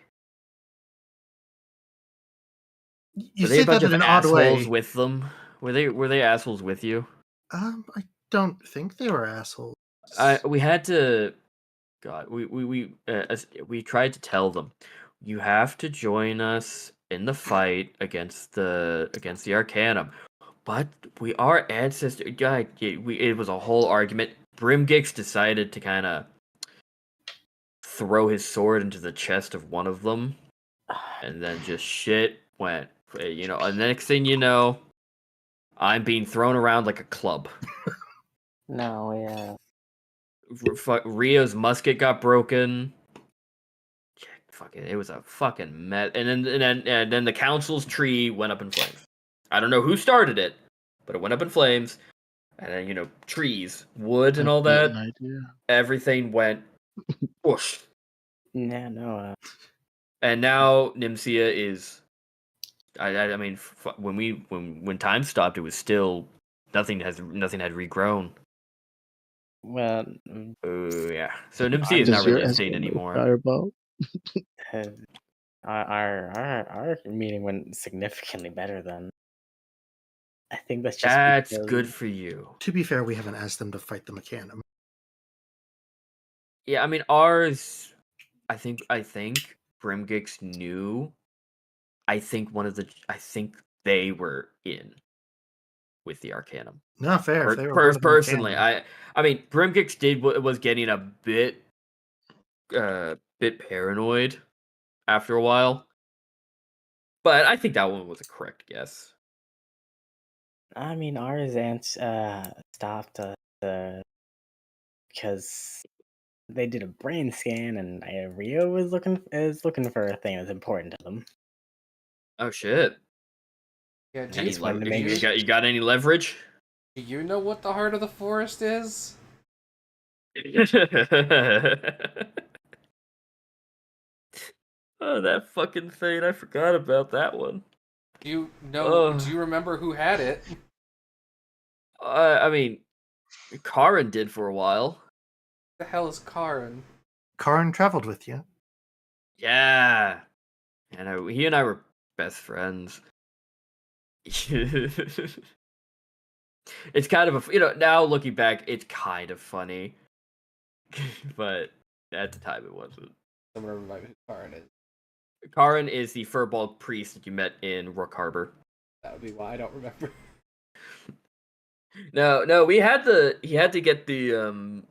You say that in an odd way. With them? Were they assholes with you? I don't think they were assholes. We had to. God, we tried to tell them. you have to join us in the fight against the Arcanum. But we are ancestors. God, it was a whole argument. Brimgix decided to kind of throw his sword into the chest of one of them, and then just shit went. And the next thing you know, I'm being thrown around like a club. No, yeah. Rio's musket got broken. It was a fucking mess. And then the council's tree went up in flames. I don't know who started it, but it went up in flames. And then trees, wood, and all that. An idea. Everything went whoosh. Yeah, no. And now Nimsia is. I mean, when time stopped, it was still nothing had regrown. Well, Oh yeah. So Nimsia is not really a state anymore. Fireball. Our meeting went significantly better then. I think that's just That's good for you. To be fair, we haven't asked them to fight the Mechanum. Yeah, I mean ours. I think Brimgix knew. I think they were in with the Arcanum. No, fair. Personally, I mean Brimgix was getting a bit paranoid after a while, but I think that one was a correct guess. I mean, ours stopped because they did a brain scan, and Rio is looking for a thing that's important to them. Oh shit! Yeah, You got any leverage? Do you know what the heart of the forest is? Oh, that fucking thing! I forgot about that one. Do you remember who had it? I mean, Karin did for a while. The hell is Karin? Karin traveled with you. Yeah, and he and I were best friends. It's kind of now looking back, it's kind of funny, but at the time it wasn't. Someone remind me who Karin is. Karin is the furball priest that you met in Rook Harbor. That would be why I don't remember. No, he had to get the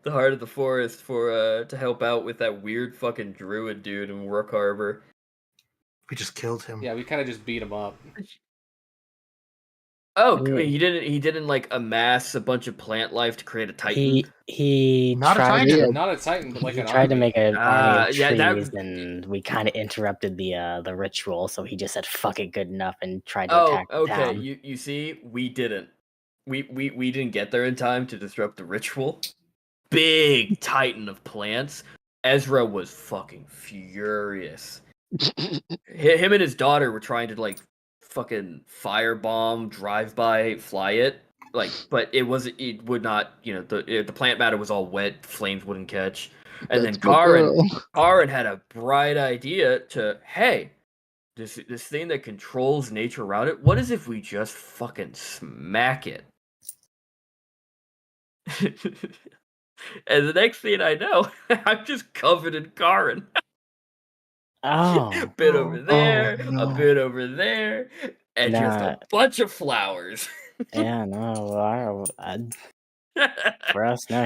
the heart of the forest for to help out with that weird fucking druid dude in Rook Harbor. We just killed him. Yeah, we kind of just beat him up. Oh, he didn't like amass a bunch of plant life to create a titan. He not tried a titan, not a titan, but like he an tried army. to make an army of trees, that... and we kind of interrupted the ritual. So he just said, "Fuck it, good enough," and tried to attack the okay. town. You see, we didn't. We didn't get there in time to disrupt the ritual. Big titan of plants. Aezra was fucking furious. Him and his daughter were trying to like fucking firebomb, drive by, fly it. But it would not. The plant matter was all wet. Flames wouldn't catch. And then Karin had a bright idea to, hey, this thing that controls nature around it. What is if we just fucking smack it? And the next thing I know, I'm just covered in Karin. Oh, a bit over there, no. a bit over there, and just a bunch of flowers. Yeah, no. For us, no.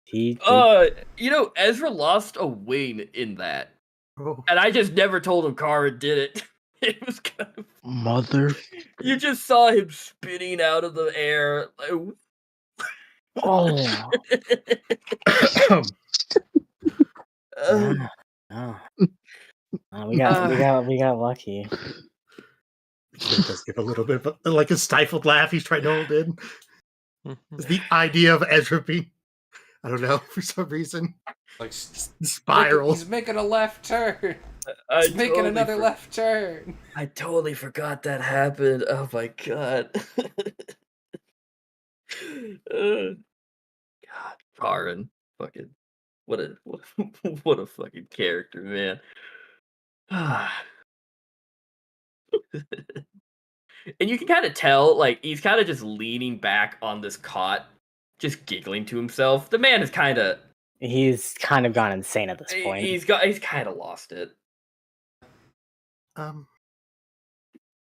He. Aezra lost a wing in that, and I just never told him Karin did it. It was kind of mother. You just saw him spinning out of the air. Like, oh. We got lucky. He does give a little bit of like a stifled laugh he's trying to hold in. It's the idea of Aezra being, I don't know, for some reason. Like spirals. He's making a left turn. He's making another left turn. I totally forgot that happened. Oh my god. God, Karin. Fucking what a fucking character, man. And you can kind of tell, like, he's kind of just leaning back on this cot, just giggling to himself. The man is kind of He's kind of gone insane at this point. He's kind of lost it.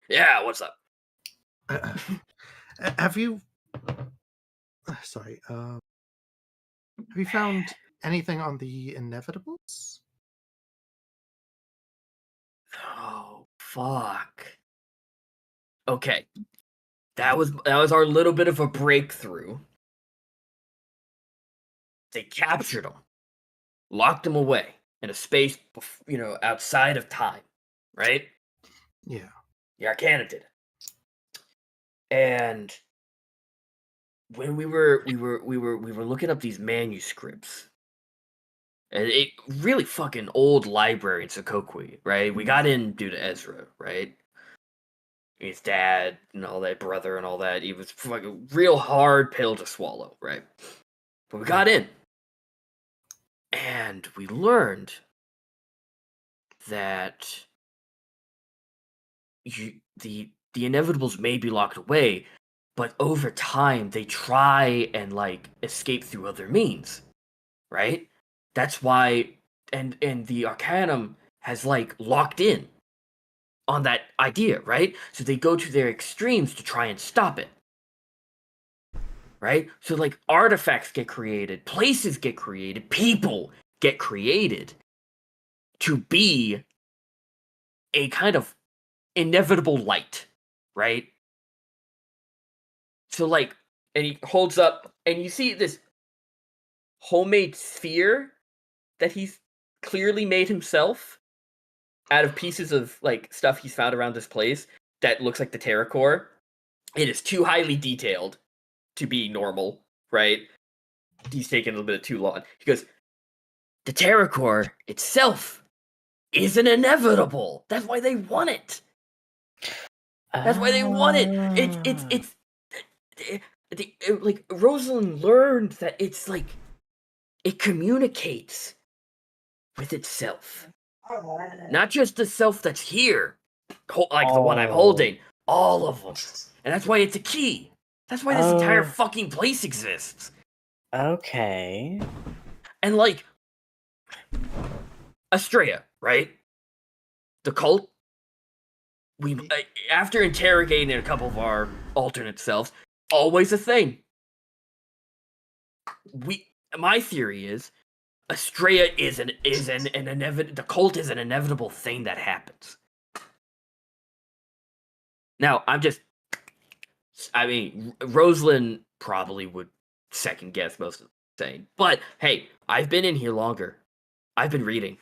Yeah, what's up? Have you? Sorry. Have you found anything on the inevitables? Oh fuck. Okay, that was our little bit of a breakthrough. They captured him, locked him away in a space, outside of time, right? Yeah. The Arcana did it. And when we were looking up these manuscripts, and it really fucking old library in Sokokwi, right? We got in due to Aezra, right? His dad and all that, brother and all that. He was like a real hard pill to swallow, right? But we got in, and we learned that the inevitables may be locked away, but over time they try and like escape through other means, right? That's why, and the Arcanum has like locked in on that idea, right? So they go to their extremes to try and stop it, right? So like artifacts get created, places get created, people get created to be a kind of inevitable light, right? So like, and he holds up, and you see this homemade sphere that he's clearly made himself out of pieces of like stuff he's found around this place that looks like the Terra Core. It is too highly detailed to be normal, right? He's taking a little bit too long. He goes, the Terra Core itself is an inevitable. That's why they want it. That's why they want it. Like Rosalind learned that it's like it communicates with itself. Not just the self that's here, like the one I'm holding, all of them. And that's why it's a key. That's why this entire fucking place exists. Okay. And like, Estrella, right? The cult, after interrogating a couple of our alternate selves, always a thing. My theory is, Estrella is an inevitable. The cult is an inevitable thing that happens. Now, Rosalind probably would second guess most of the saying, but hey, I've been in here longer. I've been reading.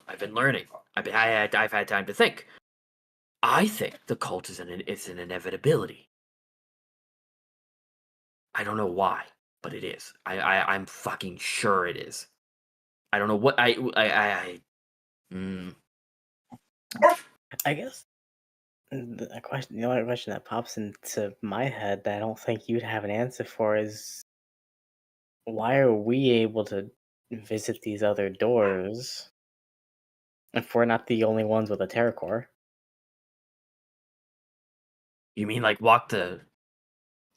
I've been learning. I've had time to think. I think the cult is an inevitability. I don't know why, but it is. I'm fucking sure it is. I don't know what I guess the only question that pops into my head that I don't think you'd have an answer for is, why are we able to visit these other doors if we're not the only ones with a Terra Core? You mean like walk the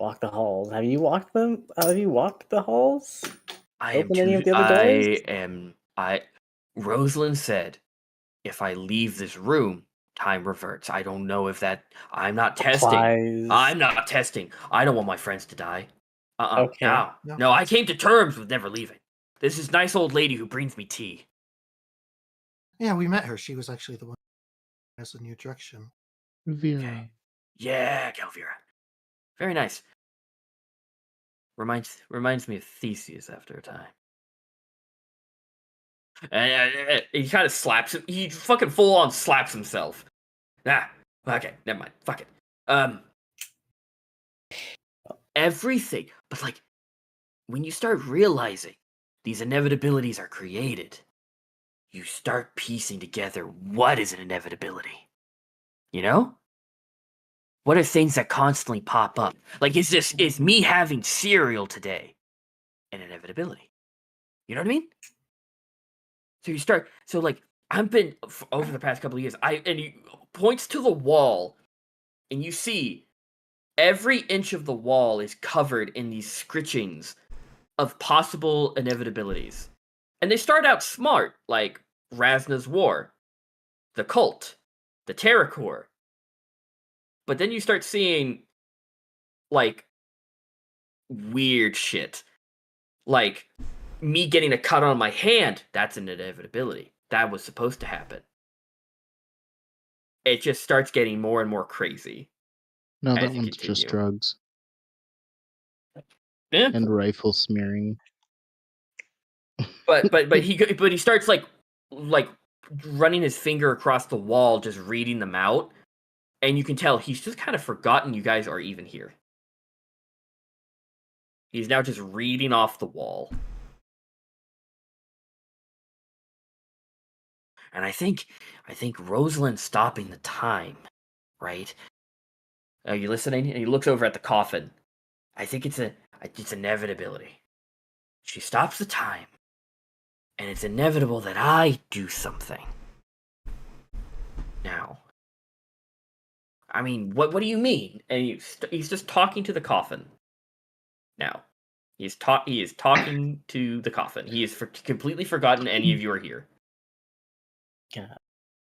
halls? Have you walked them? Have you walked the halls? Rosalind said, if I leave this room, time reverts. I don't know if that. I'm not testing. I'm not testing. I don't want my friends to die. Okay. No, I came to terms with never leaving. This is nice old lady who brings me tea. Yeah, we met her. She was actually the one who has a new direction. Vera. Okay. Yeah, Calvira. Very nice. Reminds me of Theseus after a time. And he kind of slaps him. He fucking full on slaps himself. Okay, never mind. Fuck it. Everything, but like, when you start realizing these inevitabilities are created, you start piecing together what is an inevitability. You know? What are things that constantly pop up? Like, is me having cereal today an inevitability? You know what I mean? So like, I've been over the past couple of years, and he points to the wall, and you see every inch of the wall is covered in these scritchings of possible inevitabilities. And they start out smart, like Razna's War, the Cult, the Terrorcore. But then you start seeing, like, weird shit. Like, me getting a cut on my hand, that's an inevitability. That was supposed to happen. It just starts getting more and more crazy. No, as that you one's just continue. drugs Yeah. and rifle smearing. But he starts like running his finger across the wall, just reading them out, and you can tell he's just kind of forgotten you guys are even here. He's now just reading off the wall. And I think Rosalind's stopping the time, right? Are you listening? And he looks over at the coffin. I think it's inevitability. She stops the time, and it's inevitable that I do something. Now, I mean, what do you mean? And he's just talking to the coffin. Now, he is talking to the coffin. He has completely forgotten any of you are here. Gonna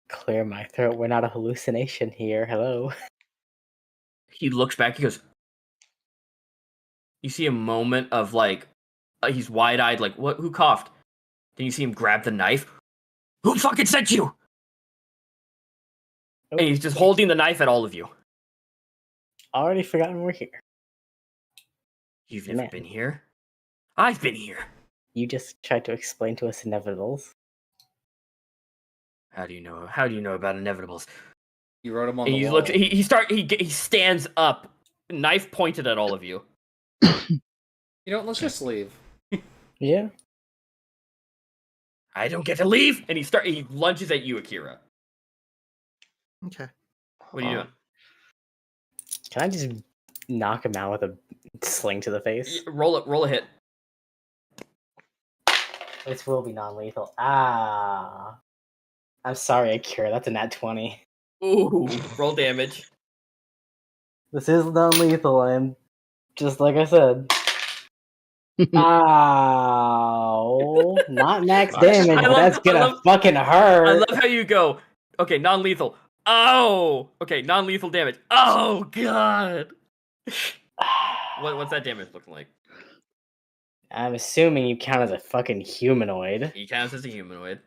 clear my throat. We're not a hallucination here. Hello. He looks back. He goes. You see a moment of like, he's wide-eyed, like, what? Who coughed? Then you see him grab the knife. Who fucking sent you? And he's just holding the knife at all of you. Already forgotten we're here. You've never been here? I've been here. You just tried to explain to us inevitables. How do you know? How do you know about inevitables? You wrote him on And the he wall. looks. He stands up, knife pointed at all of you. You know, let's just leave. Yeah. I don't get to leave. And he lunges at you, Akira. Okay. What are you doing? Can I just knock him out with a sling to the face? Roll a hit. This will be non-lethal. Ah. I'm sorry, Akira. That's a nat 20. Ooh, roll damage. This is non-lethal. I'm just like I said. Ow. Not max damage, but that's gonna fucking hurt. I love how you go. Okay, non-lethal. Oh! Okay, non-lethal damage. Oh, God! What's that damage looking like? I'm assuming you count as a fucking humanoid. He counts as a humanoid.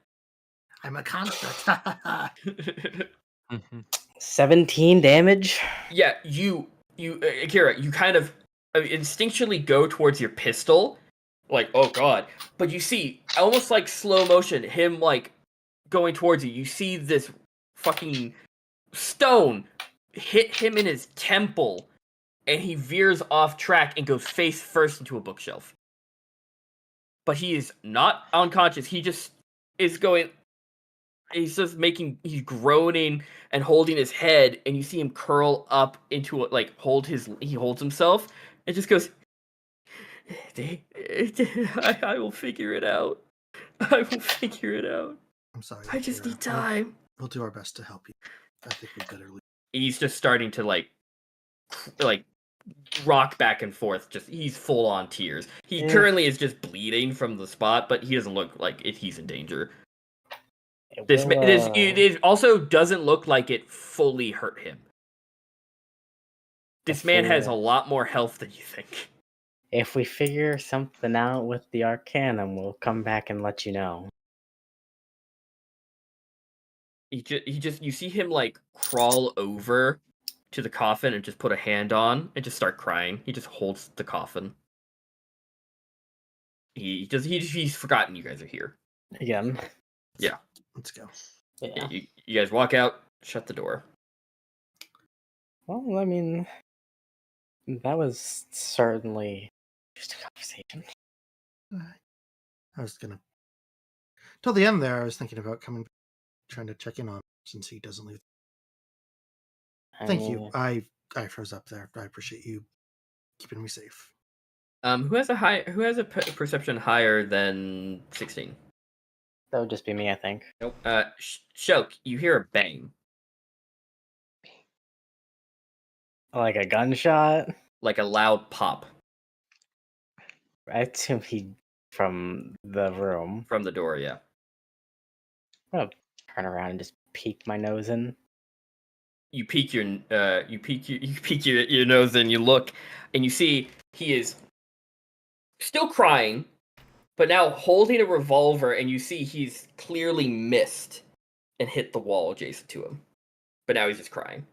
I'm a construct. 17 damage? Yeah, you Akira, you kind of instinctually go towards your pistol, like, oh god. But you see, almost like slow motion, him like going towards you. You see this fucking stone hit him in his temple, and he veers off track and goes face first into a bookshelf. But he is not unconscious. He just is going. He's groaning and holding his head, and you see him curl up into it, like he holds himself, and just goes, I will figure it out. I will figure it out. I'm sorry. I just Akira. need time. We'll do our best to help you. I think we better leave. He's just starting to like rock back and forth. Just he's full on tears. He currently is just bleeding from the spot, but he doesn't look like he's in danger. It also doesn't look like it fully hurt him. This man has a lot more health than you think. If we figure something out with the Arcanum, we'll come back and let you know. You see him like crawl over to the coffin and just put a hand on and just start crying. He just holds the coffin. He's forgotten you guys are here. Again. Yeah. Let's go. Yeah. You guys walk out, shut the door. Well, I mean, that was certainly just a conversation. I was gonna. Till the end there, I was thinking about coming, trying to check in on him since he doesn't leave. Thank you. I froze up there. I appreciate you keeping me safe. Who has a perception higher than 16? That would just be me, I think. Nope. Shelk, you hear a bang. Like a gunshot? Like a loud pop. I assume he from the room. From the door, yeah. I'm gonna turn around and just peek my nose in. You peek your your nose and you look and you see he is still crying, but now holding a revolver, and you see he's clearly missed and hit the wall adjacent to him. But now he's just crying.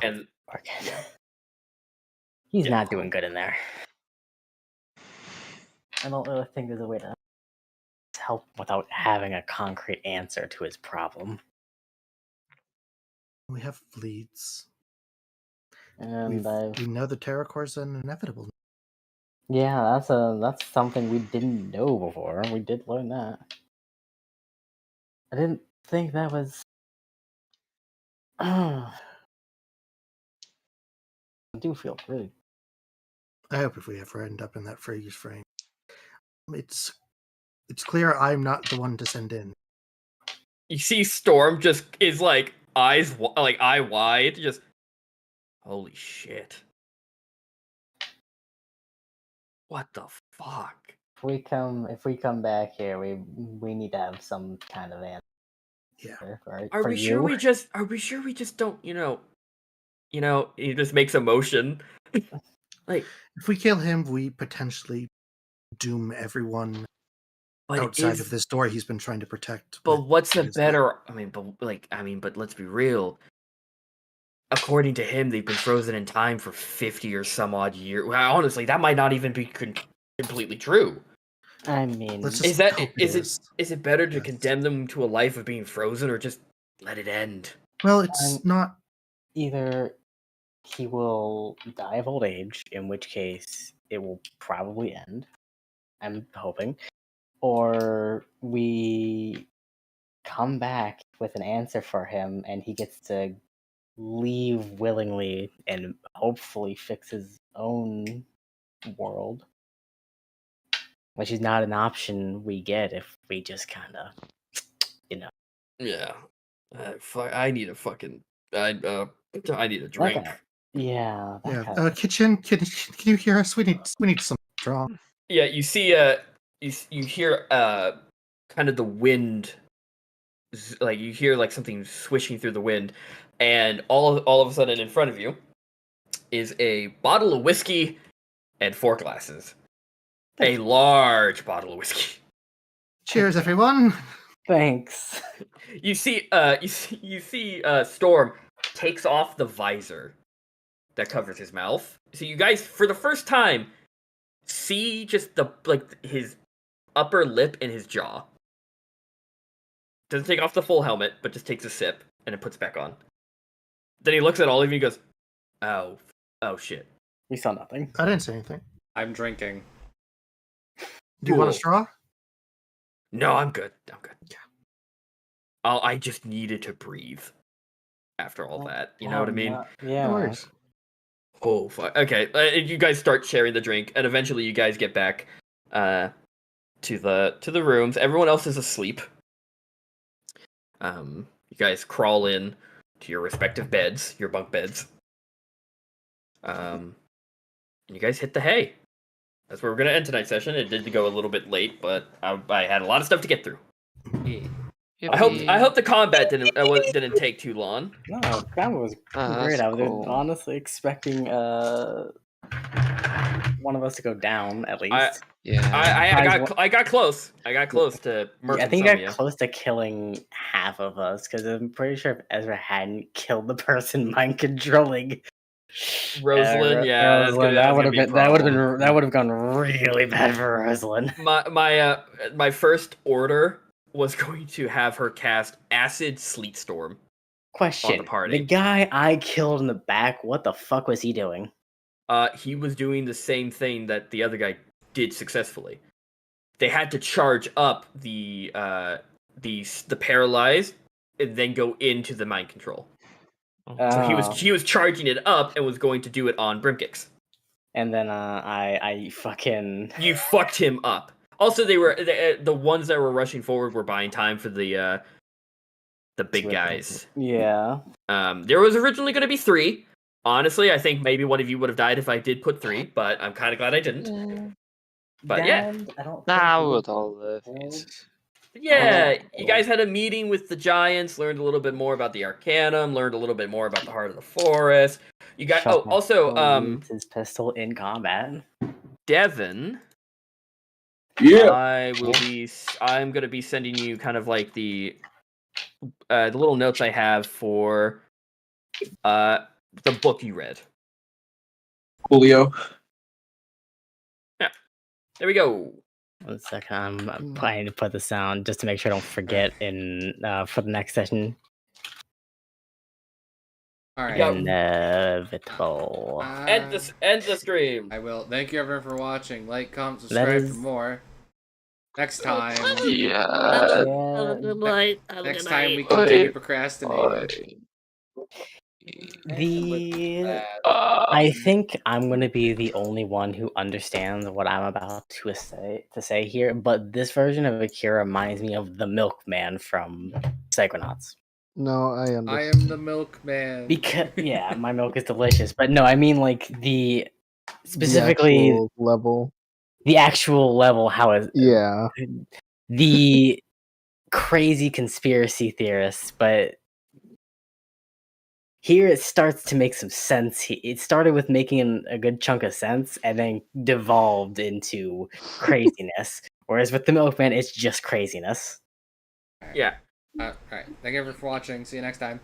And He's not doing good in there. I don't really think there's a way to help without having a concrete answer to his problem. We have leads. And we know the Terror Core is an inevitable. Yeah, that's something we didn't know before. We did learn that. I didn't think that was. I do feel really. I hope if we ever end up in that freeze frame, it's clear I'm not the one to send in. you see Storm just is like eye wide, just holy shit. What the fuck? If we come back here, we need to have some kind of answer. Yeah. Right? Are we sure we just don't, he just makes a motion. Like, if we kill him, we potentially doom everyone outside of this door he's been trying to protect. But what's the better? But let's be real. According to him, they've been frozen in time for 50 or some odd years. Well, honestly, that might not even be completely true. I mean, is it better to condemn them to a life of being frozen or just let it end? Well, it's not. Either he will die of old age, in which case it will probably end. I'm hoping. Or we come back with an answer for him and he gets to leave willingly and hopefully fix his own world. Which is not an option we get if we just kind of, Yeah. I need a fucking. I need a drink. Yeah. Kitchen, can you hear us? We need some strong. Yeah, you see, you hear kind of the wind, like you hear like something swishing through the wind, and all of a sudden in front of you is a bottle of whiskey and 4 glasses. A large bottle of whiskey. Cheers, everyone. Thanks. You see Storm takes off the visor that covers his mouth. So you guys, for the first time, see just his upper lip and his jaw. Doesn't take off the full helmet, but just takes a sip and it puts it back on. Then he looks at all of you and goes, "Oh shit." We saw nothing. I didn't say anything. I'm drinking. Do you want a straw? No, I'm good. Yeah. I just needed to breathe after all that. You know what I mean? Yeah. No worries. Oh, fuck. Okay, you guys start sharing the drink, and eventually you guys get back to the rooms. Everyone else is asleep. You guys crawl in to your respective beds, your bunk beds. And you guys hit the hay. That's where we're gonna end tonight's session. It did go a little bit late, but I had a lot of stuff to get through. I hope the combat didn't take too long. No, that was great. I was honestly expecting one of us to go down at least. I got close. I got close to murking I think some I got close to killing half of us because I'm pretty sure if Aezra hadn't killed the person mind controlling Rosalind, that would have gone really bad for Rosalind. My first order was going to have her cast Acid Sleet Storm. Question: on the party. The guy I killed in the back, what the fuck was he doing? He was doing the same thing that the other guy did successfully. They had to charge up the paralyzed and then go into the mind control. So he was charging it up and was going to do it on Brimkix. And then I fucking you fucked him up. Also, they were the ones that were rushing forward were buying time for the big guys. Yeah. There was originally going to be 3, Honestly, I think maybe one of you would have died if I did put 3, but I'm kind of glad I didn't. But yeah. I don't Nah, think we we would all live. did. Yeah, you guys had a meeting with the giants, learned a little bit more about the Arcanum, learned a little bit more about the Heart of the Forest. You got Shelk also needs his pistol in combat. Devin. Yeah. I'm gonna be sending you kind of like the little notes I have for the book you read. Julio. Yeah. There we go. 1 second, I'm planning to put this down just to make sure I don't forget in for the next session. All right. Inevitable. End the stream. I will. Thank you everyone for watching. Like, comment, subscribe for more. Next time. Yeah. Good night. Next time we continue procrastinating. I think I'm gonna be the only one who understands what I'm about to say here, but this version of Akira reminds me of the milkman from Psychonauts. No, I understand. I am the milkman. Because yeah, my milk is delicious, but no, I mean like specifically the actual level. How is the crazy conspiracy theorists, but here it starts to make some sense. It started with making a good chunk of sense and then devolved into craziness. Whereas with the milkman, it's just craziness. Yeah. All right. Thank you everyone for watching. See you next time.